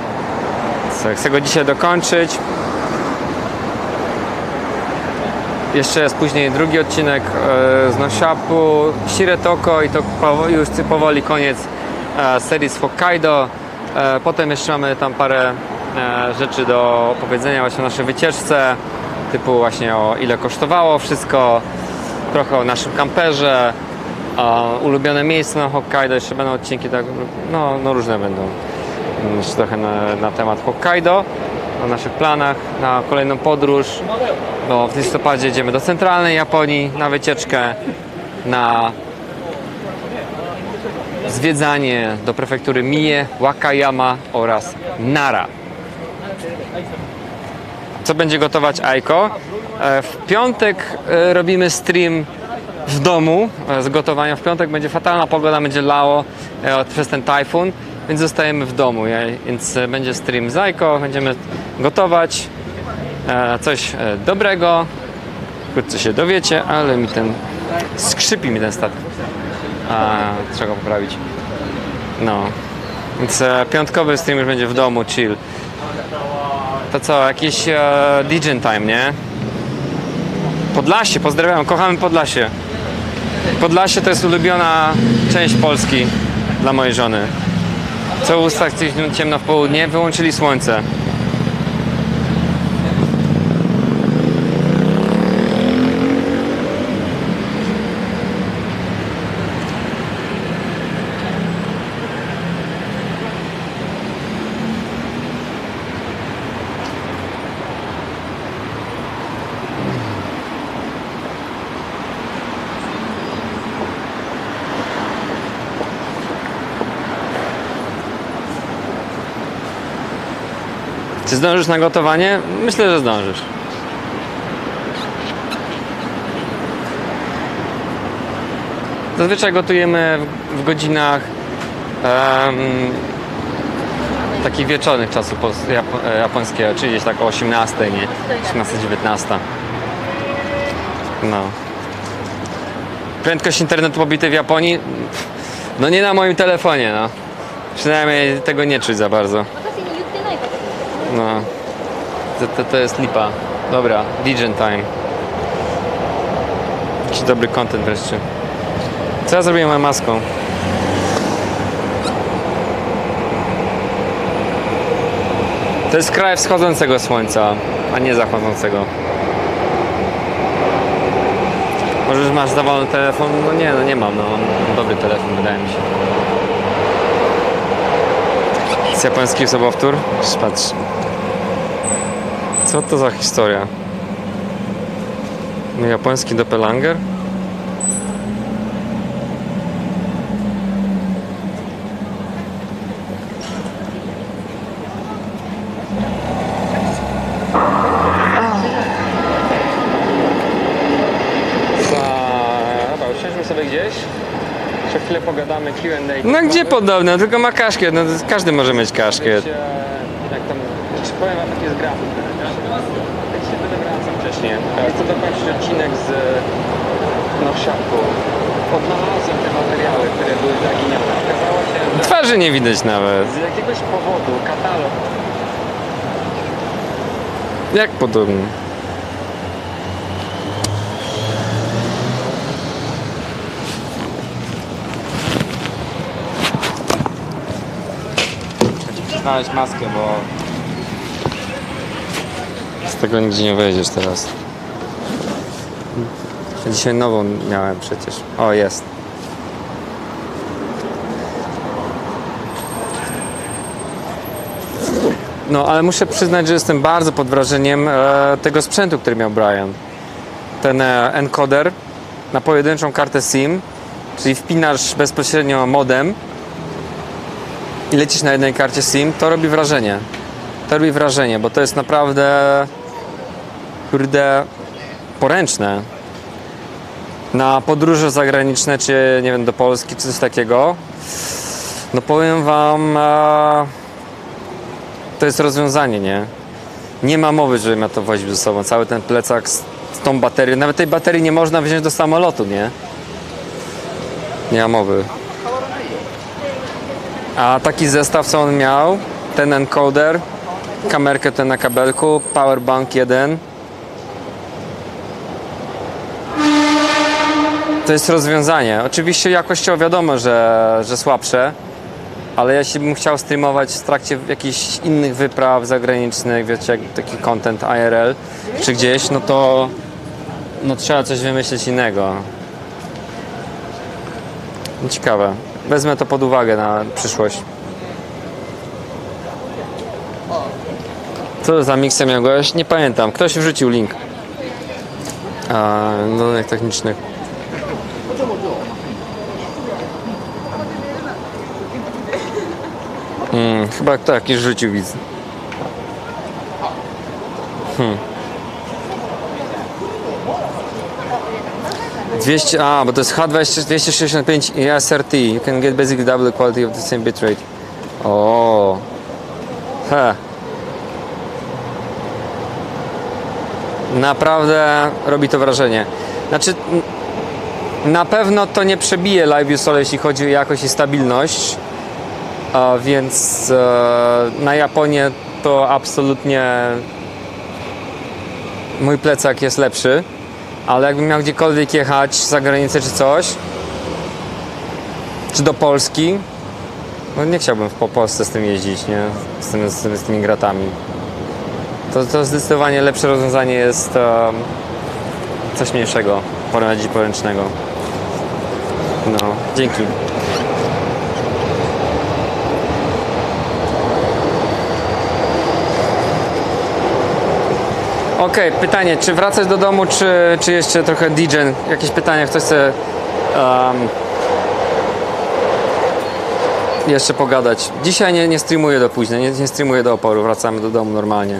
Chcę go dzisiaj dokończyć. Jeszcze jest później drugi odcinek z Noshapu, Shiretoko i to już powoli koniec serii z Hokkaido. Potem jeszcze mamy tam parę rzeczy do opowiedzenia właśnie o naszej wycieczce, typu właśnie o ile kosztowało wszystko, trochę o naszym kamperze, ulubione miejsca na Hokkaido, jeszcze będą odcinki tak, no różne będą. Jeszcze trochę na temat Hokkaido, o naszych planach na kolejną podróż, bo w listopadzie jedziemy do centralnej Japonii na wycieczkę, na zwiedzanie do prefektury Mie, Wakayama oraz Nara. Co będzie gotować Aiko? W piątek robimy stream w domu z gotowania. W piątek będzie fatalna pogoda, będzie lało przez ten tajfun, więc zostajemy w domu. Więc będzie stream z Aiko, będziemy gotować coś dobrego. Wkrótce się dowiecie, ale skrzypi mi ten statyw. Trzeba go poprawić. No. Więc piątkowy stream już będzie w domu, chill. To co, jakiś DJ time, nie? Podlasie, pozdrawiam, kochamy Podlasie. Podlasie to jest ulubiona część Polski. dla mojej żony. Co w ustach ciemno w południe, wyłączyli słońce. Czy zdążysz na gotowanie? Myślę, że zdążysz. Zazwyczaj gotujemy w godzinach takich wieczornych czasu japońskiego, czyli gdzieś tak o 18, nie? 18-19. No. Prędkość internetu pobity w Japonii? No nie na moim telefonie, no. Przynajmniej tego nie czuć za bardzo. No. To jest lipa. Dobra, Legion time. Jakiś dobry content wreszcie. Co ja zrobiłem moją maską? To jest kraj wschodzącego słońca, a nie zachodzącego. Może, że masz zawalony telefon? No nie, no nie mam, no mam dobry telefon, wydaje mi się. Jest japoński sobowtór? Patrz. Co to za historia? No, japoński doppelganger? Dobra, usiądźmy sobie gdzieś. Jeszcze chwilę pogadamy, Q&A. No gdzie podobno? Tylko ma kaszkiet. No, każdy może mieć kaszkiet. Jak tam, jeszcze powiem wam, taki jest grafik. Jak się tyle wracam wcześniej. Chcę dokończyć odcinek z Norsiaku. Odnalazłem te materiały, które były zaginione. Okazało się, że twarzy nie widać nawet. Z jakiegoś powodu katalog. Jak podobnie? Znaleźć maskę, bo z tego nigdzie nie wejdziesz teraz. Dzisiaj nową miałem przecież. O, jest. No, ale muszę przyznać, że jestem bardzo pod wrażeniem tego sprzętu, który miał Brian. Ten encoder na pojedynczą kartę SIM, czyli wpinasz bezpośrednio modem i lecisz na jednej karcie SIM, to robi wrażenie. To robi wrażenie, bo to jest naprawdę kurde poręczne. Na podróże zagraniczne, czy nie wiem, do Polski, czy coś takiego, no powiem wam, to jest rozwiązanie, nie? Nie ma mowy, żebym ja to woził ze sobą. Cały ten plecak z tą baterią. Nawet tej baterii nie można wziąć do samolotu, nie? Nie ma mowy. A taki zestaw, co on miał, ten encoder, kamerkę ten na kabelku, powerbank 1. To jest rozwiązanie. Oczywiście jakościowo wiadomo, że słabsze, ale jeśli bym chciał streamować w trakcie jakichś innych wypraw zagranicznych, wiecie, jak taki content IRL czy gdzieś, no to no trzeba coś wymyślić innego. Ciekawe. Wezmę to pod uwagę na przyszłość. Co za miksem miałeś? Nie pamiętam. Ktoś wrzucił link. Do danych technicznych. Chyba tak, już rzucił widz. 200, bo to jest H265 i SRT. You can get basically double the quality of the same bitrate. O. Naprawdę robi to wrażenie. Znaczy, na pewno to nie przebije Live Sole, jeśli chodzi o jakość i stabilność. Więc na Japonię to absolutnie mój plecak jest lepszy. Ale jakbym miał gdziekolwiek jechać za granicę czy coś, czy do Polski, No nie chciałbym po Polsce z tym jeździć, nie? Z tymi gratami. To zdecydowanie lepsze rozwiązanie jest coś mniejszego, poręcznego. No, dzięki. Okej, pytanie, czy wracać do domu, czy jeszcze trochę DJ? Jakieś pytania, ktoś chce jeszcze pogadać? Dzisiaj nie streamuję do późna, nie streamuję do oporu, wracamy do domu normalnie.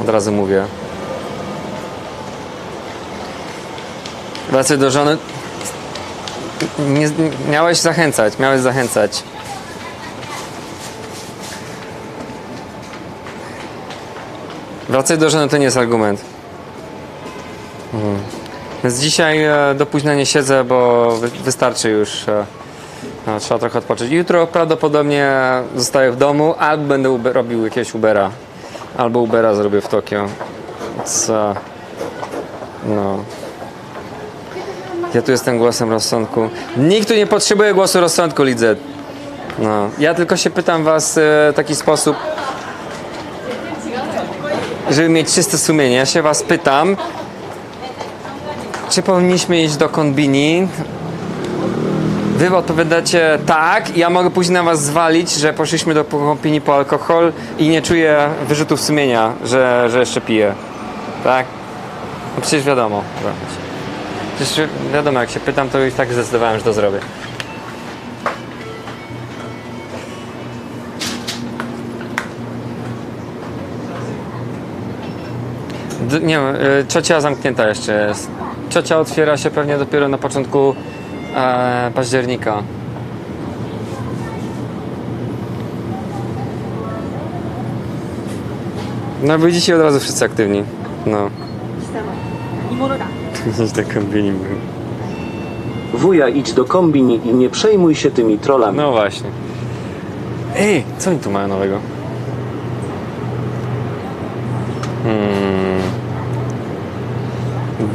Od razu mówię. Wracaj do żony. Miałeś zachęcać. Wracaj do żony to nie jest argument. Więc dzisiaj do późna nie siedzę, bo wystarczy już. No, trzeba trochę odpocząć. Jutro prawdopodobnie zostaję w domu, albo będę robił jakiegoś Ubera. Albo Ubera zrobię w Tokio. Więc, no. Ja tu jestem głosem rozsądku. Nikt tu nie potrzebuje głosu rozsądku, Lidzet. No. Ja tylko się pytam was w taki sposób, żeby mieć czyste sumienie. Ja się was pytam, czy powinniśmy iść do konbini? Wy odpowiadacie tak i ja mogę później na was zwalić, że poszliśmy do konbini po alkohol i nie czuję wyrzutów sumienia, że jeszcze piję. Tak? No przecież wiadomo. Przecież wiadomo, jak się pytam, to już tak zdecydowałem, że to zrobię. Nie wiem, ciocia zamknięta jeszcze jest. Ciocia otwiera się pewnie dopiero na początku października. No widzicie, od razu wszyscy aktywni. No. Tak kombini. Wuja, idź do kombini i nie przejmuj się tymi trollami. No właśnie. Ej, co oni tu mają nowego?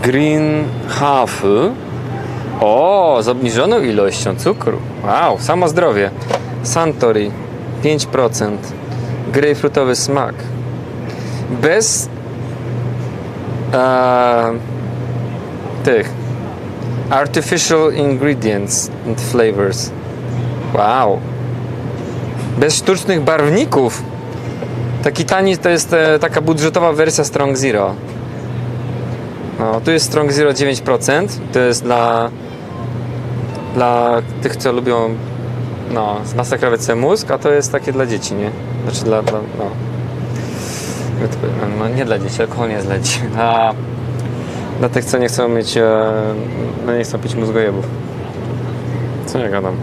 Green half. O, z obniżoną ilością cukru. Wow, samo zdrowie. Suntory 5%. Grejpfrutowy smak. Bez tych artificial ingredients and flavors. Wow. Bez sztucznych barwników. Taki tani to jest taka budżetowa wersja Strong Zero. No, tu jest Strong Zero 9%. To jest dla tych, co lubią zmasakrować sobie mózg, a to jest takie dla dzieci, nie? Znaczy no nie dla dzieci, alkohol nie jest dla dzieci. A dla tych, co nie chcą mieć, nie chcą pić mózgojebów. Co nie gadam?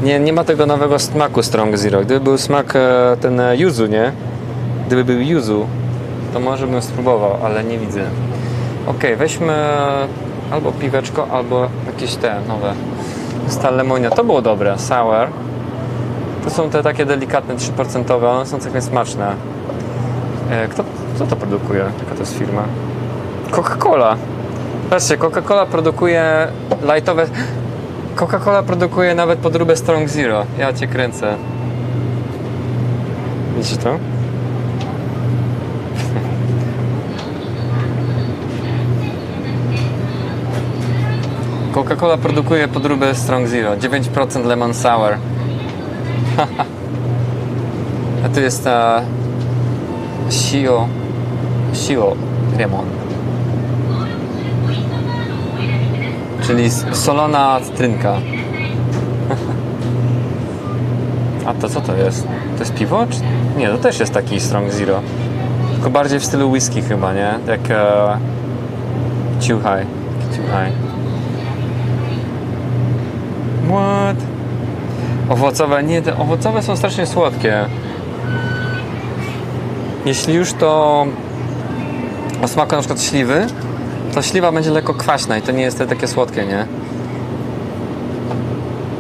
Nie ma tego nowego smaku Strong Zero. Gdyby był smak ten yuzu, nie? Gdyby był yuzu, to może bym spróbował, ale nie widzę. Okej, weźmy albo piweczko, albo jakieś te nowe. Stal lemonia. To było dobre. Sour. To są te takie delikatne 3%, one są całkiem smaczne. Kto to produkuje? Jaka to jest firma? Coca-Cola. Patrzcie, Coca-Cola produkuje lightowe... Coca-Cola produkuje nawet podróbę Strong Zero. Ja cię kręcę. Widzicie to? Coca-Cola produkuje podróbę Strong Zero. 9% lemon sour. A tu jest Shio Lemon. Czyli solona cytrynka. A to co to jest? To jest piwo? Czy... Nie, to też jest taki Strong Zero. Tylko bardziej w stylu whisky chyba, nie? Jak Chuhai. What? Owocowe? Nie, te owocowe są strasznie słodkie. Jeśli już to o smaku na przykład śliwy, to śliwa będzie lekko kwaśna i to nie jest takie słodkie, nie?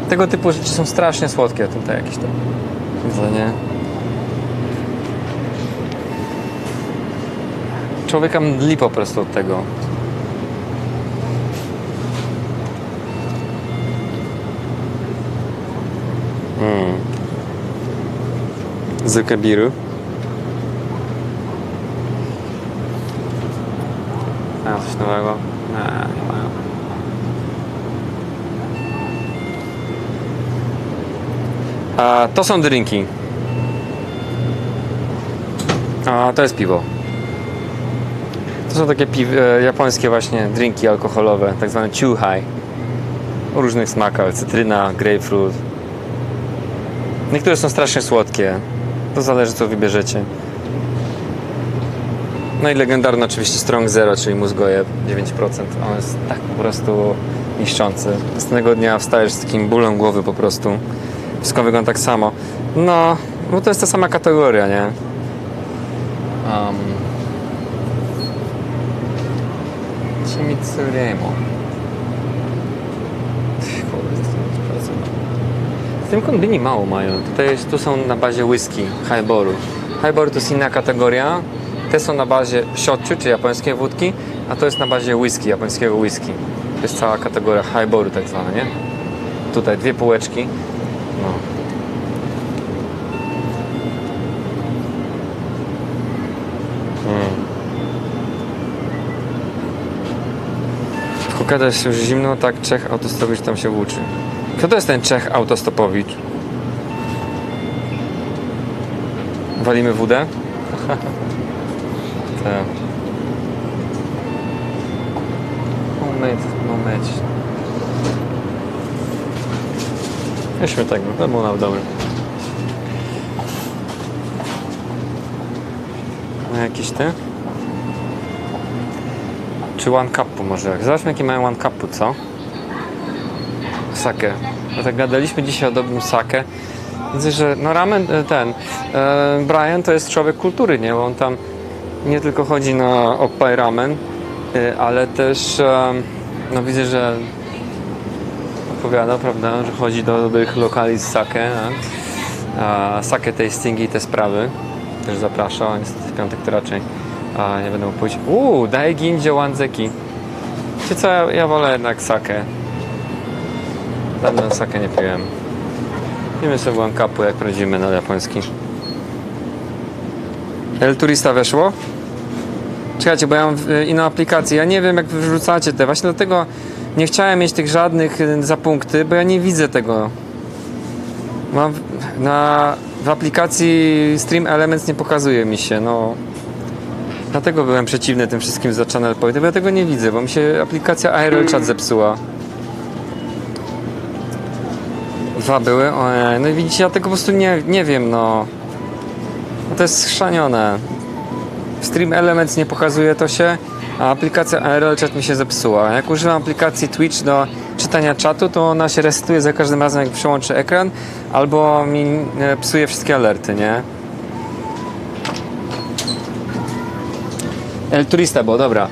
Tego typu rzeczy są strasznie słodkie. Tutaj jakieś to widzenie. Człowieka mdli po prostu od tego. Zwykłe biru. A, coś nowego? Nie mają. A to są drinki. A to jest piwo. To są takie japońskie właśnie drinki alkoholowe, tak zwane chuhai. O różnych smakach, cytryna, grapefruit. Niektóre są strasznie słodkie. To zależy, co wybierzecie. No i legendarny oczywiście Strong Zero, czyli mózgojeb 9%. On jest tak po prostu niszczący. Następnego dnia wstajesz z takim bólem głowy po prostu. Wszystko wygląda tak samo. No, bo to jest ta sama kategoria, nie? Chimitsuremo. W tym kombini mało mają. Tu są na bazie whisky, highballu. Highball to jest inna kategoria. Te są na bazie shochu, czyli japońskiej wódki, a to jest na bazie whisky, japońskiego whisky. To jest cała kategoria highballu tak zwana, nie? Tutaj dwie półeczki. No. W Hokkaido jest już zimno, tak Czech autostopowicz tam się włóczy. Kto to jest ten Czech autostopowicz? Walimy wódę? Tak. Moment. Weźmy tego, to było na domu. No jakieś te? Czy one cupu może? Zobaczmy jakie mają one cupu, co? Sake. No tak gadaliśmy dzisiaj o dobrym sake. Widzę, że no ramen Brian to jest człowiek kultury, nie? Bo on tam nie tylko chodzi na Oppai Ramen, ale też no widzę, że opowiada, prawda, że chodzi do dobrych lokali z sake, sake tastingi i te sprawy. Też zaprasza, a niestety w piątek to raczej nie będę mógł pójść. Dai ginjo wanzeki. Wiecie co, ja wolę jednak sake. Dawno sake nie piłem. Pijmy sobie one cupu, jak prawdziwy na japoński. El Turista weszło? Czekajcie, bo ja mam inną aplikację. Ja nie wiem, jak wyrzucacie te. Właśnie dlatego nie chciałem mieć tych żadnych za punkty, bo ja nie widzę tego. Mam w aplikacji Stream Elements nie pokazuje mi się, no. Dlatego byłem przeciwny tym wszystkim za Channel Point, bo ja tego nie widzę, bo mi się aplikacja IRL Chat zepsuła. Dwa były? No i widzicie, ja tego po prostu nie wiem, no. No to jest schrzanione. Stream Elements nie pokazuje to się, a aplikacja IRL Chat mi się zepsuła. Jak używam aplikacji Twitch do czytania czatu, to ona się resetuje za każdym razem, jak przełączę ekran, albo mi psuje wszystkie alerty, nie? El Turista, bo dobra.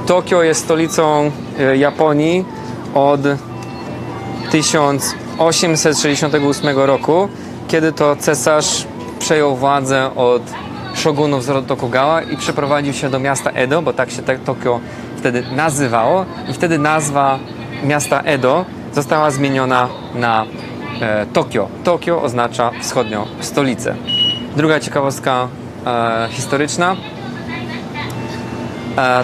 Tokio jest stolicą Japonii od 1868 roku, kiedy to cesarz przejął władzę od szogunów z rodu Tokugawa i przeprowadził się do miasta Edo, bo tak się Tokio wtedy nazywało, i wtedy nazwa miasta Edo została zmieniona na Tokio. Tokio oznacza wschodnią stolicę. Druga ciekawostka historyczna.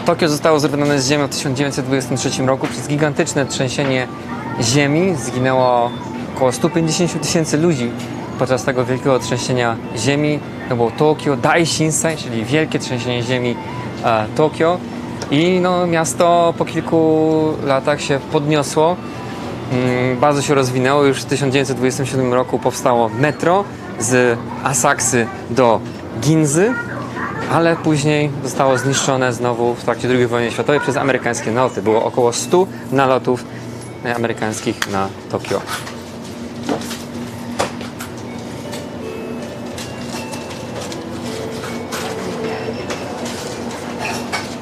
Tokio zostało zrównane z ziemią w 1923 roku przez gigantyczne trzęsienie ziemi. Zginęło około 150 000 ludzi podczas tego wielkiego trzęsienia ziemi. To było Tokio Daishinsai, czyli wielkie trzęsienie ziemi Tokio. I no, miasto po kilku latach się podniosło. Bardzo się rozwinęło. Już w 1927 roku powstało metro z Asaksy do Ginzy, ale później zostało zniszczone znowu w trakcie II wojny światowej przez amerykańskie naloty. Było około 100 nalotów amerykańskich na Tokio.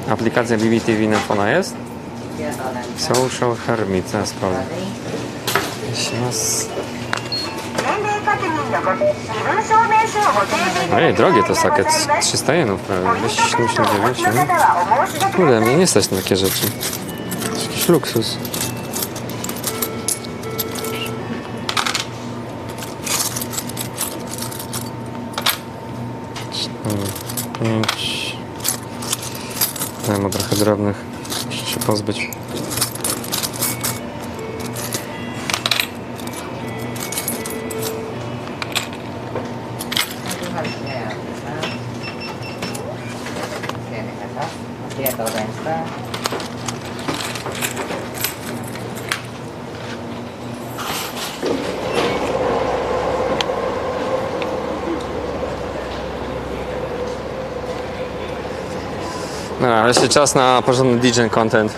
Aplikacja BBTV na fona jest? Social Hermit, zaraz sprawdzę. Ej, drogie to sake, 300 jenów prawie, 279, nie? Kurde, mnie nie stać na takie rzeczy. To jest jakiś luksus. 5. Dajmy trochę drobnych. Muszę się pozbyć. Dobra, jeszcze czas na porządny DJ content.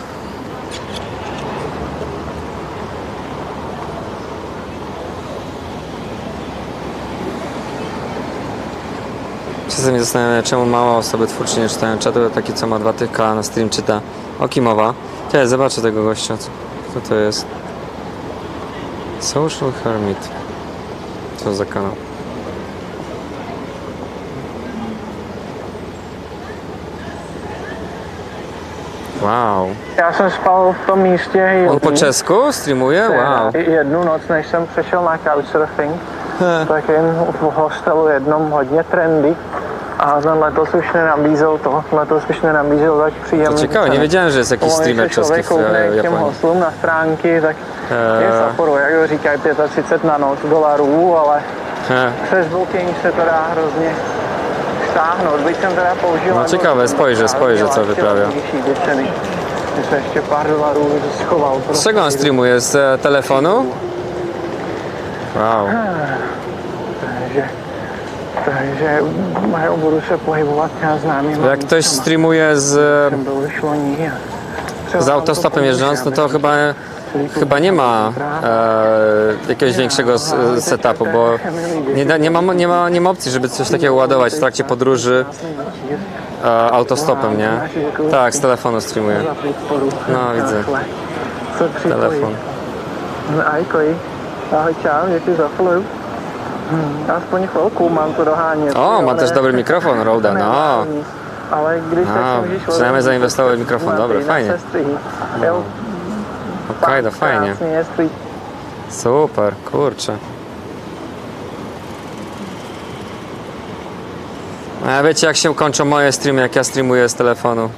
Czasem mnie zastanawia, czemu mało osoby twórcze nie czytają czatu, taki co ma 2 tyka na stream czyta. O kim mowa? Cześć, zobaczę tego gościa. Co to jest? Social Hermit. Co za kanał? Wow. Já jsem spal v tom místě On po česku streamuje? Wow. jednu noc, než jsem přešel na couchsurfing, tak jen v hostelu jednom hodně trendy. A ten letos už nenabízel to, letos už nenabízel tak příjemný. To ciekawe, nie wiedziałem, że jest jakiś streamer czeski w k těm Japonii. hostlům na stránky, tak je Sapporo, jak říkají, 35 na noc $, ale přes booking se to dá hrozně stáhnout. Byť jsem teda použil... No ciekawe, spojrzę, co wyprawia. Že se ještě pár dolarů schoval. Z czego on streamuje? Z telefonu? Wow. Takže budu se pohybovat na známým. Jak ktoś streamuje z autostopem jeżdżąc, no to chyba nie ma jakiegoś większego setupu, bo nie ma opcji, żeby coś takiego ładować w trakcie podróży autostopem, nie? Tak, z telefonu streamuję. No, widzę. Telefon. Ahoj, čau, děkuji za follow. Aspoň chvilku mám to dohánět. O, ma też dobry mikrofon, Roda, no. Ale když tak můžeš przynajmniej zainwestował w mikrofon, dobry, fajnie. Okej, to fajnie. Super, kurczę. A wiecie, jak się kończą moje streamy, jak ja streamuję z telefonu?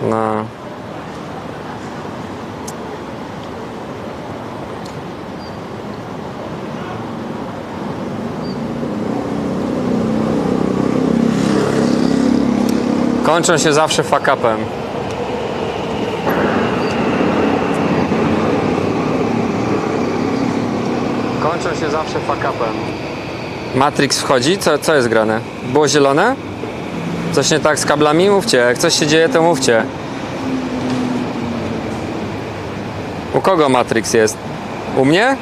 No. Kończą się zawsze fuck-upem. Kończą się zawsze fuck-upem. Matrix wchodzi? Co jest grane? Było zielone? Coś nie tak z kablami? Mówcie. Jak coś się dzieje, to mówcie. U kogo Matrix jest? U mnie?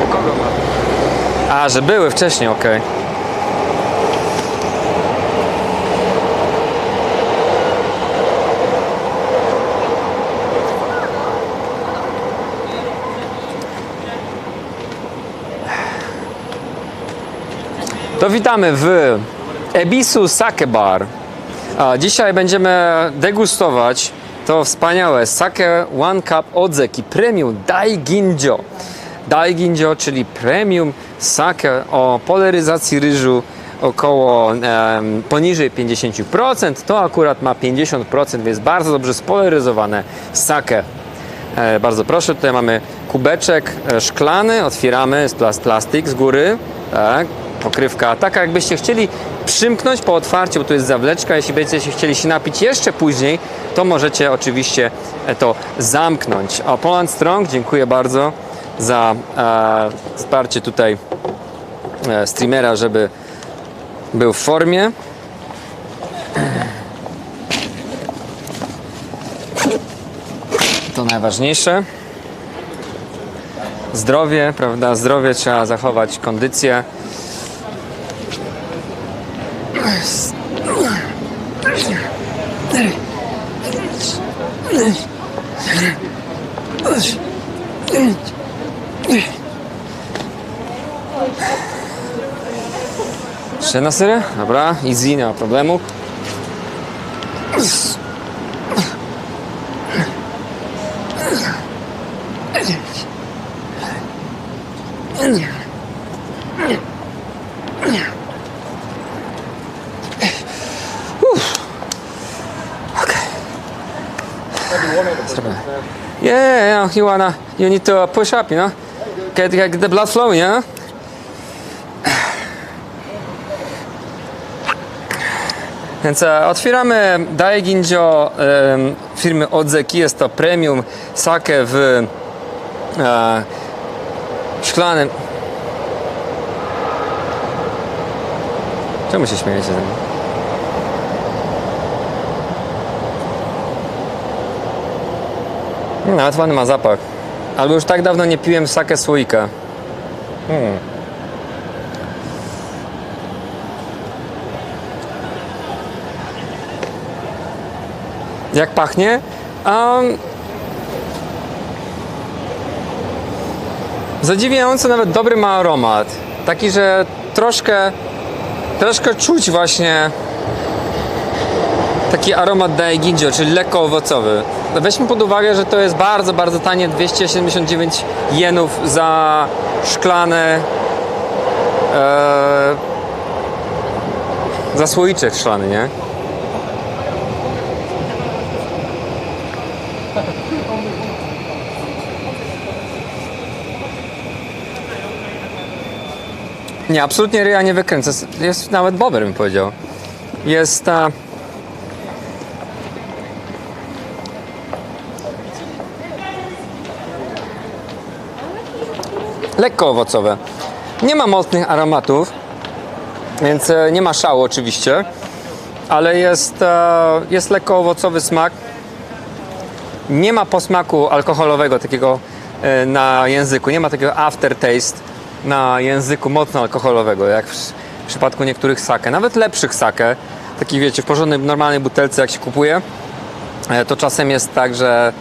U kogo Matrix? A, że były wcześniej, okej. To witamy w Ebisu Sake Bar. A dzisiaj będziemy degustować to wspaniałe sake One Cup Odzeki Premium Daiginjo. Daiginjo, czyli premium sake o polaryzacji ryżu około poniżej 50%. To akurat ma 50%, więc bardzo dobrze spolaryzowane sake. Bardzo proszę, tutaj mamy kubeczek szklany, otwieramy, jest plastik z góry. Tak. Pokrywka taka, jakbyście chcieli przymknąć po otwarciu, bo tu jest zawleczka. Jeśli będziecie chcieli się napić jeszcze później, to możecie oczywiście to zamknąć. O, Poland Strong, dziękuję bardzo za wsparcie tutaj streamera, żeby był w formie. To najważniejsze. Zdrowie, prawda? Zdrowie, trzeba zachować kondycję. Jeszcze na syrę? Dobra, easy, nie ma problemu. Yeah, you need to push up, you know, get the blood flowing, you know. Więc otwieramy Daiginjo firmy Odzeki. Jest to premium sake w szklanym. Czemu się śmiejecie ze mnie? Nawet ładny ma zapach. Albo już tak dawno nie piłem sake słoika. Jak pachnie? Zadziwiająco nawet dobry ma aromat. Taki, że troszkę czuć właśnie taki aromat Daiginjo, czyli lekko owocowy. Weźmy pod uwagę, że to jest bardzo, bardzo tanie, 279 jenów za szklane za słoiczek szklany, nie? Nie, absolutnie ryja nie wykręca. Jest nawet bober, bym powiedział. Jest lekko owocowe. Nie ma mocnych aromatów, więc nie ma szału oczywiście, ale jest lekko owocowy smak. Nie ma posmaku alkoholowego takiego na języku, nie ma takiego aftertaste na języku mocno alkoholowego, jak w przypadku niektórych sake, nawet lepszych sake, takich wiecie, w porządnej, normalnej butelce jak się kupuje, to czasem jest tak, że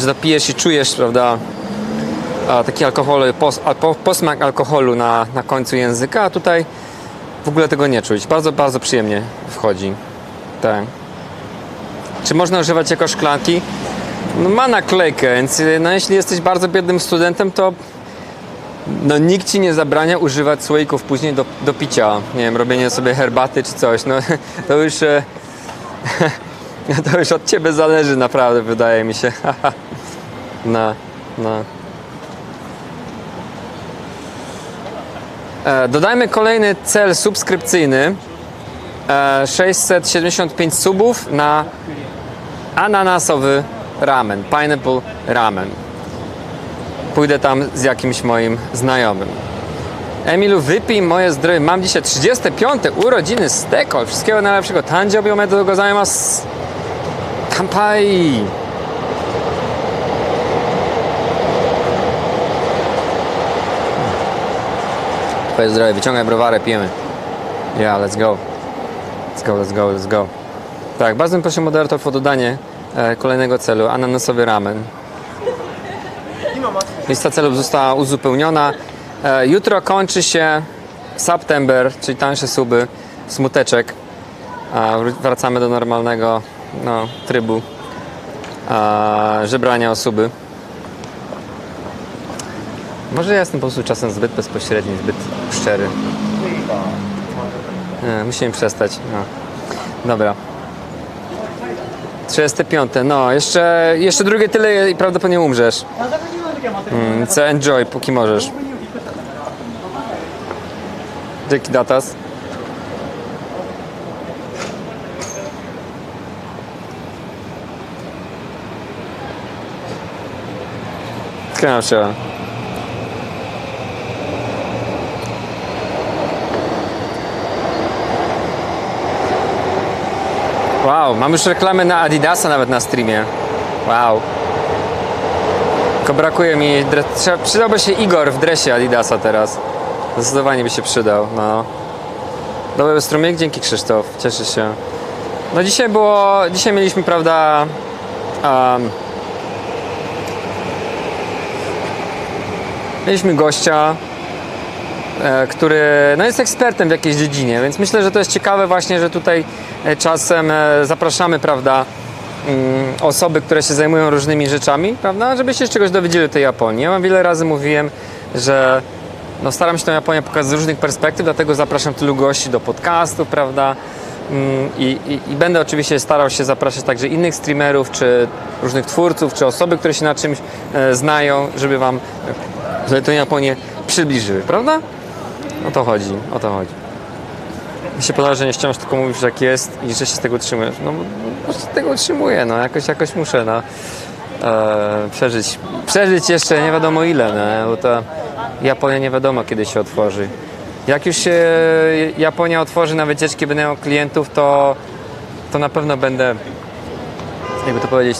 to pijesz i czujesz, prawda, taki posmak alkoholu na końcu języka, a tutaj w ogóle tego nie czuć. Bardzo, bardzo przyjemnie wchodzi. Tak. Czy można używać jako szklanki? No, ma naklejkę, więc no, jeśli jesteś bardzo biednym studentem, to no, nikt ci nie zabrania używać słoików później do picia. Nie wiem, robienie sobie herbaty czy coś. No, to już od ciebie zależy naprawdę, wydaje mi się. No. Dodajmy kolejny cel subskrypcyjny. 675 subów na ananasowy ramen, pineapple ramen. Pójdę tam z jakimś moim znajomym. Emilu, wypij moje zdrowie. Mam dzisiaj 35. urodziny z Teko. Wszystkiego najlepszego. Tanjoubi omedetou gozaimasu. Kanpai. Twoje zdrowie. Wyciągaj browarę, pijemy. Yeah, let's go. Let's go. Tak, bardzo bym prosił moderatorów o dodanie kolejnego celu. Ananasowy ramen. Lista celów została uzupełniona. Jutro kończy się September, czyli tańsze suby, smuteczek. Wracamy do normalnego trybu żebrania o suby. Może ja jestem po prostu czasem zbyt bezpośredni, zbyt szczery. Musimy przestać. No. Dobra. 35. No, jeszcze drugie tyle i prawdopodobnie umrzesz. Co enjoy, póki możesz. Dzięki, Datas. Skręcam się. Wow, mam już reklamę na Adidasa nawet na streamie. Wow. Tylko brakuje mi... Przydałby się Igor w dresie Adidasa teraz. Zdecydowanie by się przydał, no. Dobry strumyk, dzięki Krzysztof, cieszę się. No dzisiaj mieliśmy, prawda... mieliśmy gościa, który no jest ekspertem w jakiejś dziedzinie, więc myślę, że to jest ciekawe właśnie, że tutaj czasem zapraszamy, prawda, osoby, które się zajmują różnymi rzeczami, prawda, żeby się czegoś dowiedzieli o tej Japonii. Ja wam wiele razy mówiłem, że no staram się tę Japonię pokazać z różnych perspektyw, dlatego zapraszam tylu gości do podcastów, prawda? I będę oczywiście starał się zapraszać także innych streamerów, czy różnych twórców, czy osoby, które się na czymś znają, żeby wam tę Japonię przybliżyły, prawda? O to chodzi, o to chodzi. Mi się podoba, że nie wciąż tylko mówisz jak jest i że się z tego utrzymujesz. No bo się z tego utrzymuję, no jakoś muszę, no. Przeżyć jeszcze nie wiadomo ile, no, bo ta Japonia nie wiadomo kiedy się otworzy. Jak już się Japonia otworzy na wycieczki, będę miał klientów, to na pewno będę, jakby to powiedzieć,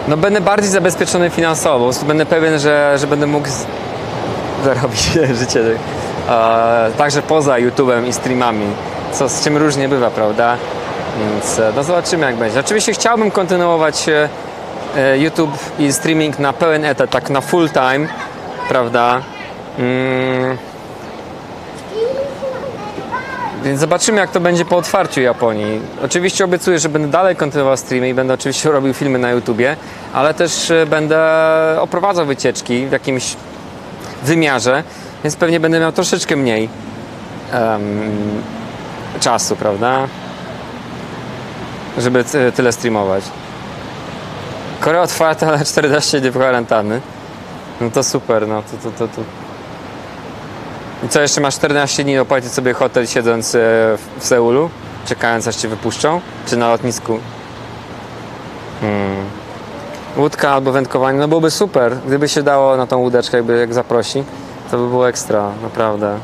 no będę bardziej zabezpieczony finansowo, po prostu będę pewien, że będę mógł zarobić życie także poza YouTube'em i streamami, z czym różnie bywa, prawda? Więc no zobaczymy jak będzie. Oczywiście chciałbym kontynuować YouTube i streaming na pełen etat, tak na full time, prawda? Więc zobaczymy jak to będzie po otwarciu Japonii. Oczywiście obiecuję, że będę dalej kontynuował streamy i będę oczywiście robił filmy na YouTubie, ale też będę oprowadzał wycieczki w jakimś wymiarze, więc pewnie będę miał troszeczkę mniej czasu, prawda? Żeby tyle streamować. Korea otwarta, ale 14 dni kwarantanny. No to super, no to. I co, jeszcze masz 14 dni opłacić sobie hotel siedząc w Seulu? Czekając aż cię wypuszczą? Czy na lotnisku? Łódka albo wędkowanie, no byłoby super. Gdyby się dało na tą łódeczkę, jak zaprosi, to by było ekstra, naprawdę.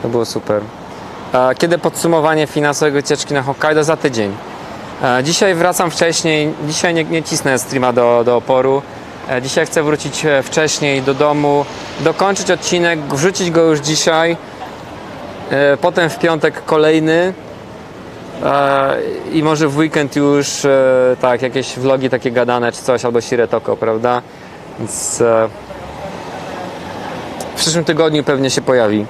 To było super. Kiedy podsumowanie finansowego wycieczki na Hokkaido? Za tydzień. Dzisiaj wracam wcześniej. Dzisiaj nie cisnę streama do oporu. Dzisiaj chcę wrócić wcześniej do domu, dokończyć odcinek, wrzucić go już dzisiaj. Potem w piątek kolejny. I może w weekend już tak, jakieś vlogi takie gadane czy coś, albo shiretoko, prawda? Więc w przyszłym tygodniu pewnie się pojawi.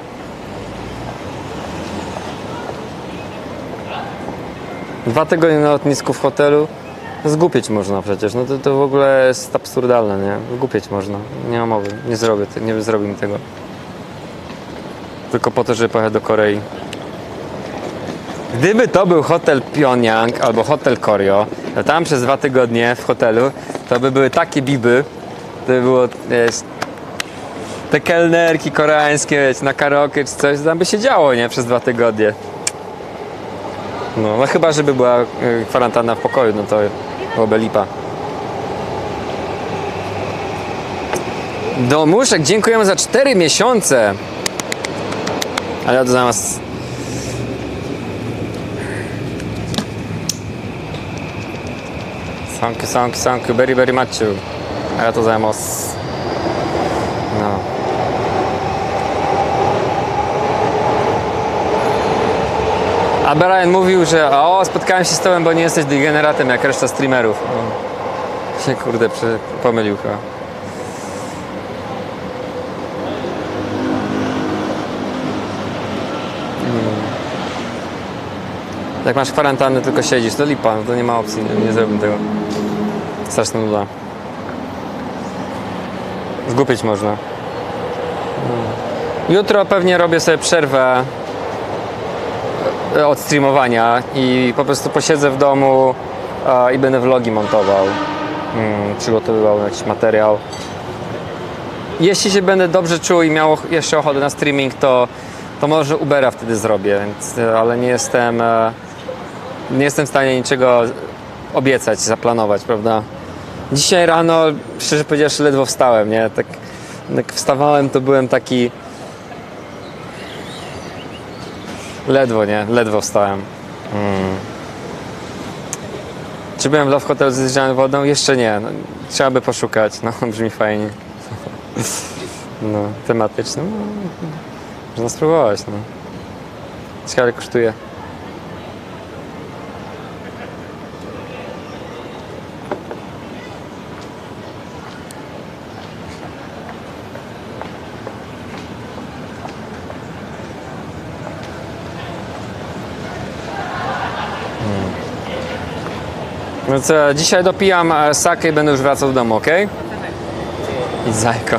Dwa tygodnie na lotnisku w hotelu, zgłupieć można przecież, no to w ogóle jest absurdalne, nie? Zgłupieć można, nie ma mowy, nie zrobimy tego. Tylko po to, żeby pojechać do Korei. Gdyby to był hotel Pyongyang albo hotel Koryo, to tam przez 2 tygodnie w hotelu, to by były takie biby, to by było, wiesz, te kelnerki koreańskie, wiesz, na karaoke czy coś, tam by się działo, nie? Przez 2 tygodnie. No chyba, żeby była kwarantanna w pokoju, no to byłoby lipa. Domuszek, dziękujemy za 4 miesiące. Ale to zamiast... Thank you very much. Ale to zamiast... No. A Brian mówił, że spotkałem się z tobą, bo nie jesteś degeneratem jak reszta streamerów. Się kurde pomylił chyba. Jak masz kwarantannę, tylko siedzisz, to lipa, no to nie ma opcji, nie zrobię tego. Straszna nuda. Zgłupieć można. Jutro pewnie robię sobie przerwę od streamowania i po prostu posiedzę w domu i będę vlogi montował, przygotowywał jakiś materiał. Jeśli się będę dobrze czuł i miał jeszcze ochotę na streaming, to może Ubera wtedy zrobię, więc, ale nie jestem w stanie niczego obiecać, zaplanować, prawda? Dzisiaj rano, szczerze powiedziawszy, ledwo wstałem, nie? Tak jak wstawałem, to byłem taki... Ledwo wstałem. Czy byłem w hotelu z zjeżdżaną wodą? Jeszcze nie. No, trzeba by poszukać. No, brzmi fajnie. No, tematyczny. No, można spróbować. No. Ciekawe kosztuje. No co, dzisiaj dopijam sake i będę już wracał do domu, ok? I zajko.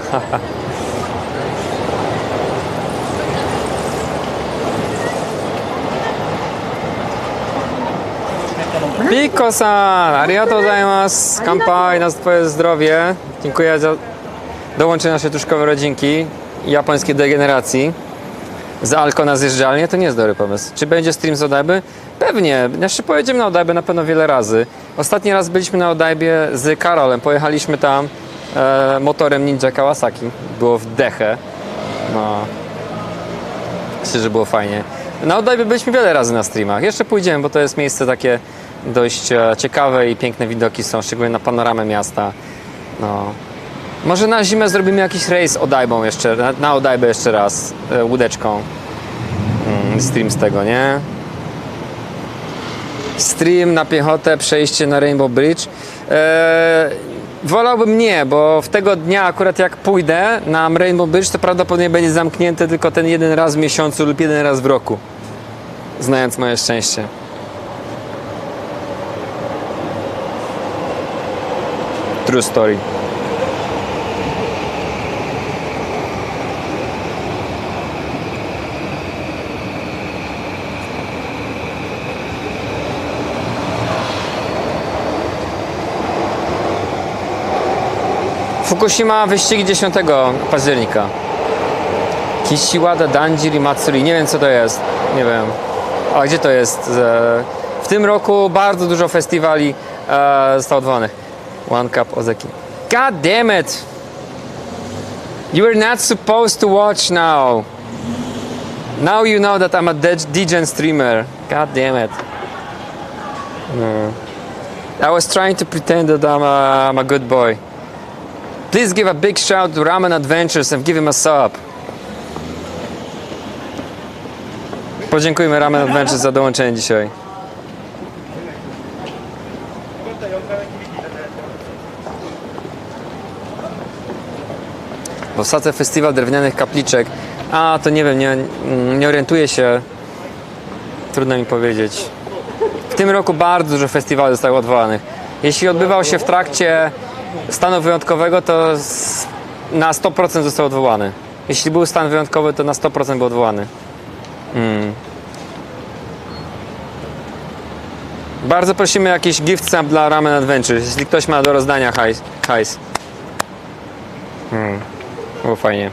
Piko-san, arigatou gozaimasu. Kampai na twoje zdrowie. Dziękuję za dołączenie naszej tuszkowej rodzinki japońskiej degeneracji. Za alko na zjeżdżalnię to nie jest dobry pomysł. Czy będzie stream z Odaiby? Pewnie. Jeszcze pojedziemy na Odaibę na pewno wiele razy. Ostatni raz byliśmy na Odaibie z Karolem. Pojechaliśmy tam motorem Ninja Kawasaki. Było w dechę. No. Myślę, że było fajnie. Na Odaibie byliśmy wiele razy na streamach. Jeszcze pójdziemy, bo to jest miejsce takie dość ciekawe i piękne widoki są, szczególnie na panoramę miasta. No. Może na zimę zrobimy jakiś rejs Odaibą jeszcze, na Odaibę jeszcze raz, łódeczką. Stream z tego, nie? Stream na piechotę, przejście na Rainbow Bridge. Wolałbym nie, bo w tego dnia akurat jak pójdę na Rainbow Bridge, to prawdopodobnie będzie zamknięty tylko ten jeden raz w miesiącu lub jeden raz w roku. Znając moje szczęście. True story. Fukushima, wyścigi 10 października. Kishiwada Danjiri Matsuri. Nie wiem co to jest. Nie wiem. A gdzie to jest? W tym roku bardzo dużo festiwali zostało odwołanych. One Cup Ozeki. God damn it! You were not supposed to watch now. Now you know that I'm a degen streamer. God damn it. I was trying to pretend that I'm a good boy. Please give a big shout to Ramen Adventures and give him a sub. Podziękujmy Ramen Adventures za dołączenie dzisiaj. W Osace festiwal drewnianych kapliczek. A, to nie wiem, nie orientuję się. Trudno mi powiedzieć. W tym roku bardzo dużo festiwali zostało odwołanych. Jeśli odbywał się w trakcie stanu wyjątkowego, to na 100% został odwołany. Jeśli był stan wyjątkowy, to na 100% był odwołany. Bardzo prosimy jakiś gift stamp dla Ramen Adventures, jeśli ktoś ma do rozdania hajs. Było fajnie.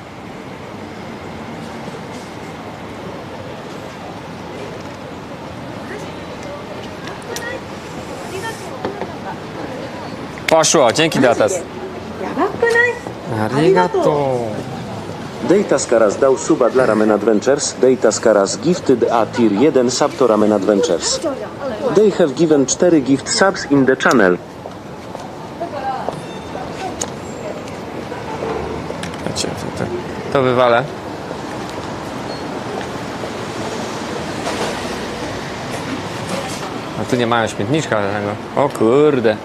Poszło, dzięki Datas. Arigato. Deitas Karas dał suba dla Ramen Adventures. Deitas Karas gifted a tier 1 sub to Ramen Adventures. They have given 4 gift subs in the channel. To wywalę. A tu nie mają śmietniczka tego. O kurde.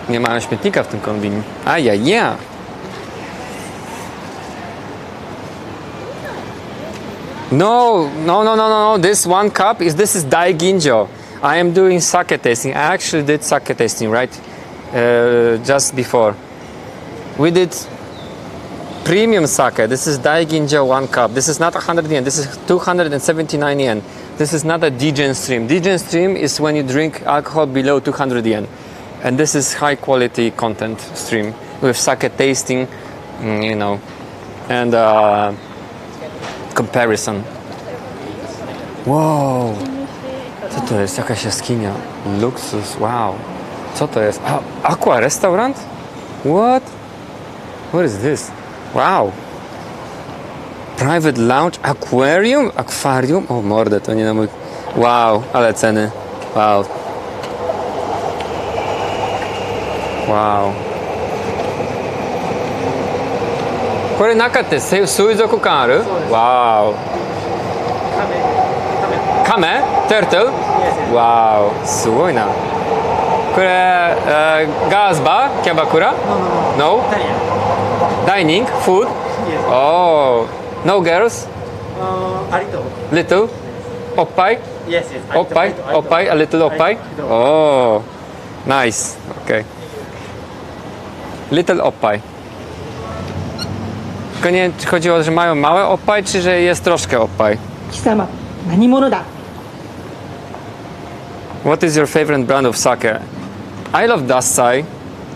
Nie mają śmietnika w tym kombinie. Ajaja. No. This one cup this is Daiginjo. I am doing sake tasting. I actually did sake tasting, right? Just before. We did premium sake. This is Daiginjo 1 cup. This is not 100 yen. This is 279 yen. This is not a degen stream. Degen stream is when you drink alcohol below 200 yen. And this is high quality content stream with sake tasting, and comparison. Wow! Co to jest? Jakaś jaskinia. Luksus, wow. Co to jest? Aqua restaurant? What? What is this? Wow! Private lounge, aquarium? Akwarium? O mordę, to nie na mój... Wow, ale ceny. Wow. Wow. これ中って水族館ある？わー。カメ？Turtle？わー。すごいな。これ、ガーズバー？キャバクラ？ No? Dining? Food? Oh. No girls? A little. Little? おっぱい？ Yes. おっぱい？おっぱい？A little おっぱい？Oh. Nice. Okay. Little oppaj. Tylko nie wiem, czy chodzi o, że mają małe oppaj, czy że jest troszkę oppaj. 貴様何者だ What is your favorite brand of sake? I love Dassai.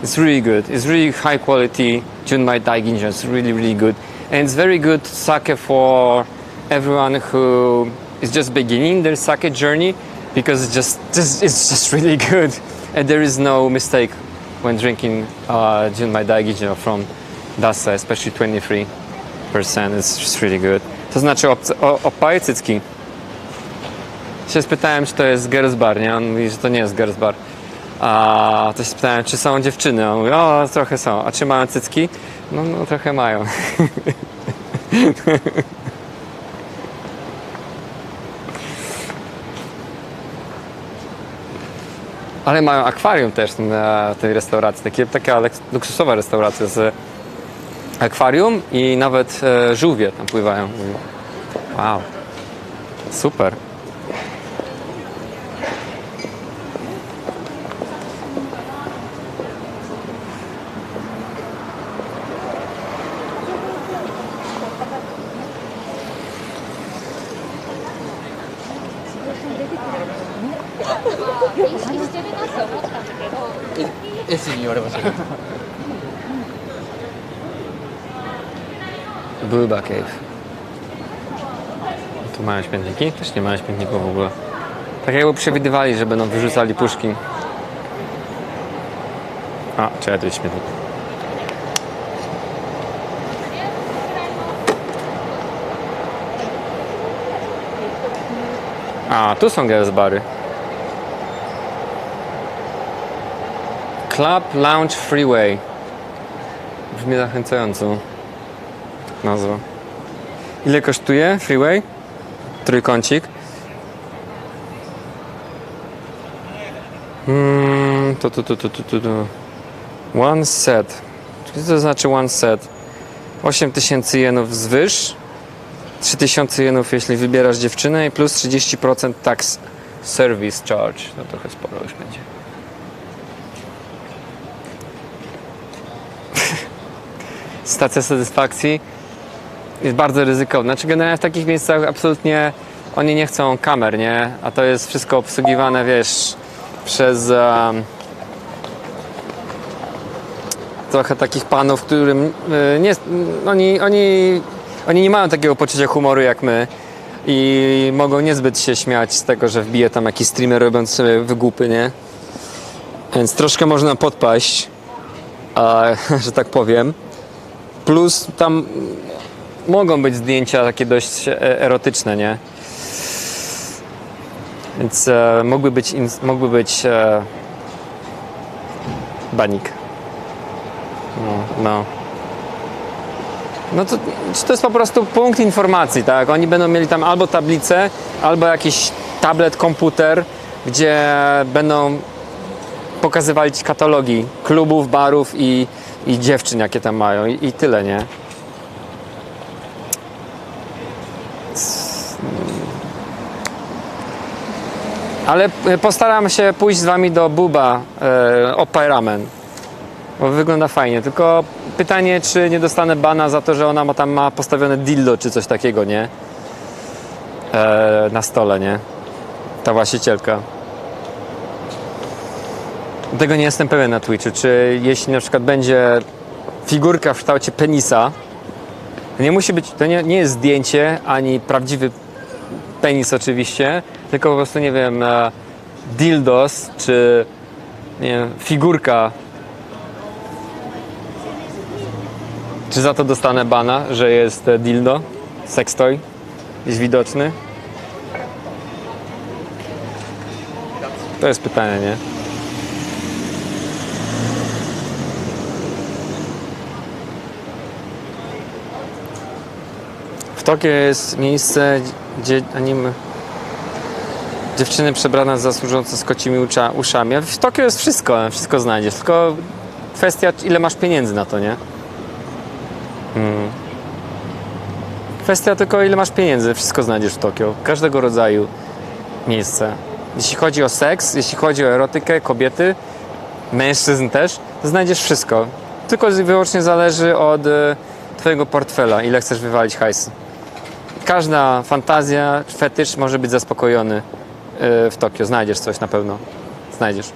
It's really good. It's really high quality Junmai Daiginja. It's really, really good. And it's very good sake for everyone who is just beginning their sake journey because it's just really good. And there is no mistake when drinking Junmai Daiginja from Dassai, especially 23%. It's just really good. To znaczy oppaje cycki. Się spytałem, czy to jest girls bar, nie? On mówi, że to nie jest girls bar. A to się spytałem, czy są dziewczyny. On mówi, o, trochę są. A czy mają cycki? No trochę mają. Ale mają akwarium też na tej restauracji. Taka luksusowa restauracja z akwarium i nawet żółwie tam pływają. Wow. Super. Booba Cave. Tu mają śmietniki? Też nie mają śmietników w ogóle. Tak jakby przewidywali, że będą wyrzucali puszki. A, czekaj, tu jest śmietnik. A, tu są girls bary. Club Lounge Freeway. Brzmi zachęcająco. Nazwa. Ile kosztuje Freeway? Trójkącik. One set. Co to znaczy one set? 8000 jenów wzwyż. 3000 jenów, jeśli wybierasz dziewczynę, i plus 30% tax service charge. No trochę sporo już będzie. Stacja satysfakcji jest bardzo ryzykowna. Znaczy generalnie w takich miejscach absolutnie oni nie chcą kamer, nie? A to jest wszystko obsługiwane, wiesz, przez trochę takich panów, którym nie, oni nie mają takiego poczucia humoru jak my i mogą niezbyt się śmiać z tego, że wbije tam jakiś streamer robiąc sobie wygłupy, nie? Więc troszkę można podpaść, że tak powiem. Plus tam mogą być zdjęcia takie dość erotyczne, nie? Więc mógłby być banik. No to jest po prostu punkt informacji, tak? Oni będą mieli tam albo tablicę, albo jakiś tablet, komputer, gdzie będą pokazywali ci katalogi klubów, barów i dziewczyn, jakie tam mają i tyle, nie? Ale postaram się pójść z wami do Buba Oppaj Ramen, bo wygląda fajnie, tylko pytanie, czy nie dostanę bana za to, że ona tam ma postawione dildo czy coś takiego, nie? Na stole, nie? Ta właścicielka. Tego nie jestem pewien na Twitchu, czy jeśli na przykład będzie figurka w kształcie penisa, to nie musi być, to nie jest zdjęcie, ani prawdziwy penis oczywiście, tylko po prostu, nie wiem, dildos, czy nie wiem, figurka. Czy za to dostanę bana, że jest dildo, sextoy, jest widoczny? To jest pytanie, nie? W Tokio jest miejsce, gdzie dziewczyny przebrane za służące z kocimi uszami. W Tokio jest wszystko znajdziesz, tylko kwestia, ile masz pieniędzy na to, nie? Kwestia tylko, ile masz pieniędzy, wszystko znajdziesz w Tokio, każdego rodzaju miejsce. Jeśli chodzi o seks, jeśli chodzi o erotykę, kobiety, mężczyzn też, to znajdziesz wszystko. tylko i wyłącznie zależy od twojego portfela, ile chcesz wywalić hajsu. Każda fantazja, fetysz może być zaspokojony w Tokio. Znajdziesz coś na pewno. Znajdziesz.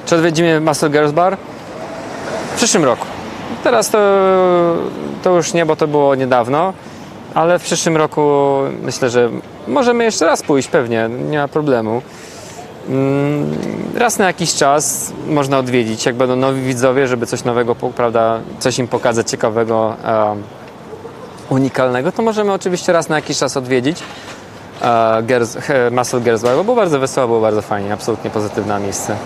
Czy odwiedzimy Muscle Girls Bar? W przyszłym roku. Teraz to już nie, bo to było niedawno, ale w przyszłym roku myślę, że możemy jeszcze raz pójść, pewnie, nie ma problemu. Raz na jakiś czas można odwiedzić, jak będą nowi widzowie, żeby coś nowego, prawda, coś im pokazać ciekawego, unikalnego, to możemy oczywiście raz na jakiś czas odwiedzić Muscle Girls Bar, bo było bardzo wesoło, było bardzo fajnie, absolutnie pozytywne miejsce.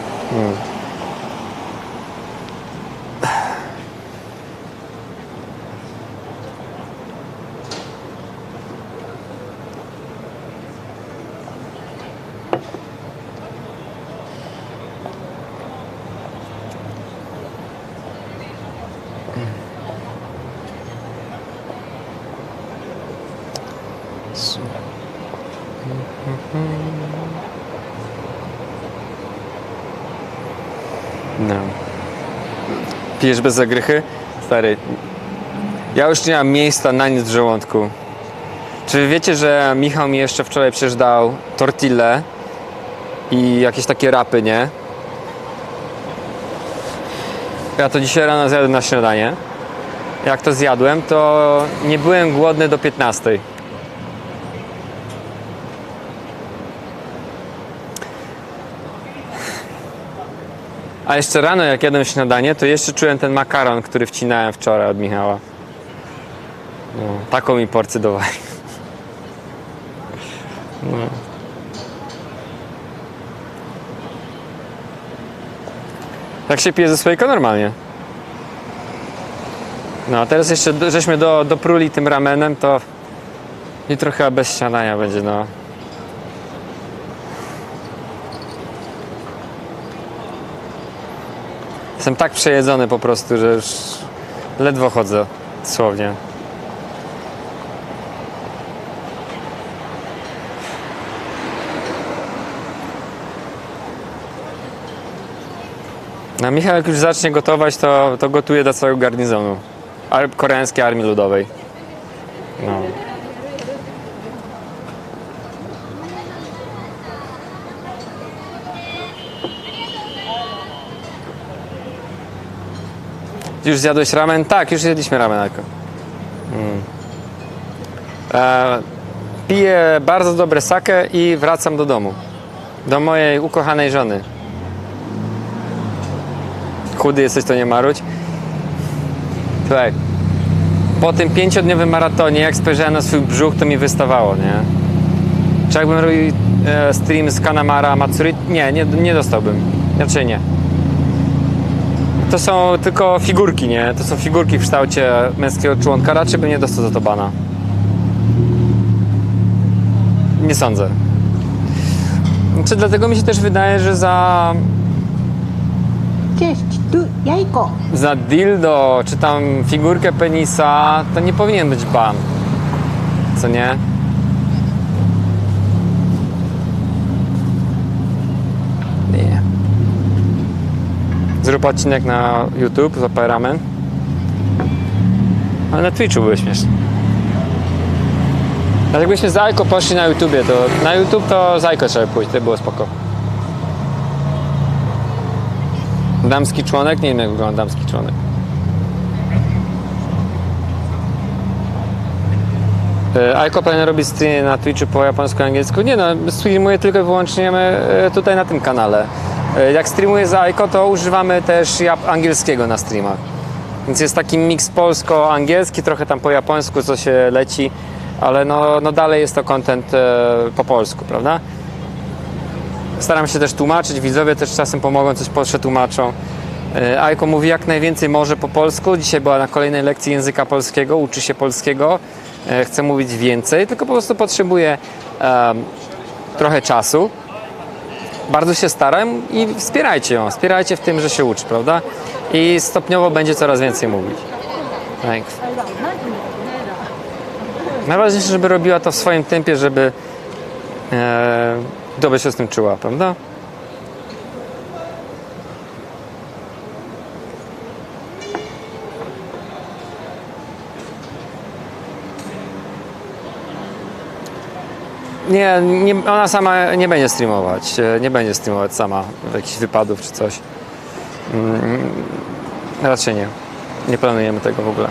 No. Pijesz bez zagrychy? Stary, ja już nie mam miejsca na nic w żołądku. Czy wy wiecie, że Michał mi jeszcze wczoraj przecież dał tortillę i jakieś takie rapy, nie? Ja to dzisiaj rano zjadłem na śniadanie. Jak to zjadłem, to nie byłem głodny do 15. A jeszcze rano, jak jadłem śniadanie, to jeszcze czułem ten makaron, który wcinałem wczoraj od Michała. No, taką mi porcję dawali. No. Tak się pije ze słoika normalnie. No a teraz jeszcze żeśmy dopruli tym ramenem, to jutro chyba bez śniadania będzie, no. Jestem tak przejedzony po prostu, że już ledwo chodzę, dosłownie. A Michał jak już zacznie gotować, to gotuje dla całego garnizonu koreańskiej Armii Ludowej. No. Już zjadłeś ramen? Tak, już jedliśmy ramen. Piję bardzo dobre sake i wracam do domu. Do mojej ukochanej żony. Chudy jesteś, to nie marudź. Słuchaj, po tym 5-dniowym maratonie, jak spojrzałem na swój brzuch, to mi wystawało, nie? Czy jakbym robił stream z Kanamara Matsuri? Nie dostałbym. Znaczy nie. To są tylko figurki, nie? To są figurki w kształcie męskiego członka. Raczej bym nie dostał za to bana. Nie sądzę. Znaczy, dlatego mi się też wydaje, że za dildo, czy tam figurkę penisa, to nie powinien być ban. Co nie? Nie. Zrób odcinek na YouTube, Soupless Ramen. Ale na Twitchu były śmieszne. Ale jakbyśmy z Aiko poszli na YouTubie, to na YouTube to z Aiko trzeba pójść, to było spoko. Damski członek? Nie wiem, jak wygląda damski członek. Aiko powinien robić streamy na Twitchu po japońsku i angielsku. Nie no, streamuję tylko i wyłącznie tutaj na tym kanale. Jak streamuję z Aiko, to używamy też angielskiego na streamach. Więc jest taki miks polsko-angielski, trochę tam po japońsku, co się leci, ale no dalej jest to content po polsku, prawda? Staram się też tłumaczyć, widzowie też czasem pomogą, coś przetłumaczą. Aiko mówi jak najwięcej może po polsku. Dzisiaj była na kolejnej lekcji języka polskiego, uczy się polskiego. Chce mówić więcej, tylko po prostu potrzebuje trochę czasu. Bardzo się staram i wspierajcie ją. Wspierajcie w tym, że się uczy, prawda? I stopniowo będzie coraz więcej mówić. Tak. Najważniejsze, żeby robiła to w swoim tempie, żeby dobrze się z tym czuła, prawda? Nie, ona sama nie będzie streamować. Nie będzie streamować sama jakichś wypadów czy coś. Raczej nie. Nie planujemy tego w ogóle.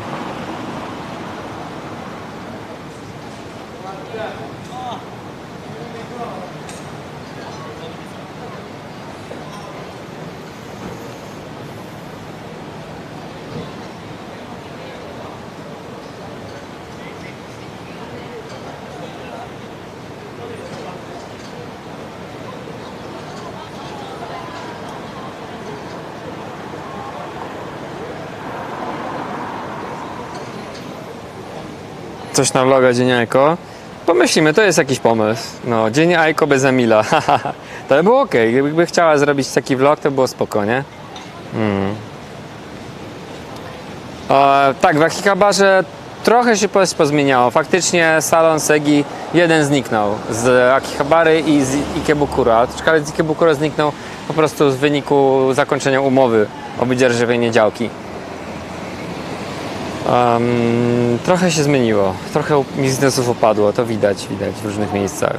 Coś na vloga Dzień Aiko. Pomyślimy, to jest jakiś pomysł. No, Dzień Aiko bez Emila. To by było ok. Gdyby chciała zrobić taki vlog, to było spoko, nie? Tak, w Akihabarze trochę się pozmieniało. Faktycznie salon Segi jeden zniknął z Akihabary i z Ikebukuro. Ale z Ikebukuro zniknął po prostu w wyniku zakończenia umowy o wydzierżawienie działki. Trochę się zmieniło, trochę biznesów upadło, to widać w różnych miejscach.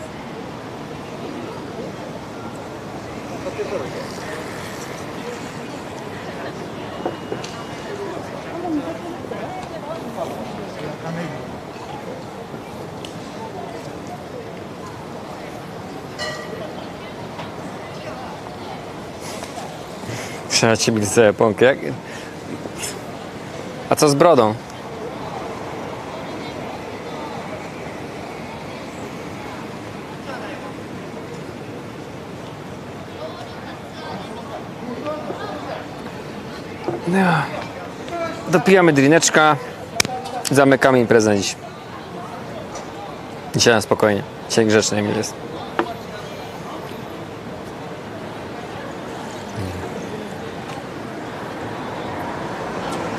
Trzeba ci bliżej Japonkę. A co z brodą? No. Dopijamy drineczka. Zamykamy imprezę dziś. Dzisiaj na spokojnie. Dzisiaj grzecznie Emil jest.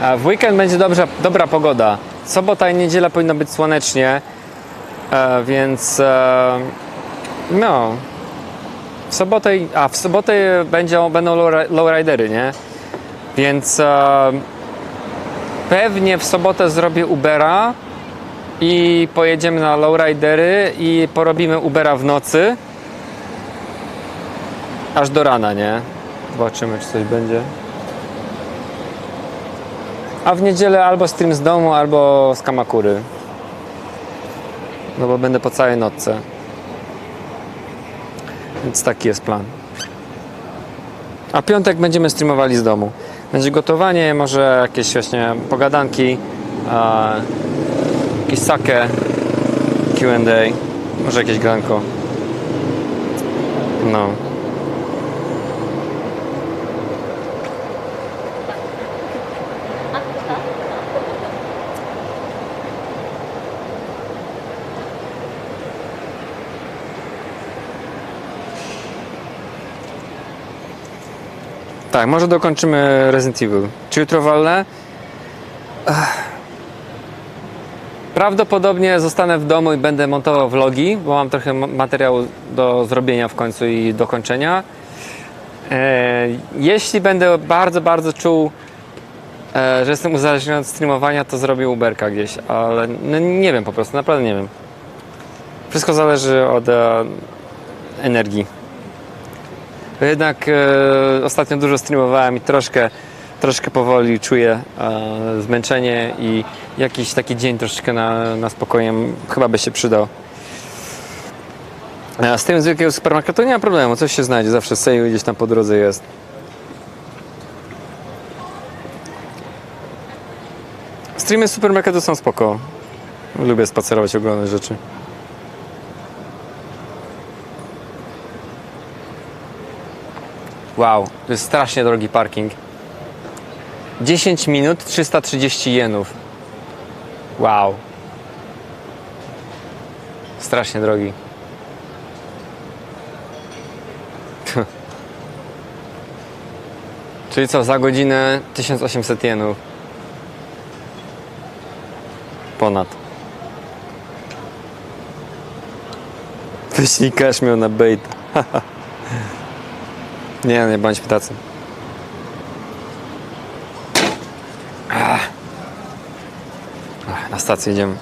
A w weekend będzie dobra pogoda. Sobota i niedziela powinno być słonecznie, więc no w sobotę będą lowridery, nie? Więc pewnie w sobotę zrobię Ubera i pojedziemy na lowridery i porobimy Ubera w nocy aż do rana, nie? Zobaczymy, czy coś będzie. A w niedzielę albo stream z domu, albo z Kamakury. No bo będę po całej nocce. Więc taki jest plan. A piątek będziemy streamowali z domu. Będzie gotowanie, może jakieś właśnie pogadanki, jakieś sake, Q&A, może jakieś granko. No. Tak, może dokończymy Resident Evil. Czy jutro wolne? Prawdopodobnie zostanę w domu i będę montował vlogi, bo mam trochę materiału do zrobienia w końcu i dokończenia. Jeśli będę bardzo czuł, że jestem uzależniony od streamowania, to zrobię Uberka gdzieś, ale no nie wiem po prostu, naprawdę nie wiem. Wszystko zależy od energii. Jednak ostatnio dużo streamowałem i troszkę powoli czuję zmęczenie i jakiś taki dzień troszeczkę na spokojnie chyba by się przydał. A z tym z wielkiego supermarketu nie ma problemu, coś się znajdzie, zawsze sale gdzieś tam po drodze jest. Streamy z supermarketu są spoko. Lubię spacerować, oglądać rzeczy. Wow, to jest strasznie drogi parking. 10 minut, 330 jenów. Wow. Strasznie drogi. Czyli co, za godzinę 1800 jenów. Ponad. Wyślij cash miał na bait. Nie bądźmy tacy. Na stację idziemy.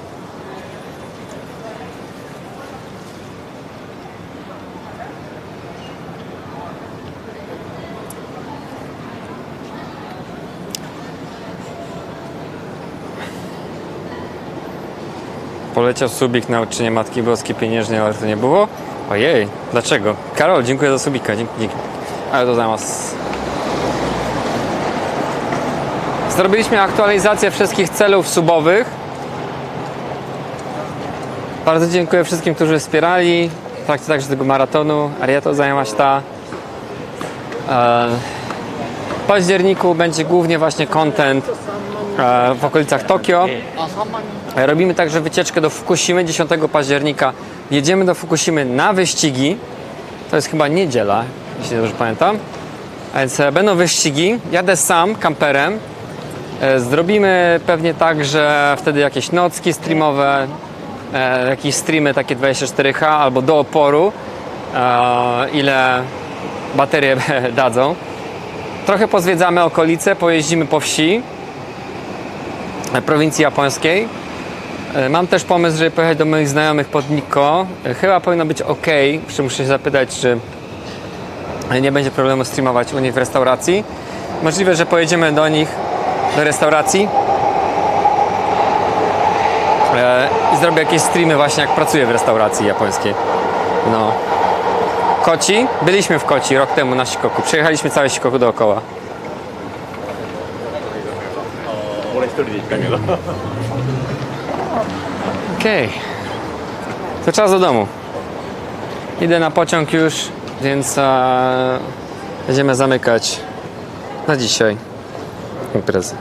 Poleciał subik na uczynienie Matki Boskiej Pieniężnej, ale to nie było. Ojej, dlaczego? Karol, dziękuję za subika, dzięki. Ale to zamiast. Zrobiliśmy aktualizację wszystkich celów subowych. Bardzo dziękuję wszystkim, którzy wspierali w trakcie także tego maratonu. Arigatou gozaimashita. W październiku będzie głównie właśnie content w okolicach Tokio. Robimy także wycieczkę do Fukushimy 10 października. Jedziemy do Fukushimy na wyścigi. To jest chyba niedziela, jeśli dobrze pamiętam. A więc będą wyścigi. Jadę sam, kamperem. Zrobimy pewnie tak, że wtedy jakieś nocki streamowe, jakieś streamy takie 24H albo do oporu, ile baterie dadzą. Trochę pozwiedzamy okolice, pojeździmy po wsi prowincji japońskiej. Mam też pomysł, żeby pojechać do moich znajomych pod Nikko. Chyba powinno być ok, jeszcze muszę się zapytać, czy nie będzie problemu streamować u nich w restauracji. Możliwe, że pojedziemy do nich, do restauracji i zrobię jakieś streamy właśnie jak pracuję w restauracji japońskiej. No. Koci. Byliśmy w Koci rok temu na Shikoku. Przejechaliśmy całe Shikoku dookoła. Okej. To czas do domu. Idę na pociąg już, więc będziemy zamykać na dzisiaj imprezę.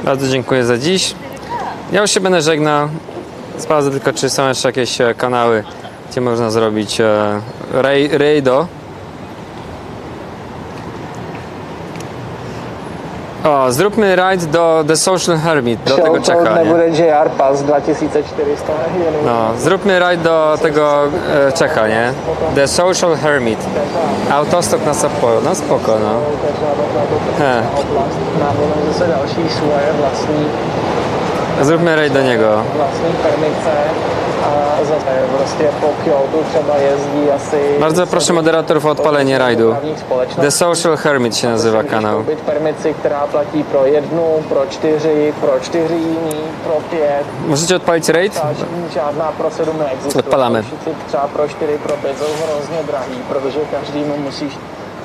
Bardzo dziękuję za dziś. Ja już się będę żegnał. Sprawdzę tylko, czy są jeszcze jakieś kanały, gdzie można zrobić rejdo. O, zróbmy raid do The Social Hermit, do tego Czeka, To nie? nebude JR Pass 2400 jenů. No, zróbmy raid do tego Czeka, nie? The Social Hermit. Autostop na Sapporo, no spoko, no. He. Máme zase další svoje vlastní Zróbmy raid do niego. permice a zase prostě po Kyoto třeba jezdí asi... Bardzo proszę moderatorów o odpalenie rajdu. The Social Hermit się nazywa kanał. Být permici, která platí pro 1, pro 4, pro 4 jiný, pro 5. Możecie odpalić raid? Žádná pro 7 neexistuje. Odpaláme. Všichni třeba pro 4, pro 5 jsou hrozně drahý, protože každému musíš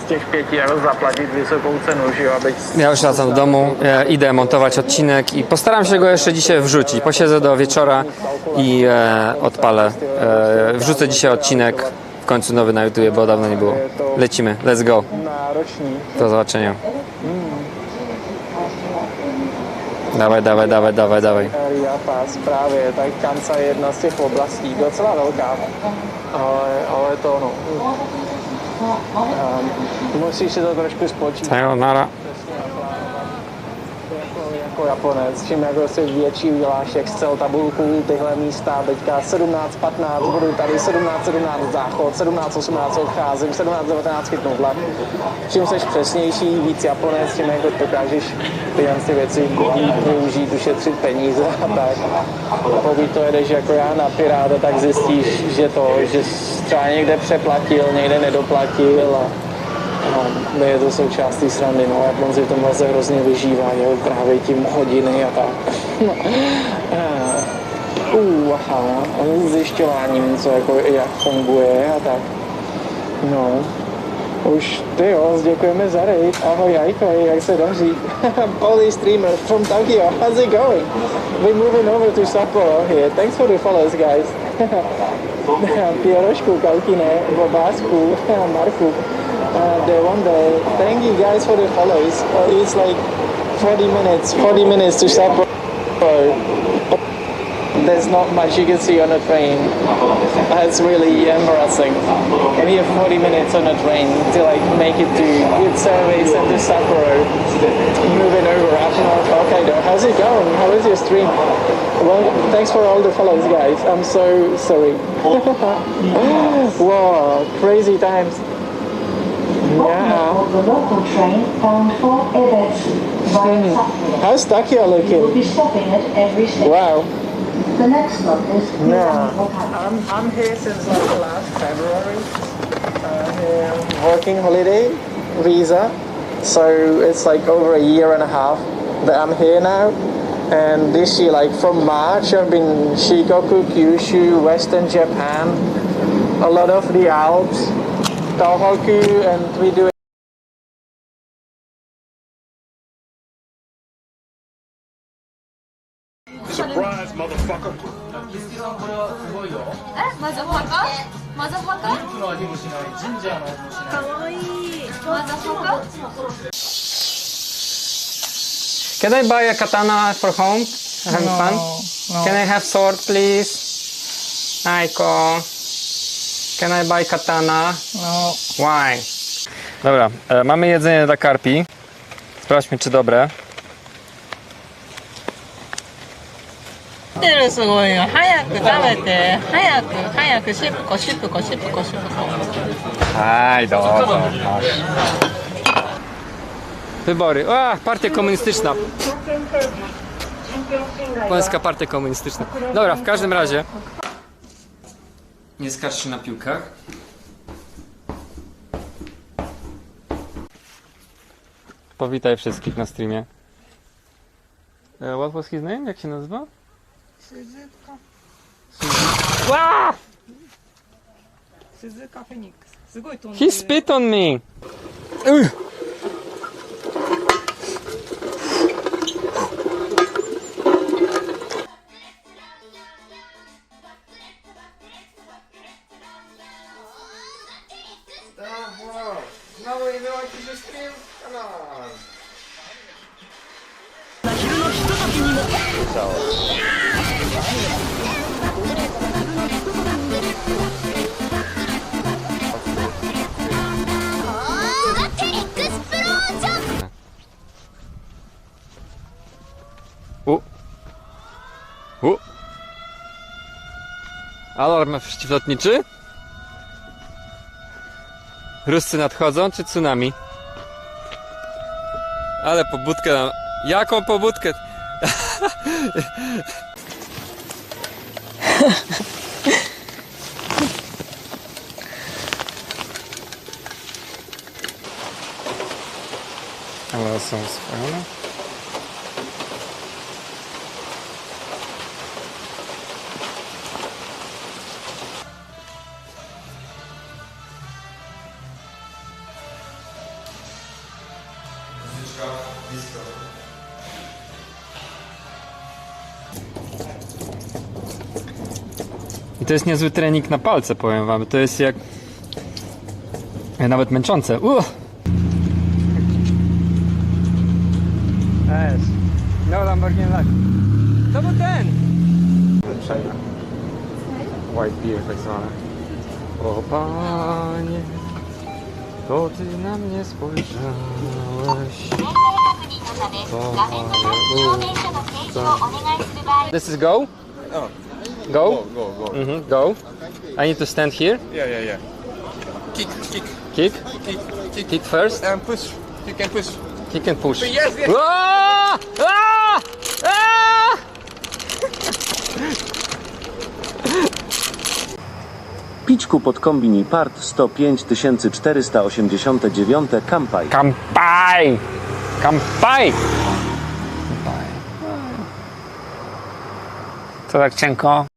z těch 5 € zaplatit vysokou cenu, že jo, aby... Ja już wracam do domu, idę montować odcinek i postaram się go jeszcze dzisiaj wrzucić. Posiedzę do wieczora i odpalę. Wrzucę dzisiaj odcinek, w końcu nowy na YouTube, bo dawno nie było. Lecimy, let's go. Náročný. Do zobaczenia. Dawaj. Area Pass právě, tak Kansa je jedna z těch oblastí, docela velká, ale to no. Musíš si to trošku spočítat. Sayonara. Jako Japonec, čím jako si větší uděláš Excel tabulku, tyhle místa, teďka 17, 15, budu tady 17, 17 záchod, 17, 18 odcházím, 17, 19 chytnu vlak. Čím seš přesnější, víc Japonec, tím jako dokážeš ty věci využít, ušetřit peníze a tak. Pokud to jedeš jako já na Piráta, tak zjistíš, že třeba někde přeplatil, někde nedoplatil a je to součástí srandy, no, Japonci v tomhle se hrozně vyžívají, právě tím hodiny a tak. Zjišťováním, co jako, jak funguje a tak. No, už ty jo, děkujeme za raid. Ahoj Jajko, jak se daří? Polly streamer from Tokyo, how's it going? We're moving over to Sapporo here. Thanks for the follows, guys. Pierošku, Kalkine, Bobásku, Marku. They wonder, thank you guys for the follows. It's like 40 minutes to Sapporo. There's not much you can see on a train. It's really embarrassing. And you have 40 minutes on a train to like make it to good service and to Sapporo. Moving over up north Hokkaido. How's it going? How is your stream? Well, thanks for all the follows, guys. I'm so sorry. Whoa, crazy times. Yeah. The local train bound for Ebet via Sapporo. How's Tokyo We'll looking? be stopping at every station. Wow. The next stop is Yeah. Hokkaido. I'm here since like last February. Working holiday visa. So it's like over a year and a half that I'm here now. And this year, like from March, I've been Shikoku, Kyushu, Western Japan, a lot of the Alps, Tohoku, and we do Surprise, motherfucker! マザファカマザファカかわいいマザファカ Can I buy a katana for home? Having fun? Can I have sword, please? Aiko. Can I buy katana? No. Why? Dobra, mamy jedzenie dla karpi. Sprawdźmy, czy dobre. てるすごいよ。早く食べて。早くシプコ。Aj, dobrze. Wybory. A, partia komunistyczna. Polska partia komunistyczna. Dobra, w każdym razie. Nie skarż się na piłkach. Powitaj wszystkich na streamie. What was his name? Jak się nazywa? Wow! He spit on me! Znowu nie było jakiś stream? Come on! Alarm przeciwlotniczy? Ruscy nadchodzą, czy tsunami? Ale pobudkę nam... Jaką pobudkę? Ale są sprawne. I to jest niezły trening na palce, powiem wam. To jest jak... nawet męczące. No Lamborghini Life. To był ten! White beer tak zwane. O panie, to ty na mnie spojrzałeś. This is go? Oh. Go? Go. Go. I need to stand here. Yeah. Kick. Kick first. And push. You can push. Kick and push. Yes. Ah! Ah! Ah! Pićku pod kombini part 105 489 Kampai. Kampai! To tak cienko.